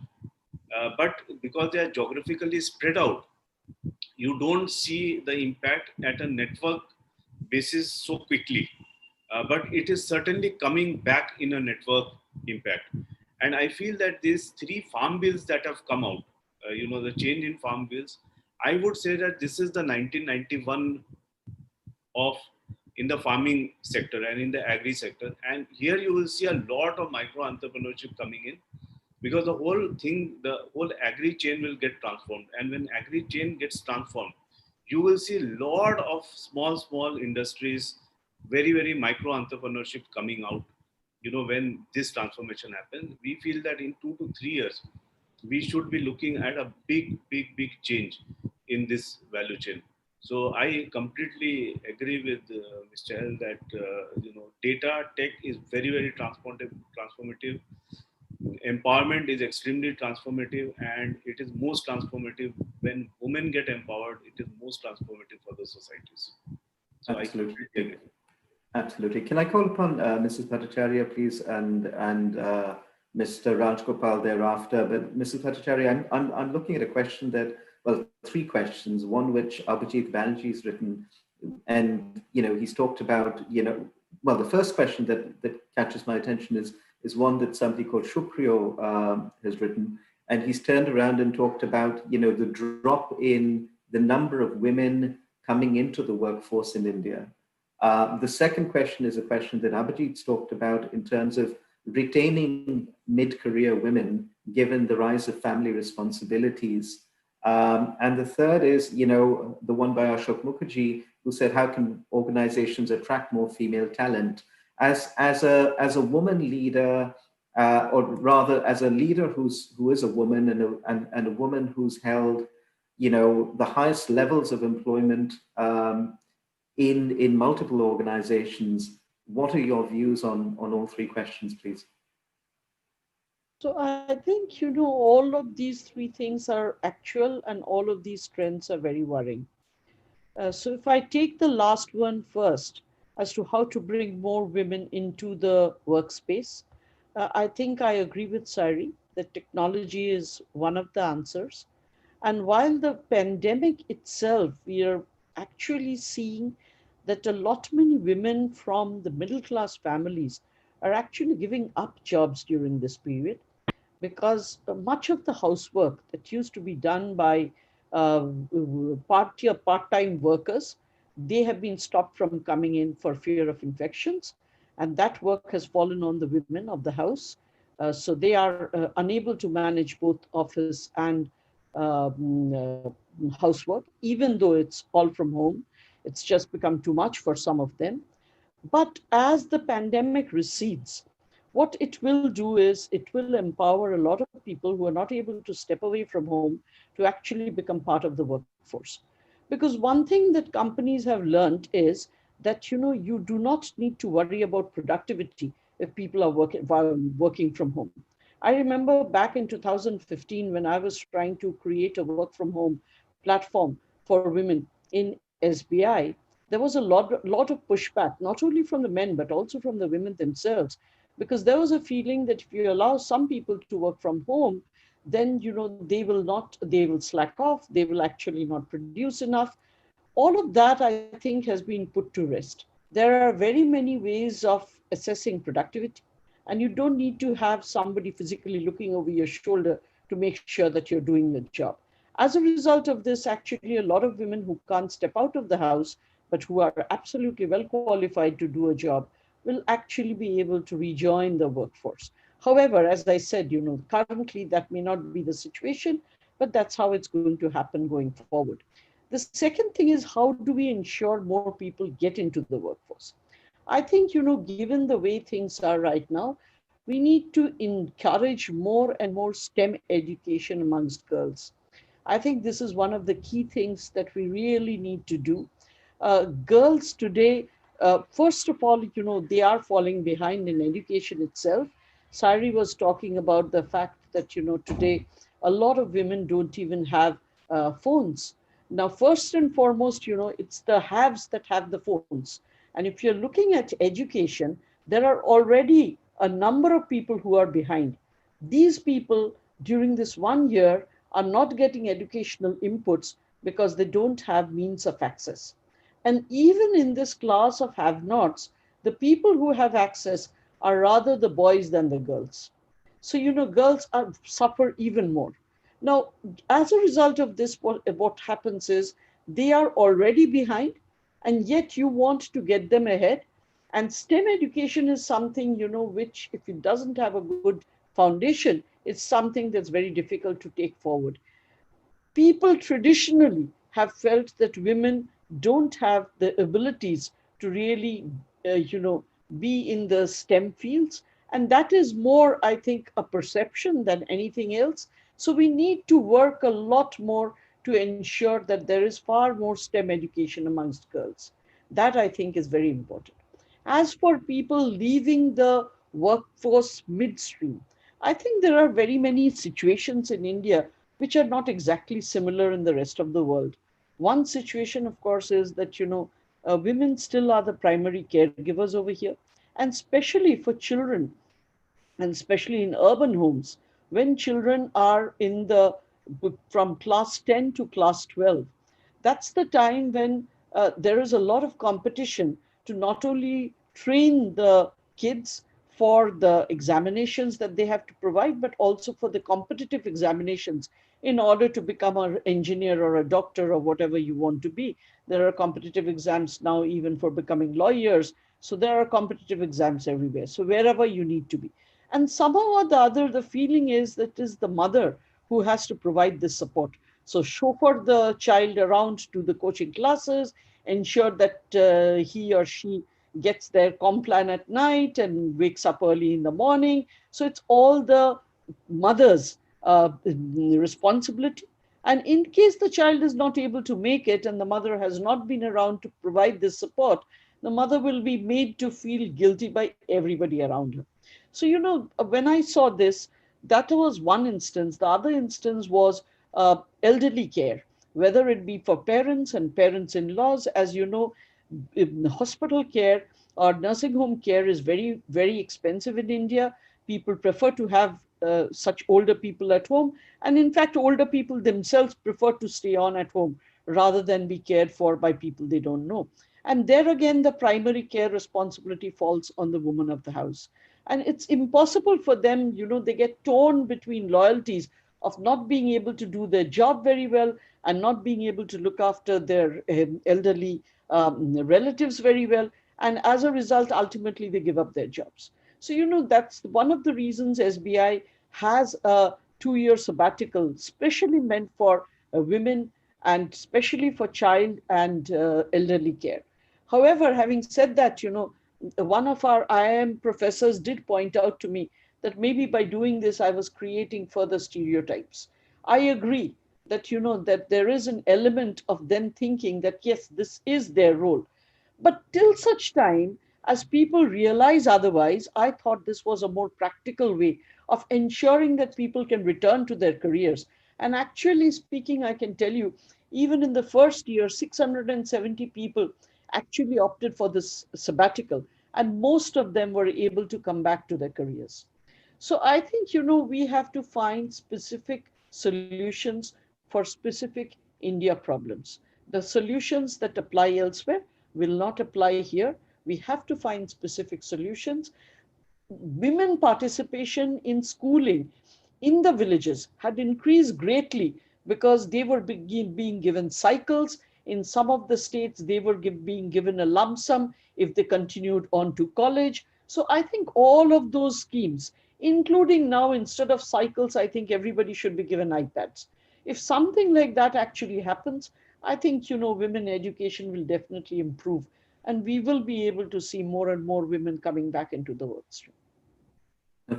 But because they are geographically spread out, you don't see the impact at a network basis so quickly. But it is certainly coming back in a network impact. And I feel that these three farm bills that have come out, the change in farm bills, I would say that this is the 1991 of in the farming sector and in the agri sector. And here you will see a lot of micro entrepreneurship coming in, because the whole agri chain will get transformed. And when agri chain gets transformed, you will see a lot of small industries, very micro entrepreneurship coming out. When this transformation happens, we feel that in 2 to 3 years we should be looking at a big change in this value chain. So I completely agree with Mr. L that data tech is very transformative. Empowerment is extremely transformative, and it is most transformative when women get empowered. It is most transformative for the societies. So Absolutely. Absolutely. Can I call upon Mrs. Bhattacharya, please, and Mr. Rajgopal thereafter? But Mrs. Bhattacharya, I'm looking at a question that, well, three questions. One which Abhijit Banerjee's written, and he's talked about. Well, the first question that catches my attention is one that somebody called Shukriyo has written, and he's turned around and talked about the drop in the number of women coming into the workforce in India. The second question is a question that Abhijit's talked about in terms of retaining mid-career women given the rise of family responsibilities. And the third is, the one by Ashok Mukherjee, who said, how can organizations attract more female talent? As a woman leader, or rather as a leader who is a woman and a woman who's held, the highest levels of employment in multiple organizations, what are your views on all three questions, please? So I think, all of these three things are actual, and all of these trends are very worrying. So if I take the last one first, as to how to bring more women into the workspace, I think I agree with Sari that technology is one of the answers. And while the pandemic itself, we are actually seeing that a lot many women from the middle class families are actually giving up jobs during this period, because much of the housework that used to be done by part-time workers, they have been stopped from coming in for fear of infections, and that work has fallen on the women of the house. So they are unable to manage both office and housework, even though it's all from home. It's just become too much for some of them. But as the pandemic recedes, what it will do is it will empower a lot of people who are not able to step away from home to actually become part of the workforce. Because one thing that companies have learned is that, you do not need to worry about productivity if people are working from home. I remember back in 2015, when I was trying to create a work from home platform for women in SBI, there was a lot of pushback, not only from the men, but also from the women themselves, because there was a feeling that if you allow some people to work from home, then, they will slack off, they will actually not produce enough. All of that, I think, has been put to rest. There are very many ways of assessing productivity, and you don't need to have somebody physically looking over your shoulder to make sure that you're doing the job. As a result of this, actually, a lot of women who can't step out of the house, but who are absolutely well qualified to do a job, will actually be able to rejoin the workforce. However, as I said, currently that may not be the situation, but that's how it's going to happen going forward. The second thing is, how do we ensure more people get into the workforce? I think, given the way things are right now, we need to encourage more and more STEM education amongst girls. I think this is one of the key things that we really need to do. Girls today, first of all, they are falling behind in education itself. Sari was talking about the fact that, today, a lot of women don't even have phones. Now, first and foremost, it's the haves that have the phones. And if you're looking at education, there are already a number of people who are behind. These people during this 1 year are not getting educational inputs because they don't have means of access. And even in this class of have-nots, the people who have access are rather the boys than the girls. So, girls suffer even more. Now, as a result of this, what happens is they are already behind, and yet you want to get them ahead. And STEM education is something, which if it doesn't have a good foundation, it's something that's very difficult to take forward. People traditionally have felt that women don't have the abilities to really, be in the STEM fields. And that is more, I think, a perception than anything else. So we need to work a lot more to ensure that there is far more STEM education amongst girls. That I think is very important. As for people leaving the workforce midstream, I think there are very many situations in India which are not exactly similar in the rest of the world. One situation, of course, is that, women still are the primary caregivers over here, and especially for children, and especially in urban homes, when children are in the from class 10 to class 12, that's the time when there is a lot of competition to not only train the kids for the examinations that they have to provide, but also for the competitive examinations in order to become an engineer or a doctor or whatever you want to be. There are competitive exams now even for becoming lawyers. So there are competitive exams everywhere. So wherever you need to be. And somehow or the other, the feeling is that it is the mother who has to provide this support. So chauffeur the child around to the coaching classes, ensure that he or she gets their complan at night and wakes up early in the morning. So it's all the mother's responsibility. And in case the child is not able to make it and the mother has not been around to provide this support, the mother will be made to feel guilty by everybody around her. So, when I saw this, that was one instance. The other instance was elderly care, whether it be for parents and parents-in-laws. As you know, hospital care or nursing home care is very, very expensive in India. People prefer to have such older people at home. And in fact, older people themselves prefer to stay on at home rather than be cared for by people they don't know. And there again, the primary care responsibility falls on the woman of the house. And it's impossible for them, they get torn between loyalties of not being able to do their job very well and not being able to look after their elderly relatives very well. And as a result, ultimately, they give up their jobs. So, that's one of the reasons SBI has a 2-year sabbatical, specially meant for women and especially for child and elderly care. However, having said that, one of our IIM professors did point out to me that maybe by doing this, I was creating further stereotypes. I agree that, that there is an element of them thinking that, yes, this is their role. But till such time as people realize otherwise, I thought this was a more practical way of ensuring that people can return to their careers. And actually speaking, I can tell you, even in the first year, 670 people actually opted for this sabbatical, and most of them were able to come back to their careers. So I think, we have to find specific solutions for specific India problems. The solutions that apply elsewhere will not apply here. We have to find specific solutions. Women participation in schooling in the villages had increased greatly because they were being given cycles. In some of the states, they were being given a lump sum if they continued on to college. So I think all of those schemes, including now, instead of cycles, I think everybody should be given iPads. If something like that actually happens, I think, women education will definitely improve, and we will be able to see more and more women coming back into the workstream.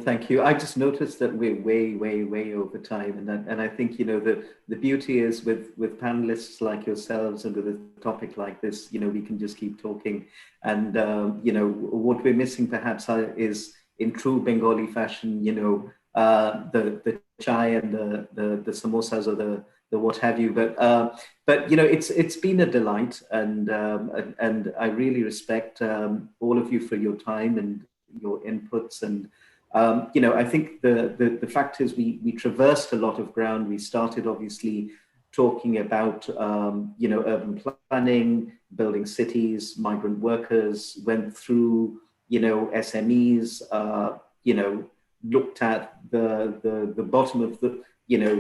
Thank you. I just noticed that we're way over time, and I think the beauty is with panelists like yourselves and with a topic like this, we can just keep talking. And what we're missing perhaps is, in true Bengali fashion, the chai and the samosas or the what have you. But you know, it's been a delight, and I really respect all of you for your time and your inputs. And you know, I think the fact is we traversed a lot of ground. We started obviously talking about you know, urban planning, building cities, migrant workers, went through, you know, SMEs, you know, looked at the bottom of the, you know,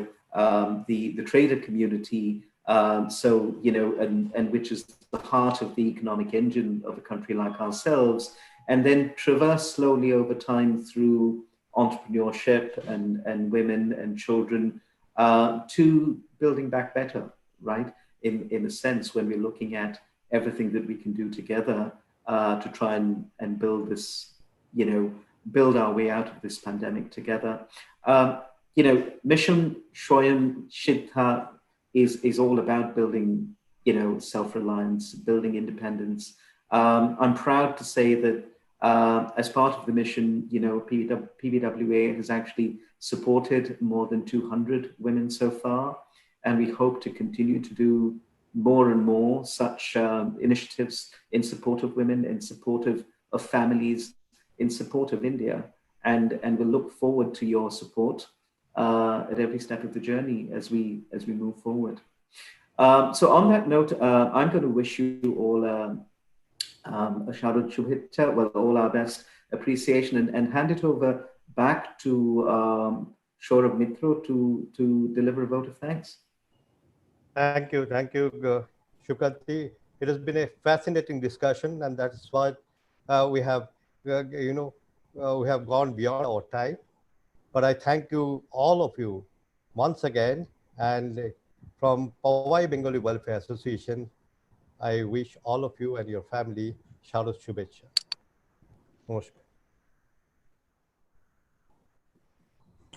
the trader community. So, you know, and which is the heart of the economic engine of a country like ourselves, and then traverse slowly over time through entrepreneurship and women and children to building back better, right? In a sense, when we're looking at everything that we can do together to try and build this, you know, build our way out of this pandemic together. You know, Mission Swayam Siddha is all about building, you know, self-reliance, building independence. I'm proud to say that as part of the mission, you know, PBWA has actually supported more than 200 women so far, and we hope to continue to do more and more such initiatives in support of women, in support of families, in support of India, and we'll look forward to your support at every step of the journey as we move forward. So on that note, I'm going to wish you all a Sharad Shubhitcha, well, all our best appreciation, and hand it over back to Saurabh Mitro to deliver a vote of thanks. Thank you, Shukranti. It has been a fascinating discussion, and that's why we have, you know, we have gone beyond our time. But I thank you, all of you, once again, and from Powai Bengali Welfare Association, I wish all of you and your family Sharad Shubhitcha. Namaskar.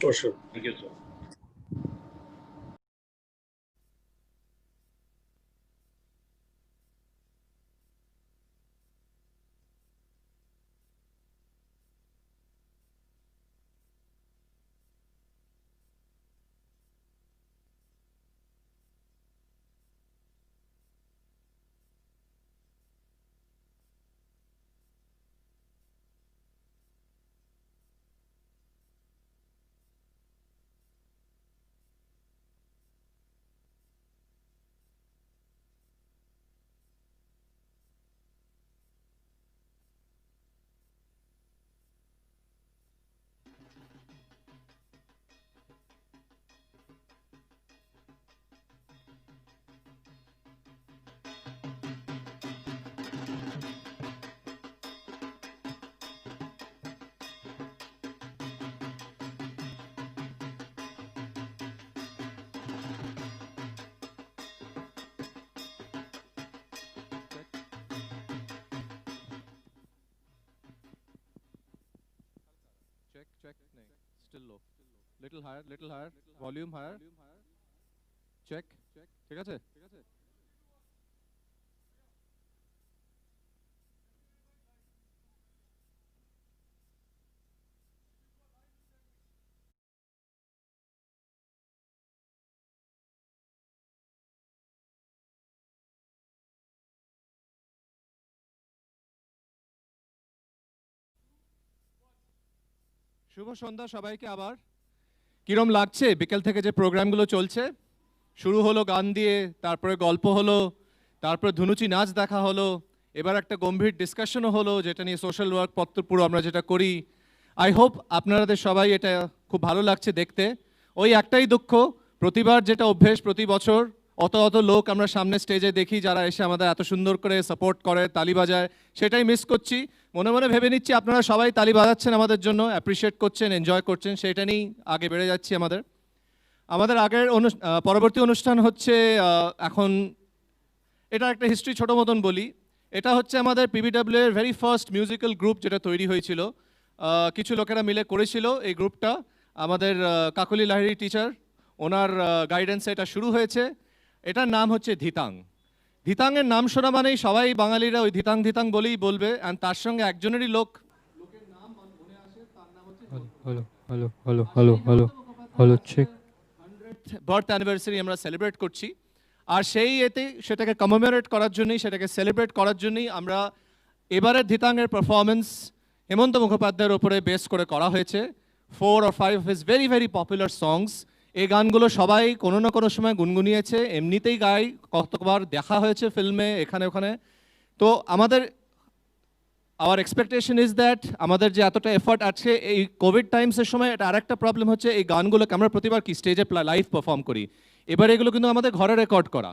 For sure. Thank you, sir. Check. Still low. Little higher. Volume higher. Check. ঠিক আছে? শুভ সন্ধ্যা সবাইকে আবার। কিরম লাগছে বিকেল থেকে যে প্রোগ্রামগুলো চলছে? শুরু হলো গান দিয়ে, তারপরে গল্প হলো, তারপরে ধুনুচি নাচ দেখা হলো, এবার একটা গম্ভীর ডিসকাশনও হলো যেটা নিয়ে সোশ্যাল ওয়ার্ক পত্রপুরো আমরা যেটা করি। আই হোপ আপনাদের সবাই এটা খুব ভালো লাগছে দেখতে। ওই একটাই দুঃখ, প্রতিবার যেটা অভ্যেস প্রতি বছর অত লোক আমরা সামনে স্টেজে দেখি যারা এসে আমাদের এত সুন্দর করে সাপোর্ট করে, তালি বাজায়, সেটাই মিস করছি। মনে মনে ভেবে নিচ্ছি আপনারা সবাই তালি বাজাচ্ছেন আমাদের জন্য, অ্যাপ্রিসিয়েট করছেন, এনজয় করছেন, সেটা নিয়েই আগে বেড়ে যাচ্ছি আমাদের আগের পরবর্তী অনুষ্ঠান হচ্ছে এখন এটা একটা হিস্ট্রি ছোটো মতন বলি। এটা হচ্ছে আমাদের PBWA এর ভেরি ফার্স্ট মিউজিক্যাল গ্রুপ যেটা তৈরি হয়েছিল, কিছু লোকেরা মিলে করেছিল এই গ্রুপটা। আমাদের কাকলি লাহিড়ী টিচার, ওনার গাইডেন্সে এটা শুরু হয়েছে। এটার নাম হচ্ছে ধিতাং। ধিতাংয়ের নাম শোনা মানেই সবাই বাঙালিরা ওই ধিতাং বলেই বলবে, অ্যান্ড তার সঙ্গে একজনেরই লোকের নাম মনে আসে, তার নাম হচ্ছে হ্যালো চেক বার্থ অ্যানিভার্সারি আমরা সেলিব্রেট করছি, আর সেটাকে কমেমোরেট করার জন্যই, সেটাকে সেলিব্রেট করার জন্যই আমরা এবারের ধিতাঙ্গের পারফরমেন্স হেমন্ত মুখোপাধ্যায়ের ওপরে বেস করে করা হয়েছে। 4 or 5 of his very very popular songs, এই গানগুলো সবাই কোনো না কোনো সময় গুনগুনিয়েছে, এমনিতেই গাই, কতবার দেখা হয়েছে ফিল্মে, এখানে ওখানে। তো our expectation is that আমাদের যে এতটা এফর্ট আছে এই কোভিড টাইমসের সময়, এটা আরেকটা প্রবলেম হচ্ছে এই গানগুলোকে আমরা প্রতিবার কি স্টেজে লাইভ পারফর্ম করি, এবার এগুলো কিন্তু আমাদের ঘরে রেকর্ড করা,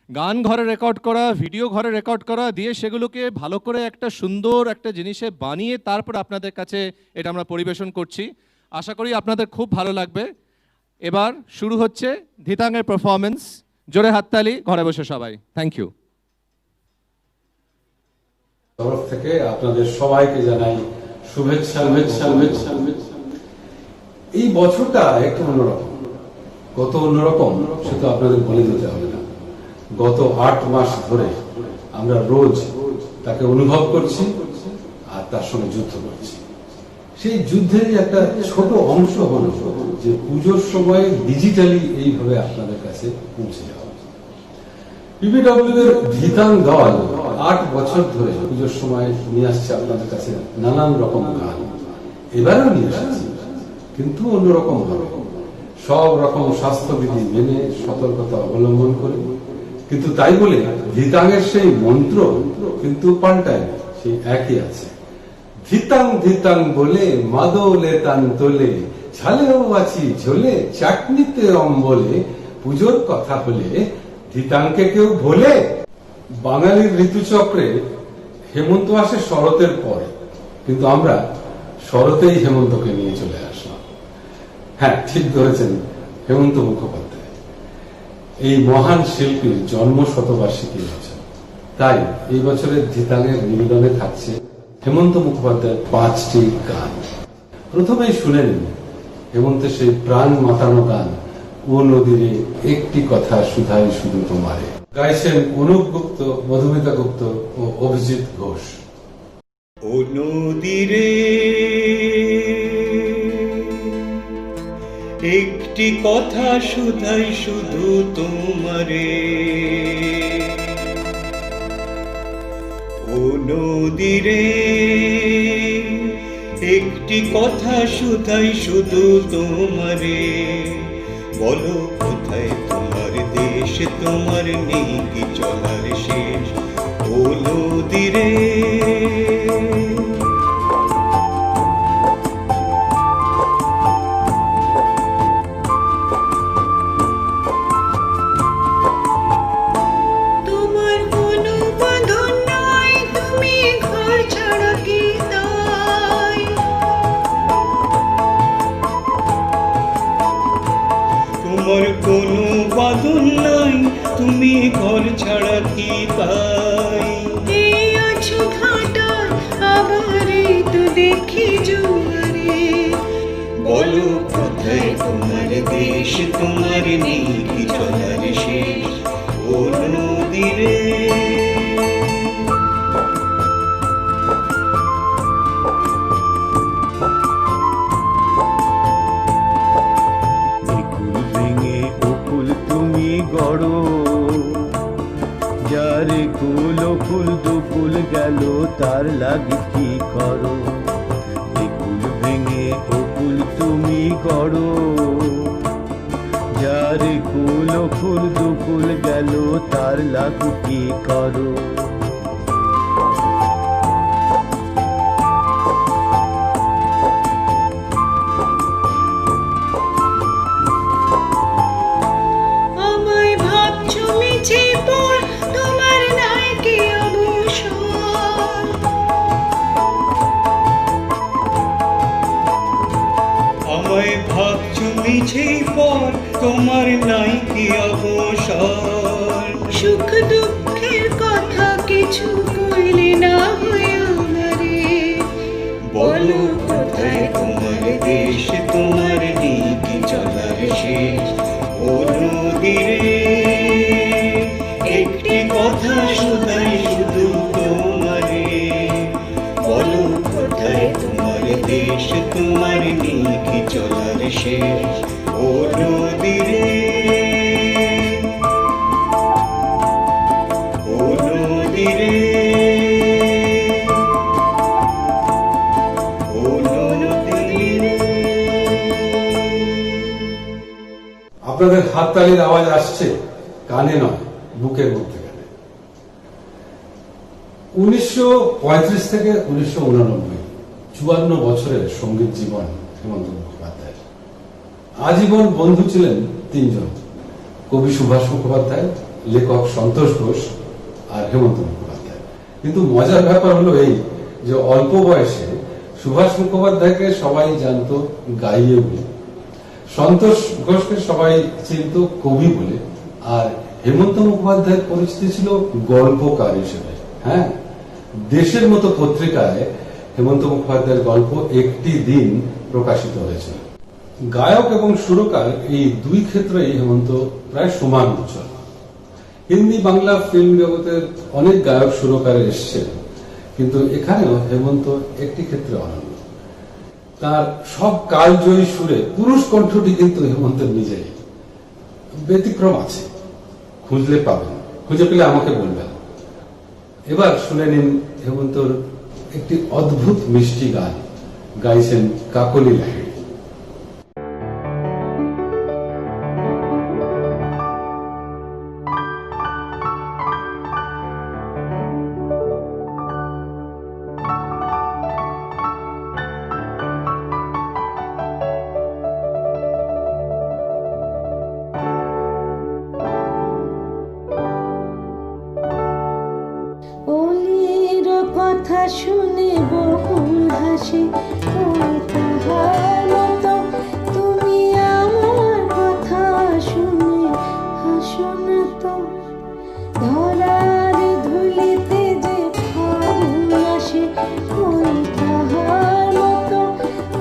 গান ঘরে রেকর্ড করা, ভিডিও ঘরে রেকর্ড করা, দিয়ে সেগুলোকে ভালো করে একটা সুন্দর একটা জিনিসে বানিয়ে তারপর আপনাদের কাছে এটা আমরা পরিবেশন করছি। আশা করি আপনাদের খুব ভালো লাগবে। এবার শুরু হচ্ছে ধিতাঙ্গের পারফরমেন্স। জোরে হাততালি ঘরে বসে সবাই। Thank you. তরফ থেকে আপনাদের সবাইকে জানাই শুভেচ্ছা। এই বছরটা একটু অন্যরকম। কত অন্যরকম সে তো আপনাদের বলে দিতে হবে না। গত 8 মাস ধরে আমরা রোজ তাকে অনুভব করছি আর তার সঙ্গে যুদ্ধ করছি। সেই যুদ্ধের একটা ছোট অংশ হলো যে পুজোর সময় ডিজিটালি এইভাবে আপনাদের কাছে পৌঁছে যাওয়া। পিবিডব্লিউ এর ধিতাং দল 8 বছর ধরে পুজোর সময় নিয়ে আসছে আপনাদের কাছে নানান রকম গান, এবারেও নিয়ে আসছে, কিন্তু অন্যরকম ভাবে, সব রকম স্বাস্থ্যবিধি মেনে, সতর্কতা অবলম্বন করে। কিন্তু তাই বলে ধিতাঙের সেই মন্ত্র কিন্তু পাল্টায়, সেই একই আছে। ধিতাং ধিতাং বলে মাদলে তান তোলে, ঝালেও আছি ঝোলে, চাটনিতে অম্বলে, পুজোর কথা হলে ধিতাংকে কেউ ভোলে। বাঙালির ঋতুচক্রে হেমন্ত আসে শরতের পরে, কিন্তু আমরা শরতেই হেমন্তকে নিয়ে চলে আসলাম। হ্যাঁ, ঠিক ধরেছেন, হেমন্ত মুখোপাধ্যায় এই মহান শিল্পীর জন্ম শতবার্ষিকী বছর। তাই এই বছরের ধিতাঙের নিবেদনে থাকছে হেমন্ত মুখোপাধ্যায়ের 5টি গান। প্রথমেই শুনে নিন হেমন্তের সেই প্রাণ মাতানো গান ও নদীরে একটি কথা শুধাই শুধু তোমারে। গাইছেন অনুপ গুপ্ত, মধুমিতা গুপ্ত ও অভিজিৎ ঘোষ। ও নদীরে একটি কথা শুধাই শুধু তোমারে, ও নদীরে একটি কথা শুধাই শুধু তোমারে, বলো কোথায় তোমার দেশ, তোমার নেই কি চলার শেষ, ও নদীরে। তোমার কোনো বাঁধন নাই, তুমি ঘর ছাড়া কি তাই, তোমার কোনো বাঁধন নাই, তুমি ঘর ছাড়া কি পাই। এই আছো ঘাটার, আবার এই তো দেখি জোয়ারে, বলো কোথায় তোমার দেশ, তোমার নেই কি চলার শেষ, ও নদীরে। কুল ভেঙে উকুল তুমি গড়ো, যারে কুল ফুল দুকুল গেল তার লাগি কি করো। কুল ভেঙে উকুল তুমি গড়ো, যারে কুল ফুল দুকুল গেল তার লাগু কি করো। আমায় ভাবছো মিছে পর, তোমার নাই কি অবসর, আমায় ভাবছো মিছেই পর, তোমার নাই কি অবসর। সুখ দুঃখের কথা কিছু কইলে না হয় আমারে, বলো কোথায় তোমার দেশ, তোমার নেই কি চলার শেষ, ও নদীরে একটি কথা শুধাই শুধু তোমারে, বলো কোথায় তোমার দেশ, তোমার নেই কি চলার শেষ, ও নদীরে। করতালির আওয়াজ আসছে কানে নয়, বুকের মধ্যে। 1935 থেকে 1989, 54 বছরের সঙ্গীত জীবন হেমন্ত মুখোপাধ্যায়। আজীবন বন্ধু ছিলেন তিনজন: কবি সুভাষ মুখোপাধ্যায়, লেখক সন্তোষ ঘোষ আর হেমন্ত মুখোপাধ্যায়। কিন্তু মজার ব্যাপার হলো এই যে অল্প বয়সে সুভাষ মুখোপাধ্যায়কে সবাই জানতো গাইয়ে বলে, সন্তোষ ঘোষকে সবাই চিনত কবি বলে, আর হেমন্ত মুখোপাধ্যায়ের পরিচিতি ছিল গল্পকার হিসেবে। হ্যাঁ, দেশের মতো পত্রিকায় হেমন্ত মুখোপাধ্যায়ের গল্প একটি দিন প্রকাশিত হয়েছিল। গায়ক এবং সুরকার এই দুই ক্ষেত্রেই হেমন্ত প্রায় সমান উজ্জ্বল। হিন্দি বাংলা ফিল্ম জগতের অনেক গায়ক সুরকার এসছেন, কিন্তু এখানেও হেমন্ত একটি ক্ষেত্রে অনন্য। তার সব কালজয়ী সুরে পুরুষ কণ্ঠটি কিন্তু হেমন্তের নিজেই। ব্যতিক্রম আছে, খুঁজলে পাবেন, খুঁজে পেলে আমাকে বলবেন। এবার শুনে নিন হেমন্তর একটি অদ্ভুত মিষ্টি গান, গাইছেন কাকলি লাহিড়ী। ওলির কথা শুনে বকুল হাসে, ওই তাহার মতো তুমি আমার কথা শুনে হাসো না তো। ধরার ধুলিতে যে ফাগুন আসে, ওই তাহার মতো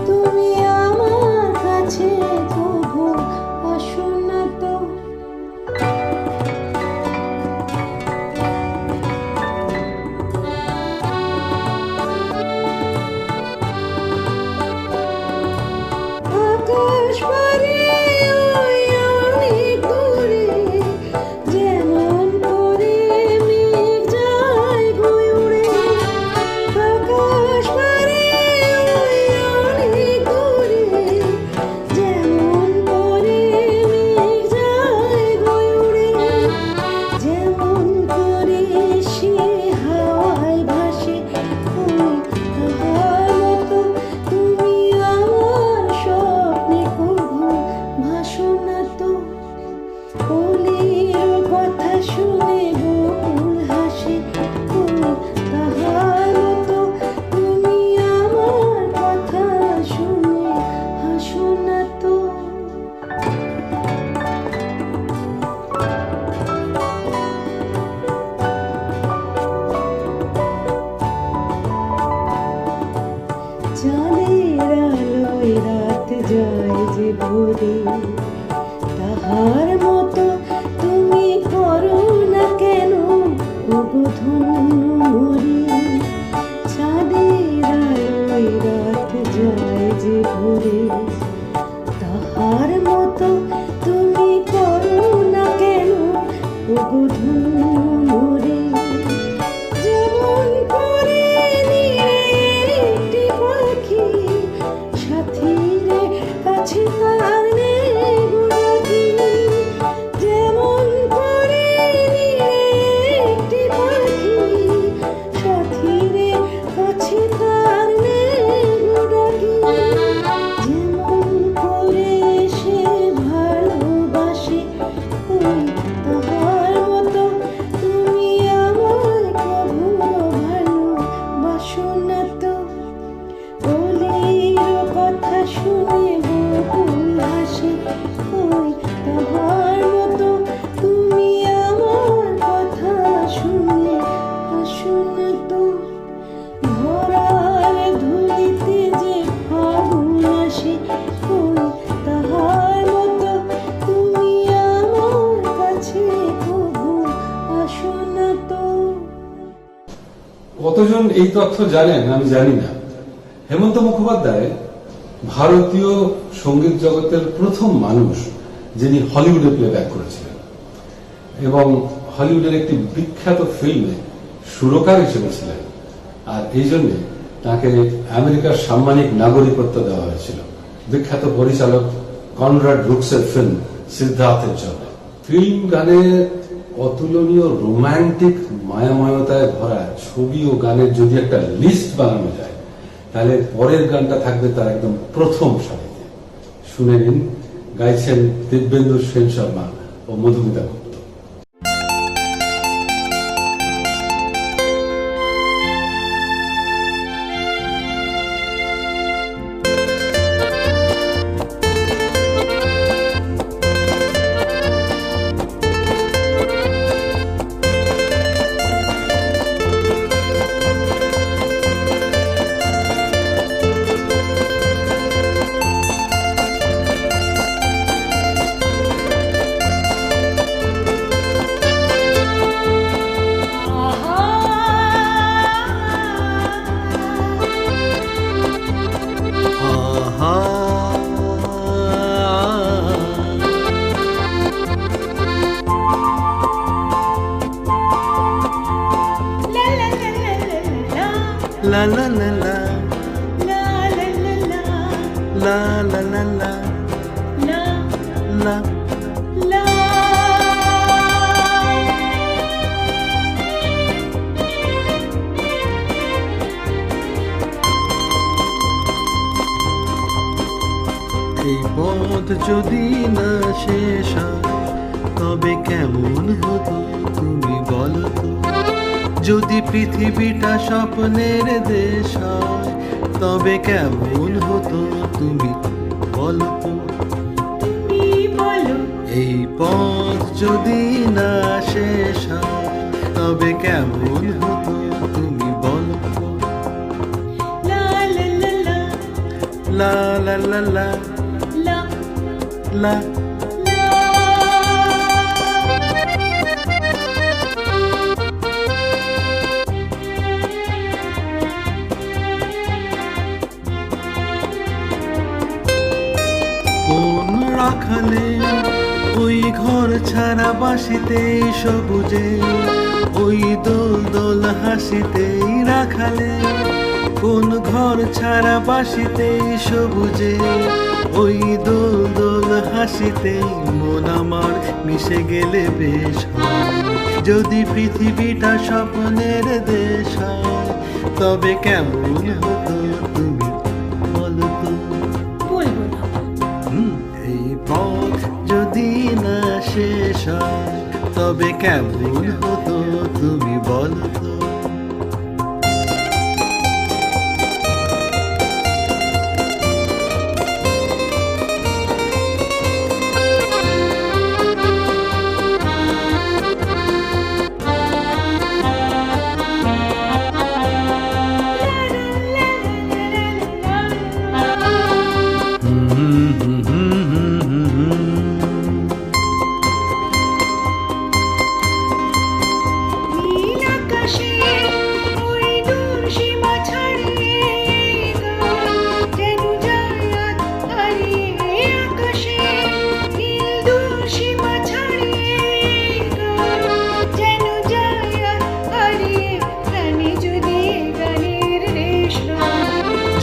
তুমি আমার কাছে তবু আসো না তো। আকাশ পারে ওই অনেক দূরে, যেমন করে মেঘ যায় বয়ে উড়ে। আকাশ পারে ওই অনেক দূরে, যেমন করে মেঘ যায় বয়ে উড়ে। যেমন করে সে হাওয়ায় ভাসে, ওই তাহার মতো তুমি আমার স্বপ্নে কভু ভাসো না তো। ওলির কথা শুনে বকুল হাসে, ওই তাহার মতো তুমি আমার কথা শুনে হাসো না তো। চাঁদের আলোয় রাত যায় যে ভোরে, তাহার মতো তুমি করো না কেন ওগো ধন্য মোরে। চাঁদের আলোয় রাত যায় যে ভোরে, তাহার মতো তুমি করো না কেন ওগো ধন্য মোরে। যেমন করে নিয়ে একটি পাখি সাথীরে কাছে তার নেই গুণাকি। যেমন করে নিয়ে একটি পাখি সাথীরে কাছে তার নেই গুণাকি। যেমন করে সে ভালোবাসে, ওই তাহার মতো তুমি আমায় কভু ভালোবাসো না তো। ওলির কথা শুনে বকুল হাসে, ওই তাহার মতো তুমি আমার কথা শুনে হাসো না তো। ধরার ধুলিতে যে ফাগুন আসে, ওই তাহার মতো তুমি আমার কাছে কভু আসো না তো। কতজন এই তথ্য জানেন আমি জানি না। হেমন্ত মুখোপাধ্যায় ভারতীয় সঙ্গীত জগতের প্রথম মানুষ যিনি হলিউডে প্লেব্যাক করেছিলেন এবং হলিউডের একটি বিখ্যাত ফিল্মে সুরকার হিসেবে ছিলেন, আর এই জন্য তাকে আমেরিকার সাম্মানিক নাগরিকত্ব দেওয়া হয়েছিল। বিখ্যাত পরিচালক কনরাড ব্রুকসের ফিল্ম সিদ্ধার্থের জন্য। ফিল্ম গানের অতুলনীয় রোমান্টিক মায়াময়তায় ভরা ছবি ও গানের যদি একটা লিস্ট বানানো যায়, তাহলে পরের গানটা থাকবে তার একদম প্রথম সারিতে। শুনে নিন, গাইছেন দিব্যেন্দু সেন শর্মা ও মধুমিতা গুপ্ত। La la la la la la la la la la la la la. এই পথ যদি না শেষ হয় তবে কেমন হতো তুমি বলো তো? যদি পৃথিবীটা স্বপ্নের দেশ হয় তবে কেমন হতো তুমি বলো তো? তুমি বলো। এই পথ যদি না শেষ হয় তবে কেমন হতো তুমি বলো তো? লা লা লা লা লা লা লা লা লা লা। রাখালে ওই ঘর ছাড়া বাসিতে সবুজে, ওই দোল দোল হাসিতেই রাখালে কোন ঘর ছাড়া বাসিতে সবুজে, ওই দোল দোল হাসিতেই মন আমার মিশে গেলে বেশ হয়। যদি পৃথিবীটা স্বপ্নের দেশ হয় তবে কেমন হতো তুমি বলো তো? বলবো না। এই পথ যদি না শেষ হয় তবে কেমন হতো তুমি বলো তো?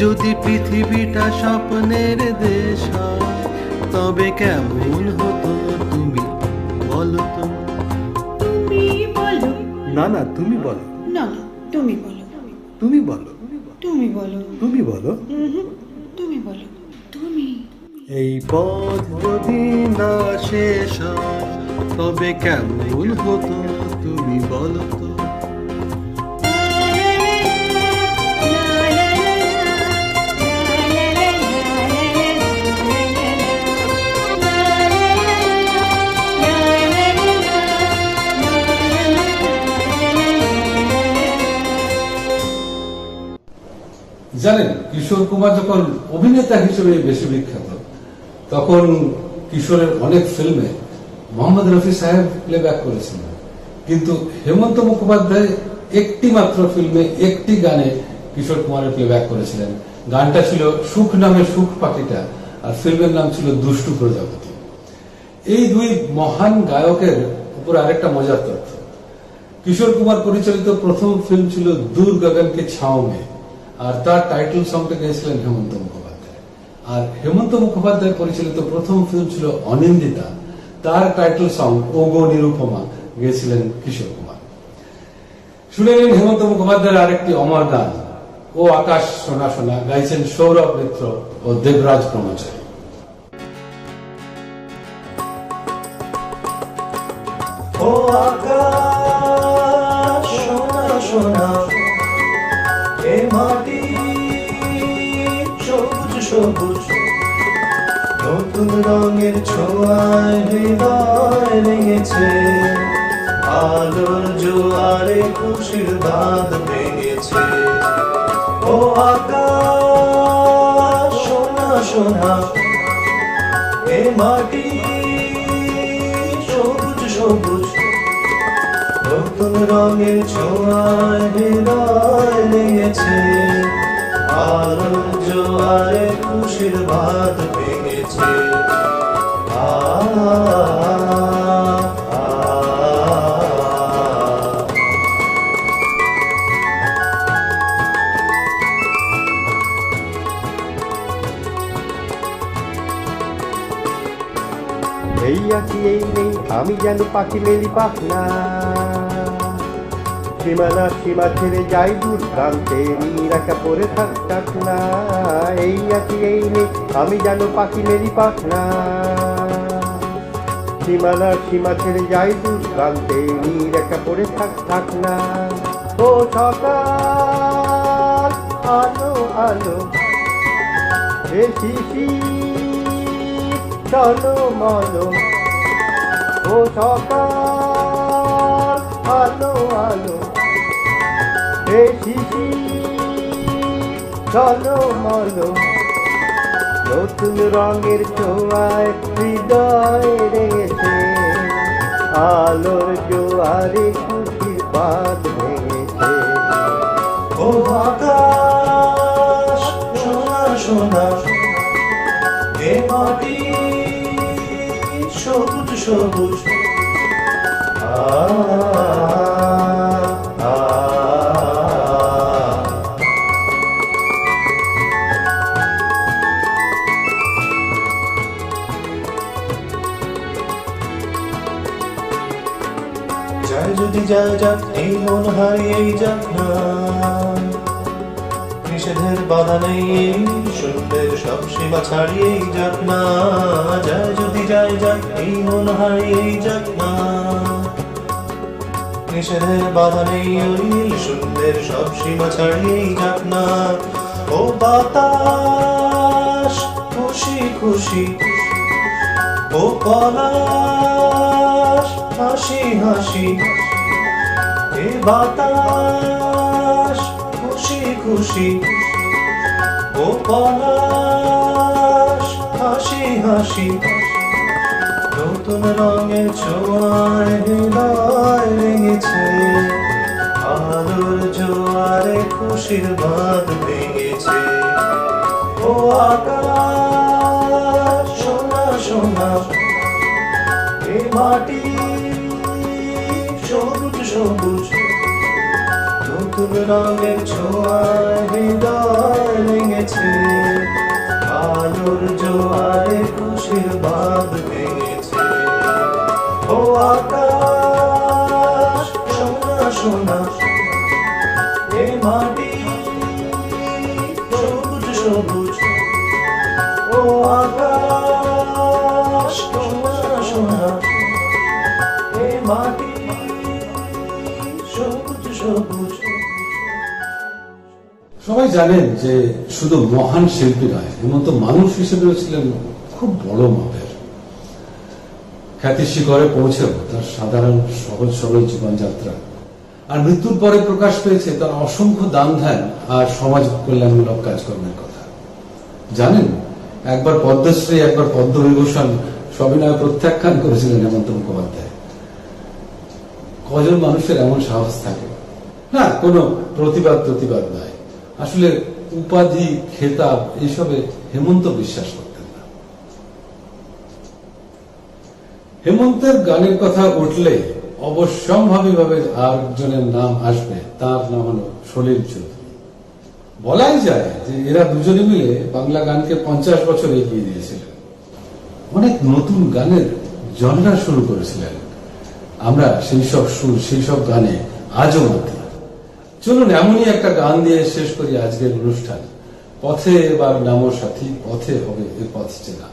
যদি পৃথিবীটা স্বপ্নের দেশ হয় তবে কেমন হতো তুমি বলো তো? তুমি বলো। না না তুমি বলো। না না তুমি বলো। তুমি বলো। তুমি বলো। তুমি বলো। তুমি বলো। তুমি। এই পথ যদি না শেষ হয় তবে কেমন হতো তুমি বলো তো? জানেন, কিশোর কুমার যখন অভিনেতা হিসেবে বেশি বিখ্যাত তখন কিশোরের অনেক ফিল্মে মোহাম্মদ রফি সাহেব প্লেব্যাক করেছিলেন, কিন্তু হেমন্ত মুখোপাধ্যায় একটি মাত্র ফিল্মে একটি গানে কিশোর কুমারের প্লেব্যাক করেছিলেন। গানটা ছিল সুখ নামে সুখ পাখিটা, আর ফিল্মের নাম ছিল দুষ্টু প্রজাপতি। এই দুই মহান গায়কের উপর আরেকটা মজার তথ্য, কিশোর কুমার পরিচালিত প্রথম ফিল্ম ছিল দূর গগন কে ছাও মে, আর তার টাইটেল সংটা গেয়েছিলেন হেমন্ত মুখোপাধ্যায়। আর হেমন্ত মুখোপাধ্যায় পরিচালিত প্রথম ফিল্ম ছিল অনিন্দিতা, তার টাইটেল সং ওগো নিরুপমা গেয়েছিলেন কিশোর কুমার। শুনে নিন হেমন্ত মুখোপাধ্যায়ের আরেকটি অমর গান ও আকাশ সোনা সোনা, গাইছেন সৌরভ মিত্র ও দেবরাজ ব্রহ্মচারী। ও আকাশ সোনা সোনা, এ মাটি সবুজ সবুজ, নতুন রঙের ছোঁয়ায় হৃদয় লেগেছে, আলোর জোয়ারে খুশির বাঁধ ভেঙেছে। ও আকাশ সোনা সোনা, এ মাটি সবুজ সবুজ, নতুন রঙের ছোঁয়ায় হৃদয় লেগেছে, আলোর জোয়ারে খুশির বাঁধ ভেঙেছে। এই আছি এই নেই আমি যেন পাখি মেলি পাখনা, সীমানা সীমা ছেড়ে যাই দূর প্রান্তে, নিরাকা পরে থাক না। এই আছি এই নেই আমি যেন পাখি মেলি পাখনা, সীমানা সীমা ছেড়ে যাই দূর প্রান্তে, নিরাকা পরে থাক না। ও সকাল আলো আলো, এ শিশির চলো মলো, ও সকাল আলো আলো, এ শিশির চলো মলো, নতুন রঙের ছোঁয়ায় হৃদয় রেখেছে, আলোর জোয়ারে খুশির বাঁধ ভেঙেছে। ও আকাশ সোনা সোনা, এ মাটি সবুজ সবুজ, যায় যদি যায় যাক এই মন হারিয়েই যাক না, নিষেধের বাধা নেই সুন্দর সব সীমা ছাড়িয়েই যাক না, যায় যদি যায় যাক এই মন হারিয়েই যাক না, নিষেধের বাধা নেই ওই সুন্দর সব সীমা ছাড়িয়েই যাক না। ও বাতাস খুশি খুশি, ও পলাশ হাসি হাসি, এ বাতাস খুশি খুশি, ও পলাশ হাসি হাসি, নতুন রঙের ছোঁয়ায় হৃদয় লেগেছে, আলোর জোয়ারে খুশির বাঁধ ভেঙেছে। ও আকাশ সোনা সোনা, এ মাটি সবুজ সবুজ, নতুন রঙের ছোঁয়ায় হৃদয় লেগেছে, আলোর জোয়ারে খুশির বাঁধ ভেঙেছে। ও আকাশ সোনা সোনা, এ মাটি সবুজ সবুজ, ও আকাশ সোনা সোনা, এ মাটি সবুজ সবুজ। সবাই জানেন যে শুধু মহান শিল্পী নয়, হেমন্ত মানুষ হিসেবেও ছিলেন খুব বড় মাপের। খ্যাতির শিখরে পৌঁছেও তার সাধারণ সহজ সরল জীবনযাত্রা আর মৃত্যুর পরে প্রকাশ পেয়েছে তার অসংখ্য দান ধ্যান আর সমাজ কল্যাণমূলক কাজকর্মের কথা। জানেন, একবার পদ্মশ্রী, একবার পদ্মবিভূষণ সবিনয় প্রত্যাখ্যান করেছিলেন হেমন্ত মুখোপাধ্যায়। কজন মানুষের এমন সাহস থাকে? না, কোনো প্রতিবাদ নয়, আসলে উপাধি খেতাব এইসবে হেমন্ত বিশ্বাস করতেন না। হেমন্তের গানের কথা উঠলে অবশ্যম্ভাবীভাবে আরেকজনের নাম আসবে, তার নাম হলো সলিল চৌধুরী। বলাই যায় যে এরা দুজনে মিলে বাংলা গানকে 50 বছর এগিয়ে দিয়েছিলেন। অনেক নতুন গানের জনরা শুরু করেছিলেন, আমরা সেই সব সুর, সেই সব গানে আজও মাতি। চলুন এমনই একটা গান দিয়ে শেষ করি আজকের অনুষ্ঠান। পথে এবার নামো সাথী, পথে হবে এ পথ চেনা।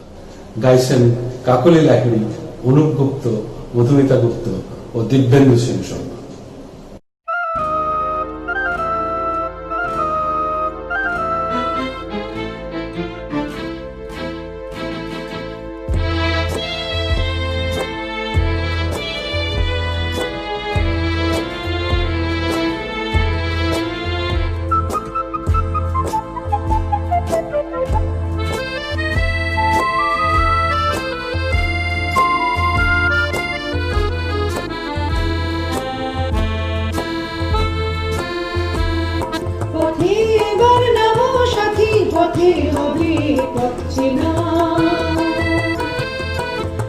গাইছেন কাকলি লাহিড়ী, অনুপ গুপ্ত, মধুমিতা গুপ্ত ও দিব্যেন্দু সেন শর্মা। পথে এবার নামো সাথী, পথে হবে পথ চেনা।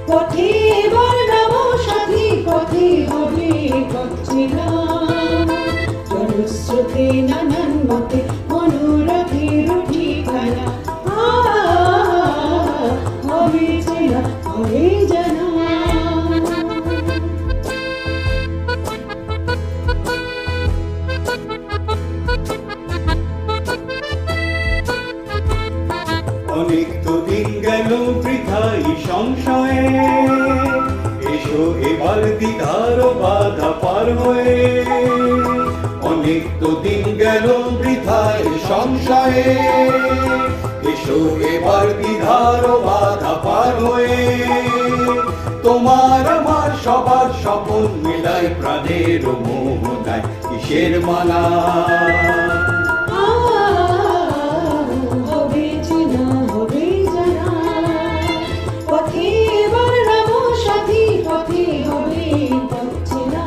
পথে এবার নামো সাথী, পথে হবে পথ চেনা। জলস্রোতে নানান মতে মনোরথের ঠিকানা। হবে চেনা, হবে জানা। অনেক তো দিন গেল বৃথাই সংশয়ে, এসো এবার দ্বিধার বাধা পার হয়ে। অনেক তো দিন গেল বৃথাই সংশয়ে, এসো এবার দ্বিধার বাধা পার হয়ে। তোমার আমার সবার স্বপন মিলাই প্রাণের মোহনায় কিসের মালা। হবে চেনা, হবে জানা। পথে এবার নামো সাথী, পথে হবে পথ চেনা।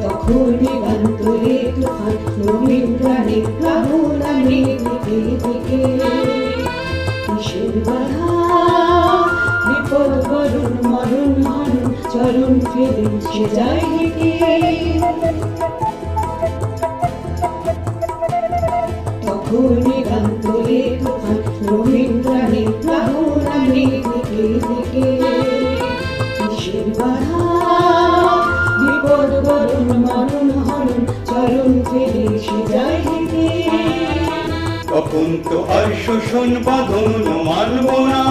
তখন দিগন্তরে তুফান, নবীন প্রাণে প্লাবনা মেঘে দিকে। কিসের বাধা, বিপদ বরণ মরণ হরণ, চরণ ফেলে সে যায় হেঁটে। তখন দিগন্তরে তুফান, নবীন প্রাণে প্লাবনা মেঘে দিকে। কিসের বাধা, বিপদ বরণ মরণ হরণ, চরণ ফেলে সে যায় হেঁটে। তখন তো আর শোষণ বাঁধন মানব না,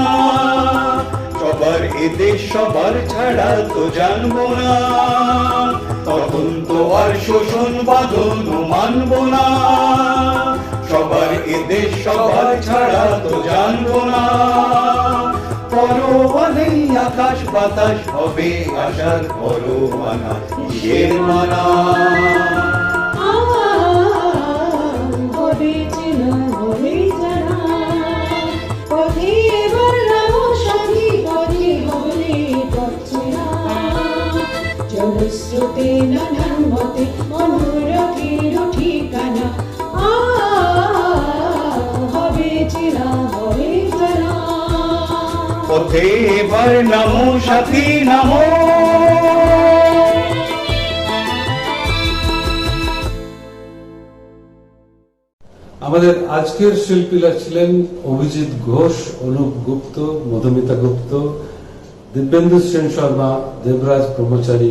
সবার এদেশ সবার ছাড়া তো জানবো না। তখন তো আর শোষণ বাঁধন মানব না, সবার এদেশ সবার ছাড়া তো জানবো না। পরবানেই আকাশ বাতাস হবে আশার পরবানা, কিসের মানা। হবে চেনা, হবে জানা। পথে এবার নামো সাথী, পথে হবে পথ চেনা। জলস্রোতে নানান মতে মনোরথের ঠিকানা। হবে চেনা, হবে জানা। পথে এবার নামো সাথী, নামো। আমাদের আজকের শিল্পীরা ছিলেন অভিজিৎ ঘোষ, অনুপ গুপ্ত, মধুমিতা গুপ্ত, দিব্যেন্দু সেন শর্মা, দেবরাজ ব্রহ্মচারী,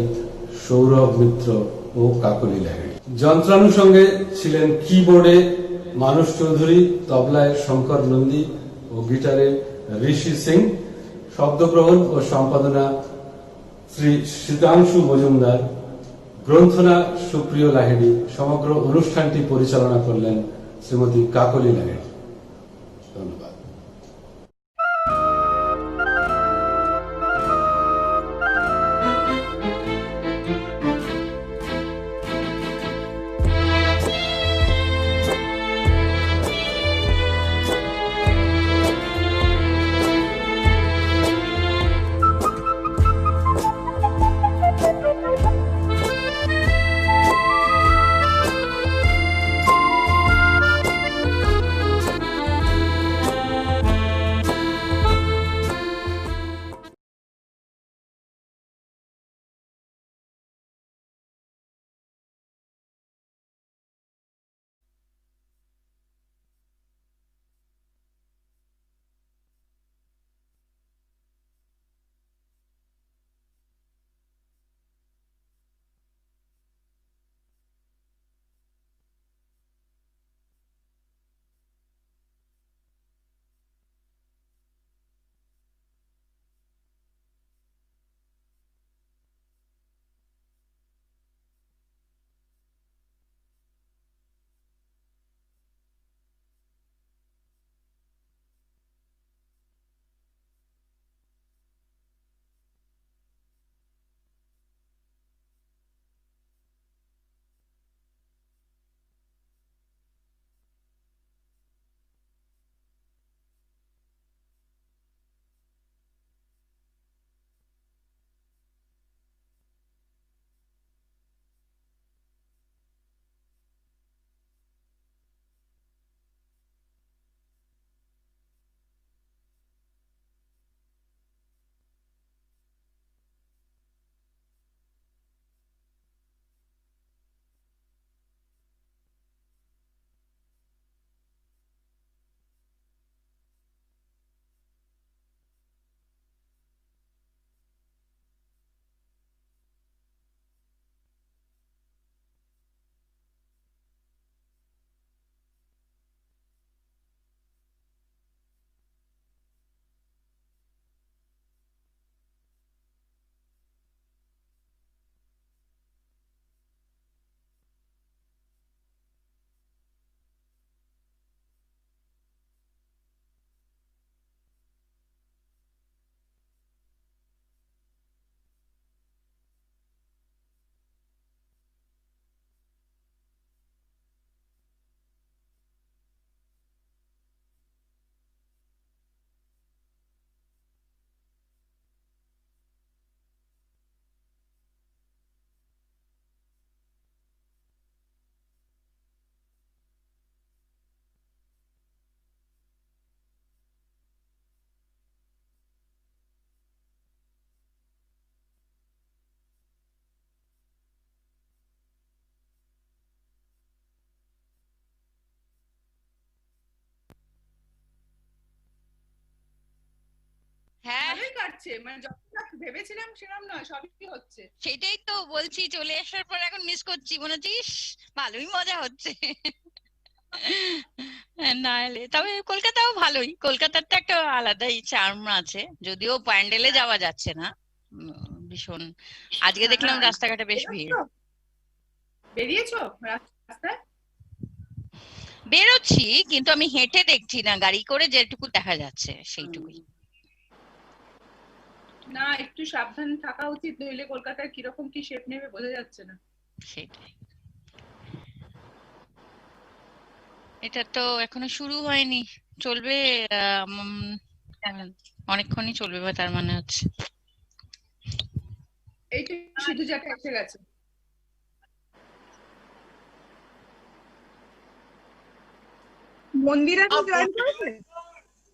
সৌরভ মিত্র ও কাকলি লাহিড়ী। যন্ত্রানুষঙ্গে ছিলেন কিবোর্ডে মানুষ চৌধুরী, তবলায় শঙ্কর নন্দী ও গিটারে ঋষি সিং। শব্দগ্রহণ ও সম্পাদনা শ্রী শীতাংশু মজুমদার, গ্রন্থনা সুপ্রিয় লাহিড়ী। সমগ্র অনুষ্ঠানটি পরিচালনা করলেন শ্রীমতী কাকলি লাহিড়ী। ধন্যবাদ। যাচ্ছে, মানে যতটা ভেবেছিলাম সেরকম নয়, সবই হচ্ছে। সেটাই তো বলছি, চলে আসার পর এখন মিস করছি, মনে হচ্ছে ইস ভালোই মজা হচ্ছে। নাহলে তবে কলকাতাও ভালোই, কলকাতার তো একটা আলাদাই চার্ম আছে, যদিও প্যান্ডেলে যাওয়া যাচ্ছে না ভীষণ। আজকে দেখলাম রাস্তাঘাটে বেশ ভিড়। বেরিয়েছো রাস্তায়? বেরোচ্ছি, কিন্তু আমি হেঁটে দেখছি না, গাড়ি করে যেটুকু দেখা যাচ্ছে সেইটুকুই। না, একটু সাবধান থাকা উচিত, নইলে কলকাতার কিরকম কি শেপ নেবে বোঝা যাচ্ছে না। সেটাই, এটা তো এখনো শুরু হয়নি, চলবে অনেকক্ষণই চলবে, বা তার মানে হচ্ছে এই তো সিধু জাটা এসে গেছে। মন্দিরা কি জয়েন করেছে?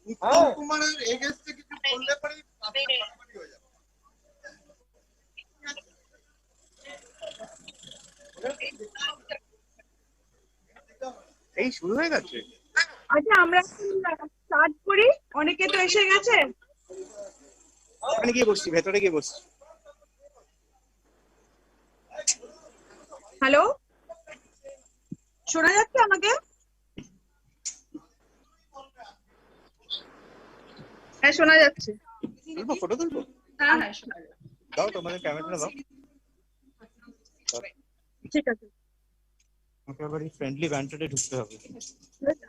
উত্তম কুমারের এগেইনস্টে কিছু বললে পরে হয়ে যাবে। এই শুরু হয়ে গেছে। আচ্ছা, আমরা স্টার্ট করি, অনেকে তো এসে গেছে। ওখানে গিয়ে বসছি, ভেতরে গিয়ে বসছি। হ্যালো, শোনা যাচ্ছে আমাকে? হ্যাঁ, শোনা যাচ্ছে। তুলবো, ফটো তুলবো? হ্যাঁ হ্যাঁ, শোনা যাচ্ছে। দাও তোমাদের ক্যামেরাটা দাও। ঠিক আছে, আমাকে আবার এই ফ্রেন্ডলি ব্যান্টারে ঢুকতে হবে।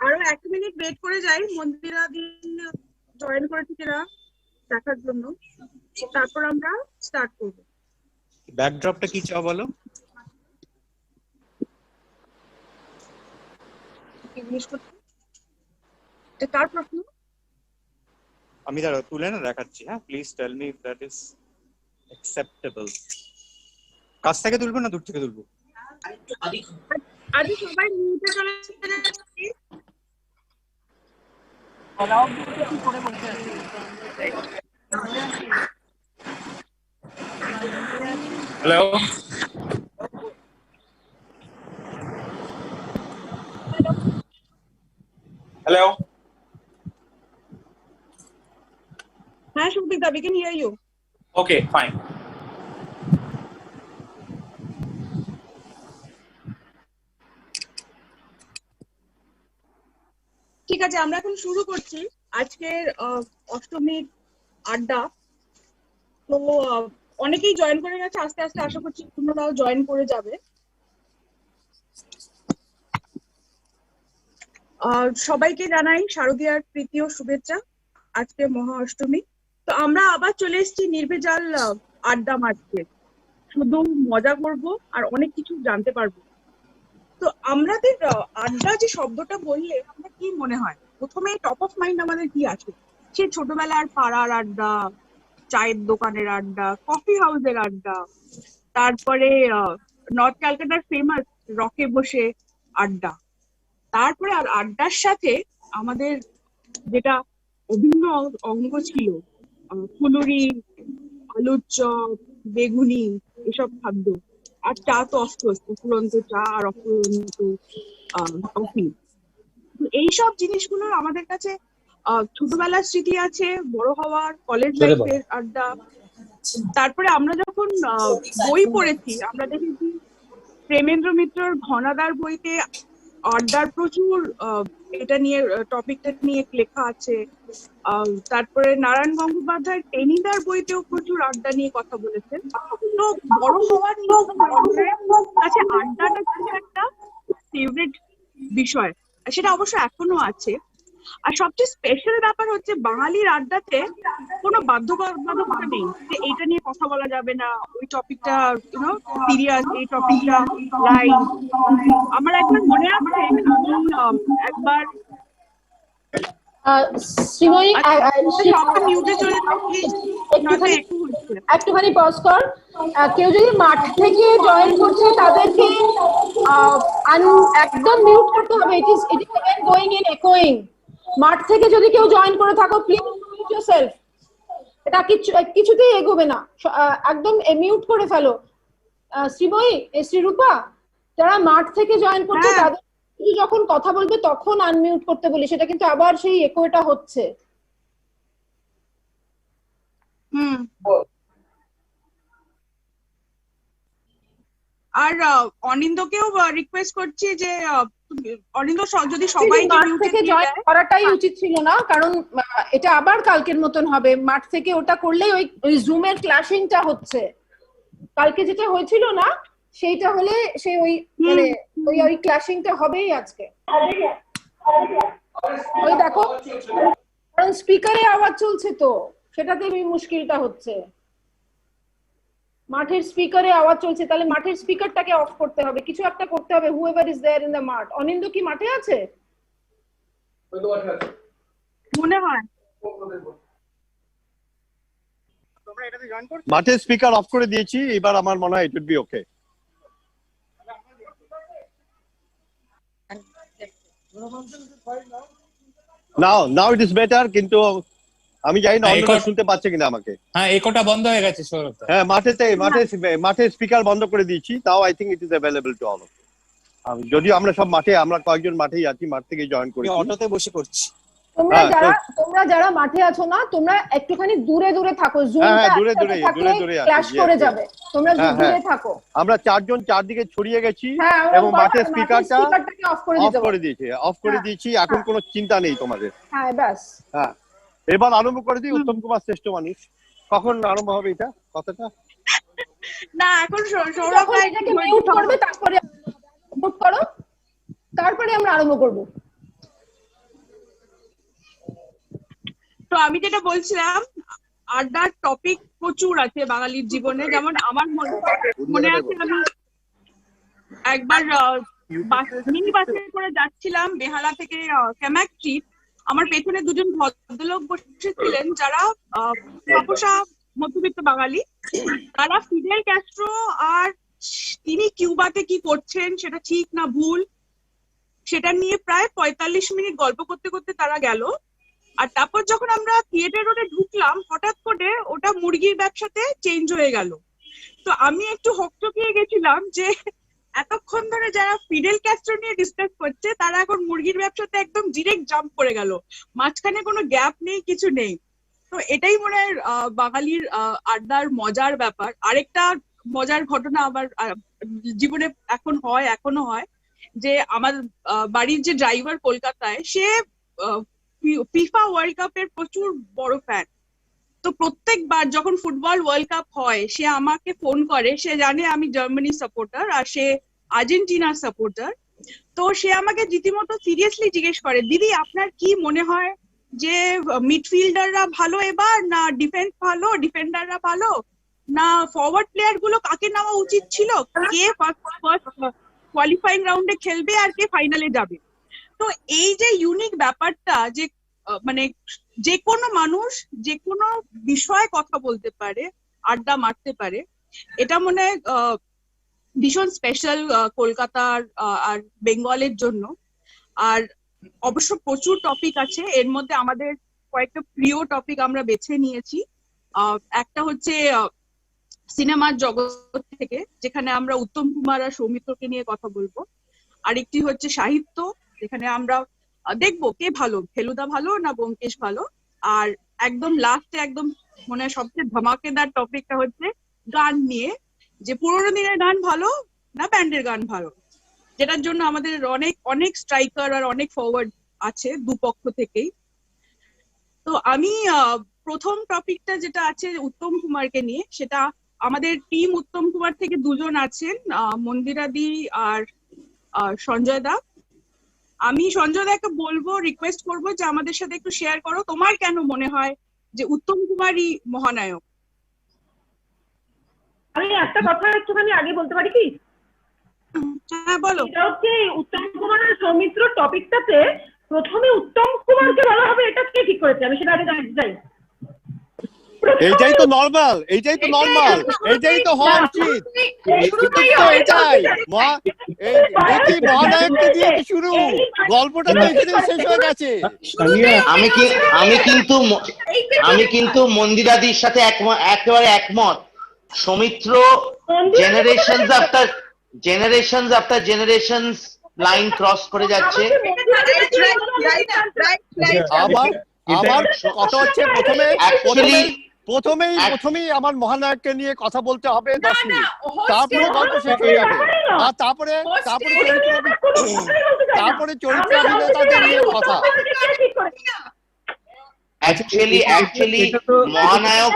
আরো 1 মিনিট ওয়েট করে যাই, মন্দিরা দিন জয়েন করেছে কিনা দেখার জন্য, তারপর আমরা স্টার্ট করব। ব্যাকড্রপটা কি চাও বলো? কার প্রশ্ন? আমি দাঁড়াও তুলে না দেখাচ্ছি। হ্যাঁ, please tell me if that is acceptable. কাছ থেকে তুলবো না দূর থেকে তুলবো? আরে সবাই মিউটে চলে যাচ্ছে। Hello, hello. হ্যাঁ সুবিধা, we can hear you. Okay, fine. ঠিক আছে, আমরা এখন শুরু করছি আজকের অষ্টমীর আড্ডা। তো অনেকেই জয়েন করে গেছে, আস্তে আস্তে আশা করছি তোমরাও জয়েন করে যাবে। সবাইকে জানাই শারদীয়ার প্রীতি ও শুভেচ্ছা। আজকে মহা অষ্টমী, তো আমরা আবার চলে এসেছি নির্ভেজাল আড্ডা মারতে। শুধু মজা করব আর অনেক কিছু জানতে পারবো। তো আমাদের আড্ডা যে শব্দটা বললে আমরা কি মনে হয়, প্রথমে টপ অফ মাইন্ড আমাদের কি আসে? সে ছোটবেলার পাড়ার আড্ডা, চায়ের দোকানের আড্ডা, কফি হাউসের আড্ডা, তারপরে নর্থ ক্যালকাটার ফেমাস রকে বসে আড্ডা, তারপরে আর আড্ডার সাথে আমাদের যেটা অভিন্ন অঙ্গ ছিল, ফুলুরি, আলুর চপ, বেগুনি, এসব খাদ্য, আর চা তো অফকোর্স, অফুরন্ত চা আর অফুরন্ত কফি। এইসব জিনিসগুলোর আমাদের কাছে ছোটবেলার স্মৃতি আছে, বড় হওয়ার, কলেজ লাইফের আড্ডা। তারপরে আমরা যখন বই পড়েছি, আমরা দেখেছি প্রেমেন্দ্র মিত্রর ঘনাদার বইতে আড্ডার প্রচুর এটা নিয়ে, টপিকটা নিয়ে লেখা আছে। তারপরে নারায়ণ গঙ্গোপাধ্যায়ের টেনিদার বইতেও প্রচুর আড্ডা নিয়ে কথা বলেছেন। তো বড় হওয়ার কাছে আড্ডাটা কিন্তু একটা ফেভারিট বিষয়, সেটা অবশ্য এখনো আছে। আর সবচেয়ে স্পেশাল ব্যাপার হচ্ছে বাঙালির আড্ডাতে কোনো বাধ্যবাধকতা নেই যে এইটা নিয়ে কথা বলা যাবে না, ওই টপিকটা সিরিয়াস, এই টপিকটা লাইট। আমার একবার মনে আছে, একবার একটুখানি পজ কর। কেউ যদি মাঠ থেকে জয়েন করছে তাদেরকে একদম মিউট করতে হবে। ইট ইজ গোয়িং ইন একোয়িং। মাঠ থেকে যদি কেউ জয়েন করে থাকো, প্লিজ মিউট ইয়োরসেলফ। এটা কিছুতেই এগোবে না, একদম মিউট করে ফেলো। শ্রীময়ী, শ্রীরূপা, যারা মাঠ থেকে জয়েন করছে তাদের যখন কথা বলবে তখন আনমিউট করতে বলি, সেটা কিন্তু আবার সেই একোটা হচ্ছে। আর অনিন্দকেও রিকোয়েস্ট করছি যে অনিন্দ যদি সবাইকে মাঠ থেকে জয়েন করাটাই উচিত ছিল না, কারণ এটা আবার কালকের মতন হবে। মাঠ থেকে ওটা করলেই ওই জুমের ক্ল্যাশিংটা হচ্ছে, কালকে যেটা হয়েছিল না সেইটা হলে সেই ওই মানে ওই ক্ল্যাশিংটা হবেই আজকে। ওই দেখো, কারণ স্পিকারে আওয়াজ চলছে তো সেটাতে মুশকিলটা হচ্ছে। মাঠের স্পিকারে আওয়াজ চলছে, তাহলে মাঠের স্পিকারটাকে অফ করতে হবে, কিছু একটা করতে হবে। Whoever is there in the মাঠ। অনিন্দ কি মাঠে আছে? মনে হয় মাঠের স্পিকার অফ করে দিয়েছি, এবার আমার মনে হয় it would be okay. Now it is better, কিন্তু আমি জানি না অন্যরা শুনতে পাচ্ছে কিনা আমাকে। হ্যাঁ, একোটা বন্ধ হয়ে গেছে সৌরভ। হ্যাঁ, মাঠে স্পিকার বন্ধ করে দিয়েছি, তাও I think it is available to all. যদিও আমরা সব মাঠে, আমরা কয়েকজন মাঠেই আছি, মাঠ থেকে জয়েন করি, অটোতে বসে করছি। তোমরা যারা মাঠে আছো না, তোমরা একটুখানি দূরে দূরে থাকো, দূরে ক্ল্যাশ করে যাবে, তোমরা দূরে থাকো। আমরা চারজন চারদিকে ছড়িয়ে গেছি এবং মাঠের স্পিকারটাকে অফ করে দিয়েছি। এখন কোনো চিন্তা নেই তোমাদের। হ্যাঁ, ব্যাস। হ্যাঁ, এবার আরম্ভ করে দিই। উত্তম কুমার শ্রেষ্ঠ মানুষ, কখন আরম্ভ হবে এটা কথাটা? না, এখন সৌরভ এটাকে মিউট করবে, তারপরে মিউট করো, তারপরে আমরা আরম্ভ করব। তো আমি যেটা বলছিলাম, আড্ডার টপিক প্রচুর আছে বাঙালির জীবনে। যেমন আমার মনে আছে, আমি একবার মিনি বাসে করে যাচ্ছিলাম বেহালা থেকে ক্যামাক ট্রিপ। আমার পেছনে দুজন ভদ্রলোক বসেছিলেন যারা তপসা মধ্যবিত্ত বাঙালি। তারা ফিডেল ক্যাস্ট্রো আর তিনি কিউবাতে কি করছেন, সেটা ঠিক না ভুল, সেটা নিয়ে প্রায় 45 মিনিট গল্প করতে করতে তারা গেল। আর তারপর যখন আমরা থিয়েটার রোডে ঢুকলাম, হঠাৎ করে ওটা মুরগির ব্যবসাতে চেঞ্জ হয়ে গেল। তো আমি একটু হকচকিয়ে গেছিলাম যে এতক্ষণ ধরে যারা ফিডেল ক্যাস্ট্রো নিয়ে ডিসকাস করছে, তারা এখন মুরগির ব্যবসাতে একদম ডিরেক্ট জাম্প করে গেল, মাঝখানে কোনো গ্যাপ নেই, কিছু নেই। তো এটাই মনে হয় বাঙালির আড্ডার মজার ব্যাপার। আরেকটা মজার ঘটনা আমার জীবনে এখনো হয়, যে আমার বাড়ির যে ড্রাইভার কলকাতায়, সে ফিফা ওয়ার্ল্ড কাপের প্রচুর বড় ফ্যান। তো প্রত্যেকবার যখন ফুটবল ওয়ার্ল্ড কাপ হয়, সে আমাকে ফোন করে। সে জানে আমি জার্মানি সাপোর্টার আর সে আর্জেন্টিনার সাপোর্টার। তো সে আমাকে রীতিমতো সিরিয়াসলি জিজ্ঞেস করে, দিদি আপনার কি মনে হয় যে মিডফিল্ডাররা ভালো এবার, না ডিফেন্ডাররা ভালো, না ফরওয়ার্ড প্লেয়ার গুলো কাকে নেওয়া উচিত ছিল, কে ফার্স্ট কোয়ালিফাইং রাউন্ডে খেলবে আর কে ফাইনালে যাবে? তো এই যে ইউনিক ব্যাপারটা, যে মানে যে কোনো মানুষ যে কোনো বিষয়ে কথা বলতে পারে, আড্ডা মারতে পারে, এটা মনে হয় ভীষণ স্পেশাল কলকাতার আর বেঙ্গলের জন্য। আর অবশ্য প্রচুর টপিক আছে, এর মধ্যে আমাদের কয়েকটা প্রিয় টপিক আমরা বেছে নিয়েছি। একটা হচ্ছে সিনেমার জগৎ থেকে, যেখানে আমরা উত্তম কুমার আর সৌমিত্রকে নিয়ে কথা বলবো। আরেকটি হচ্ছে সাহিত্য, যেখানে আমরা দেখবো কে ভালো, ফেলুদা ভালো না ব্যোমকেশ ভালো। আর একদম লাস্টে একদম মনে হয় সবচেয়ে ধামাকেদার টপিকটা হচ্ছে গান নিয়ে, যে পুরোনো দিনের গান ভালো না ব্যান্ডের গান ভালো, যেটার জন্য আমাদের অনেক স্ট্রাইকার আর অনেক ফরওয়ার্ড আছে দুপক্ষ থেকেই। তো আমি প্রথম টপিকটা যেটা আছে উত্তম কুমারকে নিয়ে, সেটা আমাদের টিম উত্তম কুমার থেকে দুজন আছেন, মন্দিরাদি আর সঞ্জয় দা। আমি সঞ্জয় দাকে বলবো, রিকোয়েস্ট করবো যে আমাদের সাথে একটু শেয়ার করো, তোমার কেন মনে হয় যে উত্তম কুমারই মহানায়ক? আমি একটা কথা একটুখানি আগে বলতে পারি কি? হ্যাঁ, বলো। এটা হচ্ছে উত্তম কুমার আর সৌমিত্র টপিকটাতে প্রথমে উত্তম কুমারকে বলা হবে, এটা কে ঠিক করেছে? আমি সেটা আগে জানতে চাই। এইটাই তো নরমাল, এইটাই তো হওয়া উচিত। এটাই মহানায়ককে দিয়ে শুরু, গল্পটা তো এখানে শেষ হয়ে গেছে। আমি কিন্তু মন্দিরাদির সাথে একেবারে একমত। Soumitra generations after generations line cross করে যাচ্ছে। আমার কথা হচ্ছে, প্রথমে প্রথমেই আমার মহানায়ককে নিয়ে কথা বলতে হবে 10 মিনিট, তারপরে গল্প শেষ হয়ে যাবে, আর তারপরে চরিত্র অভিনেতাদের নিয়ে কথা। অ্যাকচুয়ালি মহানায়ক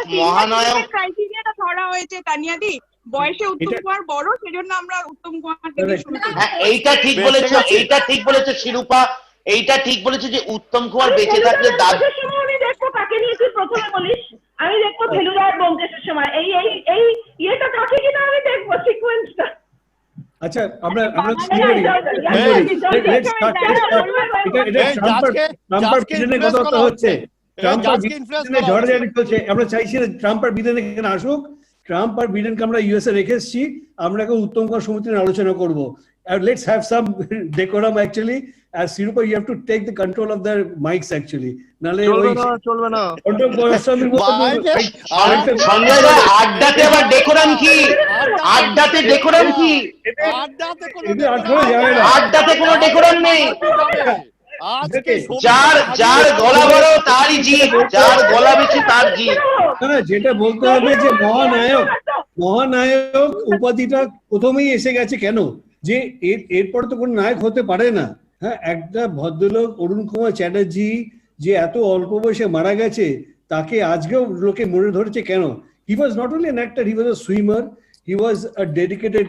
ক্রাইটেরিয়াটা ধরা হয়েছে তানিয়াদি, বয়সে উত্তম কুমার বড়, সেজন্য আমরা উত্তম কুমারকে দিয়ে শুরু করি। হ্যাঁ, এইটা ঠিক বলেছো শিরূপা, এইটা ঠিক বলেছো যে উত্তম কুমার বেঁচে থাকলে আমি দেখবো কাকে নিয়েছি প্রথমে বলিস, আমি দেখবো ফেলুদার ব্যোমকেশের সময় এই ইয়েটা থাকে কিনা আমি দেখবো সিকোয়েন্সটা। আচ্ছা, আমরা হচ্ছে ঝড়ঝাড়ি চলছে, আমরা চাইছি না ট্রাম্প আর বিডেন এখানে আসুক। ট্রাম্প আর বিডেনকে আমরা ইউএসএ রেখে এসেছি, আমরা এখন উত্তম কুমার সমিতি নিয়ে আলোচনা করবো। Let's have some decorum actually. As Sirupa, you have to take the control of their mics actually. চলবে না। আড্ডাতে আবার ডেকোরাম কি? আড্ডাতে ডেকোরাম কি? আড্ডাতে কোনো ডেকোরাম নেই। যার গলা বড় তারই জিত, যার গলা বেশি তার জিত। যেটা বলতে হবে যে মহানায়ক উপাধিটা প্রথমেই এসে গেছে কেন, যে এরপর তো কোনো নায়ক হতে পারে না। হ্যাঁ, একটা ভদ্রলোক অরুণ কুমার চ্যাটার্জি যে এত অল্প বয়সে মারা গেছে, তাকে আজকেও লোকে মনে ধরেছে কেন? He was not only an actor, he was a swimmer, he was a dedicated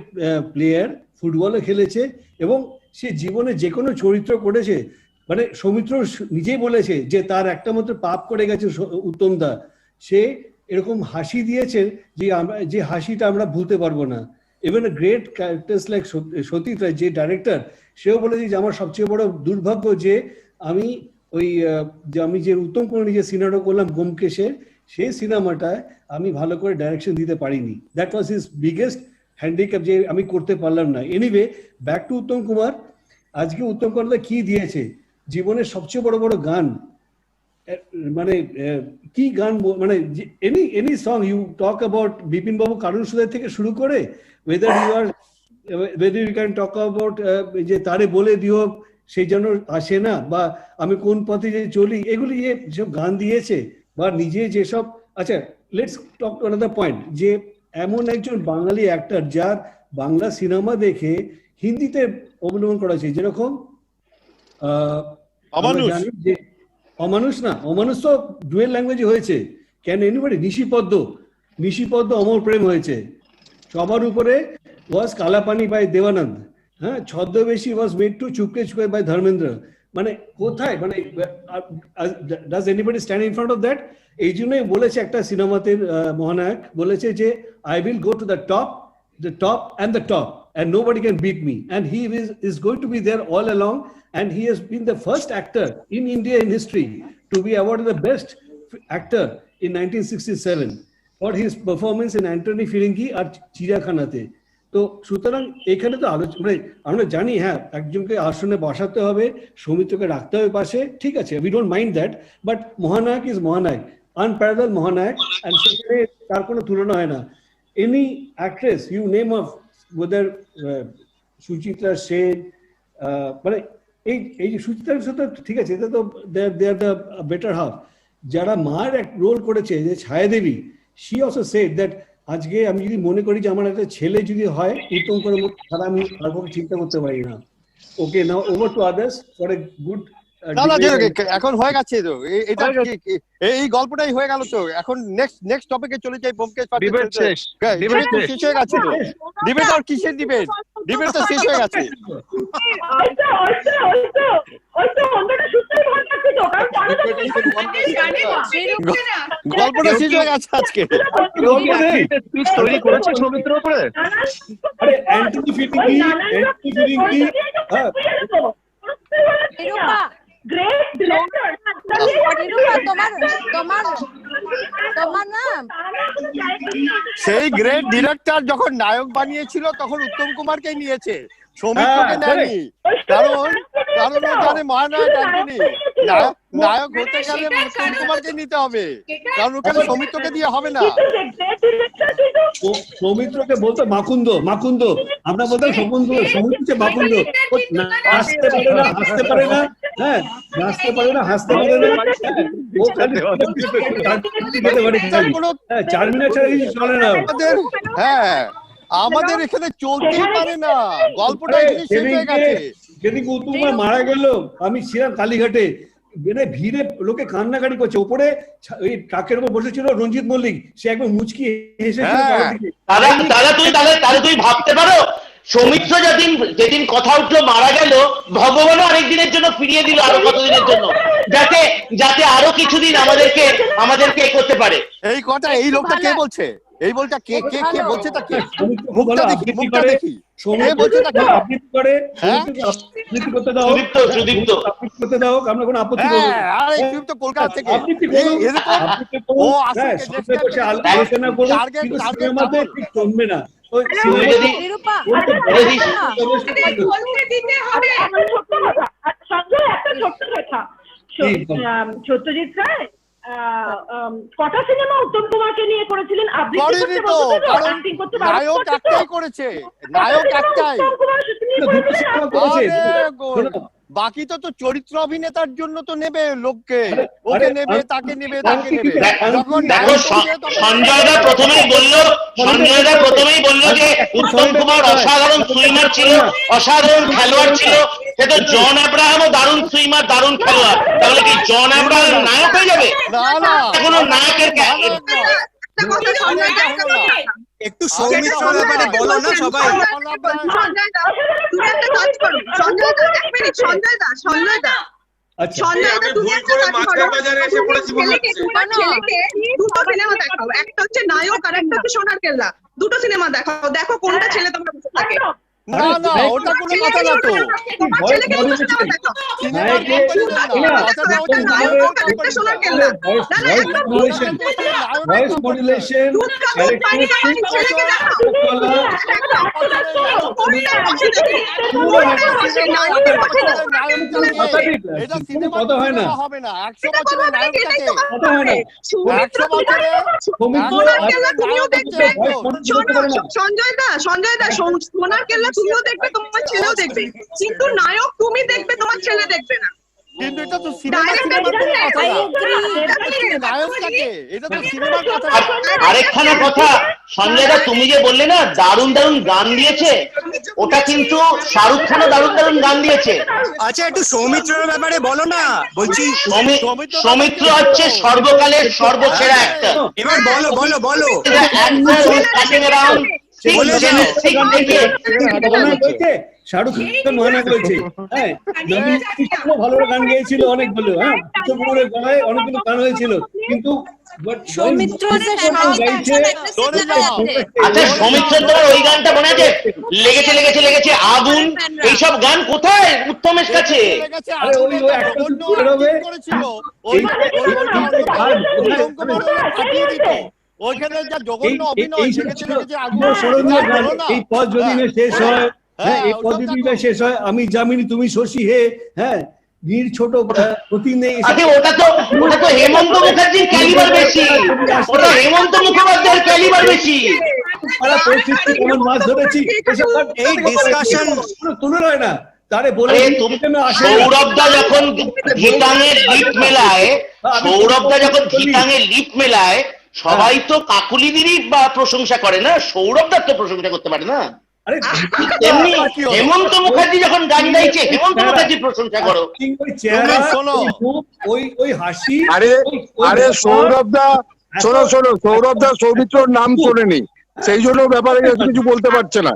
player, ফুটবলও খেলেছে এবং সে জীবনে যে কোনো চরিত্র করেছে। মানে সৌমিত্র নিজেই বলেছে যে তার একটা মাত্র পাপ করে গেছে উত্তম দা, সে এরকম হাসি দিয়েছে যে হাসিটা আমরা ভুলতে পারবো না। Even a great characters like Satish Ray, যে ডাইরেক্টর, সেও বলেছে যে আমার সবচেয়ে বড় দুর্ভাগ্য যে আমি যে উত্তম কুমার যে সিনেমাটা করলাম ব্যোমকেশের, সেই সিনেমাটায় আমি ভালো করে ডাইরেকশন দিতে পারিনি। That was his biggest handicap, যে আমি করতে পারলাম না। Anyway, back to Uttam Kumar. আজকে উত্তম কুমার কি দিয়েছে? জীবনের সবচেয়ে বড় বড় গান, মানে কি গান, মানে any song you talk about Bipin babu কারণ সুদের থেকে শুরু করে whether you can talk about যে তারে বলে দিও সেই জন্য আসে না, বা আমি কোন পথে যে চলি, এগুলি যেসব গান দিয়েছে বা নিজে যেসব। আচ্ছা, let's talk to another point, যে এমন একজন বাঙালি অ্যাক্টর যার বাংলা সিনেমা দেখে হিন্দিতে অবলম্বন করা হয়েছে, যেরকম অমানুষ তো ডুয়েল ল্যাঙ্গুয়েজে হয়েছে। কেন এনিবডি? নিশিপদ্ম অমর প্রেম হয়েছে। সবার উপরে ওয়াজ কালাপানি বাই দেবানন্দ। হ্যাঁ, Chhadmabeshi was made to Chupke Chupke by Dharmendra. মানে কোথায়, মানে does anybody stand in front of that? এই জন্যই বলেছে একটা সিনেমাতে মহানায়ক বলেছে যে I will go to the top and the top and nobody can beat me, and he is going to be there all along, and he has been the first actor in India in history to be awarded the best actor in 1967 for his performance in Anthony Firingi আর চিড়িয়াখানাতে। তো সুতরাং এখানে তো মানে আমরা জানি, হ্যাঁ, একজনকে আসনে বসাতে হবে, সৌমিত্রকে রাখতে হবে পাশে, ঠিক আছে, we don't mind that, but মহানায়ক is মহানায়ক, unparalleled মহানায়ক, and সেখানে তার কোনো তুলনা হয় না। Any actress you name of, whether Suchitra Sen, মানে এই যে সুচিত্রার সাথে, ঠিক আছে, এটা তো they are the better half। যারা মার এক রোল করেছে, যে ছায়াদেবী, she also said that আজকে আমি যদি মনে করি যে আমার একটা ছেলে যদি হয় উত্তম করে ছাড়া আমি তারপর চিন্তা করতে পারি না। Okay, now over to others for a good. এখন হয়ে গেছে তো, এটা এই গল্পটাই হয়ে গেল তো। এখন নেক্সট টপিকে চলে যাই। ব্যোমকেশ ডিবেট শেষ হয়ে গেছে তো। ডিবেট আর কিসের ডিবেট? ডিবেট তো শেষ হয়ে গেছে। গল্পটা শেষ হয়ে গেছে আজকে। তৈরি করেছে সৌমিত্রের উপরে। আরে অ্যান্টনি ফিরিঙ্গি গ্রেট ডিরেক্টর, তোমার নাম সেই গ্রেট ডিরেক্টর যখন নায়ক বানিয়েছিল তখন উত্তম কুমারকে নিয়েছে, সৌমিত্রকে নেয়নি। কারণ ওখানে মহানায়ক অ্যান্টনি, নায়ক হতে গেলে উত্তম কুমারকে নিতে হবে, কারণ ওখানে সৌমিত্রকে দিয়ে হবে না। সৌমিত্রকে বলতো মাকুন্দ, আমরা বলতাম সৌমিত্র মাকুন্দ, হাসতে পারে না, হ্যাঁ নাচতে পারে না, হাসতে পারে না, ও খালি খেতে পারে খালি। হ্যাঁ 4 মিনিট ছাড়া কিছু চলে না। হ্যাঁ আমাদের এখানে চলতেই পারে না, গল্পটা এখানে শেষ হয়ে গেছে। যেদিকে উত্তম কুমার মারা গেল আমি ছিলাম কালীঘাটে, মানে ভিড়ে লোকে কান্নাকাটি করছে, ওপরে ওই ট্রাকের উপর বসেছিল রঞ্জিত মল্লিক, সে একবার মুচকি হেসেছিল। তাহলে তুই ভাবতে পারো সৌমিত্র যেদিন কথা উঠলো মারা গেল, ভগবানও আরেকদিনের জন্য ফিরিয়ে দিল আরো কতদিনের জন্য, যাতে আরো কিছুদিন আমাদেরকে করতে পারে। এই কথা এই লোকটা কে বলছে? এই বলটা কে কে কে বলছে? তা কে? মুখটা দেখি, মুখটা দেখি। কে বলছে তা কে? আপনি করে আপনি করতে দাও, সুদীপ্ত করতে দাও, আমরা কোনো আপত্তি করব না। আরে সুদীপ্ত কলকাতা থেকে আপনি কি এরকম ও আসলে বসে আলোচনা করুন, কিন্তু সিনেমাতে ঠিক জমবে না। ওই নিরূপা বলতে দিতে হবে। সঞ্জয় একটা ছোট্ট কথা, সত্যজিৎ রায় কটা সিনেমা উত্তম কুমারকে নিয়ে করেছিলেন? করেনি তো, কারণ নায়ক একটাই করেছে, নায়ক একটাই। বাকি তো চরিত্র অভিনেতার জন্য তো নেবে লোককে, ওকে নেবে, তাকে নেবে, তাকে নেবে। দেখো সঞ্জয়দা প্রথমেই বললো যে উত্তম কুমার অসাধারণ সুইমার ছিল, অসাধারণ খেলোয়াড় ছিল। সে তো জন আব্রাহামও দারুণ সুইমার, দারুণ খেলোয়াড়। তাহলে কি জন আব্রাহাম নায়ক হয়ে যাবে? না, কোনো নায়কের একটু সৌমিত্রের ব্যাপারে বলো না সবাই। তুমি একটা কাজ করো সঞ্জয় দা, এক মিনিট সঞ্জয় দা, সঞ্জয় দা তুমি একটা কাজ করো, ছেলেকে দুটো সিনেমা দেখাও, একটা হচ্ছে নায়ক আর একটা হচ্ছে সোনার কেল্লা। দুটো সিনেমা দেখাও, দেখো কোনটা ছেলে তোমরা বুঝতে থাকে। না না ওটা কোনো কথা না তো। কথা হয় না, হবে না 100 বছরের নায়কটাকে, 100 বছরে সঞ্জয় দা সোনার কেল্লা তুমিও দেখবে, তোমার ছেলেও দেখবে, কিন্তু নায়ক তুমি দেখবে, তোমার ছেলে দেখবে না। কিন্তু এটা তো সিনেমার কথা না, নায়কটাকে, এটা তো সিনেমার কথা। আরেকখানা কথা সঞ্জয় দা, তুমি যে বললে না দারুণ দারুণ গান দিয়েছে, ওটা কিন্তু শাহরুখ খানও দারুণ দারুণ গান দিয়েছে। আচ্ছা একটু সৌমিত্রের ব্যাপারে বলো না। বলছি সৌমিত্র হচ্ছে সর্বকালের সর্বসেরা একটা। এবার বলো বলো বলো। শাহরুখ খান মহানা করেছে, হ্যাঁ ভালো গান গেয়েছিল অনেকগুলো, হ্যাঁ কুমারের গলায় অনেকগুলো গান হয়েছিল, কিন্তু সৌমিত্র তোমার ওই গানটা মনে আছে, লেগেছে লেগেছে লেগেছে আগুন, এইসব গান কোথায় উত্তমের কাছে? ওইখানে যা জঘন্য অভিনয়, এই পথ যদি শেষ হয়, হ্যাঁ এই পথ যদি শেষ হয়, আমি জামিনী তুমি শশী হে, হ্যাঁ বীর ছোট প্রতি নেই, ওটা তো হেমন্ত মুখার্জির ক্যালিবার বেশি, ওটা হেমন্ত মুখোপাধ্যায়ের ক্যালিবার বেশি। পরিস্থিতি কেমন মাছ ধরেছি, এই ডিসকাশন তুলে হয় না। তারে বলে সৌরভদা যখন ধিতাঙের লিপ মেলায়, সবাই তো কাকুলিদিরই বা প্রশংসা করে না, সৌরভদার তো প্রশংসা করতে পারে না। তেমনি হেমন্ত মুখার্জি যখন গান গাইছে, হেমন্ত মুখার্জির প্রশংসা করো। ওই হাসি, আরে সৌরভদা সৌরভদা সৌমিত্রর নাম শোনেনি, সেই জন্য ব্যাপারে কিছু বলতে পারছে না।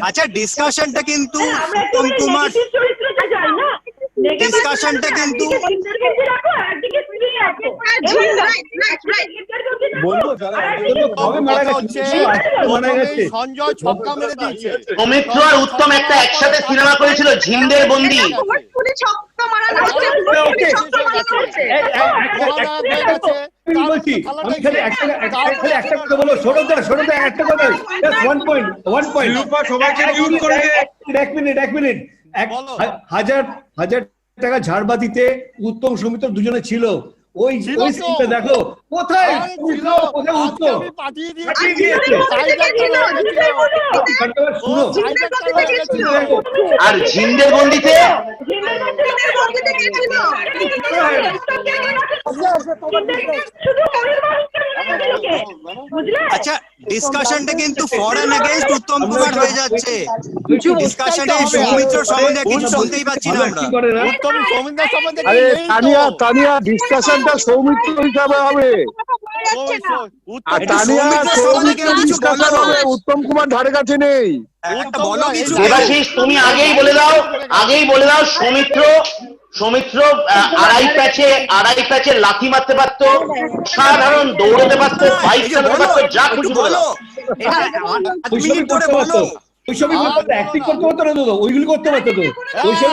আচ্ছা ডিসকাশনটা কিন্তু উত্তম কুমার, ডিসকাশনটা কিন্তু সৌমিত্র আর উত্তম একটা একসাথে সিনেমা করেছিল ঝিন্দের বন্দি। হাজার টাকা ঝাড়বাতিতে উত্তম সৌমিত্র দুজনে ছিল, ওই সিনটা দেখো কোথায় কোথায় উত্তম পাঠিয়ে পাঠিয়ে দিয়েছে আর ঝিন্দের বন্দিতে আচ্ছা ডিসকাশনটা কিন্তু for and against Uttam Kumar হয়ে যাচ্ছে ডিসকাশনে সৌমিত্র সম্বন্ধে কিছু বলতেই পারছি না আমরা উত্তম সৌমিত্র সম্বন্ধে আরে তানিয়া ডিসকাশনটা সৌমিত্র হিসাবে হবে আর তানিয়া সৌমিত্র ডিসকাশন হবে উত্তম কুমার ধারে কাছে নেই দেবাশিস তুমি আগেই বলে দাও সৌমিত্র আড়াই প্যাচে লাথি মারতে পারতো সাধারণ দৌড়তে পারতো বাইক চালাতে পারতো যা খুশি বলো ওইসবই করতে অ্যাক্টিং করতে পারতো না তো ওইগুলো করতে পারতো তো ওইসব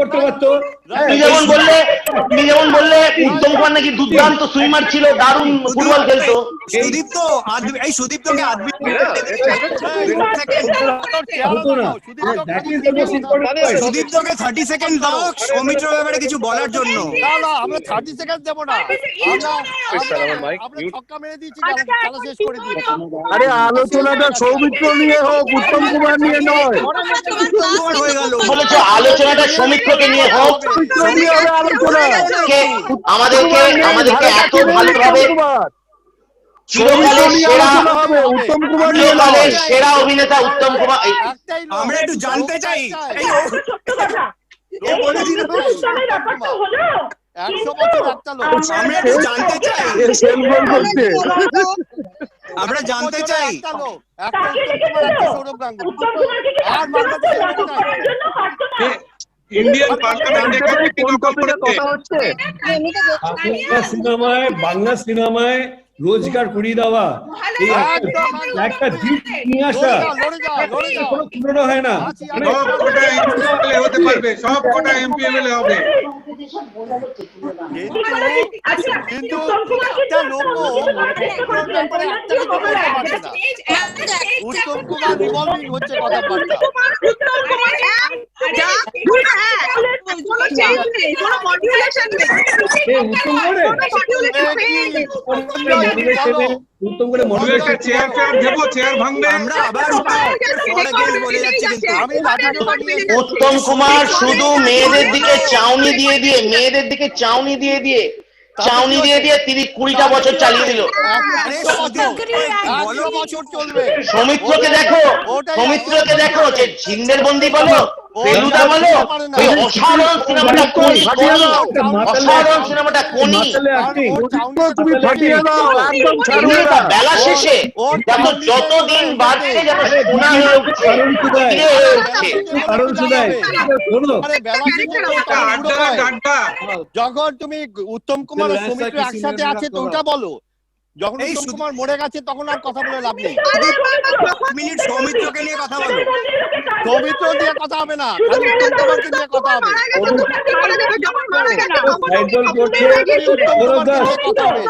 করতে পারতো তুমি যেমন বললে উত্তম কুমার নাকি দুর্দান্ত সুইমার ছিল দারুণ ফুটবল খেলতো সুদীপ্তকে সুদীপ্তকে 30 সেকেন্ড দাও সৌমিত্র ব্যাপারে কিছু বলার জন্য না আমরা 30 সেকেন্ড দেব না আমরা ছক্কা মেরে দিয়েছি খেলা শেষ করে দিয়েছি আরে আলোচনাটা সৌমিত্র নিয়ে হোক উত্তম কুমার নিয়ে নয় বলেছো আলোচনাটা সৌমিত্রকে নিয়ে হোক আমাদেরকে এত ভালোভাবে চিরকালের সেরা অভিনেতা উত্তম কুমার আমরা একটু জানতে চাই আমরা জানতে চাই ইন্ডিয়ান পার্লামেন্টে কোন টপিকে কথা হচ্ছে বাংলা সিনেমায় রোজগার করিয়ে দেওয়া এই একটা দিক নিয়ে আসা কোনো তুলনা হয় না হতে পারবে সব কটা এমপি এমএলএ হবে কিন্তু একটা লোক উত্তম কুমার রিভলভিং হচ্ছে কথাবার্তা উত্তম করে উত্তম কুমার শুধু মেয়েদের দিকে চাউনি দিয়ে দিয়ে তিনি 20টা বছর চালিয়ে দিল সৌমিত্রকে দেখো যে ঝিন্দের বন্দি বলো ফেলুদা বলো ওই অসাধারণ সিনেমাটা কোনি বেলা শেষে দেখো যতদিন বাড়ছে যেন শোনা হয়ে উঠছে যখন তুমি উত্তম কুমার ও সৌমিত্র একসাথে আছে তো ওটা বলো যখন উত্তম কুমার মরে গেছে তখন আর কথা বলে লাভ নেই সৌমিত্রকে নিয়ে কথা বলো সৌমিত্র দিয়ে কথা হবে না খালি উত্তম কুমারকে নিয়ে কথা হবে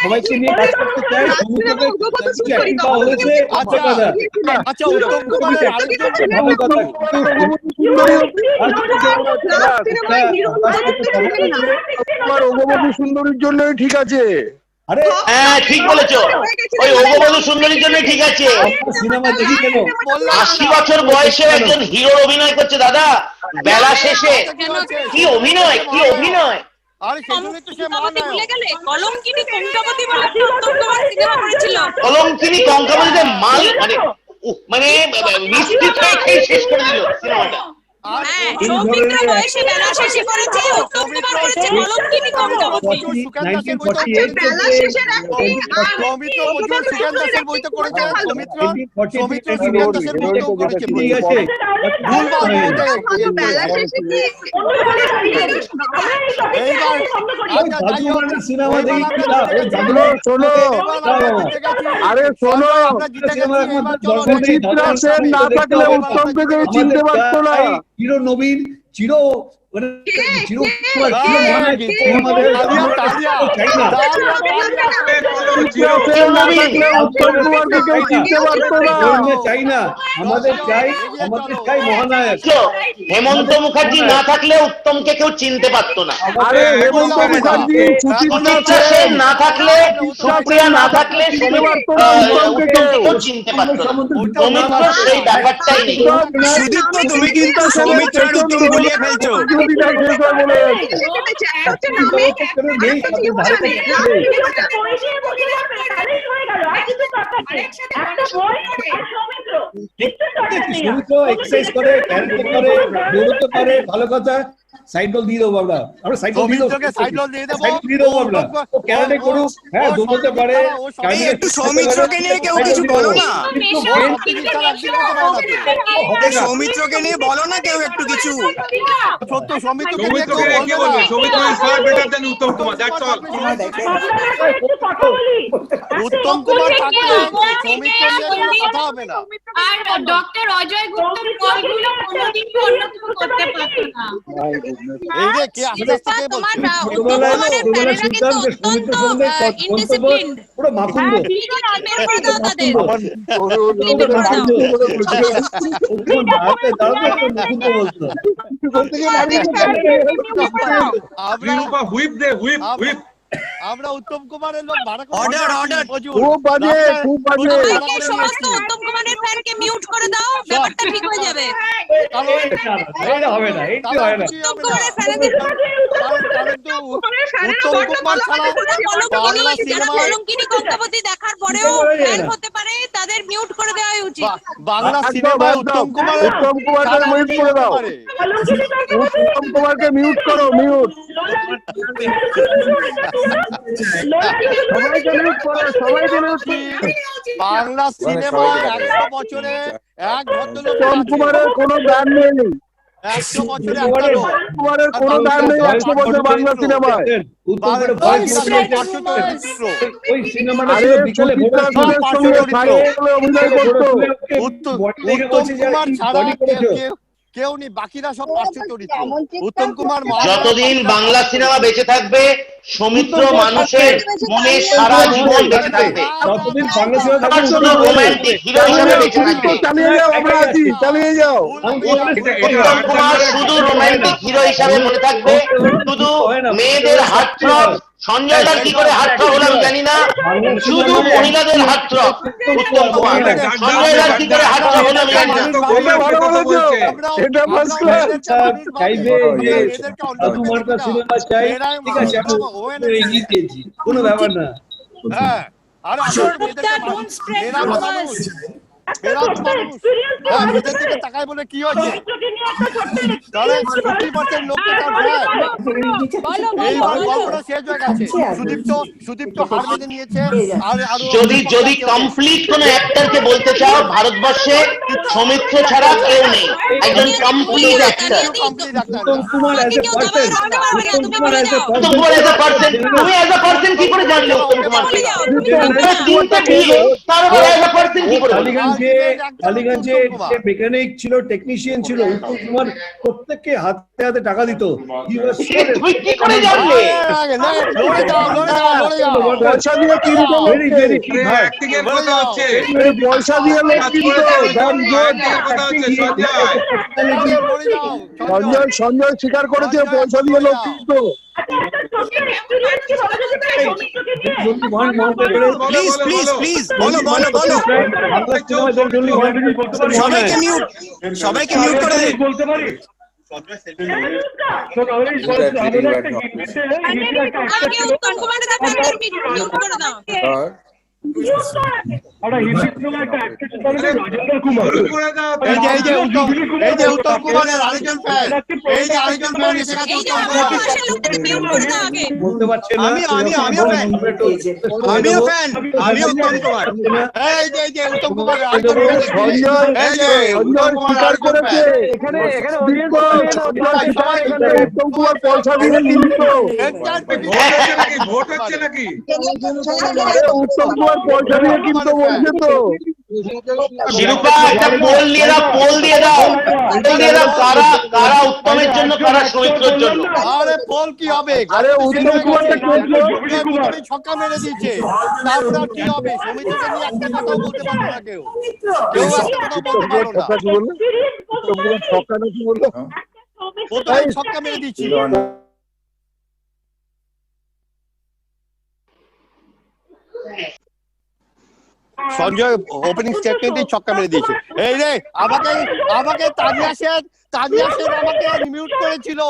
সবাইকে নিয়ে কাজ করতে চাই আচ্ছা উত্তম কুমারের আরেকজন সুন্দরীর জন্যই ঠিক আছে হ্যাঁ ঠিক বলেছো ওই অগবধূ সুন্দরীর জন্য ঠিক আছে 80 বছর বয়সে একজন হিরোর অভিনয় করছে দাদা বেলা শেষে কি অভিনয় আরে সেজন্যই তো সে কলঙ্কিনী কঙ্কাবতীতে মাল মানে মিষ্টি খেয়ে শেষ করে দিল সিনেমাটা সৌমিত্র বয়সে বেলা শেষে করেছে উত্তম কুমার করেছে কলঙ্কিনী কঙ্কাবতী বেলা শেষের সৌমিত্র প্রচুর সুকান্ত দাসের বইতে করেছে সৌমিত্র সুকান্ত দাসের বইতেও করেছে বেলা শেষে কি শোনো আরে শোনো সুচিত্রা সেন না থাকলে উত্তমকে চিনতে পারতো না চির নবীন চির চাই না, আমাদের চাই মহানায়ক। হেমন্ত মুখার্জি না থাকলে উত্তমকে কেউ চিনতে পারতো না। আরে হেমন্ত মুখার্জি, সুচিত্রা সেন না থাকলে, সুপ্রিয়া না থাকলে উত্তমকে কেউ চিনতে পারতো না। সৌমিত্র সেই ব্যাপারটাই নেই। সুদীপ্ত, তুমি কিন্তু সৌমিত্র আর উত্তম গুলিয়ে ফেলছো। এক্সারসাইজ করে, ক্যারাটে করে, দৌড়তে পারে, ভালো কথা। সাইড বল দিয়ে দেবো আমরা, সাইড বল দিয়ে দেবো, আমরা ক্যারাটে করুক, হ্যাঁ দৌড়তে পারে। একটু সৌমিত্রকে নিয়ে কেউ কিছু বলো না, সৌমিত্রকে নিয়ে বলো না কেউ একটু কিছু। সত্য, সৌমিত্রকে নিয়ে কেউ বলবে না। Soumitra is far better than Uttam Kumar, that's all. Uttam Kumar থাকলে সৌমিত্র নিয়ে কোনো কথা হবে না। আর ডক্টর অজয় গুপ্তর কলগুলো কোনোদিন অন্য কেউ করতে পারতো না। এই যে কে আস্তে আস্তে কে বলছে, পুরো মাখুন্দ। আমরা উত্তম কুমারের লোক ভাড়া করে অর্ডার অর্ডার খুব বাজে, খুব বাজে। সমস্ত উত্তম কুমারের ফ্যানকে মিউট করে দাও, ব্যাপারটা ঠিক হয়ে যাবে। এটা হবে না, এটা হয় না। উত্তম কুমারের ফ্যানদের উত্তম কুমার ছাড়া বাংলা সিনেমা কলঙ্কিনী কঙ্কাবতী দেখার পরেও ফ্যান হতে পারে, তাদের মিউট করে দেওয়া উচিত। বাংলা সিনেমায় উত্তম কুমারকে মিউট করে দাও, উত্তম কুমারকে মিউট করো, মিউট। সবাইকে মিউট করো, সবাইকে মিউট করো। বাংলা সিনেমায় 100 বছরে এক ভদ্রলোক উত্তম কুমারের কোনো গান নেই, 100 বছরে কুমারের কোনো গান নেই 100 বছর বাংলা সিনেমায়। উত্তম কুমার ছাড়া কেউ নেই, বাকিরা সব পার্শ্ব চরিত্র। উত্তম কুমার যতদিন বাংলা সিনেমা বেঁচে থাকবে, সৌমিত্র মানুষের মনে সারা জীবন বেঁচে থাকবে। শুধু রোমান্টিক হিরো হিসেবে বেঁচে থাকবে। চালিয়ে যাও, আমরা আছি, চালিয়ে যাও। উত্তম কুমার শুধু রোমান্টিক হিরো হিসাবে মনে থাকবে, শুধু মেয়েদের হাতছাপ। সঞ্জয় দার কি করে হাতছাপ হলো আমি জানি না, শুধু মহিলাদের হাতছাপ উত্তম কুমার। সঞ্জয় দার কি করে হাতছাপ হলো আমি জানি না। কোনো ব্যাপার না। হ্যাঁ, আর তাকায় বলে কি হয়েছে, যদি কমপ্লিট কোন অ্যাক্টরকে বলতে চাও, ভারতবর্ষে সৌমিত্র ছাড়া কেউ নেই, একজন কমপ্লিট অ্যাক্টর। তুমি অ্যাজ আ পার্সন কি করে জানলে উত্তম কুমারকে? টালিগঞ্জে মেকানিক ছিল, টেকনিশিয়ান ছিল, উত্তম কুমার প্রত্যেককে হাতে হাতে টাকা দিত। পয়সা দিয়ে কিনতো, পয়সা দিয়ে সঞ্জয় স্বীকার করেছে পয়সা দিয়ে লোক কিনতো। প্লিজ প্লিজ প্লিজ বলো বলো বলো, সবাইকে মিউট, সবাইকে মিউট করে দে। বলতে পারি আগে উত্তম কুমারের ফ্যানদের মিউট করে দাও। উত্তম কুমারের আরেকজন ফ্যান, এই যে আরেকজন ফ্যান এসে গেছে উত্তম কুমার। আমিও ফ্যান, আমি উত্তম কুমার। এই যে উত্তম কুমার স্বীকার করেছে উত্তম কুমার পয়সা দিয়ে কিনতো। ভোট হচ্ছে নাকি? উত্তম কুমার পয়সা দিয়ে কিনতো বলছে তো। শিরূপা একটা পোল দিয়ে দাও, পোল দিয়ে দাও, পোল দিয়ে দাও, কারা কারা উত্তমের জন্য, কারা সৌমিত্রর জন্য। আরে পোল কি হবে? আরে উত্তম কুমারটা প্রথমে ছক্কা মেরে দিয়েছে, তারপরে আর কি হবে? সৌমিত্রকে নিয়ে একটা কথাও বলতে পারলো না কেউ, কেউ একটা কথাও বলতে পারলো না। কি বললো? উত্তম কুমার ছক্কা না কি বললো? প্রথমে ছক্কা মেরে দিচ্ছি। সঞ্জয় ওপেনিং স্টেটমেন্টে ছক্কা মেরে দিয়েছে। এই রে, আমাকে আমাকে তানিয়া শেখ আমাকে মিউট করেছিল।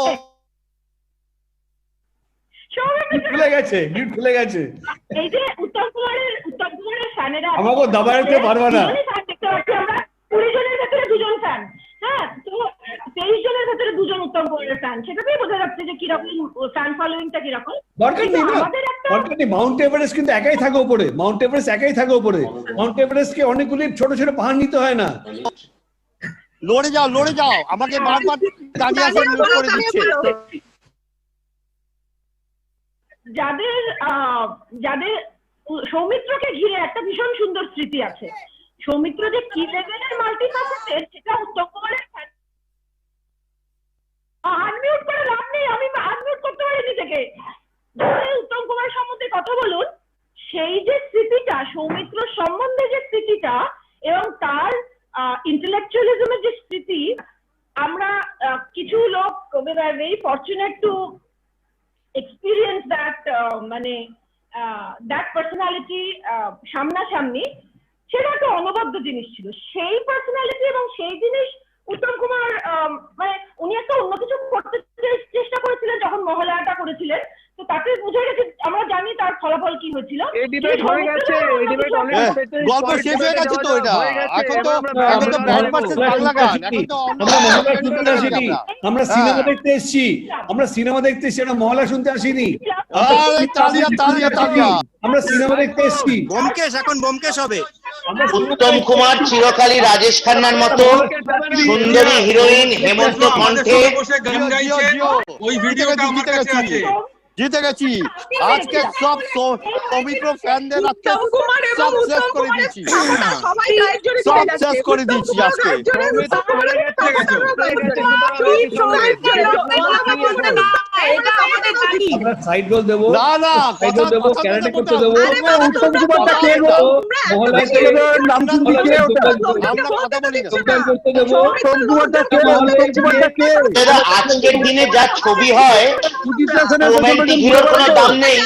খুলে গেছে, মিউট খুলে গেছে। এই যে উত্তম কুমারের ফ্যানেরা আমাকে দাবাইতে পারবে না। দেখতে পাচ্ছি আমরা 20 জনের ভেতরে 2 জন ফ্যান। হ্যাঁ, তো 23 জনের ভেতরে 2 জন উত্তম কুমারের ফ্যান, সেটাতেই বোঝা যাচ্ছে যে কিরকম ফ্যান ফলোইংটা কিরকম। দরকার নেই না, দরকার নেই। মাউন্ট এভারেস্ট কিন্তু একাই থাকে উপরে, মাউন্ট এভারেস্ট একাই থাকে উপরে। মাউন্ট এভারেস্টকে অনেকগুলি ছোট ছোট পাহাড় নিতে হয় না। লড়ে যাও, আমাকে বারবার তানিয়া শেখ মিউট করে দিচ্ছে। যাদের সৌমিত্রকে ঘিরে একটা ভীষণ সুন্দর স্মৃতি আছে। সৌমিত্র যে কি লেভেলের মাল্টিফ্যাসেটেড সেটা উত্তম কুমারের আনমিউট করে লাভ নেই, আমি আনমিউট করতে পারি নিজেকে। উত্তম কুমার সম্বন্ধে কথা বলুন, সেই যে স্মৃতিটা, সৌমিত্র সম্বন্ধে যে স্মৃতিটা এবং তার ইন্টেলেকচুয়ালিজমের যে স্মৃতি, আমরা কিছু লোক we were very fortunate to experience that that personality সামনাসামনি। সেটা একটা অনবদ্য জিনিস ছিল। সেই পার্সোনালিটি এবং সেই জিনিস উত্তম কুমার মানে উনি একটা অন্য কিছু করতে চেষ্টা করেছিলেন যখন মহালয়াটা করেছিলেন। তো তাতে বুঝে গেছে, আমরা জানি তার ফলাফল কি হয়েছিল। গল্প শেষ হয়ে গেছে তো, এটা এখন তো ব্র্যান্ড ভার্সেস বাংলা গান, এখন তো আমরা সিনেমা দেখতে এসেছি, আমরা সিনেমা দেখতে এসেছি, আমরা মহলা শুনতে আসিনি। আমরা সিনেমা দেখতে এসেছি। ব্যোমকেশ, এখন ব্যোমকেশ হবে। উত্তম কুমার চিরকালই রাজেশ খান্নার মতো সুন্দরী হিরোইন হেমন্ত কণ্ঠে ওই ভিডিওটা আমার কাছে আছে। জিতে গেছি আজকে, সব সৌমিত্র ফ্যানদের আজকে সব শেষ করে দিচ্ছি, সব শেষ করে দিচ্ছি আজকে। আমরা সাইড গোল দেবো, না না কথা দেবো, ক্যারেটে করতে দেবো। উত্তম কুমারটা কে গো? নাম শুনছি কে ওটা? আমরা কথা বলি না। উত্তম কুমারটা কে? উত্তম কুমারটা কে? আজকের দিনে যা ছবি হয়, রোমান্টিক হিরোর কোনো দাম নেই,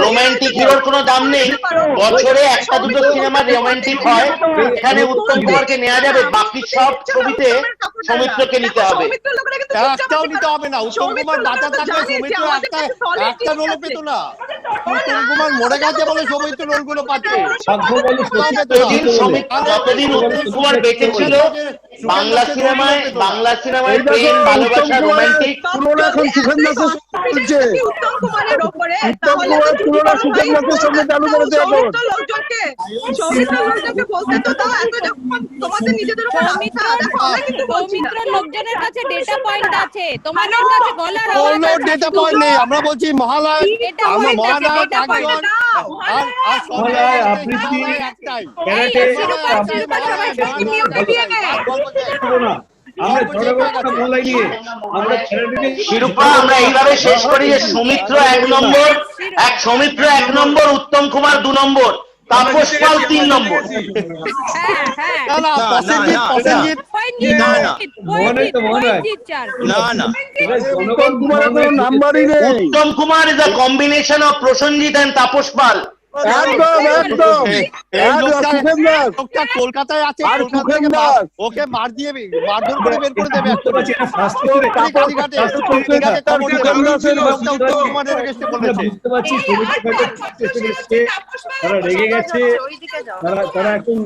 রোমান্টিক হিরোর কোনো দাম নেই। বছরে একটা দুটো সিনেমা রোমান্টিক হয়, এখানে উত্তম কুমারকে নেওয়া যাবে, বাকি সব ছবিতে সৌমিত্রকে নিতে হবে। একটাও নিতে হবে না। উত্তম কুমার বাঁচা থাকলে সৌমিত্র একটা রোলও পেত না। উত্তম কুমার মরে গেছে বলে সৌমিত্র রোলগুলো পাচ্ছে। যতদিন উত্তম কুমার বেঁচে ছিল, বাংলা সিনেমায় প্রেম, ভালোবাসা, রোমান্টিক তুলনা এখন সুখেন দাসের চলছে। উত্তম কুমারের তুলনা সুখেন দাসের সঙ্গে চালু করেছে এখন। লোকজনের কাছে ডেটা পয়েন্ট আছে, তোমাদের কাছে গলার আওয়াজ আছে। ডেটা পয়েন্ট নেই, আমরা বলছি মহালয়, আমরা মহালয় একজন আর মহালয় আবৃত্তি ক্যারেটে আমরা ঝড়গড়া মহলাই নিয়ে আমরা ক্যারেটে শিরোপা আমরা এইভাবে শেষ করি যে সৌমিত্র 1 নম্বর, উত্তম কুমার 2 নম্বর, তাপস পাল 3 নম্বর। Uttam Kumar is a combination of Prosenjit and Tapas Pal. কলকাতায় আছে, ওকে মারধর করে বের করে দেবে। তারা রেগে গেছে, তারা এখন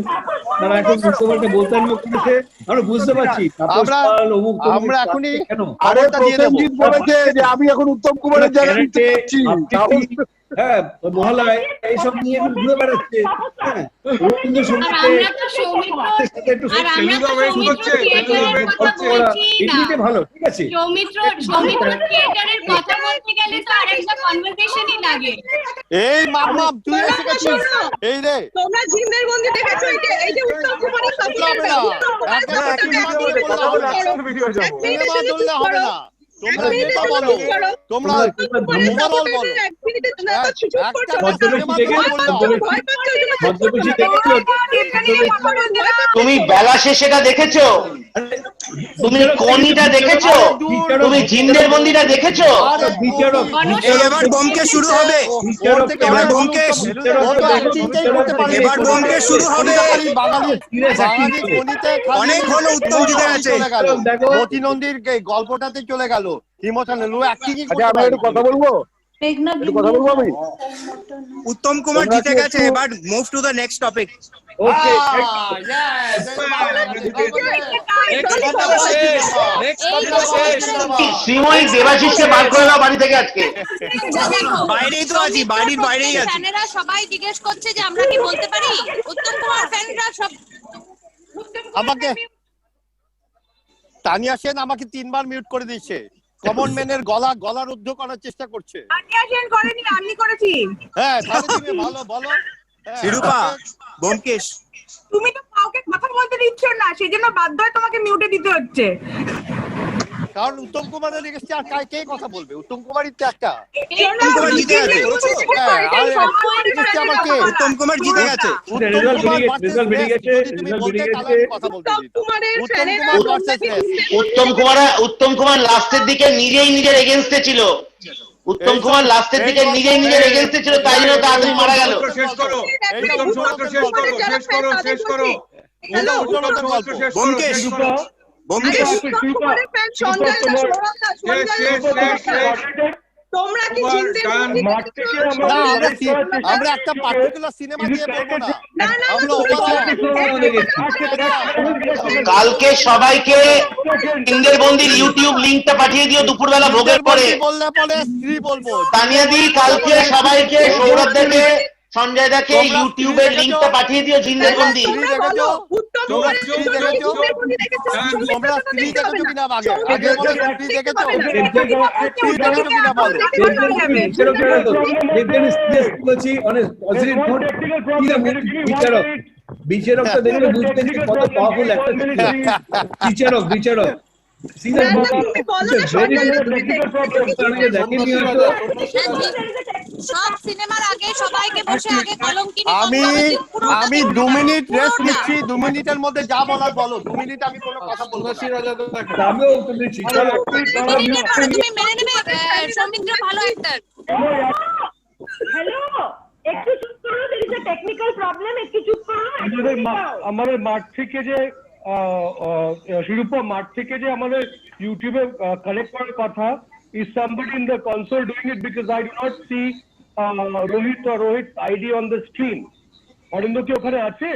মুখ্যমন্ত্রী বলতে করেছে, আমরা বুঝতে পারছি। আমরা এখনই আরে প্রসেনজিৎ বলেছে যে আমি এখন উত্তম কুমারের জায়গায় হ্যাঁ মহালয় এইসব নিয়ে ঘুরে বেড়াচ্ছে। হ্যাঁ এমনিতে ভালো, ঠিক আছে। সৌমিত্র থিয়েটারের কথা বলতে গেলে তো আরেকটা কনভারসেশনই লাগে। এই মাম্মা তুই এসে গেছিস। এই রে তোমরা ঝিমদের বন্ধু দেখেছো? এই যে উত্তম কুমারের সাপোর্টার সিনেমা ধরলে হবে না। তোমরা নেতা বলো, তোমরা ওভারঅল বলো। তুমি বেলা শেষেটা দেখেছো? তুমি কনিটা দেখেছো? তুমি জিন্দের বন্দিটা দেখেছো? এবার বোমকে শুরু হবে। এবার ব্যোমকেশ শুরু হবে। অনেক হলো, উত্তম জিতে গেছে। মতিনন্দীর গল্পটাতে চলে গেল। ইমোশনাল অ্যাক্টিং কি আচ্ছা আমি একটু কথা বলবো, একটু কথা বলবো আমি। উত্তম কুমার জিতে গেছে। এবার move to the next topic. Okay Srimoyee দেবাশিসকে বার করে দাও বাড়ি থেকে আজকে। বাইরেই তো আছি, বাড়ির বাইরেই আছি। ফ্যানেরা সবাই জিজ্ঞেস করছে যে আমরা কি বলতে পারি? উত্তম কুমার ফ্যানরা সব আমাকে তানিয়া সেন আমাকে 3 বার মিউট করে দিয়েছে। কমন ম্যানের গলা রুদ্ধ করার চেষ্টা করছে। তানিয়া সেন করেনি, আমি করেছি। হ্যাঁ তাহলে তুমি ভালো বলো। শিরূপা, ব্যোমকেশ তুমি তো কাউকে কথা বলতে দিচ্ছ না, সেজন্য বাধ্য হয়ে তোমাকে মিউটে দিতে হচ্ছে। কারণ উত্তম কুমারের এগেস্টে আর কে কথা বলবে? উত্তম কুমারই তো একটা। উত্তম কুমার জিতে গেছে। উত্তম কুমার জিতে গেছে। উত্তম কুমার লাস্টের দিকে নিজেই নিজের এগেনস্টে ছিল। উত্তম কুমার লাস্টের দিকে নিজেই নিজের এগেনস্টে ছিল, তাই জন্য তাড়াতাড়ি মারা গেল। ব্যোমকেশ তোমরা কি আমরা একটা পার্টিকুলার সিনেমা দিয়ে বলবো না। কালকে সবাইকে জিন্দের বন্দির ইউটিউব লিংকটা পাঠিয়ে দিও দুপুরবেলা ভোগের পরে। বললে পরে স্ত্রী বলবো। তানিয়া দি কালকে সবাইকে, সৌরভ দাকে, সঞ্জয় দাকে ইউটিউবের লিংকটা পাঠিয়ে দিও জিন্দের বন্দি। তোমরা স্ত্রী দেখেছো কিনা? আগে বলো স্ত্রী দেখেছো? স্ত্রী দেখেছো কিনা বলো। বিচারকটা দেখলে বুঝতেন কত পাওয়ারফুল একটা বিচারক। সব সিনেমার আগে সবাইকে বসে আগে কলম কিনে আমি 2 মিনিট রেস্ট নিচ্ছি। 2 মিনিটের মধ্যে যা বলার বলো। 2 মিনিট আমি কোনো কথা বলবো না। তুমি মেনে নেবে সৌমিত্র ভালো অ্যাক্টর। হ্যালো, একটু চুপ করো, there is a technical problem, একটু চুপ করো। আমাদের মাঠ থেকে যে শিরূপা মাঠ থেকে যে আমাদের ইউটিউবে কানেক্ট করার কথা, is somebody in the console doing it, because I do not see Rohit's ID on the screen. অরিন্দ কি ওখানে আছে?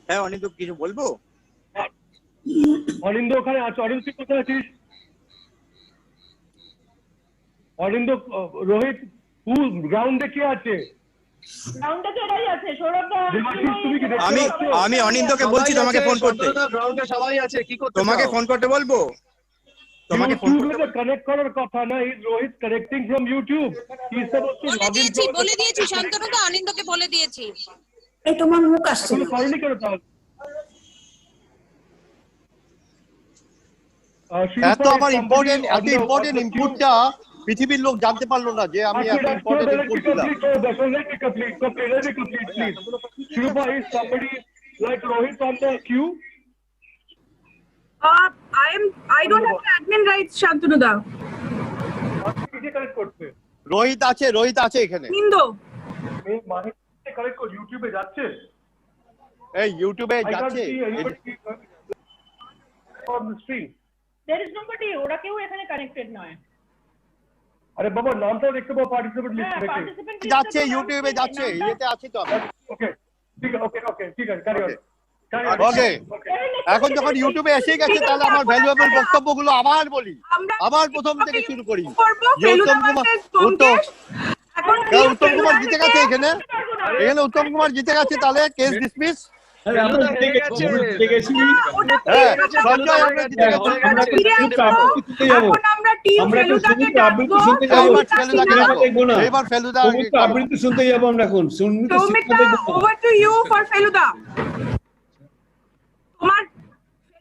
হ্যাঁ অনিন্দ কিছু বলবো? অরিন্দ ওখানে আছে। অরিন্দ তুই কোথায় আছিস? অরিন্দ, রোহিত গ্রাউন্ডে কে আছে? গ্রাউন্ডে এরাই আছে। সৌরভ দা, আমি অনিন্দকে বলছি তোমাকে ফোন করতে। গ্রাউন্ডে সবাই আছে, কি করতে? তোমাকে ফোন করতে বলবো? তোমাকে ফোন করতে কানেক্ট করার কথা না। Is Rohit connecting from YouTube. He is supposed to log in. বলে দিয়েছি শান্তনু দা, অনিন্দকে বলে দিয়েছি। এই তোমার মুখ আসছে। তুমি করনি কেন তাহলে? এত আমার ইম্পর্টেন্ট ইনপুটটা পৃথিবীর লোক জানতে পারলো না যে আমি একটা ইম্পর্টেন্ট ইনপুট দিলাম। Shrupa, is somebody like Rohit on the queue? I don't have admin rights, Shantanu da. Rohit আছে এখানে। হিন্দু কানেক্ট কর, ইউটিউবে যাচ্ছে। এই ইউটিউবে যাচ্ছে। on the stream. there is nobody, ওরা কেউ এখানে কানেক্টেড নয়। আরে বাবা নামটা দেখতে পাবো, পার্টিসিপেন্ট লিস্ট দেখে যাচ্ছে, ইউটিউবে যাচ্ছে, ইয়েতে আছে তো। ওকে ঠিক আছে, ক্যারি অন। ওকে, এখন যখন ইউটিউবে এসে গেছে তাহলে আমার ভ্যালুয়েবল বক্তব্যগুলো আবার বলি, আবার প্রথম থেকে শুরু করি। যে উত্তম কুমার জিতে গেছে, এখানে উত্তম কুমার জিতে গেছে, তাহলে কেস ডিসমিস। এবার ফেলুদা আবৃত্তি শুনতে যাবো আমরা এখন। Over to you for Feluda. তোমার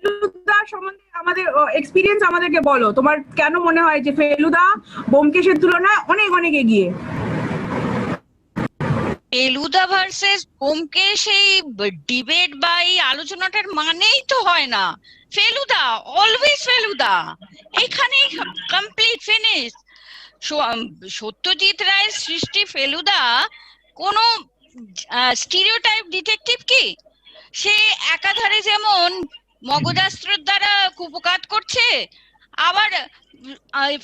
ফেলুদা সম্বন্ধে আমাদের এক্সপিরিয়েন্স আমাদেরকে বলো, তোমার কেন মনে হয় যে ফেলুদা ব্যোমকেশের তুলনায় অনেক অনেক এগিয়ে? ফেলুদা ভার্সেস ব্যোমকেশ এই ডিবেট বা এই আলোচনাটার মানেই তো হয় না। ফেলুদা অলওয়েজ ফেলুদা, এখানেই কমপ্লিট ফিনিশ। সত্যজিৎ রায়ের সৃষ্টি ফেলুদা কোনো স্টিরিওটাইপ ডিটেকটিভ কি? সে একাধারে যেমন মগজাস্ত্রের দ্বারা কুপকাত করছে, আবার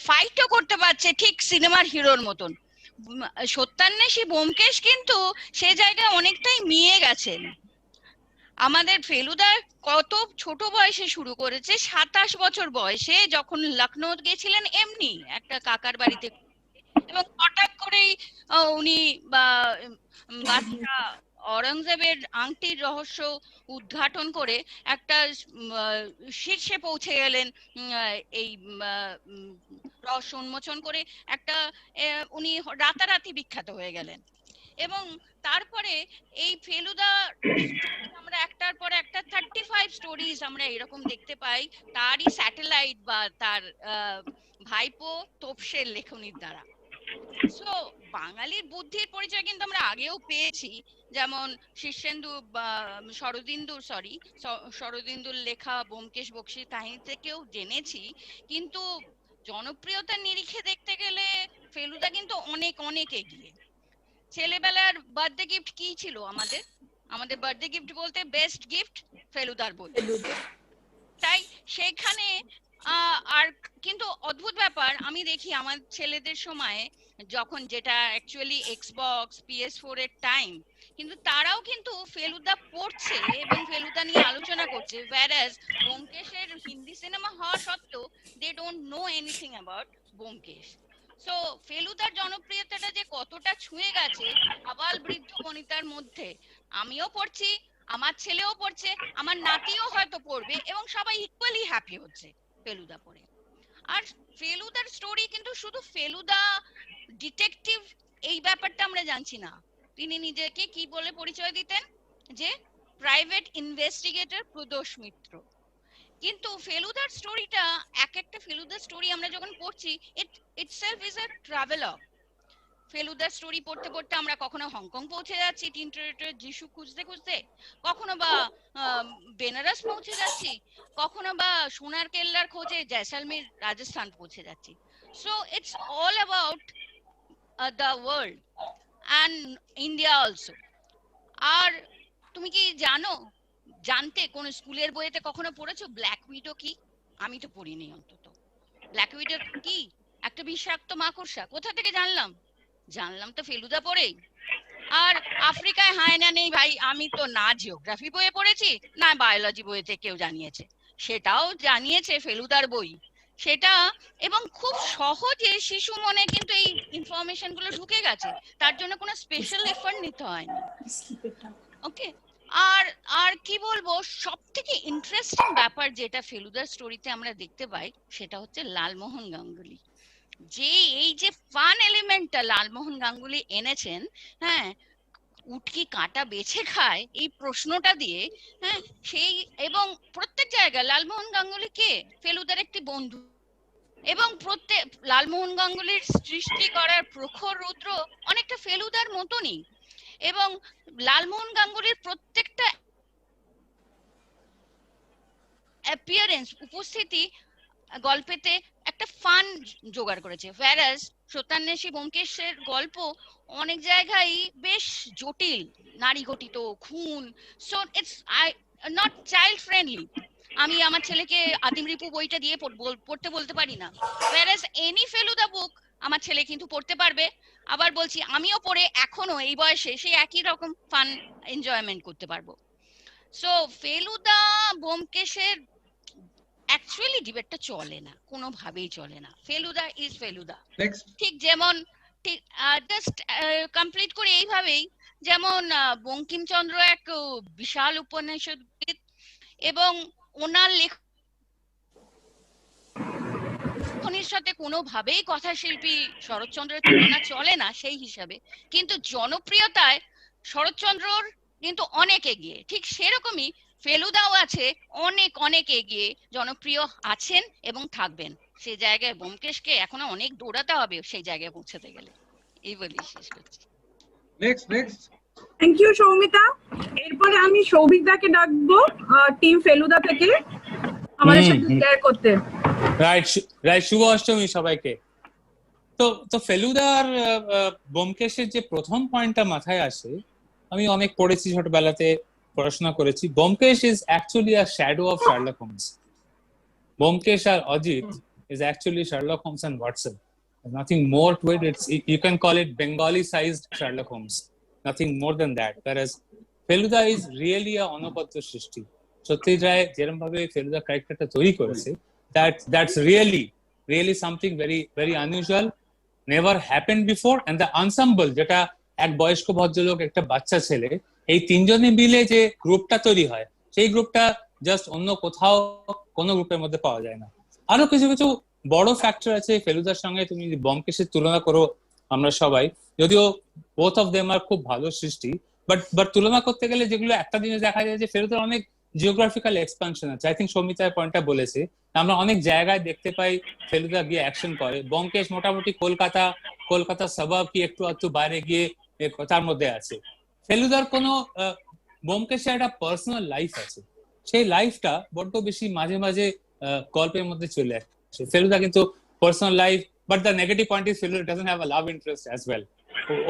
ফাইটও করতে পারছে ঠিক সিনেমার হিরোর মতন। সত্যান্বেষী ব্যোমকেশ কিন্তু সে জায়গায় অনেকটাই মিয়ে গেছেন। আমাদের ফেলুদা কত ছোট বয়সে শুরু করেছে, 27 বছর বয়সে যখন লখনৌ গেছিলেন এমনি একটা কাকার বাড়িতে, এবং হঠাৎ করেই উনি বাচ্চা অরঙ্গজেবের আংটির রহস্য উদ্ঘাটন করে একটা শীর্ষে পৌঁছে গেলেন। এই রহস্য উন্মোচন করে একটা উনি রাতারাতি বিখ্যাত হয়ে গেলেন। এবং তারপরে এই ফেলুদা আমরা একটার পর একটা 35 স্টোরিজ আমরা এরকম দেখতে পাই তারই স্যাটেলাইট বা তার ভাইপো তোপসের লেখনীর দ্বারা। সো বাঙালির বুদ্ধির পরিচয় কিন্তু আমরা আগেও পেয়েছি, যেমন শীর্ষেন্দু বা শরদিন্দুর লেখা ব্যোমকেশ বক্সীর কাহিনী থেকেও জেনেছি। কিন্তু জনপ্রিয়তার নিরিখে দেখতে গেলে ফেলুদা কিন্তু অনেক অনেক এগিয়ে। ছেলেবেলার বার্থডে গিফট কি ছিল আমাদের বার্থডে গিফট বলতে বেস্ট গিফট ফেলুদার বই। তাই সেখানে আর কিন্তু অদ্ভুত ব্যাপার, আমি দেখি আমার ছেলেদের সময় যখন যেটা অ্যাকচুয়ালি এক্সবক্স PS4 এর টাইম, কিন্তু তারাও কিন্তু ফেলুদা পড়ছে এবং ফেলুদা নিয়ে আলোচনা করছে। whereas ব্যোমকেশের হিন্দি সিনেমা হওয়া সত্ত্বেও they don't know anything about Byomkesh. So ফেলুদার জনপ্রিয়তাটা যে কতটা ছুঁয়ে গেছে আবাল বৃদ্ধ বনিতার মধ্যে, আমিও পড়ছি, আমার ছেলেও পড়ছে, আমার নাতিও হয়তো পড়বে, এবং সবাই ইকুয়ালি হ্যাপি হচ্ছে ফেলুদা পড়ে। আর ফেলুদার স্টোরি কিন্তু শুধু ফেলুদা ডিটেকটিভ এই ব্যাপারটা আমরা জানছি না। তিনি নিজেকে কি বলে পরিচয় দিতেন, যে প্রাইভেট ইনভেস্টিগেটর প্রদোষ মিত্র। কিন্তু ফেলুদার স্টোরিটা, এক একটা ফেলুদার স্টোরি আমরা যখন পড়ছি, ইটসেলফ ইজ আ ট্রাভেলগ। ফেলুদার স্টোরি পড়তে পড়তে আমরা কখনো হংকং পৌঁছে যাচ্ছি টিনটরেটের যিশু খুঁজতে খুঁজতে, কখনো বা বেনারস পৌঁছে যাচ্ছি, কখনো বা সোনার কেল্লার খোঁজে জয়সালমের রাজস্থান পৌঁছে যাচ্ছি। So it's all about the world and India also. আর তুমি কি জানতে কোন স্কুলের বইতে কখনো পড়েছো ব্ল্যাক উইডো কি? আমি তো পড়িনি অন্তত। ব্ল্যাক উইডো কি? একটা বিষাক্ত মাকড়সা। কোথা থেকে জানলাম তো ফেলুদা পড়েই। আর আফ্রিকায় হায়না নেই ভাই, আমি তো না জিওগ্রাফি বইয়ে পড়েছি না বায়োলজি বইতে কেউ জানিয়েছে, সেটাও জানিয়েছে ফেলুদার বই। সেটা এবং খুব সহজে শিশু মনে কিন্তু এই ইনফরমেশন গুলো ঢুকে গেছে, তার জন্য কোনো স্পেশাল এফর্ট নিতে হয়নি। ওকে, আর কি বলবো, সব থেকে ইন্টারেস্টিং ব্যাপার যেটা ফেলুদার স্টোরিতে আমরা দেখতে পাই সেটা হচ্ছে লালমোহন গাঙ্গুলি। যে এই যে ফান এলিমেন্টটা লালমোহন গাঙ্গুলি এনেছেন, হ্যাঁ, উটকি কাঁটা বেছে খায় এই প্রশ্নটা দিয়ে, হ্যাঁ, সেই এবং প্রত্যেক জায়গায় লালমোহন গাঙ্গুলি কে? ফেলুদার একটি বন্ধু। এবং প্রত্যেক লালমোহন গাঙ্গুলির সৃষ্টি করার প্রখর রুদ্র অনেকটা ফেলুদার মতনই। এবং লালমোহন গাঙ্গুলির প্রত্যেকটা অ্যাপিয়ারেন্স, উপস্থিতি গল্পেতে একটা ফান জোগাড় করেছে। whereas সত্যান্বেষী ব্যোমকেশের গল্প অনেক জায়গায় বেশ জটিল, নারী গঠিত, খুন। So it's not child friendly. আমি আমার ছেলেকে আদিম রিপু বইটা দিয়ে পড়তে বলতে পারি না। whereas এনি ফেলুদা বুক আমার ছেলে কিন্তু পড়তে পারবে। আবার বলছি, আমিও পড়ে এখনো এই বয়সে সেই একই রকম ফান এনজয়মেন্ট করতে পারবো। সো ফেলুদা ব্যোমকেশের অ্যাকচুয়ালি ডিবেটটা চলে না, কোনোভাবেই চলে না। ফেলুদা ইজ ফেলুদা। ঠিক যেমন ঠিক জাস্ট কমপ্লিট করে এইভাবেই, যেমন বঙ্কিমচন্দ্র এক বিশাল উপন্যাসবিদ এবং ওনার লেখনীর সাথে কোনোভাবেই কথাশিল্পী শরৎচন্দ্রের তুলনা চলে না সেই হিসাবে, কিন্তু জনপ্রিয়তায় শরৎচন্দ্রর কিন্তু অনেক এগিয়ে। ঠিক সেরকমই ফেলুদাও আছে অনেক অনেক এগিয়ে, জনপ্রিয় আছেন এবং থাকবেন। সেই জায়গায় ব্যোমকেশকে এখনো অনেক দৌড়াতে হবে সেই জায়গায় পৌঁছাতে গেলে। এই বলি শেষ করছি। Next thank you Soumita. এরপরে আমি সৌভিকদাকে ডাকবো টিম ফেলুদা থেকে আমাদের সাথে শেয়ার করতে। রাইট, শুভ অষ্টমী সবাইকে। তো ফেলুদার ব্যোমকেশের যে প্রথম পয়েন্টটা মাথায় আসে, আমি অনেক পড়েছি, ছোটবেলাতে পড়াশোনা করেছি। Byomkesh is actually a shadow of Sherlock Holmes. Byomkesh আর Ajit is actually Sherlock Holmes and Watson. There's nothing more to it. You can call it Bengali-sized Sherlock Holmes. Nothing more than that. Whereas Feluda is really a অনবদ্য সৃষ্টি। সত্যজিৎ রায় যেরকম ভাবে ফেলুদা ক্যারেক্টারটা তৈরি করেছে, that's really something very very unusual, never happened before. And the ensemble, যেটা এক বয়স্ক ভদ্রলোক, একটা বাচ্চা ছেলে, এই তিনজনে মিলে যে গ্রুপটা তৈরি হয়, সেই গ্রুপটা জাস্ট অন্য কোথাও কোনো গ্রুপের মধ্যে পাওয়া যায় না। আরো কিছু কিছু বড় ফ্যাক্টর আছে ফেলুদার সঙ্গে, তুমি যদি ব্যোমকেশের তুলনা করো, আমরা সবাই, যদিও বোথ অফ দেম আর খুব ভালো সৃষ্টি, বাট তুলনা করতে গেলে যেগুলো একটা জিনিস দেখা যায় যে ফেলুদার অনেক জিওগ্রাফিক্যাল এক্সপানশন আছে। আই থিঙ্ক সৌমিতার পয়েন্টটা বলেছে, আমরা অনেক জায়গায় দেখতে পাই ফেলুদা গিয়ে অ্যাকশন করে। ব্যোমকেশ মোটামুটি কলকাতা সাবাব কি একটু বাইরে গিয়ে তার মধ্যে আছে। ফেলুদার কোনো ব্যোমকেশের একটা পার্সোনাল লাইফ আছে, সেই লাইফটা বড্ড বেশি মাঝে মাঝে গল্পের মধ্যে চলে আসে। ফেলুদা কিন্তু personal life, but the negative point is Feluda doesn't have a love interest as well.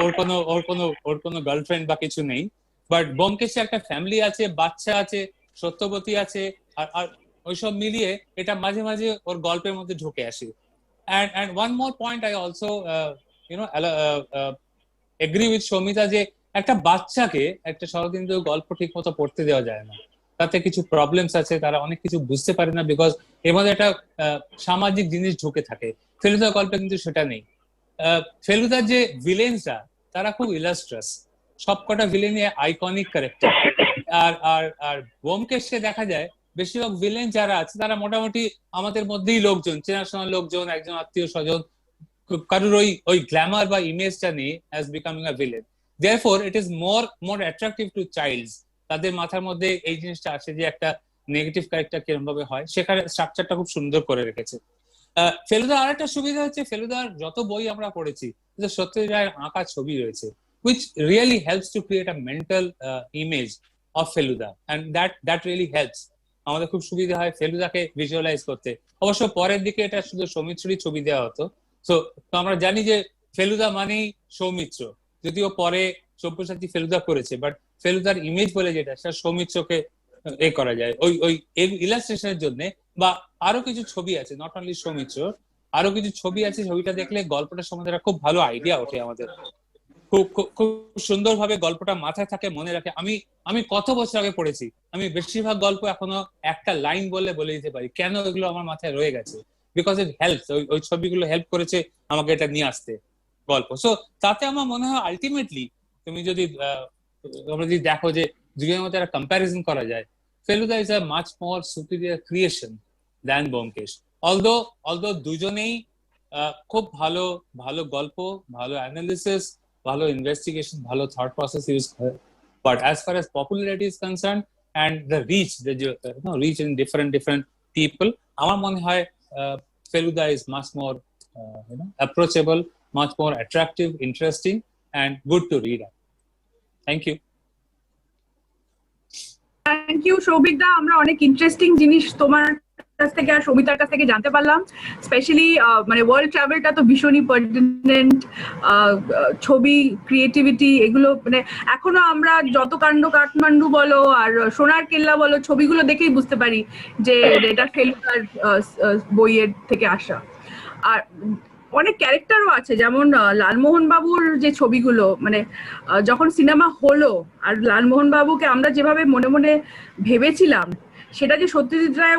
ওর কোনো গার্লফ্রেন্ড বা কিছু নেই, বাট ব্যোমকেশে একটা ফ্যামিলি আছে, বাচ্চা আছে, সত্যবতী আছে, আর ওইসব মিলিয়ে এটা মাঝে মাঝে ওর গল্পের মধ্যে ঢুকে আসে। And one more point I also agree with Soumita, যে একটা বাচ্চাকে একটা শরদিন্দু গল্প ঠিক মতো পড়তে দেওয়া যায় না, তাতে কিছু প্রবলেমস আছে, তারা অনেক কিছু বুঝতে পারে না, বিকজ এর মধ্যে একটা সামাজিক জিনিস ঢুকে থাকে। ফেলুদার গল্পে কিন্তু সেটা নেই। ফেলুদার যে ভিলেনসরা, তারা খুব ইলাস্ট্রাস, সবকটা ভিলেনই আইকনিক ক্যারেক্টার। আর ব্যোমকেশে দেখা যায় বেশিরভাগ ভিলেন যারা আছে তারা মোটামুটি আমাদের মধ্যেই লোকজন, চেনাশোনা লোকজন, একজন আত্মীয় স্বজন, কারোর ওই গ্ল্যামার বা ইমেজটা নেই as becoming a villain. Therefore it is more attractive to childs. তাদের মাথার মধ্যে এই জিনিসটা আসে যে একটা নেগেটিভ ক্যারেক্টার কিরকম ভাবে হয়, সেখানে স্ট্রাকচারটা খুব সুন্দর করে রেখেছে। ফেলুদার আরেকটা সুবিধা হচ্ছে, ফেলুদার যত বই আমরা পড়েছি, সত্যজিৎ রায়ের আঁকা ছবি রয়েছে, which really helps to create a mental image of Feluda, and that really helps. আমাদের খুব সুবিধা হয় ফেলুদাকে ভিজুয়ালাইজ করতে। অবশ্য পরের দিকে এটা শুধু সৌমিত্রই ছবি দেওয়া হতো। তো আমরা জানি যে ফেলুদা মানেই সৌমিত্র, যদিও পরে সব্যসাচী ফেলুদা করেছে, বাট ফেলুদার ইমেজ বলে যেটা, সেটা সৌমিত্রকে করা যায় ওই ইলাস্ট্রেশনের জন্য। বা আরো কিছু ছবি আছে, নট অনলি সৌমিত্র, আরো কিছু ছবি আছে, ছবিটা দেখলে গল্পটা সম্বন্ধে খুব ভালো আইডিয়া ওঠে আমাদের, খুব সুন্দরভাবে গল্পটা মাথায় থাকে, মনে রাখে। আমি কত বছর আগে পড়েছি, আমি বেশিরভাগ গল্প এখনো একটা লাইন বলে দিতে পারি, কেন এগুলো আমার মাথায় রয়ে গেছে, বিকজ ইট হেল্পস। ওই ছবিগুলো হেল্প করেছে আমাকে এটা নিয়ে আসতে গল্প। সো তাতে আমার মনে হয় আলটিমেটলি তুমি যদি দেখো যে দুজনের মধ্যে একটা কম্প্যারিজন করা যায়, Feluda is a much more superior creation than Byomkesh. Although দুজনেই খুব ভালো গল্প, ভালো অ্যানালিসিস, ভালো ইনভেস্টিগেশন, ভালো থট প্রসেস ইউজ করে, but as far as popularity is concern and the reach in different people, আমার মনে হয় Feluda is much more approachable, much more attractive, interesting, and good to read. Thank you. Thank you সৌভিকদা। আমরা অনেক interesting জিনিস তোমার কাছ থেকে আর সৌমিতার কাছ থেকে জানতে পারলাম। স্পেশালি মানে ওয়ার্ল্ড ট্রাভেলটা তো ভীষণই পার্টিনেন্ট, ছবি, ক্রিয়েটিভিটি, এগুলো মানে এখনো আমরা যত কাণ্ড কাঠমান্ডু বলো আর সোনার কেল্লা বলো, ছবিগুলো দেখেই বুঝতে পারি যে এটা ফেলুদার বইয়ের থেকে আসা। আর অনেক ক্যারেক্টারও আছে, যেমন লালমোহন বাবুর যে ছবিগুলো, মানে যখন সিনেমা হলো আর লালমোহন বাবুকে আমরা যেভাবে মনে মনে ভেবেছিলাম, সেটা যে সত্যজিৎ রায়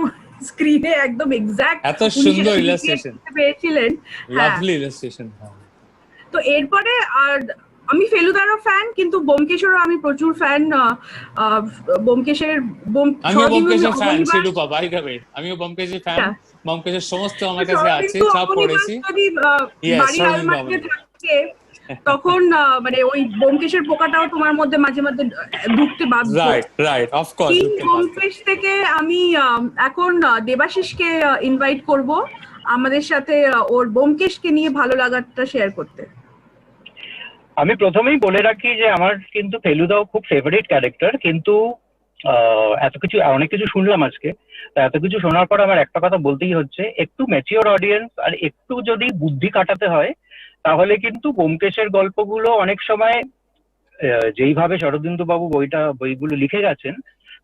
স্ক্রিনে একদম এক্সাক্ট এত উনি সেটা সুন্দর recreate ইলাস্ট্রেশন, করতে পেরেছিলেন। হ্যাঁ, লাভলি ইলাস্ট্রেশন। তো এরপরে আর আমি ফেলুদারও ফ্যান, কিন্তু ব্যোমকেশেরও আমি প্রচুর ফ্যান। ব্যোমকেশের আমিও ব্যোমকেশের ফ্যান, শিরূপা, বাই দ্য ওয়ে আমিও ব্যোমকেশের ফ্যান। ব্যোমকেশের সমস্ত আমার কাছে আছে, সব পড়েছি। যদি ইয়েস, বাড়ির শরদিন্দু আলমারিতে অবনী। থাকে, তখন মানে ওই ব্যোমকেশের পোকাটাও তোমার মধ্যে মাঝে মাঝে ঢুকতে বাধ্য। রাইট রাইট, অফকোর্স এই ঢুকতে বাধ্য। ব্যোমকেশ থেকে আমি এখন দেবাশিসকে ইনভাইট করব আমাদের সাথে ওর ব্যোমকেশকে নিয়ে ভালো লাগাটা শেয়ার করতে। আমি প্রথমেই বলে রাখি যে আমার কিন্তু ফেলুদাও খুব ফেভারিট ক্যারেক্টার, কিন্তু এত কিছু অনেক কিছু শুনলাম আজকে, তা এত কিছু শোনার পর আমার একটা কথা বলতেই হচ্ছে, একটু ম্যাচিওর অডিয়েন্স আর একটু যদি বুদ্ধি কাটাতে হয়, তাহলে কিন্তু ব্যোমকেশের গল্পগুলো অনেক সময় যেইভাবে শরদিন্দু বাবু বইগুলো লিখে গেছেন,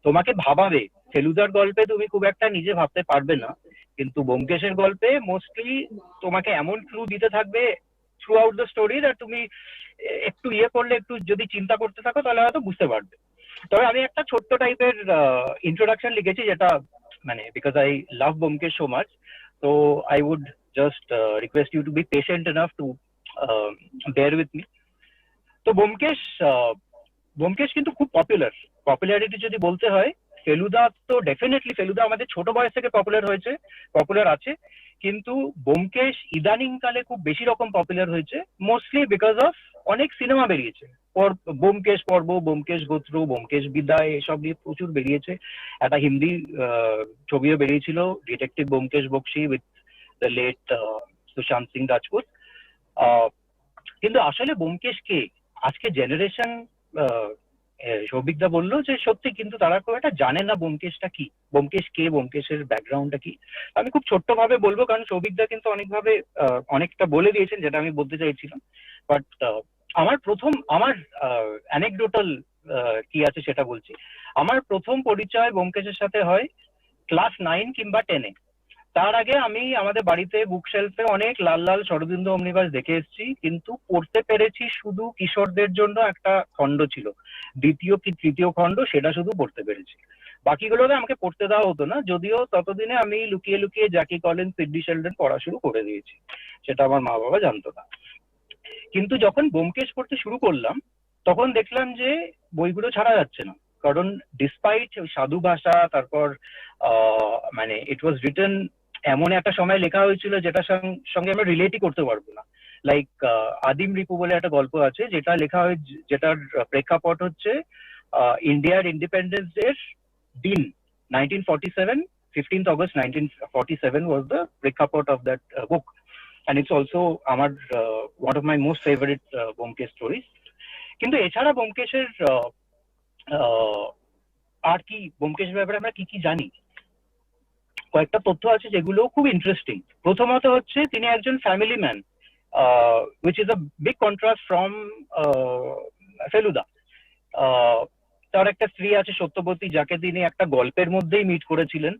তোমাকে ভাবাবে। ফেলুদার গল্পে তুমি খুব একটা নিজে ভাবতে পারবে না, কিন্তু ব্যোমকেশের গল্পে মোস্টলি তোমাকে এমন ক্লু দিতে থাকবে থ্রু আউট দ্য স্টোরি, আর তুমি একটু ইয়ে করলে, একটু যদি চিন্তা করতে থাকো, তাহলে হয়তো বুঝতে পারবে। তবে আমি একটা ছোট্ট টাইপের ইন্ট্রোডাকশন লিখেছি, যেটা মানে because I love Byomkesh so much, তো I would just request you to be patient enough to bear with me. তো ব্যোমকেশ কিন্তু খুব পপুলারিটি যদি বলতে হয়, ফেলুদা তো ডেফিনেটলি, ফেলুদা আমাদের ছোট বয়স থেকে পপুলার আছে, কিন্তু ব্যোমকেশ ইদানিং কালে খুব বেশি রকম পপুলার হয়েছে, মোস্টলি বিকজ অফ অনেক সিনেমা বেরিয়েছে। ব্যোমকেশ পর্ব, ব্যোমকেশ গোত্র, ব্যোমকেশ বিদায়, এসব নিয়ে প্রচুর বেরিয়েছে। একটা হিন্দি ছবিও বেরিয়েছিল, detective Byomkesh Bakshi with the late Sushant Singh Rajput. কিন্তু আসলে ব্যোমকেশ কে, আজকে জেনারেশন, সৌভিকদা বললো যে সত্যি, কিন্তু তারা খুব একটা জানে না ব্যোমকেশটা কি, ব্যোমকেশ কে, ব্যোমকেশের ব্যাকগ্রাউন্ডটা কি। আমি খুব ছোট্ট ভাবে বলবো, কারণ সৌভিকদা কিন্তু অনেকভাবে অনেকটা বলে দিয়েছেন যেটা আমি বলতে চাইছিলাম। বাট আমার অ্যানেকডোটাল কি আছে সেটা বলছি। আমার প্রথম পরিচয় ব্যোমকেশের সাথে হয় ক্লাস 9 কিংবা 10-এ। তার আগে আমি আমাদের বাড়িতে বুক শেলফে অনেক লাল লাল শরদিন্দু অমনিবাস দেখে এসেছি, কিন্তু পড়তে পেরেছি শুধু কিশোরদের জন্য একটা খণ্ড ছিল, দ্বিতীয় কি তৃতীয় খণ্ড, সেটা শুধু পড়তে পেরেছি। বাকিগুলোকে আমাকে পড়তে দেওয়া হতো না, যদিও ততদিনে আমি লুকিয়ে লুকিয়ে জ্যাকি কলিন্স, সিডনি শেলডন পড়া শুরু করে দিয়েছি, সেটা আমার মা বাবা জানতো না। কিন্তু যখন ব্যোমকেশ পড়তে শুরু করলাম, তখন দেখলাম যে বইগুলো ছাড়া যাচ্ছে না, কারণ ডিসপাইট সাধু ভাষা, তারপর মানে ইট ওয়াজ রিটেন এমন একটা সময় লেখা হয়েছিল যেটার সঙ্গে আমরা রিলেটই করতে পারবো না। লাইক আদিম রিপু বলে একটা গল্প আছে, যেটা লেখা হয়, যেটার প্রেক্ষাপট হচ্ছে ইন্ডিয়ার ইন্ডিপেন্ডেন্স এর দিন 1947, 15th August 1947 was the প্রেক্ষাপট of that book, and it's also আমার one of my most favorite Byomkesh stories. কিন্তু এছাড়া ব্যোমকেশের আর কি, ব্যোমকেশের ব্যাপারে আমরা কি কি জানি, কয়েকটা তথ্য আছে যেগুলো খুব ইন্টারেস্টিং। প্রথমত হচ্ছে তিনি একজন family man, which is a big contrast from Feluda. তার একটা স্ত্রী আছে সত্যবতী, যাকে তিনি একটা গল্পের মধ্যেই মিট করেছিলেন।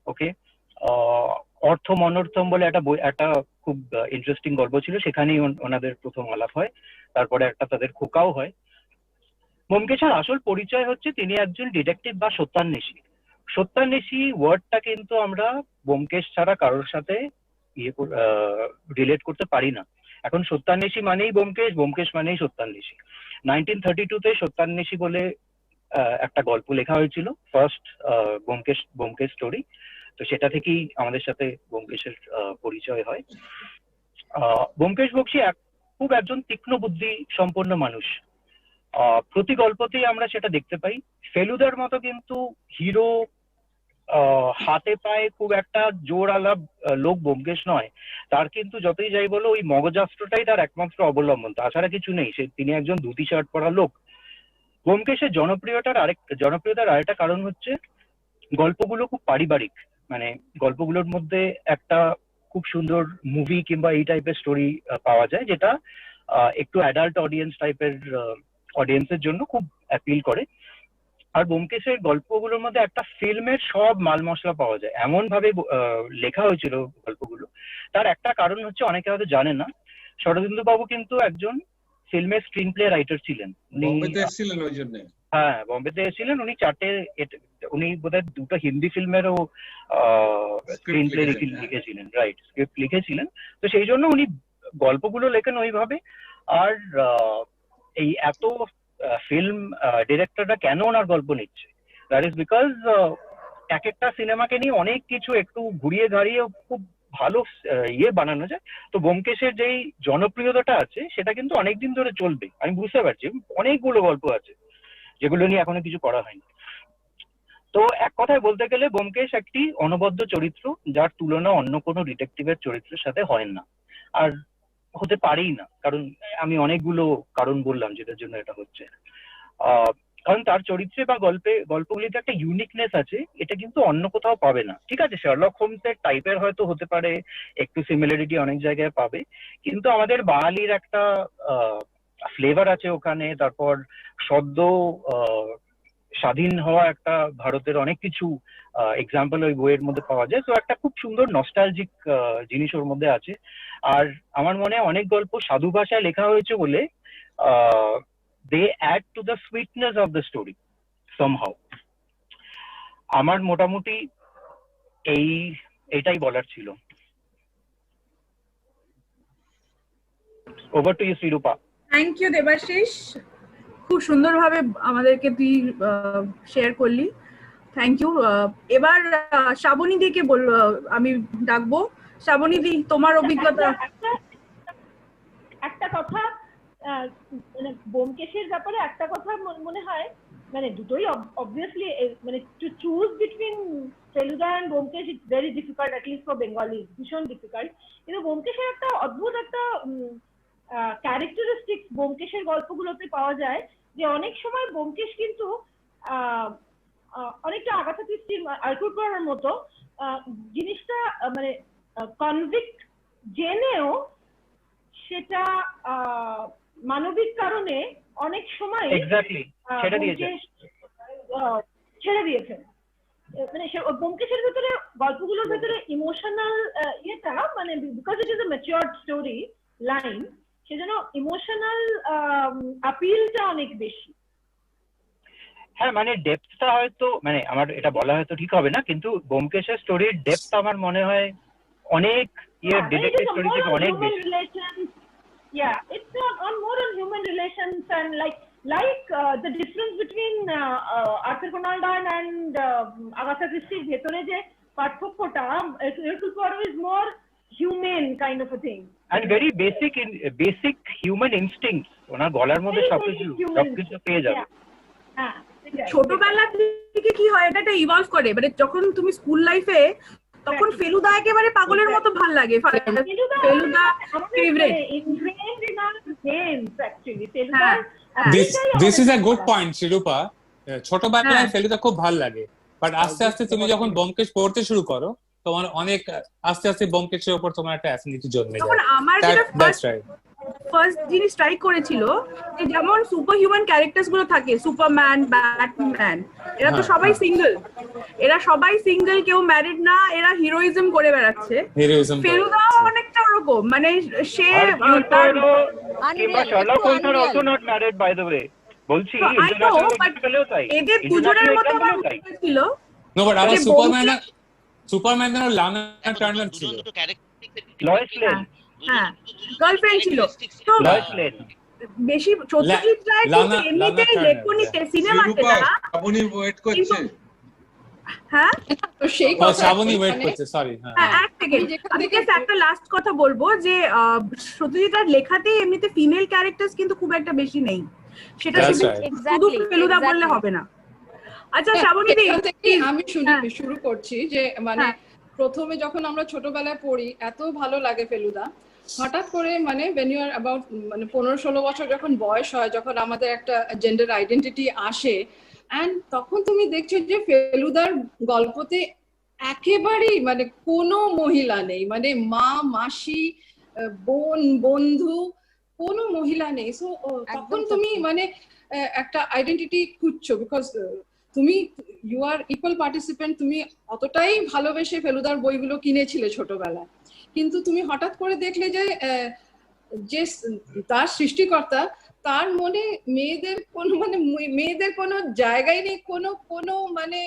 ওকে, অর্থম অনর্থম বলে একটা বই, একটা খুব ইন্টারেস্টিং গল্প ছিল, সেখানেই ওনাদের প্রথম আলাপ হয়, তারপরে একটা তাদের খোকাও হয়। ব্যোমকেশের আসল পরিচয় হচ্ছে তিনি একজন ডিটেকটিভ বা সত্যান্বেষী। সত্যান্বেষী ওয়ার্ডটা কিন্তু আমরা ব্যোমকেশ ছাড়া কারোর সাথে রিলেট করতে পারি না। এখন সত্যান্বেষী মানেই ব্যোমকেশ, ব্যোমকেশ মানেই সত্যান্বেষী। 1932-তে সত্যান্বেষী বলে একটা গল্প লেখা হয়েছিল, ফার্স্ট ব্যোমকেশ স্টোরি, তো সেটা থেকেই আমাদের সাথে ব্যোমকেশের পরিচয় হয়। ব্যোমকেশ বক্সী খুব একজন তীক্ষ্ণ বুদ্ধি সম্পন্ন মানুষ, প্রতি গল্পতেই আমরা সেটা দেখতে পাই। ফেলুদার মতো কিন্তু হিরো, হাতে পায়ে খুব একটা জোর আলাপ লোক ব্যোমকেশ নয়। তার কিন্তু যতই যাই বলো, ওই মগজাস্ত্রটাই তার একমাত্র অবলম্বন, তাছাড়া কিছু নেই। তিনি একজন ধুতি শার্ট পরা লোক। ব্যোমকেশের জনপ্রিয়তার আরেকটা কারণ হচ্ছে গল্পগুলো খুব পারিবারিক, মানে গল্পগুলোর মধ্যে একটা খুব সুন্দর মুভি কিংবা এই টাইপের স্টোরি পাওয়া যায়, যেটা একটু অ্যাডাল্ট অডিয়েন্স টাইপের অডিয়েন্সের জন্য খুব অ্যাপিল করে। আর ব্যোমকেশের গল্পগুলোর মধ্যে একটা ফিল্মের সব মাল মশলা পাওয়া যায়, এমন ভাবে লেখা হয়েছিল গল্পগুলো। তার একটা কারণ হচ্ছে, অনেকে হয়তো জানে না, শরদিন্দু বাবু কিন্তু একজন ফিল্মের স্ক্রিন প্লে রাইটার ছিলেন। বোম্বেতে এসেছিলেন ওই জন্য। হ্যাঁ, বোম্বেতে এসেছিলেন। উনি উনি বোধহয় 2টা হিন্দি ফিল্মেরও স্ক্রিন প্লে লিখেছিলেন, রাইট, স্ক্রিপ্ট লিখেছিলেন। তো সেই জন্য উনি গল্পগুলো লেখেন ওইভাবে। আর এই এত ফিল্ম ডিরেক্টররা কেন ওনার গল্প নিচ্ছে, দ্যাট ইজ বিকজ এক একটা সিনেমাকে নিয়ে অনেক কিছু একটু ঘুরিয়ে ঘাড়িয়ে খুব ভালো বানানো যায়। তো ব্যোমকেশের যেই জনপ্রিয়তাটা আছে সেটা কিন্তু অনেকদিন ধরে চলবে, আমি বুঝতে পারছি। অনেকগুলো গল্প আছে যেগুলো নিয়ে এখনো কিছু করা হয়নি। তো এক কথায় বলতে গেলে ব্যোমকেশ একটি অনবদ্য চরিত্র, যার তুলনা অন্য কোনো ডিটেকটিভের চরিত্রের সাথে হয় না, আর হতে পারেই না। কারণ আমি অনেকগুলো কারণ বললাম যেটার জন্য এটা হচ্ছে। কারণ তার চরিত্রে বা গল্পগুলিতে একটা ইউনিকনেস আছে, এটা কিন্তু অন্য কোথাও পাবে না। ঠিক আছে, শার্লক হোমসের টাইপের হয়তো হতে পারে, একটু সিমিলারিটি অনেক জায়গায় পাবে, কিন্তু আমাদের বাঙালির একটা ফ্লেভার আছে ওখানে। তারপর সদ্য স্বাধীন হওয়া একটা ভারতের অনেক কিছু এক্সাম্পল ওই বইয়ের মধ্যে পাওয়া যায়। তো একটা খুব সুন্দর নস্টালজিক জিনিস ওর মধ্যে আছে। আর আমার মনে হয় অনেক গল্প সাধু ভাষায় লেখা হয়েছে বলে they add to the sweetness of the story somehow. আমার মোটামুটি এইটাই বলার ছিল। Over to you Sreerupa. Thank you Debashish, খুব সুন্দরভাবে আমাদেরকে তুই শেয়ার করলি, থ্যাংক ইউ। এবার শ্রাবণী দিকে আমি ডাকবো। শ্রাবণী দি, তোমার অভিজ্ঞতা। একটা কথা, মানে ব্যোমকেশের ব্যাপারে একটা কথা মনে হয়, মানে দুটোই অবভিয়াসলি, মানে to choose between Feluda and Byomkesh it's very difficult, at least for Bengali ভীষণ ডিফিকাল্ট। কিন্তু ব্যোমকেশের একটা অদ্ভুত একটা ক্যারেক্টারিস্টিক্স ব্যোমকেশের গল্পগুলোতে পাওয়া যায়, যে অনেক সময় ব্যোমকেশ কিন্তু অনেকটা আগাথা ক্রিস্টির আর্কুর করার মতো জিনিসটা, মানে কনভিক্ট জেনেও সেটা মানবিক কারণে অনেক সময় ছেড়ে দিয়েছেন। মানে ব্যোমকেশের ভেতরে, গল্পগুলোর ভেতরে ইমোশনাল ইয়েটা, মানে because it is a matured story line, সেজন্য ইমোশনাল আপিলটা অনেক বেশি। হ্যাঁ, মানে ডেপথটা হয়তো, মানে আমার এটা বলা হয়তো ঠিক হবে না, কিন্তু ব্যোমকেশের স্টোরির ডেপথ আমার মনে হয় অনেক ডিটেকটিভ স্টোরি থেকে অনেক বেশি। Yeah, it's on more on human relations, and like the difference between Arthur Conan Doyle and Agatha Christie's bhetore je পার্থক্যটা, Hercule Poirot is more humane kind of a thing, and very basic human instincts ওনার গলার মধ্যে সবকিছু পেয়ে যাবে। হ্যাঁ, ছোটবেলা থেকে কি হয়, এটা ইভলভ করে, মানে যখন তুমি স্কুল লাইফে, তখন ফেলুদা একেবারে পাগলের মতো ভাল লাগে। Feluda favourite. This is a good point Sreerupa. ছোটবেলায় ফেলুদা খুব ভাল লাগে, বাট আস্তে আস্তে তুমি যখন ব্যোমকেশ পড়তে শুরু করো, তোমার অনেক আস্তে আস্তে ব্যোমকেশের উপর তোমার একটা অ্যাফিনিটি জন্মে যায়। আমার যেটা ফার্স্ট জিনিস ট্রাই করেছিল, যে যেমন সুপার হিউম্যান ক্যারেক্টার্স গুলো থাকে, সুপারম্যান, ব্যাটম্যান, এরা তো সবাই সিঙ্গেল, কেউ ম্যারিড না, এরা হিরোইজম করে বেড়াচ্ছে। ফেলুদা অনেকটা ওরকম, মানে সে এদের দুজনের মতো আমার ছিল। আমার সুপারম্যানের লানা টার্নার ছিল, হ্যাঁ, গার্লফ্রেন্ড ছিল। তো বেশি সত্যজিৎ রায় কিন্তু এমনিতে লেখনীতে সিনেমাতে না, আপনি ওয়েট করছে। হ্যাঁ, তো সেই কথা শ্রাবণী ওয়েট করছে, সরি। হ্যাঁ, এক সেকেন্ড, আমি জাস্ট একটা লাস্ট কথা বলবো, যে সত্যজিৎ রায়ের লেখাতে এমনিতে ফিমেল ক্যারেক্টারস কিন্তু খুব একটা বেশি নেই, সেটা শুধু ফেলুদা বললে হবে না। আচ্ছা শ্রাবণী দি, আমি শুরু করছি, যে মানে প্রথমে যখন আমরা ছোটবেলায় পড়ি এত ভালো লাগে ফেলুদা, হঠাৎ করে মানে when you are about মানে 15-16 বছর যখন বয়স হয়, যখন আমাদের একটা জেন্ডার আইডেন্টিটি আসে, এন্ড তখন তুমি দেখছো যে ফেলুদার গল্পতে একেবারেই মানে কোনো মহিলা নেই, মানে মা, মাসি, বোন, বন্ধু, কোনো মহিলা নেই। সো তখন তুমি মানে একটা আইডেন্টিটি খুঁজছো, বিকজ তুমি ইউ আর ইকুয়াল পার্টিসিপেন্ট, তুমি অতটাই ভালোবেসে ফেলুদার বইগুলো কিনেছিলে ছোটবেলায়, কিন্তু তুমি হঠাৎ করে দেখলে যে যে তার সৃষ্টিকর্তা তার মনে মেয়েদের কোনো মানে মেয়েদের কোনো জায়গায় নেই, কোনো মানে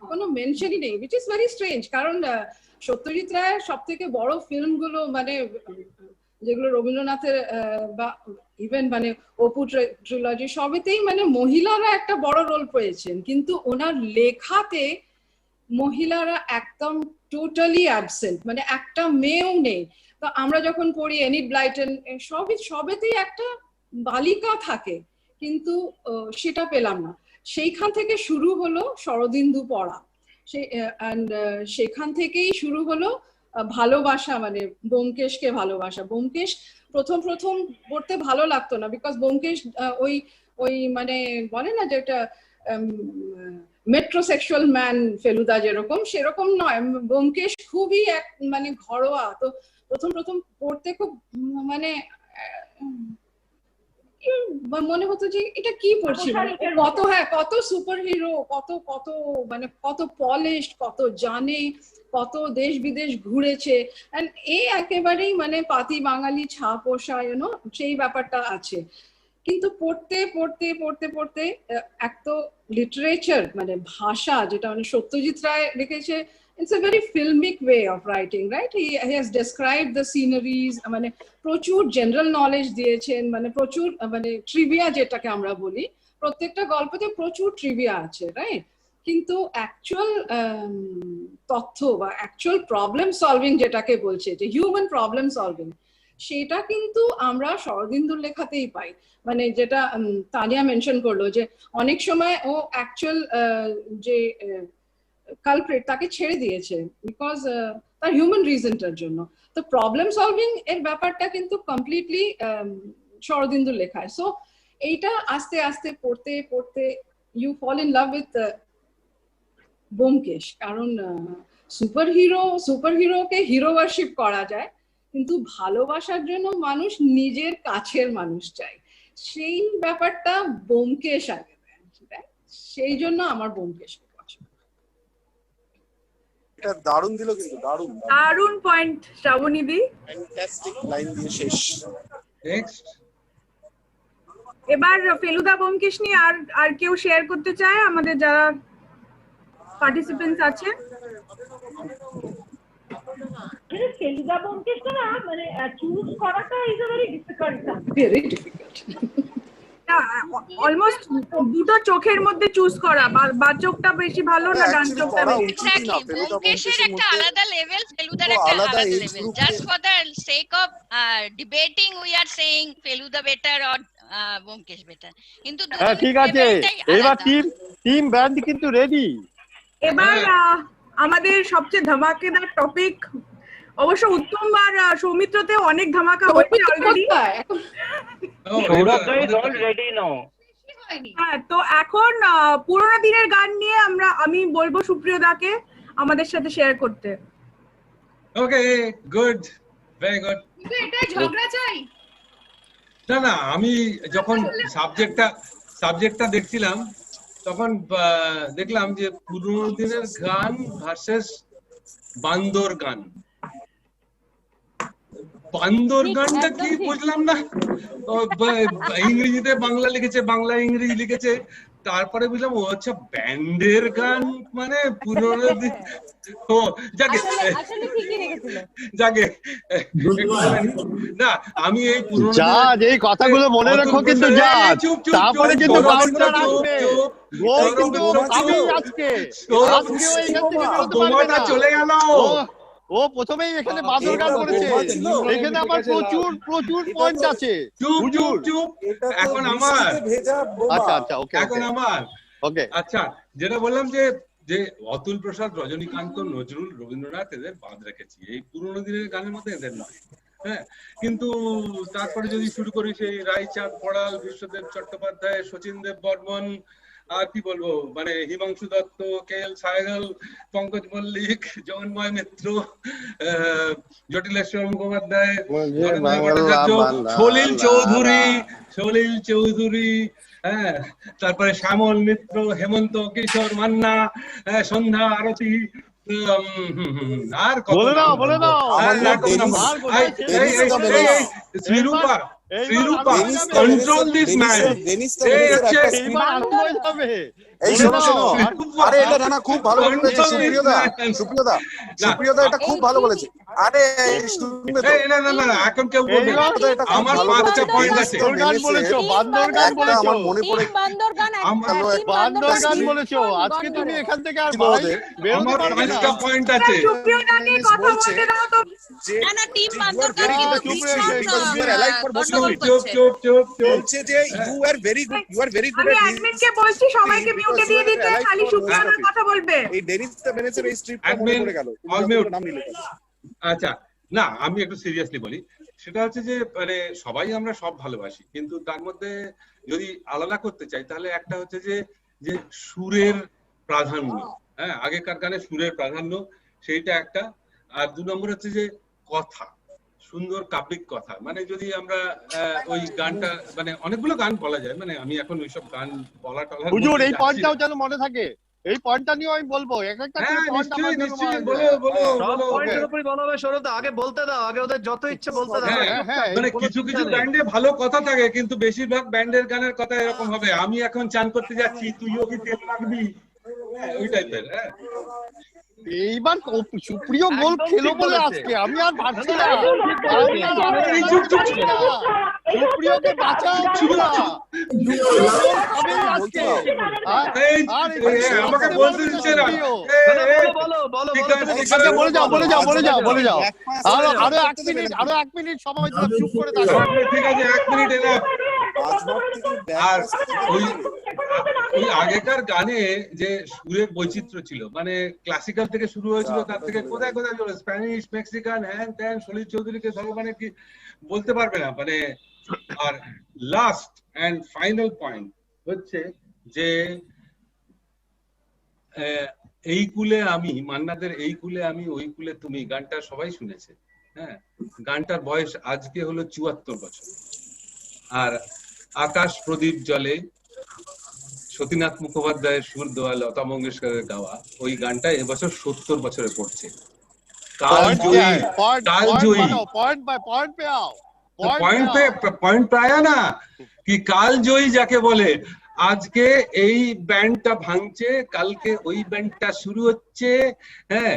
কোনো মেনশনই নেই, উইচ ইজ ভেরি স্ট্রেঞ্জ। কারণ সত্যজিৎ রায়ের সব থেকে বড় ফিল্মগুলো মানে যেগুলো রবীন্দ্রনাথের বা ইভেন মানে অপু ট্রিলজি সবেতেই মানে মহিলারা একটা বড় রোল পেয়েছেন, কিন্তু ওনার লেখাতে মহিলারা একদম টোটালি অ্যাবসেন্ট, মানে একটা মেয়েও নেই। তো আমরা যখন পড়ি এনিট ব্লাইটন সবেতেই একটা বালিকা থাকে, কিন্তু সেটা পেলাম না। সেইখান থেকে শুরু হলো শরদিন্দু পড়া, সেখান থেকেই শুরু হলো ভালোবাসা, মানে ব্যোমকেশকে ভালোবাসা। ব্যোমকেশ প্রথম পড়তে ভালো লাগতো না, বিকজ ব্যোমকেশ ওই মানে বলে না যেটা মেট্রোসেক্সুয়াল ম্যান ফেলুদা যেরকম, সেরকম নয়। ব্যোমকেশ খুবই এক মানে ঘরোয়া। তো প্রথম পড়তে খুব মানে মনে হতো যে এটা কি পড়ছি, কত সুপার হিরো, কত মানে কত পলিশড, কত জানে, কত দেশ বিদেশ ঘুরেছে, এন্ড এই একেবারেই মানে পাতি বাঙালি ছা পোষা সেই ব্যাপারটা আছে। কিন্তু পড়তে এক তো লিটারেচার মানে ভাষা, যেটা মানে সত্যজিৎ রায় লিখেছে, it's a very filmic way of writing, right? He has described the sceneries, মানে প্রচুর জেনারেল নলেজ দিয়েছেন, মানে প্রচুর মানে ট্রিভিয়া যেটাকে আমরা বলি, প্রত্যেকটা গল্পতে প্রচুর ট্রিভিয়া আছে, রাইট? কিন্তু অ্যাকচুয়াল তথ্য বা অ্যাকচুয়াল প্রবলেম সলভিং যেটাকে বলছে, যে হিউম্যান প্রবলেম সলভিং, সেটা কিন্তু আমরা শরদিন্দুর লেখাতেই পাই। মানে যেটা তানিয়া মেনশন করলো, যে অনেক সময় ও অ্যাকচুয়াল যে কালপ্রিট তাকে ছেড়ে দিয়েছে বিকজ তার হিউম্যান রিজনটার জন্য। তো প্রবলেম সলভিং এর ব্যাপারটা কিন্তু কমপ্লিটলি শরদিন্দুর লেখায়। সো এইটা আস্তে আস্তে পড়তে you fall in love with Byomkesh. কারণ সুপার হিরোকে হিরো ওয়ার্শিপ করা যায়, কিন্তু ভালোবাসার জন্য মানুষ নিজের কাছের মানুষ চায়, সেই ব্যাপারটা ব্যোমকেশ আগে দেয়। সেই জন্য আমার ব্যোমকেশ দারুণ দিল, কিন্তু দারুণ পয়েন্ট শ্রাবণী দি, ফ্যান্টাস্টিক লাইন দিয়ে শেষ। নেক্সট এবার ফেলুদা ব্যোমকেশ নিয়ে আর কেউ শেয়ার করতে চায় আমাদের যারা পার্টিসিপেন্টস আছে? ফেলুদা ব্যোমকেশটা না মানে চুজ করাটা is a very difficult, almost দুটো চোখের মধ্যে চুজ করা, বা চোখটা বেশি ভালো না গান চোখটা বেশি। ব্যোমকেশের একটা আলাদা লেভেল, ফেলুদার একটা আলাদা level. Just for the sake of debating we are saying Feluda better or Byomkesh better, কিন্তু ঠিক আছে, এবার টিম ব্যান্ড কিন্তু রেডি। এবার আমাদের সবচেয়ে ধামাকেদার টপিক, অবশ্য উত্তম আর সৌমিত্রতে অনেক ধামাকা হয়েছে অলরেডি। হ্যাঁ, তো এখন পুরোনো দিনের গান নিয়ে আমি বলবো সুপ্রিয় দাকে আমাদের সাথে শেয়ার করতে। ওকে, গুড, ভেরি গুড। এটা ঝগড়া চাই না, আমি যখন সাবজেক্টটা দেখছিলাম তখন দেখলাম যে পুরোনো দিনের গান ভার্সেস বান্দর গান। বান্দর গানটা কি বুঝলাম না, ইংরেজিতে বাংলা লিখেছে, বাংলা ইংরেজি লিখেছে, তারপরে বুঝলাম ও আচ্ছা ব্যান্ডের গান মানে পুরোনো দিন। ও যাকে না, আমি এই পুরোনো এই কথাগুলো মনে রাখো, কিন্তু তারপরে কিন্তু চলে গেল। ও প্রথমেই এখানে বাদর গান করেছে, এখানে আমার প্রচুর পয়েন্ট আছে। এখন আমার আচ্ছা ওকে, এখন আমার ওকে, আচ্ছা যেটা বললাম যে অতুল প্রসাদ, রজনীকান্ত, নজরুল, রবীন্দ্রনাথ এদের বাদ রেখেছি, এই পুরোনো দিনের গানের মধ্যে এদের নয়। হ্যাঁ, কিন্তু তারপরে যদি শুরু করি সেই রায়চাঁদ, বড়াল, বিশ্বদেব চট্টোপাধ্যায়, শচীন দেব বর্মন, আর কি বলবো, মানে হিমাংশু দত্ত, KL সায়গল, পঙ্কজ মল্লিক, জগন্ময় মিত্র, জটিলেশ্বর মুখোপাধ্যায়, ধনঞ্জয় ভট্টাচার্য, সলিল চৌধুরী, হ্যাঁ, তারপরে শ্যামল মিত্র, হেমন্ত কিশোর মান্না, সন্ধ্যা আরতি, আর কত শ্রীরূপা কন্ট্রোল দিস ম্যান। এই শোনো শোনো, আরে এটা না খুব ভালো বলেছে সুপ্রিয়দা এটা খুব ভালো বলেছে। আরে শুনবে তো, না এখন কেউ বলবে আমার 5টা পয়েন্ট আছে। গান বলেছো, বান্দর গান বলেছো, আমার মনে পড়ে বান্দর গান বলেছো। আজকে তুমি এখান থেকে আর আমার 5টা পয়েন্ট আছে। সুপ্রিয়দাকে কথা বলতে দাও তো। না না, টিম বান্দর গান কিন্তু চুপ বলছে যে ইউ আর ভেরি গুড আমি অ্যাডমিনকে বলছি সবাইকে মিউটে দিয়ে দিতে, খালি সুপ্রিয়দার কথা বলবে। এই ডেনিসটা বেনেসের এই স্ট্রিপটা মনে পড়ে গেল। আচ্ছা, না আমি একটু সিরিয়াসলি বলি, সেটা হচ্ছে যে মানে সবাই আমরা সব ভালোবাসি, কিন্তু তার মধ্যে যদি আলাদা করতে চাই তাহলে একটা হচ্ছে যে সুরের প্রাধান্য, হ্যাঁ, আগেকার গানে সুরের প্রাধান্য, সেইটা একটা। আর 2 নম্বর হচ্ছে যে কথা, সুন্দর কাব্যিক কথা। মানে যদি আমরা ওই গানটা, মানে অনেকগুলো গান বলা যায়, মানে আমি এখন ওইসব গান বলা টলা হুজুর এই পয়েন্টটাও যেন মনে থাকে, এই পয়েন্টটা নিয়ে আমি বলবো এক একটা পয়েন্ট আমার জন্য আগে বলতে দাও, আগে ওদের যত ইচ্ছে বলতে দাও। মানে কিছু কিছু ব্যান্ডে ভালো কথা থাকে, কিন্তু বেশিরভাগ ব্যান্ডের গানের কথা এরকম হবে, আমি এখন চান করতে যাচ্ছি, তুইও কি তেল লাগবি, ওই টাইপের। হ্যাঁ, এইবার সুপ্রিয় গোল খেলো বলে আজকে আমি আর পারছি না, সুপ্রিয়কে বাঁচাও। আমাকে বলতে দিচ্ছে না, বলে যাও। আরো 1 মিনিট সময় দিলাম, চুপ করে থাকো। ঠিক আছে, 1 মিনিট এলাম। আর ওই আগেকার গানে যে সুরের বৈচিত্র্য ছিল, মানে ক্লাসিক্যাল থেকে শুরু হয়েছিল, তার থেকে কোথায় কোথায় চলে স্প্যানিশ, মেক্সিকান, হ্যান ত্যান, সলিল চৌধুরীকে ধরো, মানে কি বলতে পারবে না মানে। আর লাস্ট এন্ড ফাইনাল পয়েন্ট হচ্ছে যে এই কুলে আমি, মান্নাদের এই কুলে আমি ওই কুলে তুমি গানটা সবাই শুনেছে। হ্যাঁ, গানটার বয়স আজকে হলো 74 বছর। আর আকাশ প্রদীপ জলে, সতীনাথ মুখোপাধ্যায়ের সুর দেওয়া, লতা মঙ্গেশকরের গাওয়া ওই গানটা এবছর 70 বছরে পড়ছে। পয়েন্ট পায়া না কি, কালজয়ী যাকে বলে। আজকে এই ব্যান্ডটা ভাঙছে, কালকে ওই ব্যান্ডটা শুরু হচ্ছে। হ্যাঁ,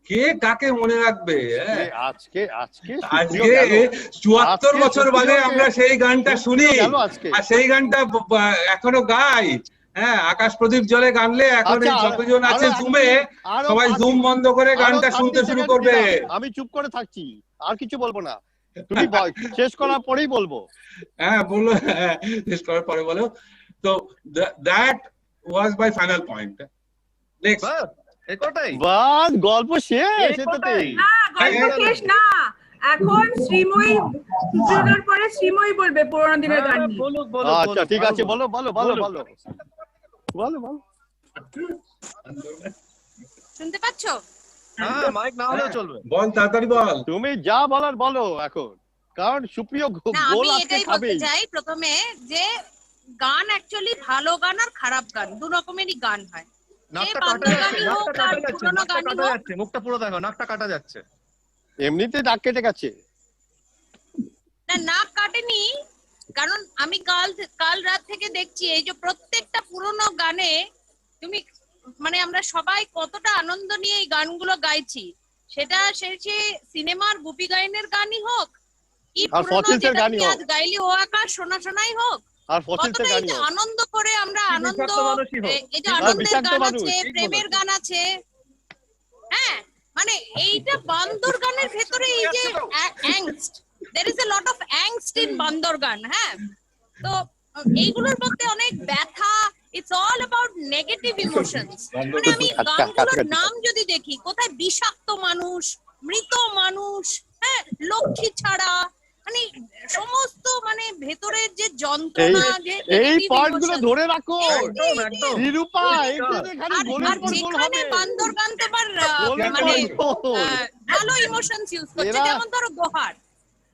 কে কাকে মনে রাখবে? আজকে 74 বছর বাদে আমরা সেই গানটা শুনি, আর সেই গানটা এখনো গাই। হ্যাঁ, আকাশ প্রদীপ জলে গানলে এখন যতজন আছে জুমে, সবাই জুম বন্ধ করে গানটা শুনতে শুরু করবে। আমি চুপ করে থাকছি, আর কিছু বলবো না, তুমি শেষ করার পরেই বলবো। হ্যাঁ বলো, শেষ করার পরে বলো। তো that was my final point. Next, বাস গল্প শেষ। না, এখন শ্রীময়ী, সুপ্রিয়দার পরে শ্রীময়ী বলবে পুরোনো দিনের গান নিয়ে। আচ্ছা ঠিক আছে, বলো। শুনতে পাচ্ছো? হ্যাঁ, মাইক না হলেও চলবে। বল, তাড়াতাড়ি বল, তুমি যা বলার বলো এখন, কারণ সুপ্রিয় গোল আমি আজকে এটাই বলতে চাই প্রথমে, যে গান অ্যাকচুয়ালি ভালো গান আর খারাপ গান দু রকমেরই গান হয়। মুখটা পুরো দেখো, নাকটা কাটা যাচ্ছে। এমনিতে নাক কেটে গেছে। না, নাক কাটেনি, কারণ আমি কাল রাত থেকে দেখছি এই যে প্রত্যেকটা পুরোনো গানে তুমি, মানে আমরা সবাই কতটা আনন্দ নিয়ে এই গানগুলো গাইছি, সেটা সেই সিনেমার গুপি গায়নের গানই হোক, কি পুরোনো যেটা আজ গাইলি ও আকাশ শোনাই হোক, কতটা আনন্দ করে আমরা আনন্দ, এই যে আনন্দের গান আছে, প্রেমের গান আছে। হ্যাঁ, মানে এইটা বান্দর গানের ভেতরে এই যে অ্যাংস্ট, there is a lot of angst in বান্দর গান। হ্যাঁ, তো এইগুলোর মধ্যে অনেক ব্যথা, it's all about negative emotions। মানে আমি গানগুলোর নাম যদি দেখি, কোথায় বিষাক্ত মানুষ, মৃত মানুষ, হ্যাঁ, লক্ষ্মী ছাড়া, মানে সমস্ত মানে ভেতরের যে যন্ত্রণা, যে এই negative পয়েন্ট গুলো emotions, ধরে রাখো একদম একদম নিরূপা, এইখানে খালি গোলের পর গোল যেখানে হবে। বান্দর গান তোমার গোলের মানে পর গোল। ভালো ইমোশনস ইউজ করছে, এরা- যেমন ধরো দোহার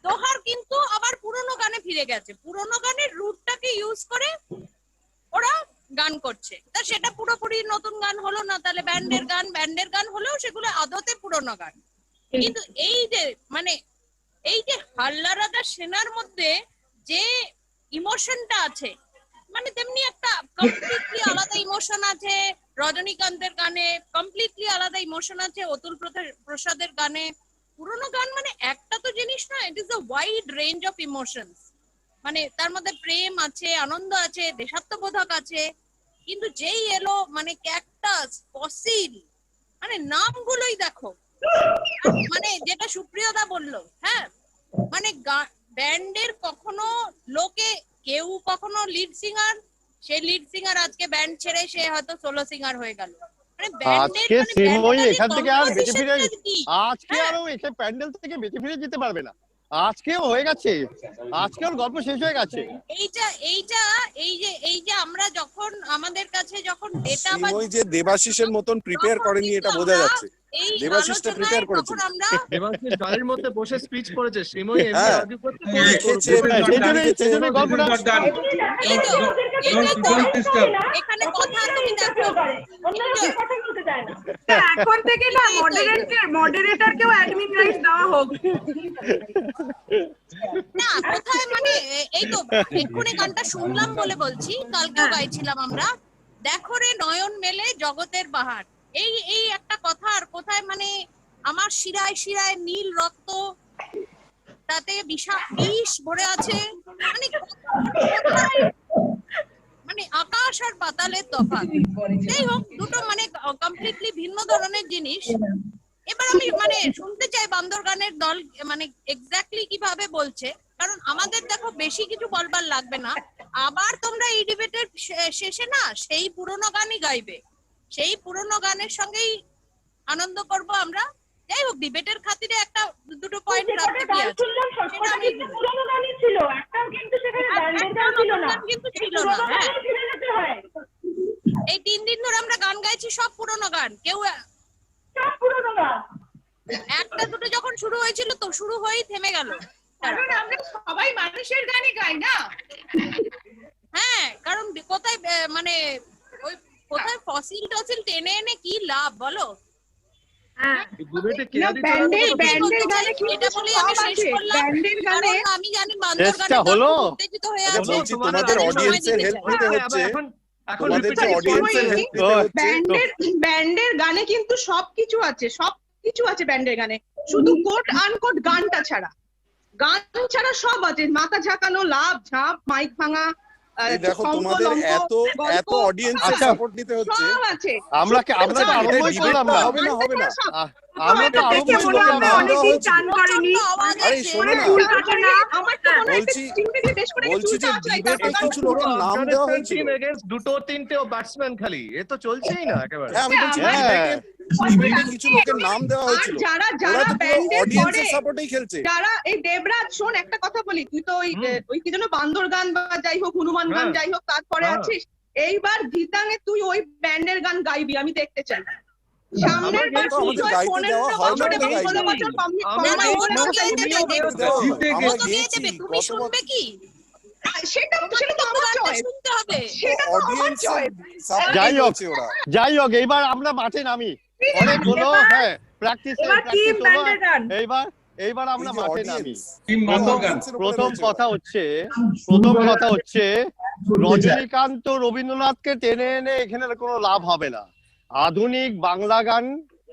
দোহার কিন্তু আবার পুরোনো গানে ফিরে গেছে, পুরোনো গানের রুটটাকে ইউজ করে ওরা গান করছে। তা সেটা পুরোপুরি নতুন গান হলো না, তাহলে ব্যান্ডের গান হলেও সেগুলো আদতে পুরোনো গান। কিন্তু এই যে মানে এই যে হাল্লারাদা সেনার মধ্যে যে ইমোশনটা আছে, মানে তেমনি একটা কমপ্লিটলি আলাদা ইমোশন আছে রজনীকান্তের গানে, কমপ্লিটলি আলাদা ইমোশন আছে অতুল প্রসাদের গানে। পুরোনো গান মানে একটা তো জিনিস না, it is a wide range of emotions. মানে তার মধ্যে প্রেম আছে, আনন্দ আছে, দেশাত্মবোধক আছে। কিন্তু যেই এলো মানে ক্যাকটাস, ফসিল, মানে নামগুলোই দেখো, মানে যেটা সুপ্রিয়দা বললো, হ্যাঁ মানে ব্যান্ডের কখনো লোকে কেউ কখনো লিড সিঙ্গার, সে লিড সিঙ্গার আজকে ব্যান্ড ছেড়ে সে হয়তো সোলো সিঙ্গার হয়ে গেল। মানে আজকে শ্রীময়ী এখান থেকে আর বেঁচে ফিরে আজকে হ্যাঁ। আরো এখানে প্যান্ডেল থেকে বেঁচে ফিরে যেতে পারবে না। আজকেও হয়ে গেছে, আজকেও গল্প শেষ হয়ে গেছে। এই যে আমরা যখন আমাদের কাছে যখন ডেটা বা শ্রীময়ী যে দেবাশিসের মতন প্রিপেয়ার করেনি এটা বোঝা যাচ্ছে। এই দেবাশিসটা প্রিপেয়ার করেছে, তখন আমরা দেবাশিস গাড়ির মধ্যে বসে স্পিচ করেছে, শ্রীময়ী এমনি হ্যাঁ, আর্গুই করতে লিখেছে, সেই জন্য গল্পটা এই তো এটাই তো এখানে কথা তুমি দেখো এখন থেকে না মডারেটরকেও অ্যাডমিন রাইটস দেওয়া হোক। না কোথায় মানে এই তো এক্ষুনি গানটা শুনলাম বলে বলছি, কালকেও গাইছিলাম আমরা, দেখো রে নয়ন মেলে জগতের বাহার, এই একটা কথা। আর কোথায় মানে আমার শিরায় শিরায় নীল রক্ত, তাতে বিষ ভরে আছে, মানে কোথায় মানে আকাশ আর পাতালের তফাৎ। যাই হোক, দুটো মানে কমপ্লিটলি ভিন্ন ধরনের জিনিস। এবার আমি মানে শুনতে চাই বান্দর গানের দল মানে এক্স্যাক্টলি কিভাবে বলছে, কারণ আমাদের দেখো বেশি কিছু বলবার লাগবে না। আবার তোমরা এই ডিবেটের শেষে না সেই পুরোনো গানই গাইবে, সেই পুরোনো গানের সঙ্গেই আনন্দ করব আমরা। যাই হোক, ডিবেটের খাতিরে একটা দুটো পয়েন্ট রাখতে কি আছে, সেটা আমি পুরোনো গানই ছিল, একটাও কিন্তু সেখানে ব্যান্ডের গান ছিল না, কিন্তু ছিল না। হ্যাঁ, এই 3 দিন ধরে আমরা গান গাইছি সব পুরোনো গান, কেউ সব পুরোনো গান। একটা দুটো যখন শুরু হয়েছিল তো শুরু হয়েই থেমে গেল। কারণ আমরা সবাই মানুষের গানই গাই না। হ্যাঁ, কারণ কোথায় মানে ওই কোথায় ফসিল টসিল টেনে এনে কি লাভ বলো? আমি জানি বান্দর গানে উত্তেজিত হয়ে আছে। বলছি তোমাদের অডিয়েন্সের হেল্প নিতে হচ্ছে, তোমাদের যে অডিয়েন্সের হেল্প নিতে হচ্ছে। ব্যান্ডের গানে কিন্তু সবকিছু আছে, সবকিছু আছে ব্যান্ডের গানে, শুধু কোট আনকোট গানটা ছাড়া। গান ছাড়া সব আছে, মাথা ঝাঁকানো, লাভ ঝাঁপ, মাইক ভাঙা। এই দেখো তোমাদের এত অডিয়েন্সের সাপোর্ট নিতে হচ্ছে। আমরা আরম্ভই করলাম না, হবে না আমরা তো আরম্ভই করলাম না। আরে শোনো না, বলছি যে ডিবেটে কিছু লোকের নাম দেওয়া হয়েছিল। দুটো তিনটে ব্যাটসম্যান খালি, এ তো চলছেই না একেবারে। হ্যাঁ, আমি বলছি ডিবেটে কিছু লোকের নাম দেওয়া হয়েছিল, যারা অডিয়েন্সের সাপোর্টেই খেলছে। যারা এই দেবরাজ, শোন একটা কথা বলি, তুই তো ওই কি যেন বান্দর গান বা যাই হোক হনুমান গান যাই হোক তারপরে আছিস, এইবার জিতাঙে তুই ওই ব্যান্ডের গান গাইবি, আমি দেখতে চাই। সামনের বার তুমি শুনবে কি সেটা তো আমার চয়েস, শুনতে হবে। যাই হোক এইবার আমরা মাঠে নামি, অনেক হলো, হ্যাঁ প্র্যাকটিস হলো, এইবার আমরা মাঠে নামি। প্রথম কথা হচ্ছে রজনীকান্ত রবীন্দ্রনাথকে টেনে এনে এখানে কোনো লাভ হবে না। আধুনিক বাংলা গান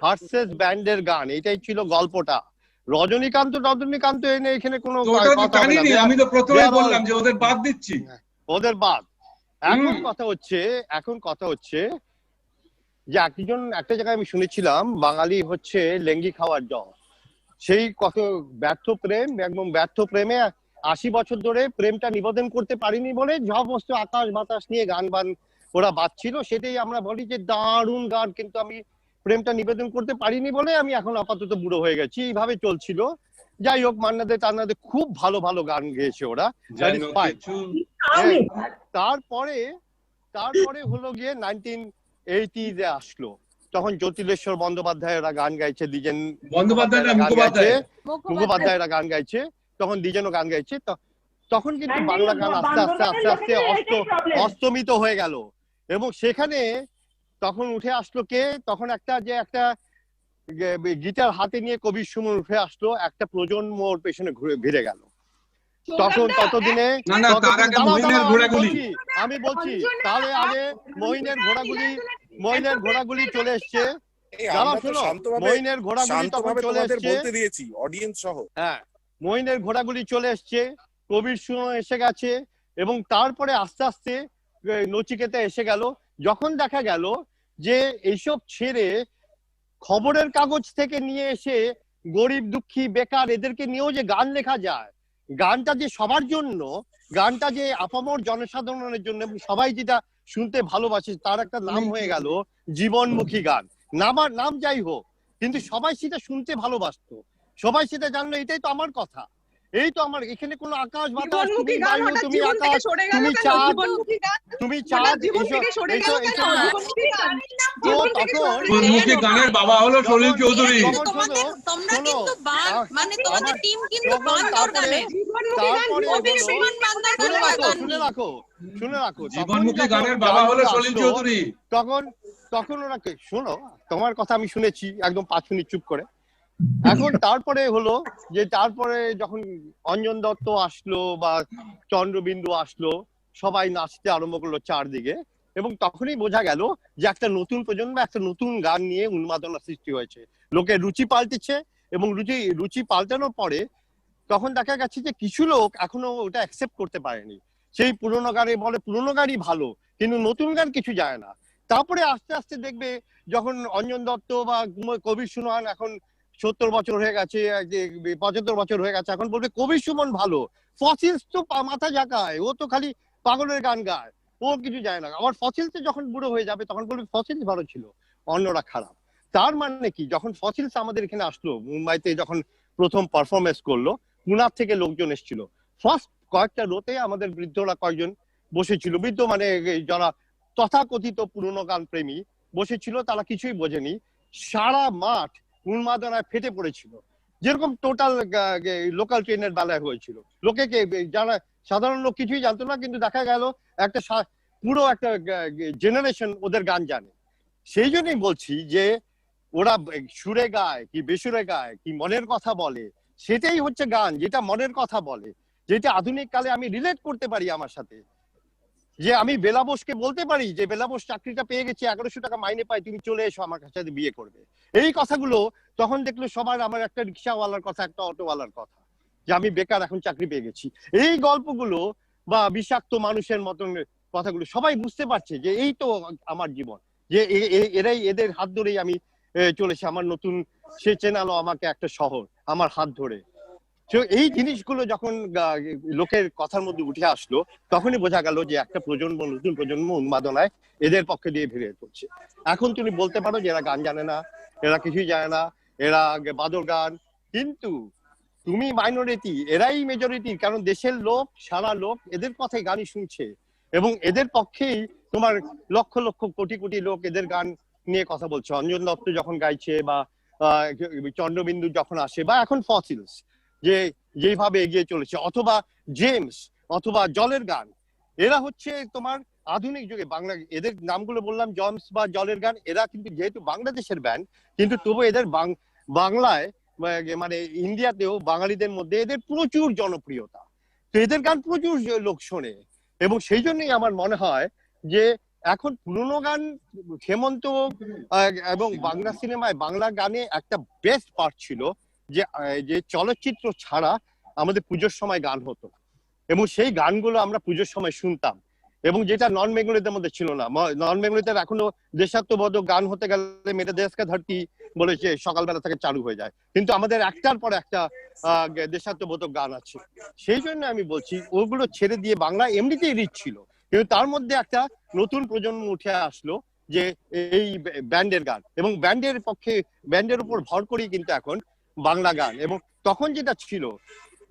ভার্সেস ব্যান্ডের গান, এটাই ছিল গল্পটা। রজনীকান্ত এনে এখানে কোনো আমি তো প্রথমেই বললাম যে ওদের বাদ দিচ্ছি, ওদের বাদ। এখন কথা হচ্ছে যে একটা জায়গায় আমি শুনেছিলাম বাঙালি হচ্ছে লেঙ্গি খাওয়ার জ, সেই কত ব্যর্থ প্রেম এবং ব্যর্থ প্রেমে 80 বছর ধরে প্রেমটা নিবেদন করতে পারিনি বলে সমস্ত আকাশ বাতাস নিয়ে গান ওরা বাজছিল, সেটাই আমরা বলি যে দারুণ গান, কিন্তু আমি প্রেমটা নিবেদন করতে পারিনি বলে আমি এখন আপাতত বুড়ো হয়ে গেছি, এইভাবে চলছিল। যাই হোক, মান্নাদে টান্নাদে খুব ভালো ভালো গান গেয়েছে ওরা, দ্যাট ইজ ফাইন। তারপরে হলো গিয়ে 1980s আসলো, তখন জ্যোতিলেশ্বর বন্দ্যোপাধ্যায়রা গান গাইছে, দ্বিজেন মুখোপাধ্যায়রা গান গাইছে, তখন দ্বিজেনও গান গাইছে। তখন কিন্তু বাংলা গান আস্তে আস্তে আস্তে আস্তে অস্তমিত হয়ে গেল, এবং সেখানে তখন উঠে আসলো কে, তখন একটা গিটার হাতে নিয়ে কবির সুমন উঠে আসলো, একটা প্রজন্ম ওর পেছনে ঘিরে গেল। তখন ততদিনে আমি বলছি, তাহলে আগে মহিনের ঘোড়াগুলি চলে এসছে, মহিনের ঘোড়াগুলি তখন চলে এসছে, অডিয়েন্স সহ। হ্যাঁ, মহিনের ঘোড়াগুলি চলে এসছে, কবির সুমন এসে গেছে, এবং তারপরে আস্তে আস্তে নচিকেতা এসে গেল। যখন দেখা গেল যে এইসব ছেড়ে খবরের কাগজ থেকে নিয়ে এসে গরিব দুঃখী বেকার এদেরকে নিয়েও যে গান লেখা যায়, গানটা যে সবার জন্য, গানটা যে আপামর জনসাধারণের জন্য, সবাই যেটা শুনতে ভালোবাসে, তার একটা নাম হয়ে গেল জীবনমুখী গান। নাম যাই হোক, কিন্তু সবাই সেটা শুনতে ভালোবাসতো, সবাই সেটা জানলো, এটাই তো আমার কথা, এই তো আমার, এখানে কোনো আকাশ বাতাস, তুমি বায়ু, তুমি আকাশ, তুমি চাঁদ, তুমি চাঁদ, গানের বাবা হলো সলিল চৌধুরী। তোমরা কিন্তু মানে তোমাদের টিম কিন্তু বান্দর গানে, শুনে রাখো, জীবনমুখী গানের বাবা হলো সলিল চৌধুরী। তখন ওরা, শোনো, তোমার কথা আমি শুনেছি একদম 5 মিনিট চুপ করে। এখন তারপরে হলো যে, তারপরে যখন অঞ্জন দত্ত আসলো বা চন্দ্রবিন্দু আসলো, সবাই নাচতে আরম্ভ করলো চারদিকে, এবং তখনই বোঝা গেল যে একটা নতুন প্রজন্ম একটা নতুন গান নিয়ে উন্মাদনা সৃষ্টি হয়েছে, লোকের রুচি পাল্টেছে, এবং রুচি পাল্টানোর পরে তখন দেখা গেছে যে কিছু লোক এখনো ওটা অ্যাকসেপ্ট করতে পারেনি, সেই পুরোনো গানে বলে পুরোনো গানই ভালো, কিন্তু নতুন গান কিছু যায় না। তারপরে আস্তে আস্তে দেখবে যখন অঞ্জন দত্ত বা কবির সুমন এখন 70 বছর হয়ে গেছে, 75 বছর হয়ে গেছে, এখন বলবে কবির সুমন ভালো, ফসিলস তো মাথা জাকায়, ও তো খালি পাগলের গান গায়, ও কিছু যায় না। আবার ফসিলস যখন বুড়ো হয়ে যাবে তখন বলবে ফসিলস ভালো ছিল, অন্যরা খারাপ। তার মানে কি, যখন ফসিলস আমাদের এখানে আসলো, মুম্বাইতে যখন প্রথম পারফরমেন্স করলো, পুনার থেকে লোকজন এসেছিল, ফার্স্ট কয়েকটা রোতে আমাদের বৃদ্ধরা কয়েকজন বসেছিল, বৃদ্ধ মানে যারা তথাকথিত পুরনো গান প্রেমী বসেছিল, তারা কিছুই বোঝেনি, সারা মাঠ উন্মাদনায় ফেটে পড়েছিল, যেরকম টোটাল লোকাল ট্রেনের বেলায় হয়েছিল। লোকে যারা সাধারণ লোক কিছুই জানতো না, কিন্তু দেখা গেল একটা পুরো একটা জেনারেশন ওদের গান জানে। সেই জন্যই বলছি যে ওরা সুরে গায় কি বেসুরে গায় কি মনের কথা বলে, সেটাই হচ্ছে গান, যেটা মনের কথা বলে, যেটা আধুনিক কালে আমি রিলেট করতে পারি আমার সাথে, যে আমি বেলাবোসকে বলতে পারি যে বেলাবোস চাকরিটা পেয়ে গেছে, 1100 টাকা মাইনে পাই, তুমি চলে এসো আমার কাছে বিয়ে করবে। এই কথাগুলো তখন দেখলো সবার, আমার একটা রিক্সাওয়ালার কথা, একটা অটোওয়ালার কথা, যে আমি বেকার এখন চাকরি পেয়ে গেছি, এই গল্পগুলো বা বিষাক্ত মানুষের মতন কথাগুলো সবাই বুঝতে পারছে যে এই তো আমার জীবন, যে এদের হাত ধরেই আমি চলেছি, আমার নতুন সে চেনালো আমাকে একটা শহর আমার হাত ধরে। এই জিনিসগুলো যখন লোকের কথার মধ্যে উঠে আসলো, তখনই বোঝা গেল যে একটা প্রজন্ম, নতুন প্রজন্ম উন্মাদনায় এদের পক্ষে দিয়ে ভিড়ে পড়ছে। এখন তুমি বলতে পারো যে এরা গান জানে না, এরা কিছুই জানে না, এরা বাদর গান, কিন্তু তুমি মাইনরিটি, এরাই মেজরিটি, কারণ দেশের লোক, সারা লোক এদের কথাই গানই শুনছে, এবং এদের পক্ষেই তোমার লক্ষ লক্ষ কোটি কোটি লোক এদের গান নিয়ে কথা বলছে। অঞ্জন দত্ত যখন গাইছে, বা চন্দ্রবিন্দু যখন আসে, বা এখন ফসিলস যে যেভাবে এগিয়ে চলেছে, অথবা জেমস, অথবা জলের গান, এরা হচ্ছে তোমার আধুনিক যুগে বাংলা, এদের নামগুলো বললাম, জেমস বা জলের গান, এরা কিন্তু যেহেতু বাংলাদেশের ব্যান্ড, কিন্তু তবু এদের বাংলায় মানে ইন্ডিয়াতেও বাঙালিদের মধ্যে এদের প্রচুর জনপ্রিয়তা, তো এদের গান প্রচুর লোক শোনে, এবং সেই জন্যই আমার মনে হয় যে এখন পুরোনো গান, হেমন্ত এবং বাংলা সিনেমায় বাংলা গানে একটা বেস্ট পার্ট ছিল যে চলচ্চিত্র ছাড়া আমাদের পুজোর সময় গান হতো, এবং সেই গানগুলো আমরা পুজোর সময় শুনতাম, এবং যেটা নন বেঙ্গলিদের মধ্যে ছিল না। নন বেঙ্গলিতে এখনো দেশাত্মবোধক গান হতে গেলে মেয়েটা দেশকে ধরতি বলেছে সকালবেলা থেকে চালু হয়ে যায়, কিন্তু আমাদের একটার পর একটা দেশাত্মবোধক গান আছে। সেই জন্য আমি বলছি ওগুলো ছেড়ে দিয়ে বাংলা এমনিতেই রিচ ছিল, কিন্তু তার মধ্যে একটা নতুন প্রজন্ম উঠে আসলো যে এই ব্যান্ডের গান, এবং ব্যান্ডের পক্ষে, ব্যান্ডের উপর ভর করেই কিন্তু এখন বাংলা গান। এবং তখন যেটা ছিল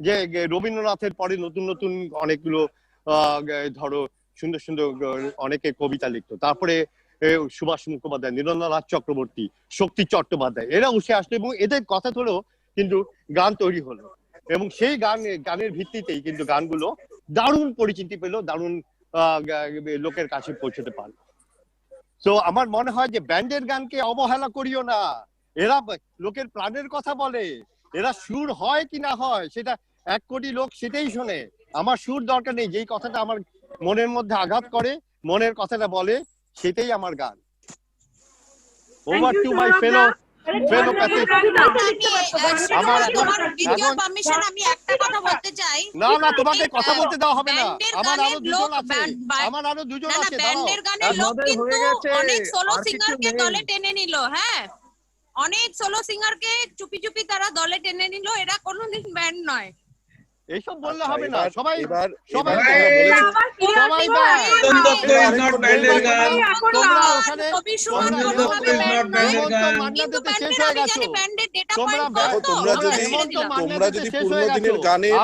যে রবীন্দ্রনাথের পরে নতুন নতুন অনেকগুলো ধরো সুন্দর সুন্দর অনেকে কবিতা লিখতো, তারপরে সুভাষ মুখোপাধ্যায়, নীরেন্দ্রনাথ চক্রবর্তী, শক্তি চট্টোপাধ্যায়, এরা উঠে আসলো এবং এদের কথা ধরেও কিন্তু গান তৈরি হলো। এবং সেই গানের ভিত্তিতেই কিন্তু গানগুলো দারুণ পরিচিতি পেল, দারুণ লোকের কাছে পৌঁছতে পারলো। তো আমার মনে হয় যে ব্যান্ডের গানকে অবহেলা করিও না, এরা লোকের প্রাণের কথা বলে, এরা সুর হয় কি না হয় সেটা 1 কোটি লোক সেটাই শোনে। আমার সুর দরকার নেই, যেই কথাটা আমার মনের মধ্যে আঘাত করে, মনের কথাটা বলে, সেটাই আমার গান। ওভার টু মাই ফেলো আমি একটা কথা বলতে চাই। না তোমাকে কথা বলতে দেওয়া হবে না, আমার আরো দুজন আছে, ব্যান্ডের গানের লোক কিন্তু অনেক সোলো সিঙ্গারকে দলে টেনে নিল। হ্যাঁ, অনেক সোলো সিঙ্গারকে চুপি চুপি তারা দলে টেনে নিল, এরা কোনোদিন ব্যান্ড নয়। এইসব বললে হবে না, সবাই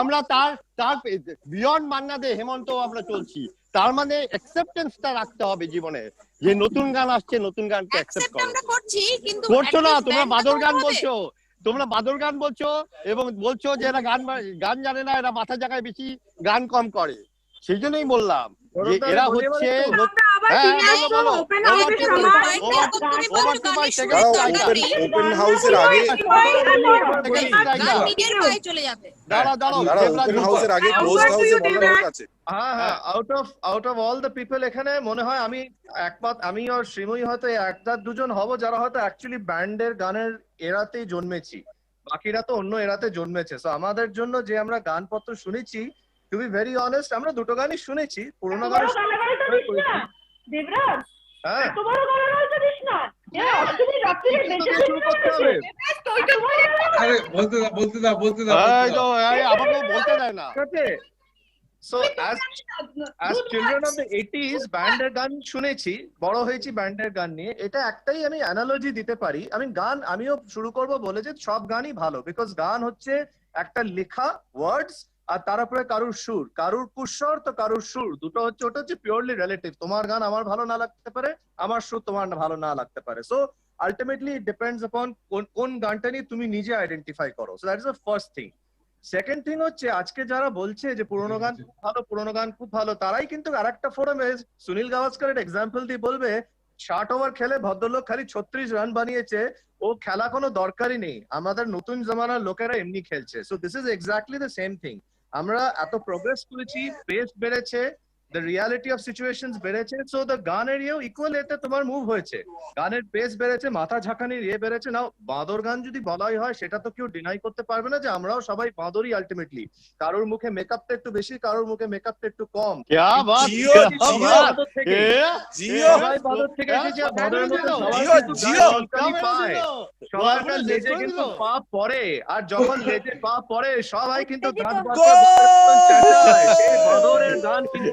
আমরা তার বিয়ন্ড মান্না দে হেমন্ত আমরা চলছি, তার মানে অ্যাকসেপ্টেন্সটা রাখতে হবে জীবনে, যে নতুন গান আসছে, নতুন গানকে অ্যাকসেপ্ট করছো না। তোমরা বাদর গান বলছো, এবং বলছো যে এরা গান জানে না, এরা মাথা জায়গায় বেশি গান কম করে। সেই জন্যই বললাম যে এরা হচ্ছে ওপেন হাউসের আগে ক্লোজ হাউসে বলা লোক আছে। হ্যাঁ, out of all the people এখানে মনে হয় আমি আর শ্রীময়ী হয়তো 1-2 হব যারা হয়তো অ্যাকচুয়ালি ব্যান্ডের গানের এরাতেই জন্মেছি, বাকিরা তো অন্য এরাতে জন্মেছে। সো আমাদের জন্য যে আমরা গানপত্র শুনেছি, টু বি ভেরি অনেস্ট, আমরা 2টো গানই শুনেছি, পুরোনো গান। So as children of the 80s ব্যান্ডের গান শুনেছি, বড় হয়েছি ব্যান্ডের গান নিয়ে। এটা একটাই আমি অ্যানালজি দিতে পারি, আমিও শুরু করব বলে যে সব গানই ভালো, বিকজ গান হচ্ছে একটা লেখা ওয়ার্ডস, আর তার উপরে কারুর সুর, কারুর কুস্বর তো কারুর সুর, দুটো হচ্ছে, ওটা হচ্ছে পিওরলি রিলেটিভ। তোমার গান আমার ভালো না লাগতে পারে, আমার সুর তোমার ভালো না লাগতে পারে। So ultimately it depends upon কোন গানটা নিয়ে তুমি নিজে আইডেন্টিফাই করো। So that is the first thing. Second thing হচ্ছে আজকে যারা বলছে যে পুরোনো গান খুব ভালো, তারাই কিন্তু আরেকটা ফোরামে সুনীল গাভাস্কর একটা এক্সাম্পল দিয়ে বলবে 60 ওভার খেলে ভদ্রলোক খালি 36 রান বানিয়েছে, ও খেলা কোনো দরকারই নেই, আমাদের নতুন জমানার লোকেরা এমনি খেলছে। So this is exactly the same thing. আমরা এত প্রোগ্রেস করেছি, পেস বেড়েছে, the reality of situations বেড়েছে, so the গানের ইয়েও ইকুয়াল এতে তোমার মুভ হয়েছে, গানের পেস বেড়েছে, মাথা ঝাঁকানির ইয়ে বেড়েছে। নাও বাঁদর গান যদি বলাই হয়, সেটা তো কেউ ডিনাই করতে পারবে না যে আমরাও সবাই বাঁদরই আলটিমেটলি। কারোর মুখে মেকআপটা একটু বেশি, কারোর মুখে মেকআপটা একটু কম। সবাই বাঁদর থেকে এসেছে, বাঁদরের মধ্যে সবাই লেজে কিন্তু পা পড়ে, আর যখন লেজে পা পড়ে সবাই কিন্তু গান বাঁদরের গান কিন্তু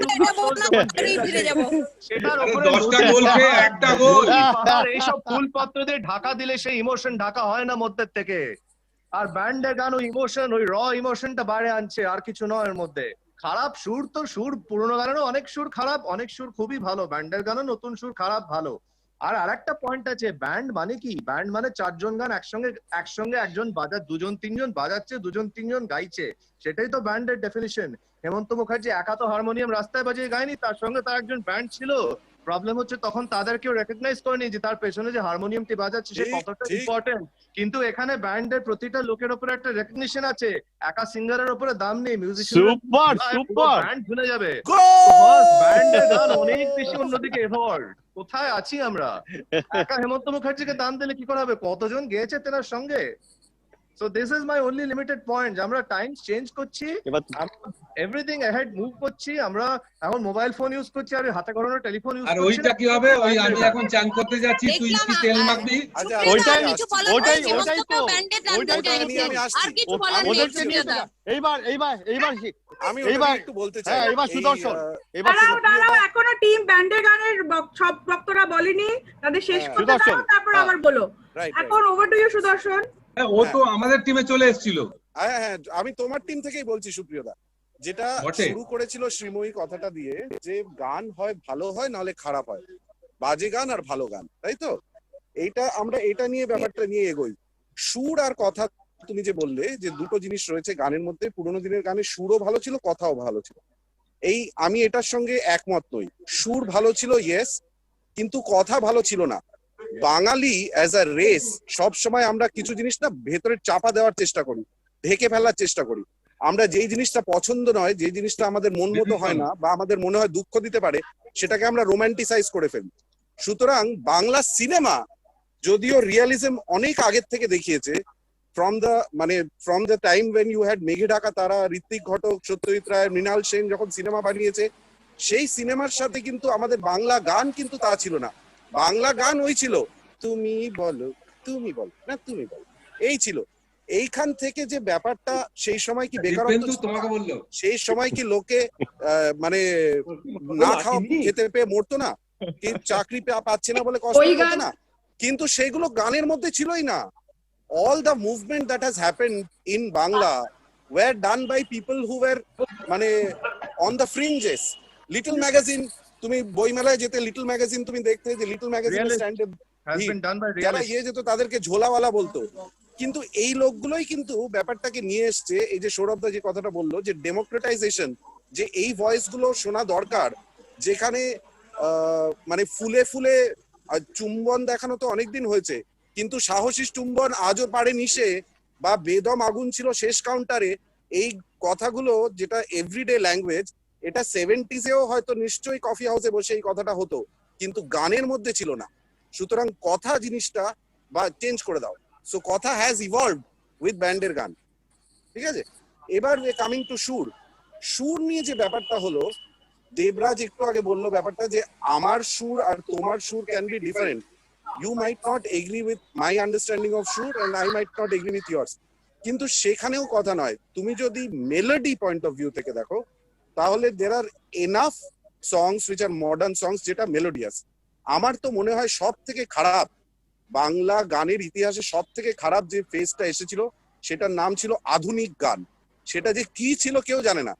এইসব ফুলপত্র দিয়ে ঢাকা দিলে সেই ইমোশন ঢাকা হয় না মধ্যে থেকে। আর ব্যান্ডের গান ওই ইমোশন, ওই র ইমোশনটা বাইরে আনছে, আর কিছু নয় এর মধ্যে। খারাপ সুর তো সুর, পুরোনো গানেরও অনেক সুর খারাপ, অনেক সুর খুবই ভালো, ব্যান্ডের গানও নতুন সুর খারাপ ভালো। আর আরেকটা পয়েন্ট আছে, ব্যান্ড মানে কি? ব্যান্ড মানে 4 জন গান একসঙ্গে একজন 2-3 জন বাজাচ্ছে, 2-3 জন গাইছে, সেটাই তো ব্যান্ডের ডেফিনিশন। হেমন্ত মুখার্জি একা তো হারমোনিয়াম রাস্তায় বাজিয়ে গায়নি, তার সঙ্গে তার একজন ব্যান্ড ছিল। প্রবলেম হচ্ছে তখন তাদেরকেও রেকগনাইজ করেনি যে তার পেছনে যে হারমোনিয়ামটি বাজাচ্ছে সে কতটা ইম্পর্টেন্ট। কিন্তু এখানে ব্যান্ডের প্রতিটা লোকের উপরে একটা রেকগনিশন আছে, একা সিঙ্গারের উপরে দাম নেই, মিউজিশিয়ান ব্যান্ড ভুলে যাবে। ব্যান্ডের গান অনেক বেশি অন্যদিকে এভলভ। কোথায় আছি আমরা? একা হেমন্ত মুখার্জিকে দাম দিলে কি করে হবে? কতজন গেয়েছে তেনার সঙ্গে? So this is my only limited point. আমরা টাইমস চেঞ্জ করছি, এভরিথিং অ্যাহেড মুভ করছি, আমরা এখন মোবাইল ফোন ইউজ করছি, আর হাতে করানো টেলিফোন ইউজ করছি। আর ওইটা কি হবে? ওই আমি এখন চান করতে যাচ্ছি, তুই কি তেল মাখবি? আচ্ছা ওইটাই তো আর কিছু বলার নেই। এইবার একটু বলতে চাই, এবার সুদর্শন, দাঁড়াও, এখনো টিম ব্যান্ডের গানের সব বক্তরা বলেনি, তাদের শেষ করতে দাও, তারপর আবার বলো। এখন ওভার টু ইউ সুদর্শন। হ্যাঁ, ও তো আমাদের টিমে চলে এসেছিল। হ্যাঁ হ্যাঁ, আমি তোমার টিম থেকেই বলছি সুপ্রিয়দা, যেটা বটে। শুরু করেছিল শ্রীময়ী কথাটা দিয়ে যে গান হয় ভালো হয় নাহলে খারাপ হয়, বাজে গান আর ভালো গান, তাই তো? আমরা এটা নিয়ে ব্যাপারটা নিয়ে এগোই। সুর আর কথা, তুমি যে বললে যে দুটো জিনিস রয়েছে গানের মধ্যে, পুরোনো দিনের গানের সুরও ভালো ছিল, কথাও ভালো ছিল, আমি এটার সঙ্গে একমত নই। সুর ভালো ছিল ইয়েস, কিন্তু কথা ভালো ছিল না। বাঙালি অ্যাজ আ রেস সব সময় আমরা কিছু জিনিস না ভেতরে চাপা দেওয়ার চেষ্টা করি, ঢেকে ফেলার চেষ্টা করি। আমরা যেই জিনিসটা পছন্দ নয়, যে জিনিসটা আমাদের মন মতো হয় না বা আমাদের মনে হয় দুঃখ দিতে পারে, সেটাকে আমরা রোমান্টিসাইজ করে ফেলি। সুতরাং বাংলা সিনেমা যদিও রিয়ালিজম অনেক আগের থেকে দেখিয়েছে, from the time when you had Meghe Dhaka তারা, ঋত্বিক ঘটক, সত্যজিৎ রায়, মৃণাল সেন যখন সিনেমা বানিয়েছে, সেই সিনেমার সাথে কিন্তু আমাদের বাংলা গান কিন্তু তা ছিল না। বাংলা গান ওই ছিল তুমি বলো, তুমি বলো না, তুমি বলো, এই ছিল। এইখান থেকে যে ব্যাপারটা, সেই সময় কি বেকারত্ব তোমাকে বললো, সেই সময় কি লোকে মানে না খাওয়া খেতে পেয়ে মরতো না, কি চাকরি পাচ্ছে না বলে কষ্ট করতো না, কিন্তু সেগুলো গানের মধ্যে ছিলই না। all the movement that has happened in Bangla were done by people who were মানে on the fringes. Little magazine, তুমি বইমেলায় যেতে লিটল ম্যাগাজিন তুমি দেখতে, যে লিটল ম্যাগাজিন স্ট্যান্ডে যারা যেত তাদেরকে ঝোলাওয়ালা বলতো। কিন্তু এই লোকগুলোই কিন্তু ব্যাপারটাকে নিয়ে এসছে, এই যে সৌরভদা যে কথাটা বললো যে ডেমোক্রেটাইজেশন, যে এই ভয়েস গুলো শোনা দরকার, যেখানে মানে ফুলে ফুলে চুম্বন দেখানো তো অনেকদিন হয়েছে, কিন্তু সাহসী চুম্বন আজও পারেনি সে, বা বেদম আগুন ছিল শেষ কাউন্টারে, এই কথাগুলো যেটা এভরিডে ল্যাঙ্গুয়েজ, এটা 70s-এও হয়তো নিশ্চয়ই কফি হাউসে বসে এই কথাটা হতো, কিন্তু গানের মধ্যে ছিল না। সুতরাং কথা জিনিসটা বা চেঞ্জ করে দাও। সো কথা হ্যাজ ইভলভড উইথ ব্যান্ডের গান, ঠিক আছে? এবার কামিং টু সুর, সুর নিয়ে যে ব্যাপারটা হলো, দেবরাজ একটু আগে বললো ব্যাপারটা যে আমার সুর আর তোমার সুর can be different. You might not agree with my understanding of সুর and I might not agree with yours. কিন্তু সেখানেও কথা নয়, তুমি যদি মেলোডি পয়েন্ট অফ ভিউ থেকে দেখো, তাহলে there are enough songs which are modern songs যেটা মেলোডিয়াস। আমার তো মনে হয় সব থেকে খারাপ বাংলা গানের ইতিহাসে সব থেকে খারাপ যে ফেজটা এসেছিল, সেটার নাম ছিল আধুনিক গান। সেটা যে কি ছিল কেউ জানে না।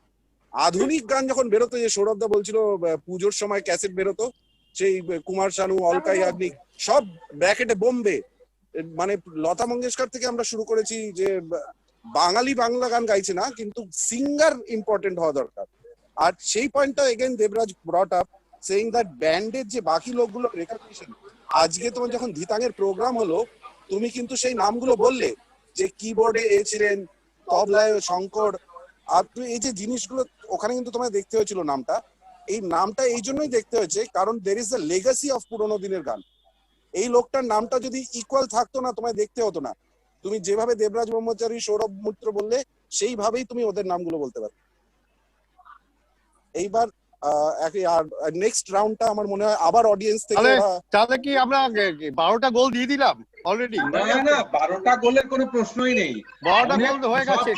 আধুনিক গান যখন বেরোতো, যে সৌরভদা বলছিল পুজোর সময় ক্যাসেট বেরোতো, সেই কুমার শানু, অলকা ইয়াগনিক, সব ব্র্যাকেটে বোম্বে, মানে লতা মঙ্গেশকর থেকে আমরা শুরু করেছি, যে বাঙালি বাংলা গান গাইছে না, কিন্তু সিঙ্গার ইম্পর্টেন্ট হওয়া দরকার। আর সেই পয়েন্টটা again Debraj brought up, saying that ব্যান্ডের যে বাকি লোকগুলো রেকগনিশন, আজকে তোমার যখন ধিতাঙের প্রোগ্রাম হলো, তুমি কিন্তু সেই নামগুলো বললে, যে কিবোর্ডে এ ছিলেন, তবলায় শঙ্কর, আর এই যে জিনিসগুলো ওখানে কিন্তু তোমায় দেখতে হয়েছিল নামটা। এই নামটা এই জন্যই দেখতে হয়েছে কারণ there is the legacy of পুরোনো দিনের গান। এই লোকটার নামটা যদি ইকুয়াল থাকতো না, তোমায় দেখতে হতো না। তুমি যেভাবে দেবরাজ ব্রহ্মচারী, সৌরভ মিত্র বললে, সেইভাবেই তুমি ওদের নামগুলো বলতে পারো। এইবার নেক্সট রাউন্ডটা আমার মনে হয় আবার অডিয়েন্স থেকে, তাহলে কি আমরা 12টা গোল দিয়ে দিলাম অলরেডি? না না, 12টা গোলের কোনো প্রশ্নই নেই, 12টা গোল হয়ে গেছে।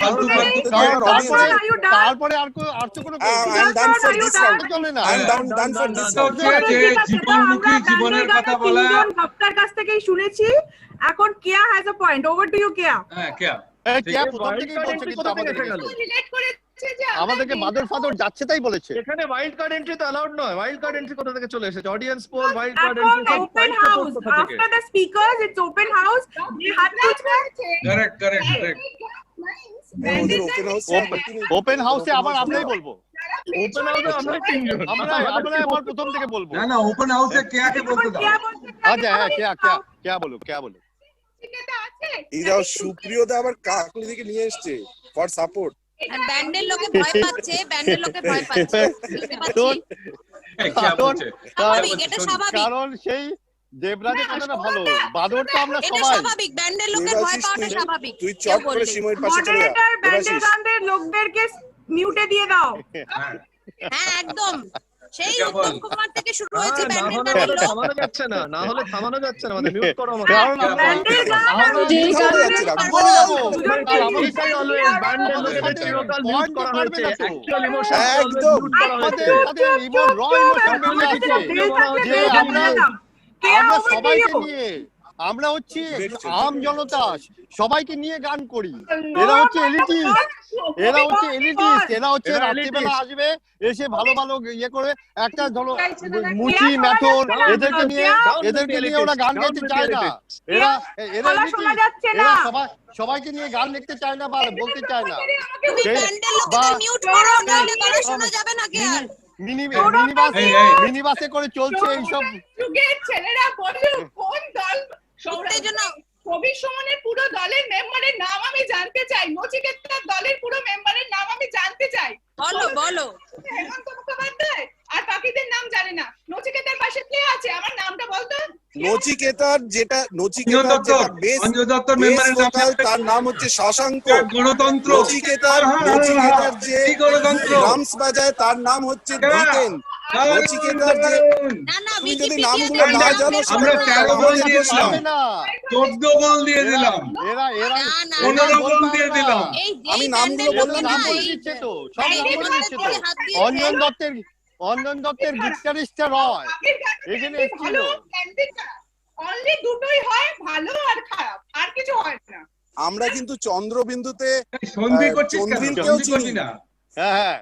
তারপরে আর তো কোনো জীবনমুখী জীবনের কথা বলা। ভক্তার কাছ থেকেই শুনেছি। এখন Keya has a point, over to you Keya. হ্যাঁ কেয়া, কেয়া প্রথম থেকেই বলছে, কিন্তু আমাদেরকে বাদর ফাদর যাচ্ছে তাই বলেছে। এখানে ওয়াইল্ড কার্ড এন্ট্রি তো অ্যালাউড নয়। ওয়াইল্ড কার্ড এন্ট্রি কোথা থেকে চলে এসেছে? Audience poll, wild card entry, open house after the speakers, it's open house. Correct. Open হাউসে আবার আমরাই বলবো, ওপেন হাউসে আমরা তিনজন, আমরা আবার প্রথম থেকে বলবো। না না, ওপেন হাউসে কেয়াকে বলতে দাও। আচ্ছা হ্যাঁ, কেয়া বলো। এই যাও সুপ্রিয়দা আবার কাকলি থেকে নিয়ে এসেছে ফর সাপোর্ট। ব্যান্ডের লোকে ভয় পাচ্ছে, ব্যান্ডের লোকে ভয় পাচ্ছে, এটা স্বাভাবিক। কারণ সেই দেবরাজের কথাটা ভালো, বাদরটা আমরা এটা সবাই স্বাভাবিক, ব্যান্ডের লোকে ভয় পাওয়াটা স্বাভাবিক। তুই চট করে সিময়ের পাশে চলে যা। ব্যান্ডের গানদের লোকদেরকে মিউটে দিয়ে দাও। হ্যাঁ একদম, সেই উত্তম কুমার থেকে শুরু হয়েছে ব্যান্ডের গান। থামানো যাচ্ছে না, না হলে থামানো যাচ্ছে না, আমাদের মিউট করো আমাদের। কারণ ব্যান্ডের গান অলওয়েজ ব্যান্ডের লোকেদের চিরকাল মিউট করা হয়েছে। অ্যাকচুয়াল ইমোশন একদম আমাদের ইমোশন র ইমোশন আছে, যে আমরা সবাইকে নিয়ে আমরা হচ্ছে আম জনতা, সবাইকে নিয়ে গান করি। এরা হচ্ছে এলিটিস্ট, এরা হচ্ছে এলিটিস্ট, এরা হচ্ছে রাত্রিবেলা আসবে, এসে ভালো ভালো ইয়ে করে একটা ধরো মুচি ম্যাথর এদেরকে নিয়ে ওরা গান গাইতে চায় না। এরা এরা এরা সবাইকে নিয়ে গান লিখতে চায় না বা বলতে চায় না। মিনিবাসে করে চলছে এইসব ছেলেরা বলো কোন দল কবি সুমনের পুরো দলের মেম্বারের নাম আমি জানতে চাই, নচিকেতার দলের পুরো মেম্বারের নাম আমি জানতে চাই। বলো হেমন্ত মুখোপাধ্যায় আর বাকিদের নাম জানি না। নচিকেতার পাশে কে আছে আমার নামটা বলতো। নচিকেতার যেটা বেস লোকাল তার নাম হচ্ছে শশাঙ্ক। গণতন্ত্র নচিকেতার যে ড্রামস বাজায় তার নাম হচ্ছে জিতেন। নচিকেতার যে তুমি যদি নামগুলো না জানো আমরা 13 গোল দিয়েছিলাম, 14 গোল দিয়ে দিলাম, 15 গোল দিয়ে দিলাম। আমি নামগুলো বললাম তো সব নাম দিচ্ছে তো। অঞ্জন দত্তের গিটারিস্টটা রয় এখানে এসেছিল। অনলি দুটোই হয়, ভালো আর খারাপ, আর কিছু হয় না। আমরা কিন্তু চন্দ্রবিন্দুতে চন্দ্রিলকেও চিনি না। হ্যাঁ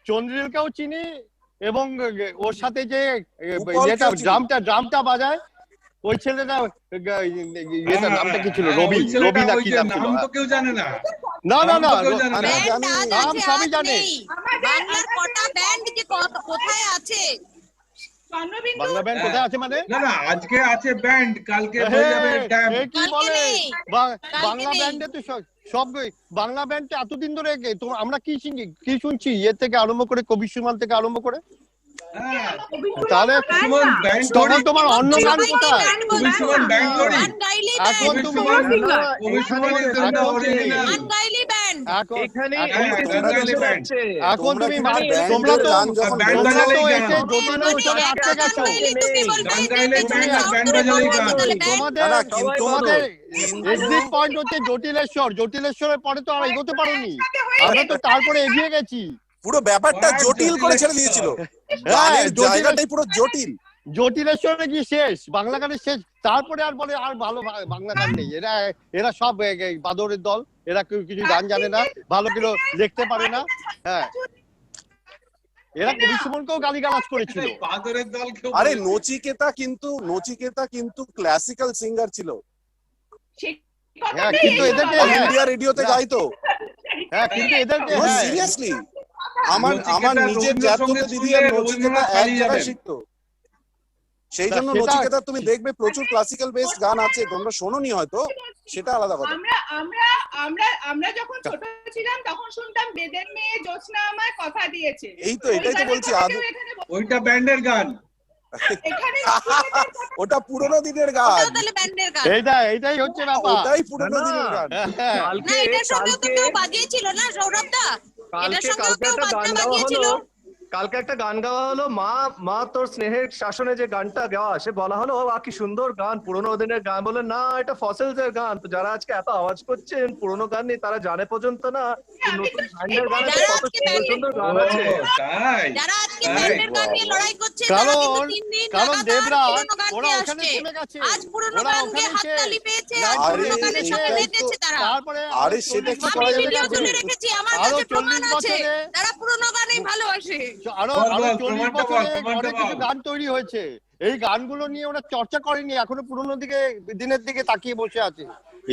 চন্দ্রিলকেও চিনি এবং ওর সাথে যে ড্রামটা বাজায় ওই ছেলেটা নামটা কি ছিল, রবি না কি নাম ছিল, কেউ জানে না। না নাম সবই জানে। বাংলার কটা ব্যান্ড যে কোথায় আছে, বাংলা ব্যান্ড কোথায় আছে মানে? না আজকে আছে ব্যান্ড, কালকে হয়ে যাবে ড্যাম। কি বলে বাংলা ব্যান্ডে তো সব বাংলা ব্যান্ডে এতদিন ধরে আমরা কি শুনছি এর থেকে আরম্ভ করে কবি সুমন থেকে আরম্ভ করে, তাহলে তখন তোমার অন্য গান কোথায়? এখন তুমি তোমরা তো এসে জটিলের চলে আটকে গেছো। তোমাদের এক্সিট পয়েন্ট হচ্ছে জটিলেশ্বরের পরে তো আর এগোতে পারোনি, আমরা তো তারপরে এগিয়ে গেছি। পুরো ব্যাপারটা জটিল করে ছেড়ে দিয়েছিল, জায়গাটাই পুরো জটিলেশ্বরে গিয়ে শেষ, বাংলা গানের শেষ। তারপরে আর বলে আর ভালো বাংলা গান নেই। এরা সব বাদরের দল, এরা কিছু গান জানে না, ভালো করে লিখতে পারে না। হ্যাঁ এরা কবি সুমনকেও গালিগালাজ করেছিল। আরে নচিকেতা কিন্তু ক্লাসিক্যাল সিঙ্গার ছিল। হ্যাঁ কিন্তু এদেরকে ইন্ডিয়া রেডিওতে গাইতো। হ্যাঁ কিন্তু এদেরকে সিরিয়াসলি আমার নিজের জাতীয় দিদি আর নচিকেতা এক জায়গায় শিখতো। সেই জন্য নচিকেতা তুমি দেখবে প্রচুর ক্লাসিক্যাল বেস গান আছে, তোমরা শোনোনি হয়তো, সেটা আলাদা কথা। আমরা যখন ছোট ছিলাম তখন শুনতাম বেদের মেয়ে জ্যোৎস্না আমার কথা দিয়েছে। এটাই তো বলছি, ওইটা ব্যান্ডের গান, ওটা পুরোনো দিনের গান। এইটাই হচ্ছে ব্যাপার, ওটাই পুরোনো দিনের গান। না এটার সঙ্গে তো কেউ বাজিয়েছিল না সৌরভ দা, এটার সঙ্গে কেউ বাজনা বাজিয়েছিল। কালকে একটা গান গাওয়া হলো, মা তোর স্নেহের শাসনে যে গানটা গাওয়া, সে বলা হলো কি সুন্দর গান, পুরোনো দিনের গান। বলে না এটা ফসেলস এর গান। তো যারা আজকে এত আওয়াজ করছেন পুরোনো গান নেই, তারা জানে পর্যন্ত না নতুন ব্যান্ডের গান আছে, কত সুন্দর সুন্দর গান আছে। যারা আজকে ব্যান্ডের গান নিয়ে লড়াই করছে তারা কিন্তু 3 দিন লাগাতার পুরোনো গান নিয়ে আসছে। আজ পুরোনো গান নিয়ে হাততালি পেয়েছে, আজ পুরোনো গানের সঙ্গে মেতেছে তারা। আরে সেটা কি করা যাবে? ভিডিও তুলে রেখেছি, আমার কাছে প্রমাণ আছে, তারা পুরোনো গানই ভালোবাসে। আরো 40 বছরে অনেক কিছু গান তৈরি হয়েছে, এই গানগুলো নিয়ে ওরা চর্চা করেনি, এখনো পুরোনো দিনের দিকে তাকিয়ে বসে আছে।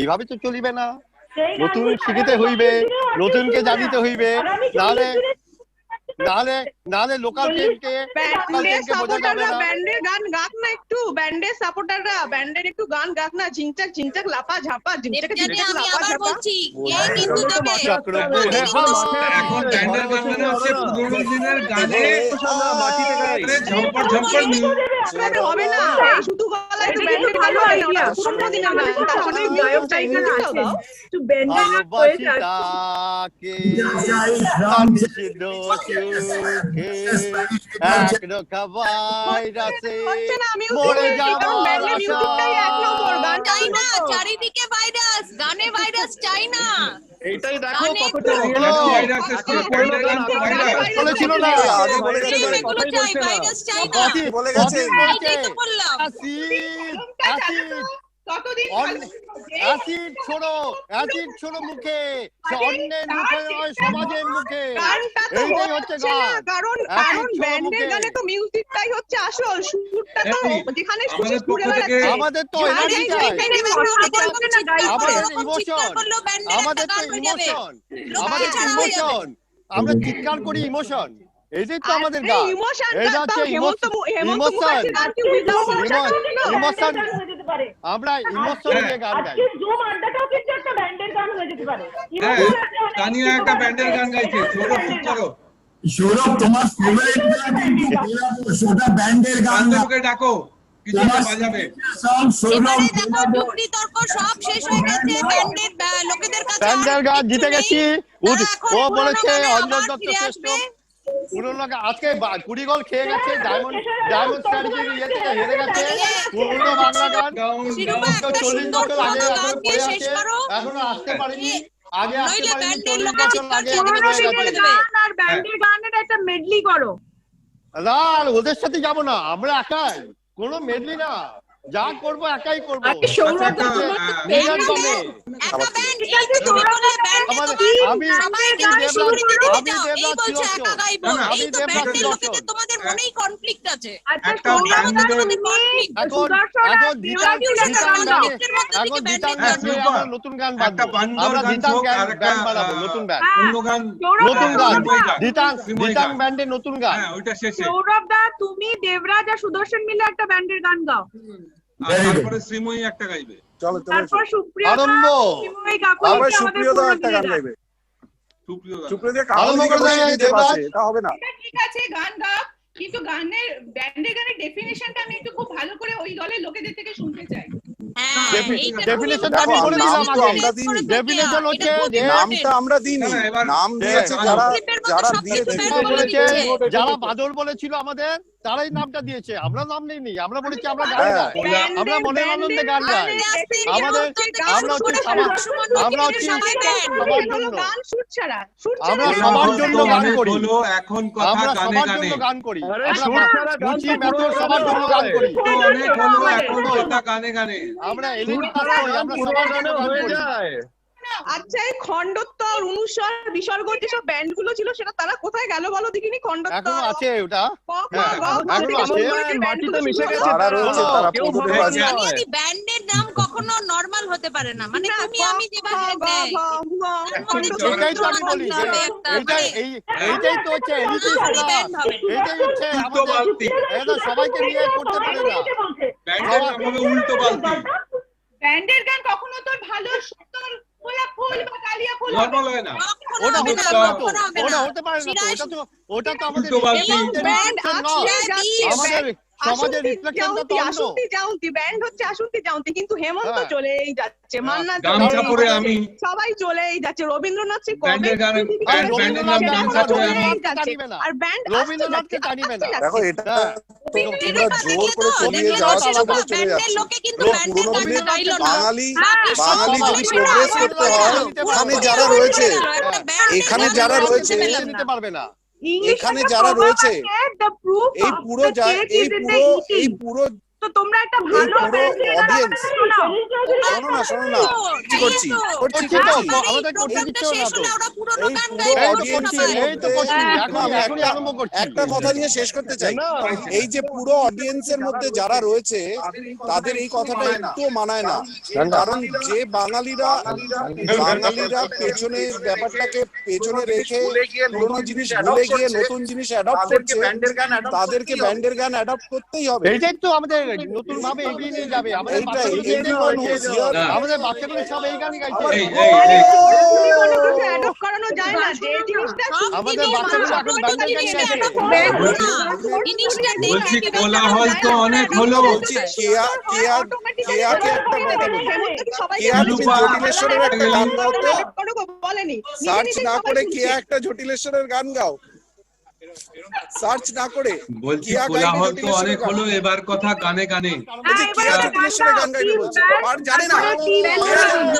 এইভাবে তো চলিবে না, নতুন শিখিতে হইবে, নতুনকে জানিতে হইবে, নাহলে লোকাল ট্রেনকে বোঝা যাবে না। ব্যান্ডের গান গাক না একটু, ব্যান্ডের সাপোর্টাররা ব্যান্ডের একটু গান গাক না, ঝিংচাক ঝিংচাক লাপা ঝাপা, ঝিংচাক ঝিংচাক লাপা ঝাপা। বলছি এই কিন্তু তবে এখন ব্যান্ডের গান মানে হচ্ছে পুরোনো দিনের গানে মাটিতে গায়ে ঝম্পর হবে না, এই শুধু গলায় তো ব্যান্ডের ভালো আইডিয়া, পুরোনো দিনের গান, তার অনেক গায়ক গায়িকা আছে একটু ব্যান্ডের গান হয়ে যায়। চারিদিকে ভাইরাস, গানে ভাইরাস চাই না। এইটাই দেখো অনেক কতটা বলেছিল না আগে বলে গেছে এগুলো চাই, ভাইরাস চাই না। বলে গেছে এইটাই তো বললাম। অ্যাসিড ছোড়ো মুখে, অন্যের মুখে নয়, সমাজের মুখে। এইটাই হচ্ছে গান। কারণ ব্যান্ডের গানে তো মিউজিকটাই হচ্ছে আসল, সুরটা তো যেখানে আমাদের তো এনার্জি চাই, আমাদের ইমোশন, আমরা চিৎকার করি ইমোশন। এইটাই তো আমাদের গান। এটা হচ্ছে ইমোশন, আমরা ইমোশন দিয়ে গান গাই। তানিয়া একটা ব্যান্ডের গান গাইছে, সৌরভ চুপ করো। সৌরভ তোমার ফেভারিট ওটা ব্যান্ডের গান, ওকে ডাকো, কিছু বাজাবে। এবারে দেখো টুকরি তর্ক সব শেষ হয়ে গেছে, ব্যান্ডের লোকেদের কাছে ব্যান্ডের গান জিতে গেছি। ও বলেছে অঞ্জন দত্ত শ্রেষ্ঠ পুরনো আজকে 20 গোল খেয়ে গেছে, ডায়মন্ড স্ট্র্যাটেজি ইয়ে থেকে হেরে গেছে। পুরনো বাংলা গান 40 বছর আগে পড়ে আছে, এখনো আসতে পারেনি, আগে আসতে পারেনি, 40 বছর আগে আর ব্যান্ডের গানের একটা মেডলি করো। না ওদের সাথে যাবো না, আমরা একাই, কোনো মেডলি না, যা করবো একাই করবো। তোমাদের মনেই কনফ্লিক্ট আছে। নতুন গান বানাবো, আমরা দিতাম ব্যান্ড বানাবো, নতুন ব্যান্ড, নতুন গান, দিতাম ব্যান্ডের নতুন গান। সৌরভ দা, তুমি, দেবরাজ আর সুদর্শন মিলে একটা ব্যান্ডের গান গাও। তারপরে শ্রীময়ী একটা গাইবে। চলো তারপর সুপ্রিয়া আরম্ভ, তারপর সুপ্রিয়া দা একটা গান গাইবে। সুপ্রিয়া দা আরম্ভ করে দিতে পারছে, এটা হবে না। ঠিক আছে, গান গাও, কিন্তু গানের ব্যান্ডের গানের ডেফিনেশনটা আমি একটু খুব ভালো করে ওই দলের লোকেদের থেকে শুনতে চাই। ডেফিনেশন আমি বলে দিলাম আগে। ডেফিনেশন হচ্ছে যে নামটা আমরা দিইনি, নাম দিয়েছে যারা দিয়েছে, যারা বাদল বলেছিল আমাদের, তারাই নামটা দিয়েছে, আমরা নাম নেইনি। আমরা বলেছি আমরা গান গাই, আমরা মনের আনন্দে গান গাই। আমাদের আমরা হচ্ছে সবার জন্য, আমরা সবার জন্য গান করি, এখন আমরা সবার জন্য গান করি, সবার জন্য গান করি। অনেক হলো, এখন কথা গানে গানে আমরা আমরা সবার জন্য গান করি। আচ্ছা, এই খণ্ডত্বর, অনুস্বর, বিসর্গ যেসব ব্যান্ড গুলো ছিল সেটা তারা কোথায় গেল বলো দেখিনি? খণ্ডত্বর এখনো আছে, ওটা এখনো আছে, মাটিতে মিশে গেছে। ব্যান্ডের নাম কখনো নরমাল হতে পারে না, মানে তুমি আমি যেভাবে এটাই তো আমি বলি, এইটাই তো হচ্ছে এইটাই হচ্ছে আমাদের, সবাইকে নিয়ে করতে পারে না। উল্টো পাল্টি ব্যান্ডের গান কখনো তোর ভালো সুন্দর গোলাপ ফুল বা কালিয়া ফুল নরমাল হয় না, ওটা হতে পারে না তো, ওটা হতে পারে না তো, ওটা তো আমাদের ব্যান্ড আসলে যাচ্ছে, আমাদের সমাজের রিফ্লেকশনটা তো অন্য। আসন্তি যাউন্তি ব্যান্ড হচ্ছে, আসন্তি যাউন্তি, কিন্তু হেমন্ত চলেই যাচ্ছে, মান্না গামছা পরে আমি, সবাই চলেই যাচ্ছে, রবীন্দ্রনাথ সে কবে ব্যান্ডের গান, ব্যান্ডের নাম গামছা পরে আমি, আর ব্যান্ড রবীন্দ্রনাথকে টানিবে না। দেখো এটা তোমরা জোর করে চলিয়ে যাচ্ছ বলে চলে যাচ্ছে। পুরোনো দিনে বাঙালি যদি প্রোগ্রেস করতে হয়, এখানে যারা রয়েছে, এখানে যারা রয়েছে, নিতে পারবে না, এখানে যারা রয়েছে, এই পুরো তো তোমরা একটা ভালো অডিয়েন্স, শোনো না কি করছি একটা কথা নিয়ে শেষ করতে চাই। এই যে পুরো অডিয়েন্সের মধ্যে যারা রয়েছে, তাদের এই কথাটা একটুও মানায় না, কারণ যে বাঙালিরা পেছনে ব্যাপারটাকে পেছনে রেখে পুরোনো জিনিস ভুলে গিয়ে নতুন জিনিস অ্যাডপ্ট করছে, তাদেরকে ব্যান্ডের গান অ্যাডপ্ট করতেই হবে। এইটাই তো আমাদের নতুন ভাবে এগিয়ে নিয়ে যাবে। আমাদের বাচ্চাগুলো সব এই গানই গাইছে, করানো যায় না, যে জিনিসটা আমাদের বাচ্চাগুলো এখন ব্যান্ডের গান গাইছে। বলছি কোলাহল তো অনেক হলো, বলছি কেয়াকে একটা কথা বলি, কেয়া জটিলেশ্বরের একটা গান গাও তো, বলেনি সার্চ না করে কেয়া একটা জটিলেশ্বরের গান গাও। সার্চ না করে বলছি কিয়া গাইবে কোলাহল তো জটিলেশ্বরের অনেক গান। হলো, এবার কথা গানে গানে। বলছি কিয়া জটিলেশ্বরের গান গাইবে বলছে, আর জানে না।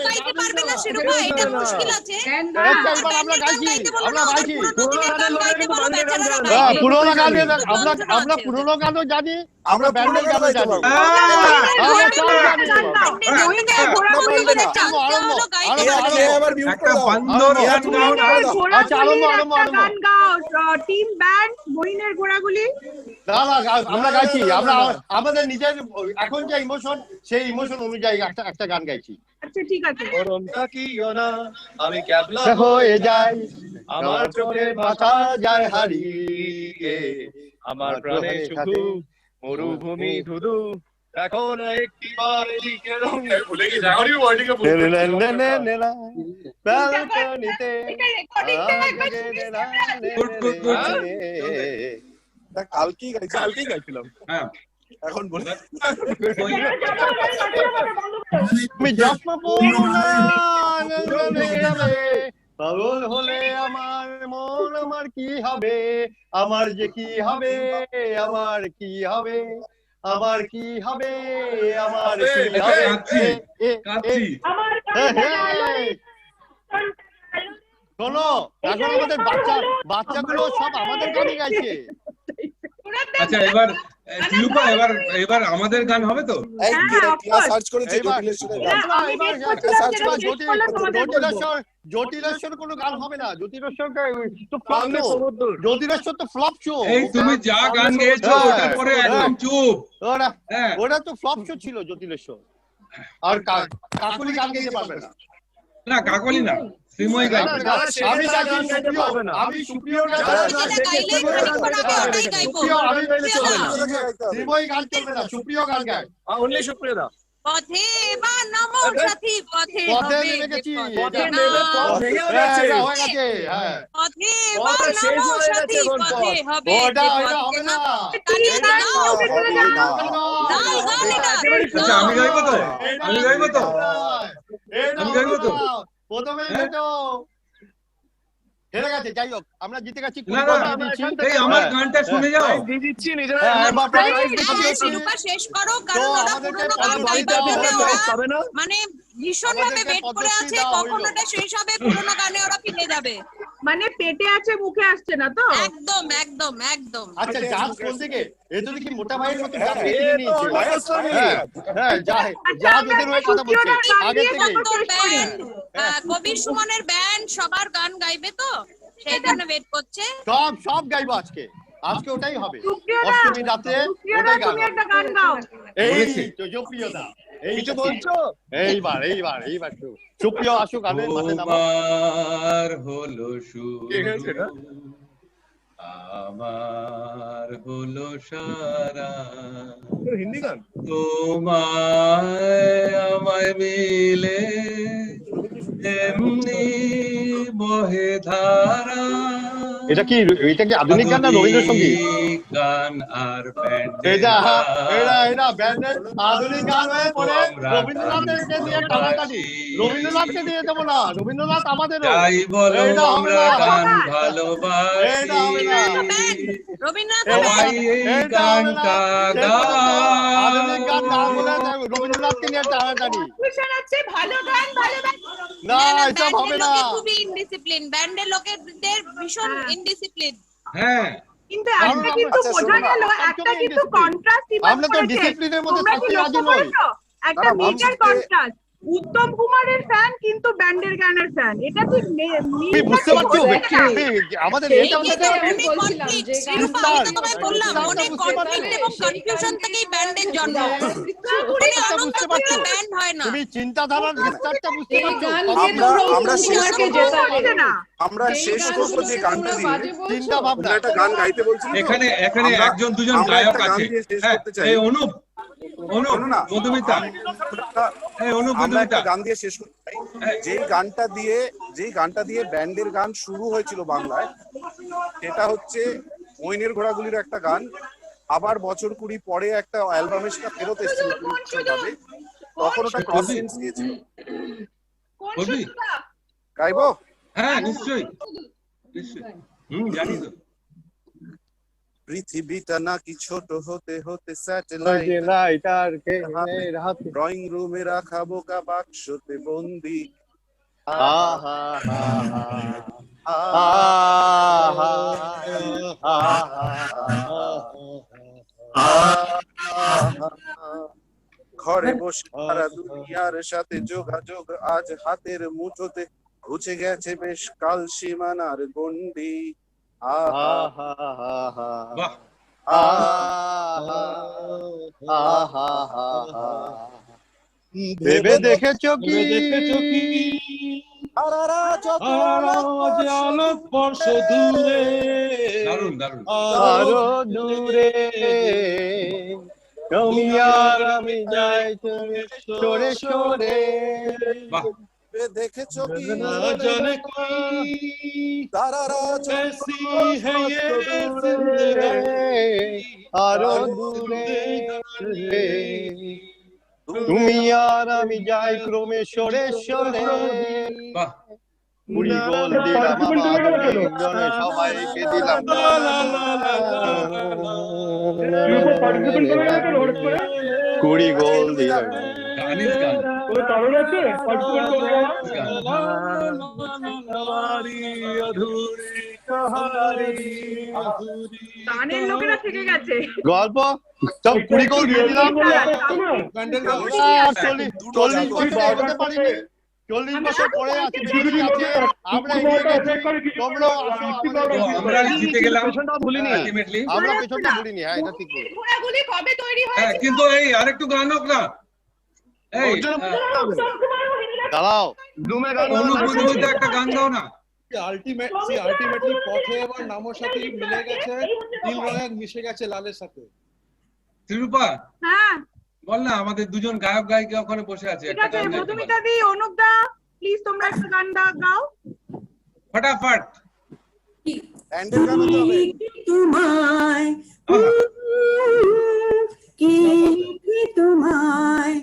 গাইতে পারবে না শিরোপা, এটা মুশকিল আছে। এবার আমরা গাইছি, আমরা গাইছি পুরোনো গানের গাইতে বলো, বেচারারা হ্যাঁ, গাইবে। পুরোনো গানে আমরা পুরোনো গানও জানি, আমরা ব্যান্ডের গানও জানি, আমরা সব জানি। একটা বান্দর গান গাও না। আচ্ছা, আরম্ভ। গান গাও, টিম ব্যান্ড মহিনের ঘোড়াগুলি। না আমরা গাইছি, আমরা আমাদের নিজের এখন যে ইমোশন, সেই ইমোশন অনুযায়ী একটা গান গাইছি। আচ্ছা ঠিক আছে। আমি ক্যাবলা হয়ে যাই, আমার চোখে মাথা যায় হারিয়ে, আমার প্রাণে শুধু মরুভূমি ধুধু, দেখো না একটি বার এদিকে রঙে ভুলে গেছি এখনই ওয়ার্ডিংয়ে ব্যালকনিতে কালকেই গাইছিলাম। হ্যাঁ, এখন বলে তুমি যত্ন করো না, পাগল হলে আমার মন, আমার কি হবে, আমার যে কি হবে, আমার কি হবে, আমার কি হবে, আমার কি হবে। শোনো, এখন আমাদের বাচ্চাগুলো সব আমাদের গানই গাইছে। আচ্ছা, এবার আমাদের গান হবে তো? সার্চ করেছে জটিলেশ্বর কোনো গান হবে না, জটিলেশ্বর তো ফ্লপ শো। এই তুমি যা গান গেয়েছো ওটার পরে একদম চুপ। ওটা তো ফ্লপ শো ছিল জটিলেশ্বর। আর কাকুলি গান গাইতে পারবে না। না, কাকলি না, শ্রীময়ী গাইবে। আমি সুপ্রিয় গান শ্রীময়ী গান চলবে না, সুপ্রিয় গান গায়, অনলি সুপ্রিয় দা। পথে বা নামো সাথী, পথে নেমে গেছি, পথে বা নামো সাথী, পথে হবে। আচ্ছা, আমি গাইবো তো। প্রথমে হেরে গেছে, যাই হোক আমরা জিতে গেছি। আমার গানটা শুনে যাও। দিচ্ছি শেষ করো, কারণ ওরা পুরোনো গান গাইবে না, মানে ভীষণ ভাবে ওয়েট করে আছে কখন ওটা শেষ হবে, পুরোনো গানে ওরা ফিরে যাবে। মানে পেটে আছে মুখে আসছে না তো? একদম একদম একদম। আচ্ছা, জাজ কোন দিকে? এ তো দেখি মোটা ভাইয়ের মতো গান বেছে নিয়েছে। হ্যাঁ, জাজ ওদের হয়ে কথা বলছে আগে থেকে। কবির সুমনের ব্যান্ড সবার গান গাইবে তো, সেই জন্য ওয়েট করছে। সব গাইবো আজকে ওটাই হবে। অষ্টমী রাতে ওটাই গান গাও। এই তো জপ্রিয়দা, এই কিছু বলছো? এইবার তো সুপ্রিয় আসুক, গানের মাঝে আমার হলো সুর, আমার হলো সারা, হিন্দি গান। তোমায় আমায় মিলে এমনি বহে ধারা। এটা কি আধুনিক গান না রবীন্দ্রসঙ্গীত গান? আর এটা ব্যান্ডের আধুনিক গান হয়ে পড়ে রবীন্দ্রনাথকে দিয়ে টানাটানি। রবীন্দ্রনাথকে দিয়ে দেবো না, রবীন্দ্রনাথ আমাদের। তাই বলো আমরা গান ভালোবাসি, সবাই এই গানটা আধুনিক গান না বলে রবীন্দ্রনাথকে নিয়ে টানাটানি। ভালো গান না, এসব হবে না। খুবই ইনডিসিপ্লিন, ব্যান্ডের লোকেদের ভীষণ ইনডিসিপ্লিন। হ্যাঁ, কিন্তু একটা কিন্তু বোঝা গেল, একটা কিন্তু কন্ট্রাস্ট আমরা তো ডিসিপ্লিনের মধ্যে থাকতে রাজি নই। একটা মেজর কন্ট্রাস্ট। উত্তম কুমারের ফ্যান কিন্তু ব্যান্ডের গানের ফ্যান, এটা ঠিক তুমি বুঝতে পারছো? আমাদের এটা বললাম অনেক কনফ্লিক্ট এবং কনফিউশন থেকেই ব্যান্ডের জন্ম। বুঝতে পারছো? ব্যান্ড হয় না। তুমি চিন্তাধারার বিস্তারটা বুঝতে পারছো? আমরা শেষ করবো যে গানটা দিয়ে চিন্তা ভাবনা। একটা গান গাইতে বলছি, এখানে একজন দুজন গায়ক আছে। এই অনুপ মধুমিতা, আমরা একটা গান দিয়ে শেষ করতে চাই। যেই গানটা দিয়ে ব্যান্ডের গান শুরু হয়েছিল বাংলায়, সেটা হচ্ছে মইনের ঘোড়াগুলির একটা গান। আবার বছর 20 পরে একটা অ্যালবামে সেটা ফেরত এসেছিল, তখন ওটা ক্রস সেন্স দিয়েছিল। গাইবো? হ্যাঁ, নিশ্চয়ই। জানি তো। পৃথিবীটা নাকি ছোট হতে হতে স্যাটেলাইট ড্রয়িং রুমে রাখা বোকা বাক্সতে বন্দি ঘরে বসে সারা দুনিয়ার সাথে যোগাযোগ আজ হাতের মুঠোতে ঘুচে গেছে বেশ কাল সীমানার গন্ডি ভেবে দেখেছো কি আলোকবর্ষ দূরে আরো দূরে তুমি আর আমি যাই তুমি সরে সরে দেখেছো কি জানে তারারা আরো দূরে তুমি আর আমি যাই ক্রমে সরে সরে কুড়ি গোল দিলাম জনে সবাইকে দিলাম কুড়ি গোল দিলাম গানের লোকেরা থেকে গেছে গল্প সব 20 গোল দিয়ে দিলাম 40 বছর পরে আছে আমরা জিতে গেলাম ভুলিনি আলটিমেটলি আমরা পেছনটা ভুলিনি হ্যাঁ এটা ঠিক বলে ঘোড়াগুলি কবে তৈরি হ্যাঁ হয়েছে কিন্তু এই আরেকটু গান হোক না এই দাঁড়াও ডুমে গান অনুভূতিতে একটা গান দাও না আলটিমেটলি পথে এবার নামর সাথে মিলে গেছে নীল রঙে মিশে গেছে লালের সাথে ত্রিরূপা হ্যাঁ বল না আমাদের দুজন গায়ক গায়িকা ওখানে বসে আছে ঠিক একটা আছে গান গাইতে মধুমিতা দি অনুপ দা প্লিজ তোমরা একটা গান গাও ফটাফট ব্যান্ডের গান হতে হবে তোমায় কি তোমায়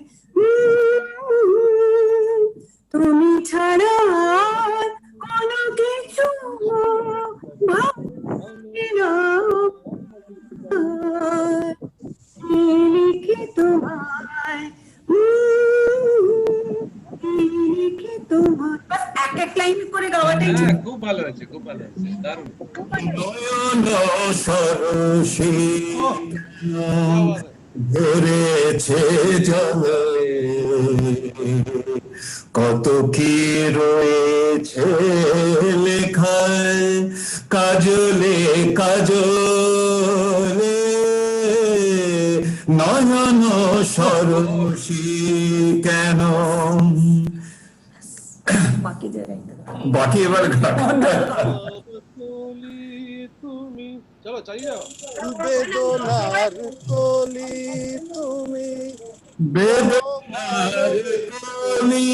তুমি ছাড়া কোনো কিছু ভাবি না লিখে তোমায় লিখে তোমায় বাস এক লাইন করে গাওয়াটাই খুব ভালো হয়েছে খুব ভালো হয়েছে দারুণ নয়ন সরসী ধরেছে জলে কত কি রয়েছে লেখায় কাজলে কাজলে নয়ন সরসী কেন বাকি এবার তুমি চলো চালিয়ে যাও বেদনার কলি তুমি বেদনার কলি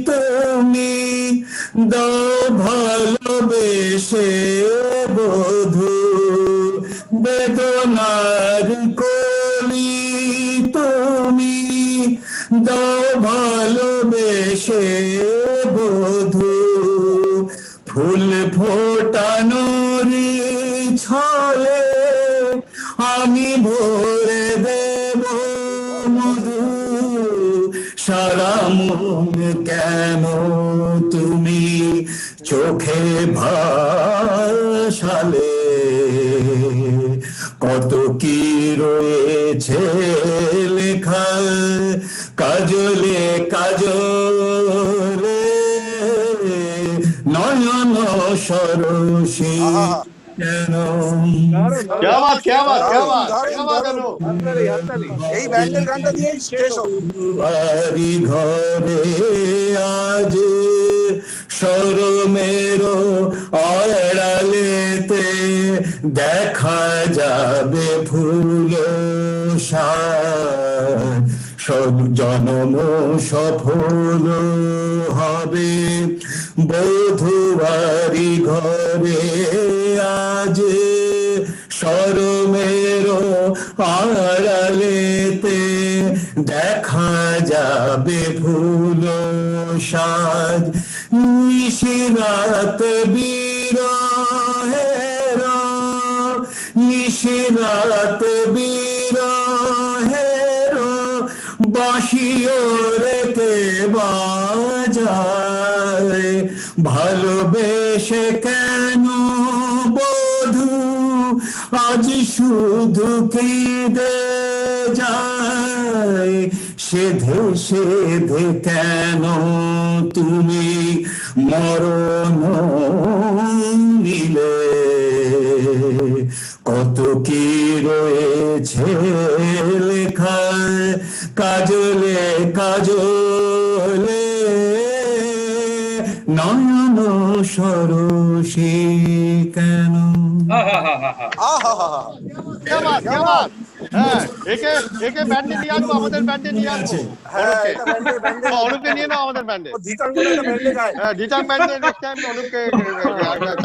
তুমি দাও ভালোবেসে বধূ বেদনার কলি তুমি দাও ভালোবেসে বধূ ফুল ফোটানোর ছলে আমি ভরে দেব মধু সারা মন কেন তুমি চোখে ভাসালে কত কি রয়েছে লেখা কাজলে কাজলে নয়ন সরসী কেন এই ব্যান্ডের গানটা দিয়ে শেষ হবে বাড়ি ঘরে আজ শরমেরো আড়ালেতে দেখা যাবে ফুল জনম সফল হবে বধূবাড়ি ঘরে আজ শরমেরো আড়ালেতে দেখা যাবে ফুল সাজ নিশিরাত বিরহের নিশি রাত বিরহের বাঁশিও রেখে বাজায় ভালোবেসে কেন বধূ আজ শুধু কেঁদে যায় সেধে সেধে কেন তুমি মরণ নিলে কত কি রয়েছে লেখা কাজলে কাজলে নয়ন সরসী কেন একে একে ব্যান্ডে নিয়ে আসবো, আমাদের ব্যান্ডে নিয়ে আসবো। অনুপকে নিয়ে নাও আমাদের ব্যান্ডে। হ্যাঁ, ধিতাং ব্যান্ডে নেক্সট টাইম অনুপকে